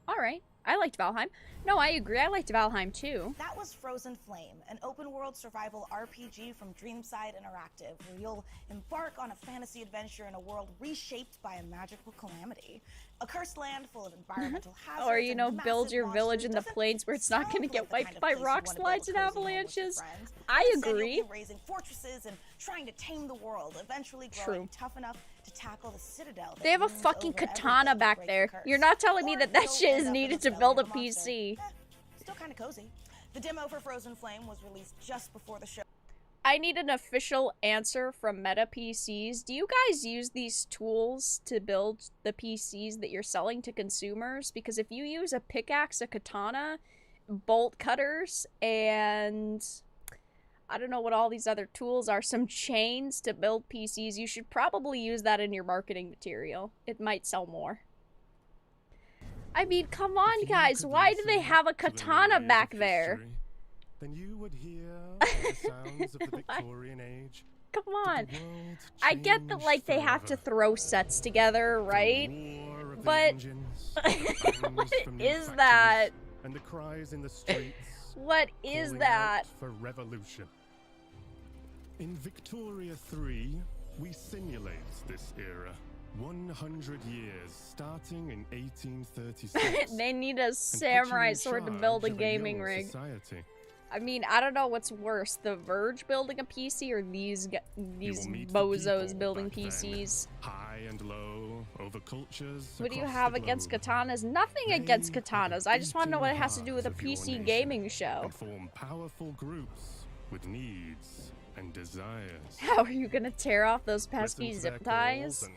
Alright. I liked Valheim. No, I agree. I liked Valheim too.
That was Frozen Flame, an open-world survival RPG from Dreamside Interactive, where you'll embark on a fantasy adventure in a world reshaped by a magical calamity. A cursed land full of environmental hazards.
Or, you know, build your village in the plains where it's not going to get wiped by rock slides and avalanches. I agree.
Raising fortresses and trying to tame the world, eventually growing tough enough to tackle the citadel.
They have a fucking katana back there. You're not telling me that that shit is needed to build a PC.
Still kind of cozy. The demo for Frozen Flame was released just before the show.
I need an official answer from Meta PCs. Do you guys use these tools to build the PCs that you're selling to consumers? Because if you use a pickaxe, a katana, bolt cutters, and I don't know what all these other tools are, some chains to build PCs, you should probably use that in your marketing material. It might sell more. I mean, come on, guys. Why do they have a katana back there?
Then you would hear the sounds of the Victorian age.
Come on. I get that, like, they have to throw sets together, right? But what is that?
And the cries in the streets.
What is that?
For revolution. In Victoria 3, we simulate this era. 100 years, starting in 1836.
They need a samurai sword to build a gaming rig.
Society.
I mean, I don't know what's worse, The Verge building a PC or these bozos building PCs.
High and low, over cultures.
What do you have against katanas? Nothing against katanas. I just want to know what it has to do with a PC gaming show.
And form powerful groups with needs and desires.
How are you gonna tear off those pesky zip ties?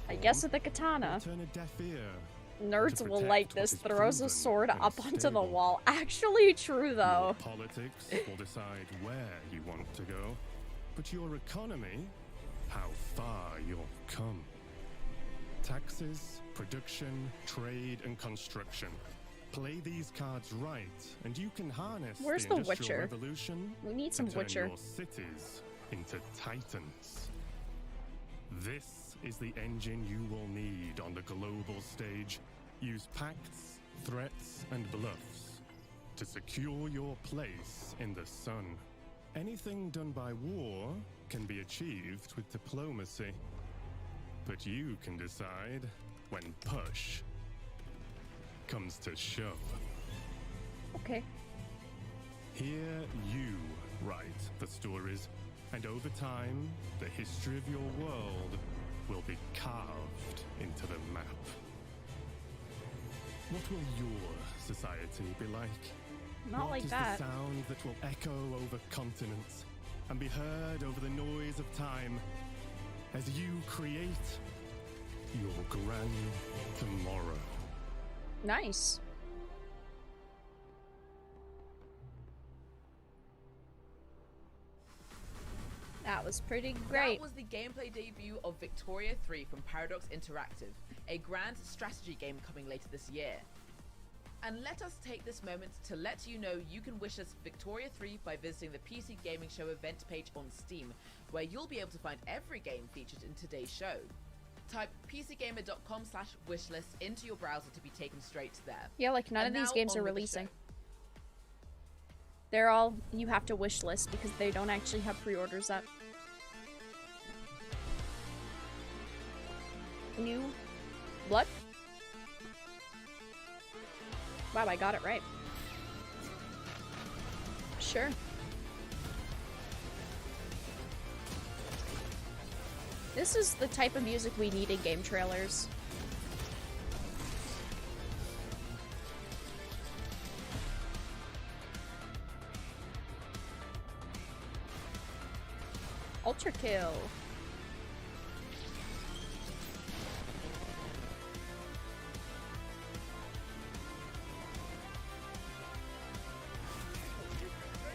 I guess with a katana.
Turn a deaf ear.
Nerds will like this. Throws a sword up onto the wall. Actually true, though.
Your politics will decide where you want to go, but your economy, how far you'll come. Taxes, production, trade, and construction. Play these cards right, and you can harness
Where's
the
the Witcher?
Revolution.
We need some
turn
Witcher.
Your cities into titans. This is the engine you will need on the global stage. Use pacts, threats, and bluffs to secure your place in the sun. Anything done by war can be achieved with diplomacy. But you can decide when push comes to shove.
Okay.
Here you write the stories, and over time, the history of your world will be carved into the map. What will your society be like?
Not like that.
What is the sound that will echo over continents and be heard over the noise of time as you create your grand tomorrow?
Nice. That was pretty great.
That was the gameplay debut of Victoria 3 from Paradox Interactive, a grand strategy game coming later this year. And let us take this moment to let you know you can wish us Victoria 3 by visiting the PC Gaming Show event page on Steam, where you'll be able to find every game featured in today's show. Type pcgamer.com/wishlist into your browser to be taken straight to there.
Yeah, like none of these games are releasing. They're all, you have to wish list because they don't actually have pre-orders up. New Blood? Wow, I got it right. Sure. This is the type of music we need in game trailers. Ultra kill.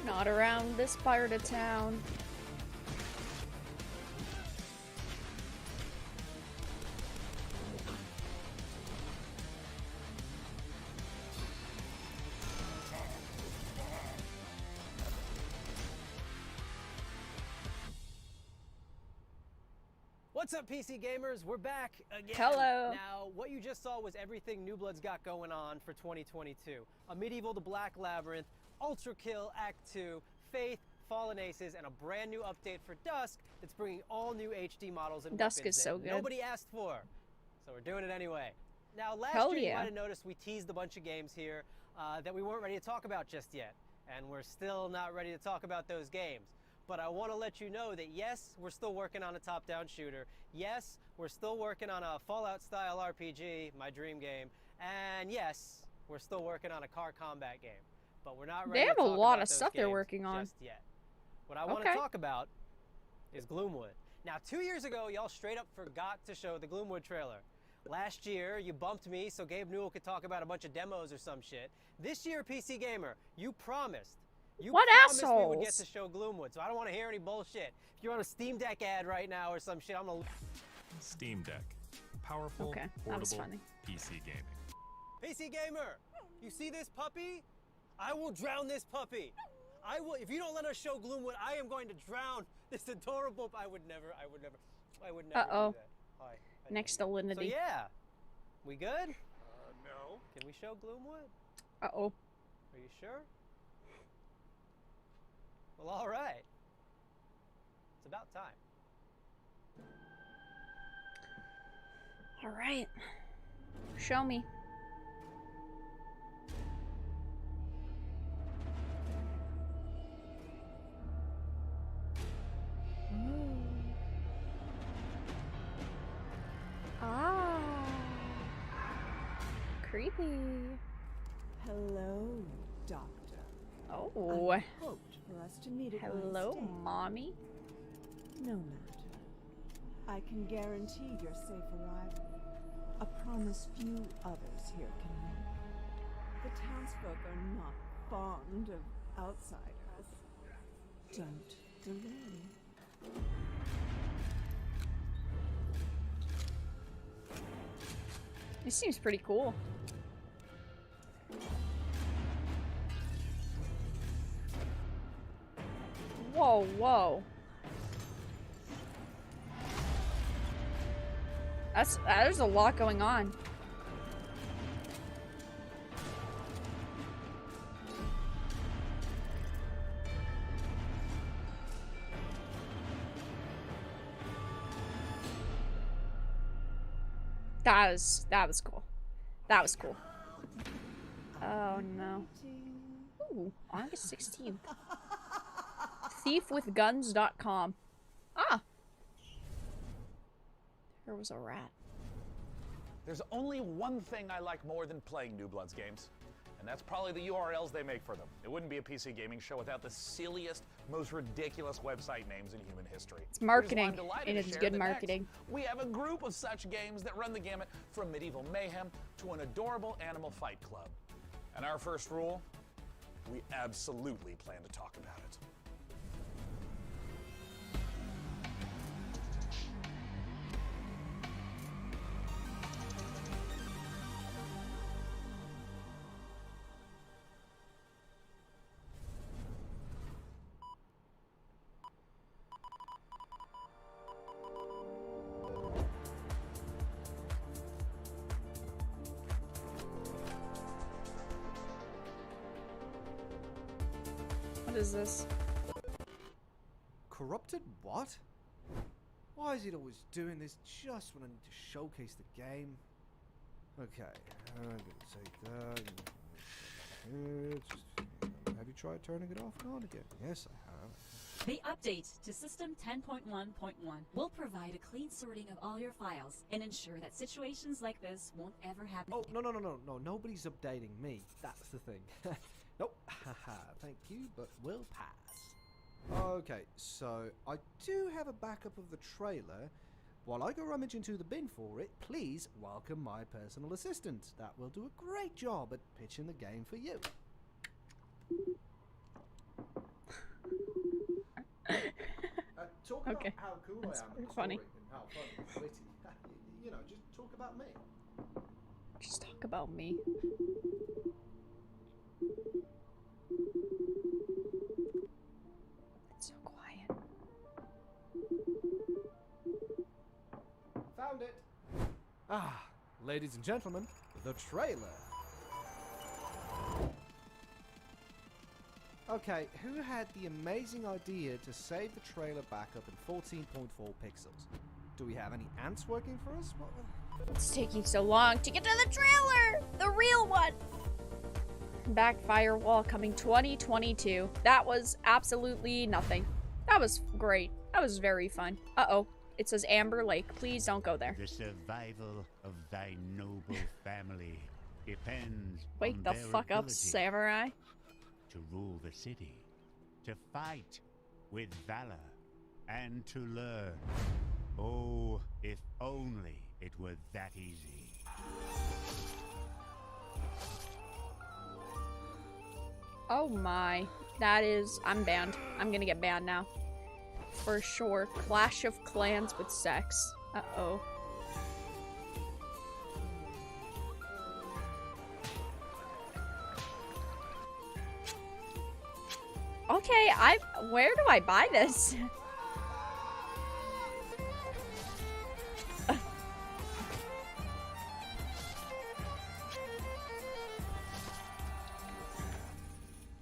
Not around this part of town.
What's up, PC gamers? We're back again.
Hello.
Now, what you just saw was everything New Blood's got going on for 2022. A Medieval to Black Labyrinth, Ultra Kill Act 2, Faith, Fallen Aces, and a brand new update for Dusk that's bringing all new HD models and
Dusk
weapons
is so
that
good.
nobody asked for. So we're doing it anyway. Now, last
Hell
year you
yeah.
might have noticed we teased a bunch of games here that we weren't ready to talk about just yet. And we're still not ready to talk about those games. But I want to let you know that yes, we're still working on a top-down shooter. Yes, we're still working on a Fallout-style RPG, my dream game. And yes, we're still working on a car combat game. But we're not ready
They have
to
a
talk
lot
about
of
those
stuff they're
games
working on.
just yet. What I want to talk about is Gloomwood. Now, 2 years ago, y'all straight up forgot to show the Gloomwood trailer. Last year, you bumped me so Gabe Newell could talk about a bunch of demos or some shit. This year, PC Gamer, you promised. You promised we would get to show Gloomwood, so I don't want to hear any bullshit. If you're on a Steam Deck ad right now or some shit, I'm gonna...
Steam Deck. Powerful, portable PC gaming.
PC Gamer, you see this puppy? I will drown this puppy. I will, if you don't let us show Gloomwood, I am going to drown this adorable... I would never do that. Hi.
Next salinity.
So yeah, we good? No. Can we show Gloomwood?
Uh-oh.
Are you sure? Well, all right. It's about time.
All right. Show me. Ah. Creepy.
Hello, Doctor.
Oh.
I hoped for us to meet at
Hello,
my stay.
Mommy.
No matter. I can guarantee your safe arrival. A promise few others here can make. The townsfolk are not fond of outsiders. Don't delay.
This seems pretty cool. Whoa, whoa. There's a lot going on. That was cool. That was cool. Oh no. Ooh, August 16th. Thiefwithguns.com. Ah. There was a rat.
There's only one thing I like more than playing New Blood's games, and that's probably the URLs they make for them. It wouldn't be a PC gaming show without the silliest, most ridiculous website names in human history.
It's marketing, and it's good marketing.
We have a group of such games that run the gamut from medieval mayhem to an adorable animal fight club. And our first rule, we absolutely plan to talk about it.
What is this?
Corrupted what? Why is it always doing this just when I need to showcase the game? Okay, I'm gonna take that. Have you tried turning it off and on again? Yes, I have.
The update to System 10.1.1 will provide a clean sorting of all your files and ensure that situations like this won't ever happen.
Oh, no, nobody's updating me. That's the thing. Nope, haha, thank you, but we'll pass. Okay, so I do have a backup of the trailer. While I go rummage into the bin for it, please welcome my personal assistant. That will do a great job at pitching the game for you. Talk about how cool I am in the story and how fun and witty. You know, just talk about me.
Just talk about me. It's so quiet.
Ah, ladies and gentlemen, the trailer. Okay, who had the amazing idea to save the trailer back up in 14.4 pixels? Do we have any ants working for us? What?
It's taking so long to get to the trailer! The real one! Backfire Wall coming 2022. That was absolutely nothing. That was great. That was very fun. Uh-oh. It says Amber Lake. Please don't go there.
The survival of thy noble family depends
Wake
on
the
their
fuck up,
ability
samurai.
to rule the city, to fight with valor, and to learn. Oh, if only it were that easy.
Oh my. That is... I'm banned. I'm gonna get banned now. For sure. Clash of Clans with sex. Uh-oh. Okay, where do I buy this?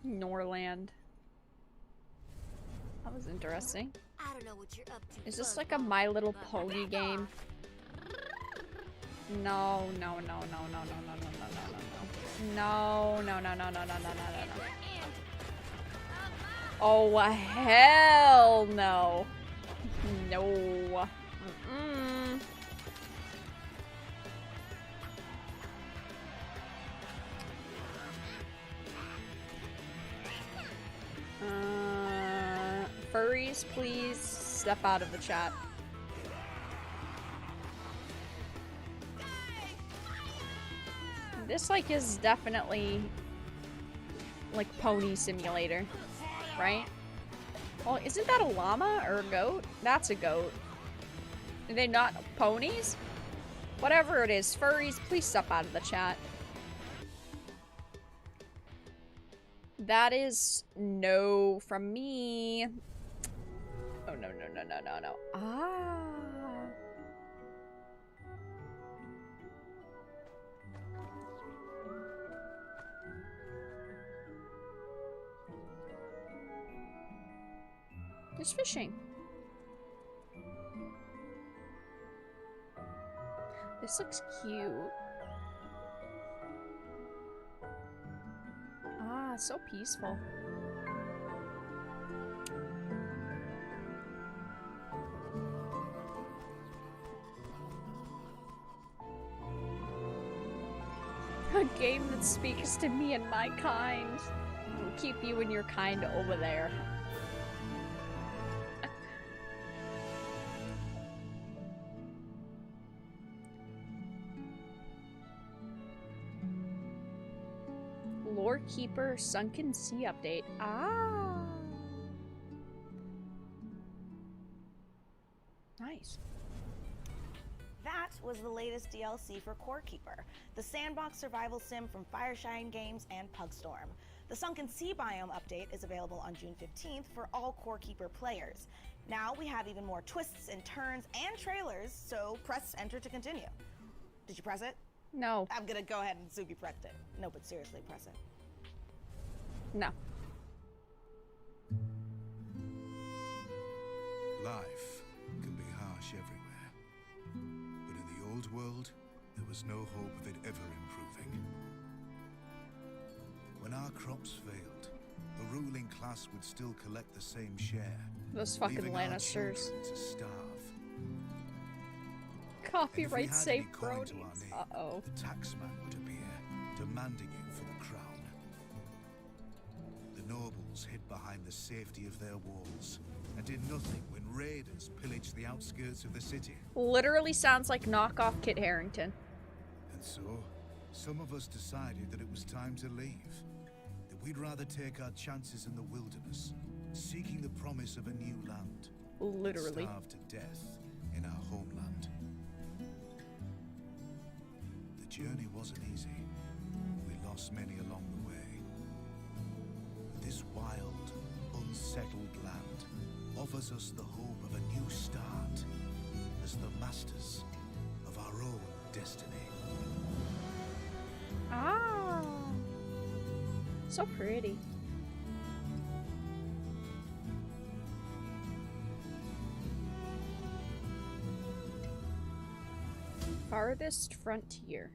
Norland. That was interesting.
I don't know what you're up to.
Is this like a My Little Pony game? No, no, no, no, no, no, no, no, no, no, no, no, no, no, no, no, no, no, no. Oh, hell no. No. Mm-mm. Furries, please step out of the chat. This, like, is definitely, like, Pony Simulator, right? Well, isn't that a llama or a goat? That's a goat. Are they not ponies? Whatever it is, furries, please step out of the chat. That is no from me. Oh, no, no, no, no, no, no. Ah. There's fishing. This looks cute. Ah, so peaceful. A game that speaks to me and my kind. Will keep you and your kind over there. Lorekeeper Sunken Sea update. Ah. Nice.
That was the latest DLC for Core Keeper, the sandbox survival sim from Fireshine Games and Pugstorm. The Sunken Sea biome update is available on June 15th for all Core Keeper players. Now we have even more twists and turns and trailers, so press enter to continue. Did you press it?
No.
I'm gonna go ahead and assume you pressed it. No, but seriously, press it.
No.
Life can be harsh everywhere, but in the old world, there was no hope of it ever improving. When our crops failed, the ruling class would still collect the same share.
Those fucking Lannisters.
To starve.
Copyright safe bronies. Uh-oh.
The taxman would appear, demanding it for the crown. The nobles hid behind the safety of their walls and did nothing when raiders pillaged the outskirts of the city.
Literally sounds like knockoff Kit Harington.
And so, some of us decided that it was time to leave. That we'd rather take our chances in the wilderness, seeking the promise of a new land.
Literally.
Starve to death in our homeland. The journey wasn't easy. We lost many along the way. This wild, unsettled land offers us the hope of a new start as the masters of our own destiny. destiny.
Ah, so pretty. Farthest frontier.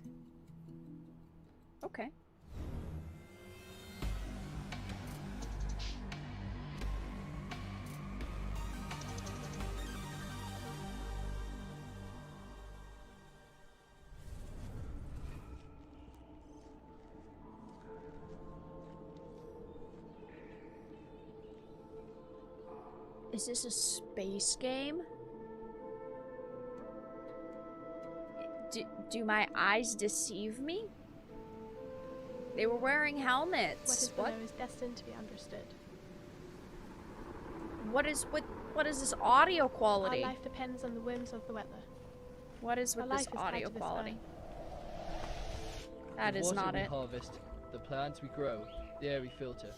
Okay. Is this a space game? Do my eyes deceive me? They were wearing helmets.
What is below is destined to be understood.
What is this audio quality?
Our life depends on the whims of the weather.
What is with this audio quality? That is not it.
The water we harvest, the plants we grow, the air we filter.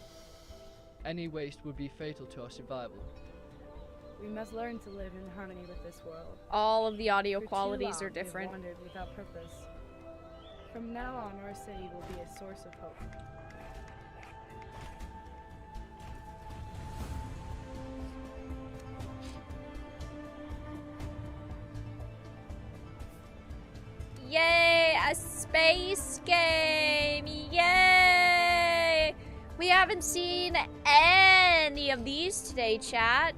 Any waste would be fatal to our survival.
We must learn to live in harmony with this world.
All of the audio qualities are
We have
different.
wandered without purpose. From now on, our city will be a source of hope.
Yay! A space game! Yay! We haven't seen any of these today, chat.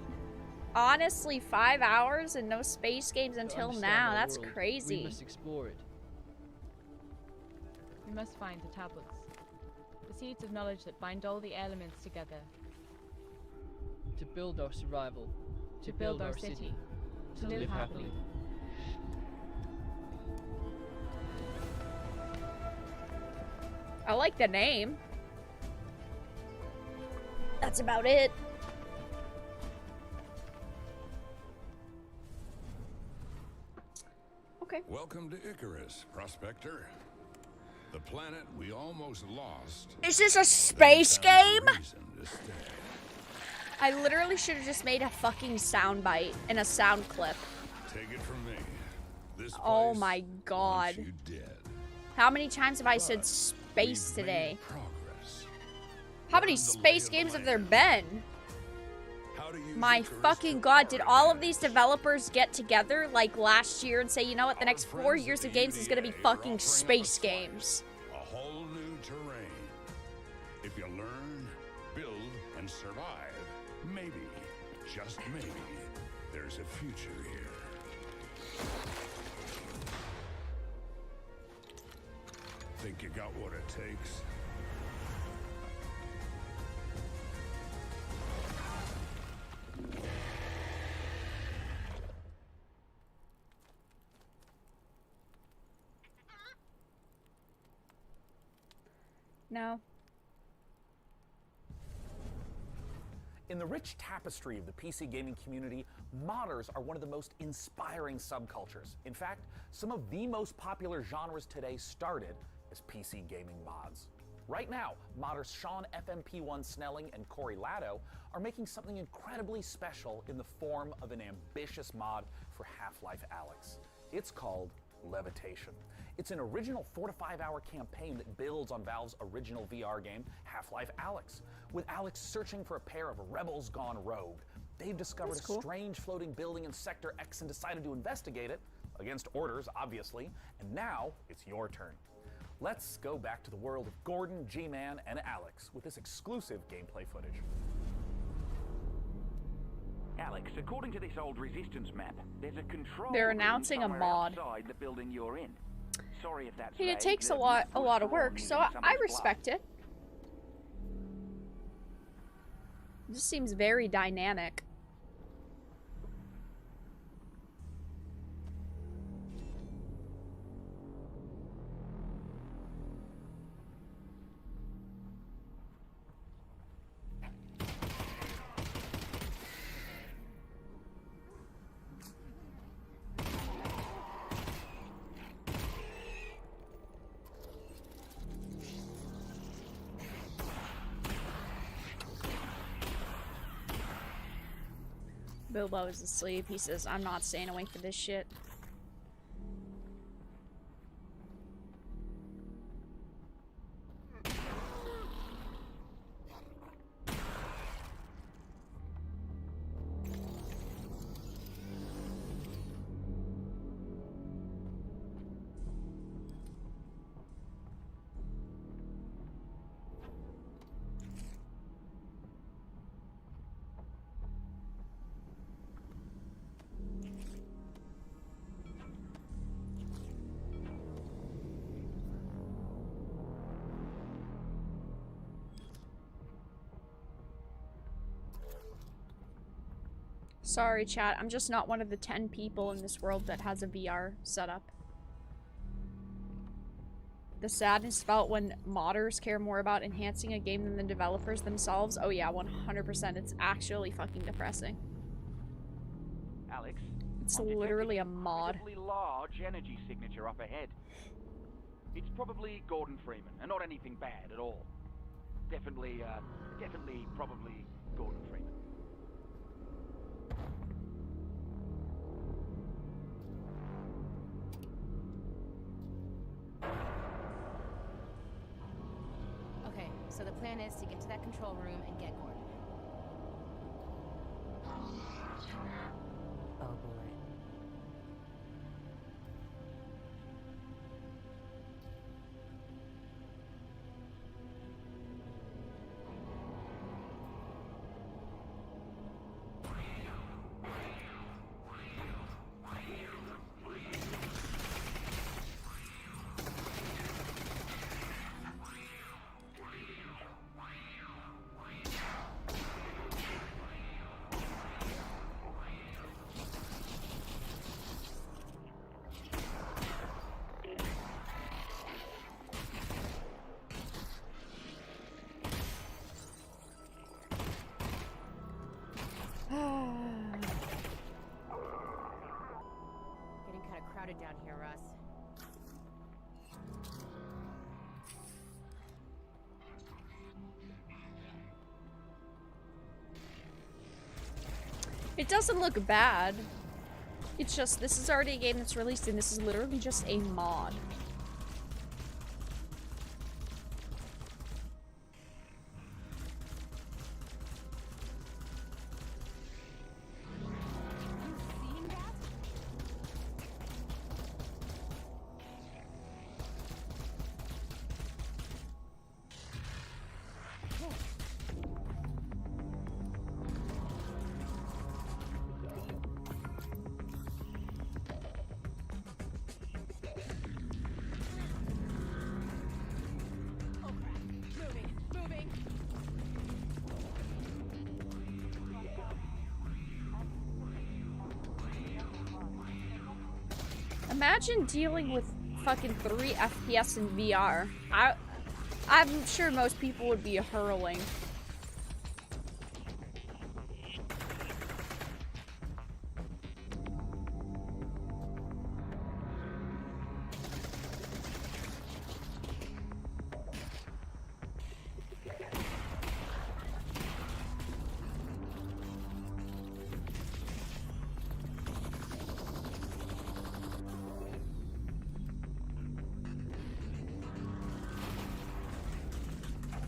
Honestly, 5 hours and no space games until now. That's crazy.
We must explore it.
We must find the tablets. The seeds of knowledge that bind all the elements together.
To build our survival.
To build our city. To live happily.
I like the name. That's about it. Okay.
Welcome to Icarus, Prospector. The planet we almost lost.
Is this a space game? I literally should have just made a fucking soundbite and a sound clip.
Take it from me. This
Oh my god.
you dead.
How many times have I said space today? How many space games have there been? My fucking god, did all of these developers get together like last year and say, you know what, the next 4 years of games is gonna be fucking space games?
A whole new terrain. If you learn, build, and survive, maybe, just maybe, there's a future here. Think you got what it takes?
No.
In the rich tapestry of the PC gaming community, modders are one of the most inspiring subcultures. In fact, some of the most popular genres today started as PC gaming mods. Right now, modders Sean FMP1 Snelling and Corey Latto are making something incredibly special in the form of an ambitious mod for Half-Life Alyx. It's called Levitation. It's an original 4 to 5 hour campaign that builds on Valve's original VR game, Half-Life Alyx. With Alyx searching for a pair of rebels gone rogue, they've discovered a strange floating building in Sector X and decided to investigate it, against orders, obviously, and now it's your turn. Let's go back to the world of Gordon, G-Man, and Alyx with this exclusive gameplay footage.
Alex, according to this old resistance map, there's a control
They're announcing a mod.
outside the building you're in. Sorry if that's
Hey, it
vague,
takes a
the
lot
map was
of work,
torn
so
using
I
someone's
respect
blood.
it. This seems very dynamic. Bilbo is asleep. He says, I'm not staying awake for this shit. Sorry, chat. I'm just not one of the 10 people in this world that has a VR setup. The sadness felt when modders care more about enhancing a game than the developers themselves. Oh yeah, 100%. It's actually fucking depressing.
Alex,
it's literally a mod.
Large energy signature up ahead. It's probably Gordon Freeman, and not anything bad at all. Definitely, probably Gordon Freeman.
Okay, so the plan is to get to that control room and get Gordon. Oh boy. Getting kind of crowded down here, Russ.
It doesn't look bad. It's just, this is already a game that's released and this is literally just a mod. Imagine dealing with fucking 3 FPS in VR. I'm sure most people would be hurling.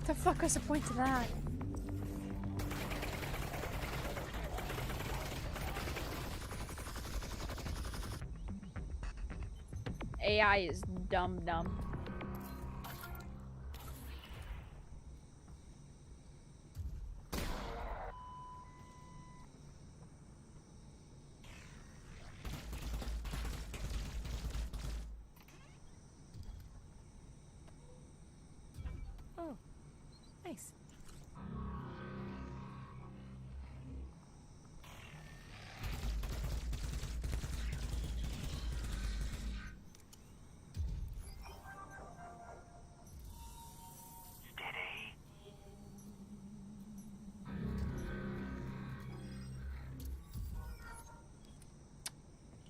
The fuck was the point to that? AI is dumb.
Oh, nice.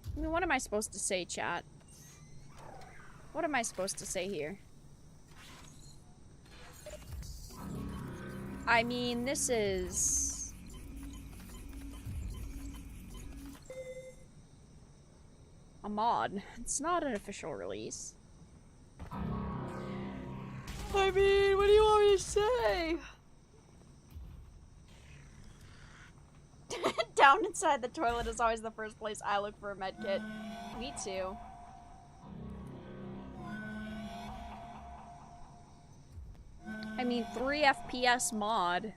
I mean, what am I supposed to say, chat? What am I supposed to say here? I mean, this is... a mod. It's not an official release. I mean, what do you want me to say? Down inside the toilet is always the first place I look for a medkit. Me too. I mean, 3 FPS mod.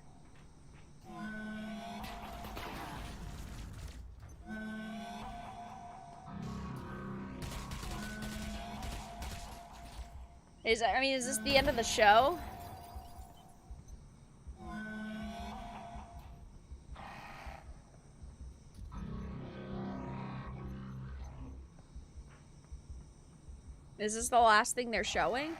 Is this the end of the show? Is this the last thing they're showing?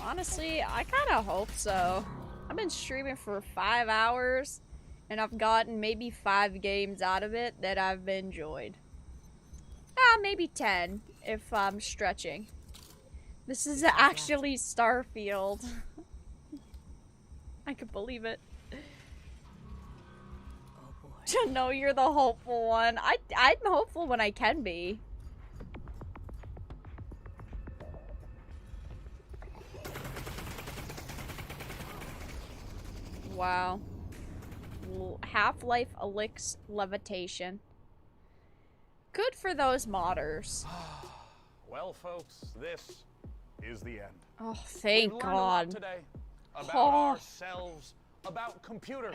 Honestly, I kind of hope so. I've been streaming for 5 hours, and I've gotten maybe 5 games out of it that I've enjoyed. Maybe 10, if I'm stretching. This is actually Starfield. I can believe it. Oh boy. No, you're the hopeful one. I'm hopeful when I can be. Wow. Half-Life Elix Levitation. Good for those modders.
Well, folks, this is the end.
Oh, thank God.
We've learned a lot today about ourselves, about computers,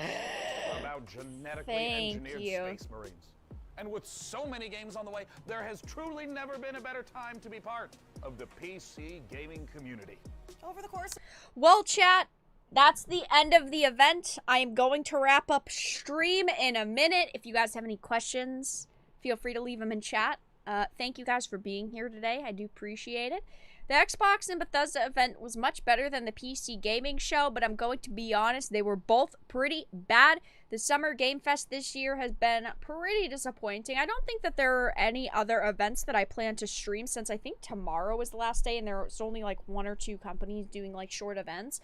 about genetically engineered Space Marines. And with so many games on the way, there has truly never been a better time to be part of the PC gaming community.
Over the course.
Well, chat, that's the end of the event. I am going to wrap up stream in a minute. If you guys have any questions, feel free to leave them in chat. Thank you guys for being here today. I do appreciate it. The Xbox and Bethesda event was much better than the PC gaming show, but I'm going to be honest, they were both pretty bad. The Summer Game Fest this year has been pretty disappointing. I don't think that there are any other events that I plan to stream, since I think tomorrow is the last day and there's only like 1 or 2 companies doing like short events.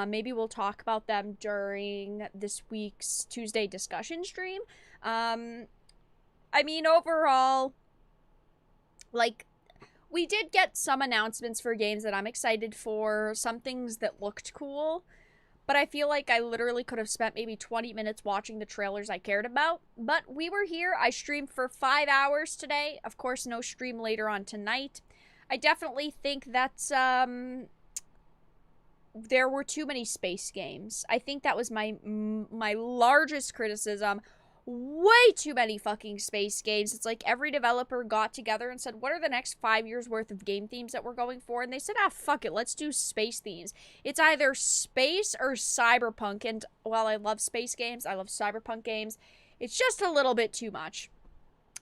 Maybe we'll talk about them during this week's Tuesday discussion stream. I mean, overall, like, we did get some announcements for games that I'm excited for, some things that looked cool, but I feel like I literally could have spent maybe 20 minutes watching the trailers I cared about. But we were here. I streamed for 5 hours today. Of course, no stream later on tonight. I definitely think that there were too many space games. I think that was my largest criticism. Way too many fucking space games. It's like every developer got together and said, what are the next 5 years worth of game themes that we're going for? And they said, fuck it, let's do space themes. It's either space or cyberpunk. And while I love space games, I love cyberpunk games, it's just a little bit too much.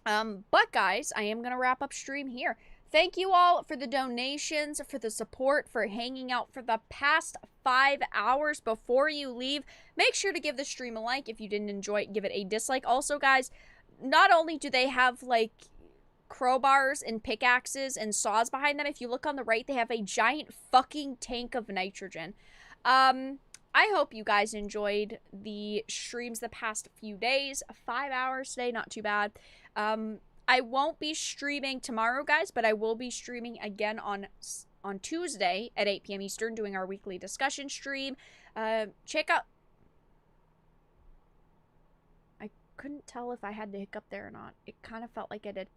But guys, I am going to wrap up stream here. Thank you all for the donations, for the support, for hanging out for the past 5 hours. Before you leave, make sure to give the stream a like. If you didn't enjoy it, give it a dislike. Also, guys, not only do they have, like, crowbars and pickaxes and saws behind them, if you look on the right, they have a giant fucking tank of nitrogen. I hope you guys enjoyed the streams the past few days. 5 hours today, not too bad. I won't be streaming tomorrow, guys, but I will be streaming again on Tuesday at 8 p.m. Eastern, doing our weekly discussion stream. Check out... I couldn't tell if I had the hiccup there or not. It kind of felt like I did.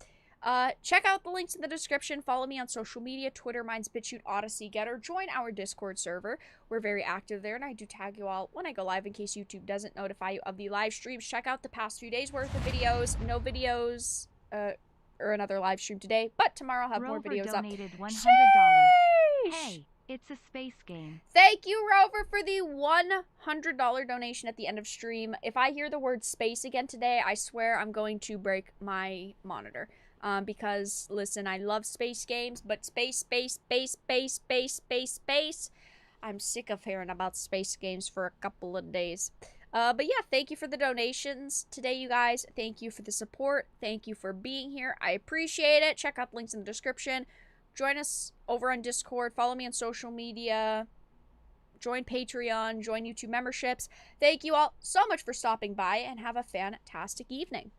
Check out the links in the description. Follow me on social media, Twitter, Minds, BitChute, Odyssey, Getter. Join our Discord server. We're very active there, and I do tag you all when I go live in case YouTube doesn't notify you of the live streams. Check out the past few days worth of videos. No videos... or another live stream today, but tomorrow I'll have more videos up.
$100. Hey, it's a space game.
Thank you, Rover, for the $100 donation at the end of stream. If I hear the word space again today, I swear I'm going to break my monitor. Because, listen, I love space games, but space. I'm sick of hearing about space games for a couple of days. But yeah, thank you for the donations today, you guys. Thank you for the support. Thank you for being here. I appreciate it. Check out the links in the description. Join us over on Discord. Follow me on social media. Join Patreon. Join YouTube memberships. Thank you all so much for stopping by, and have a fantastic evening.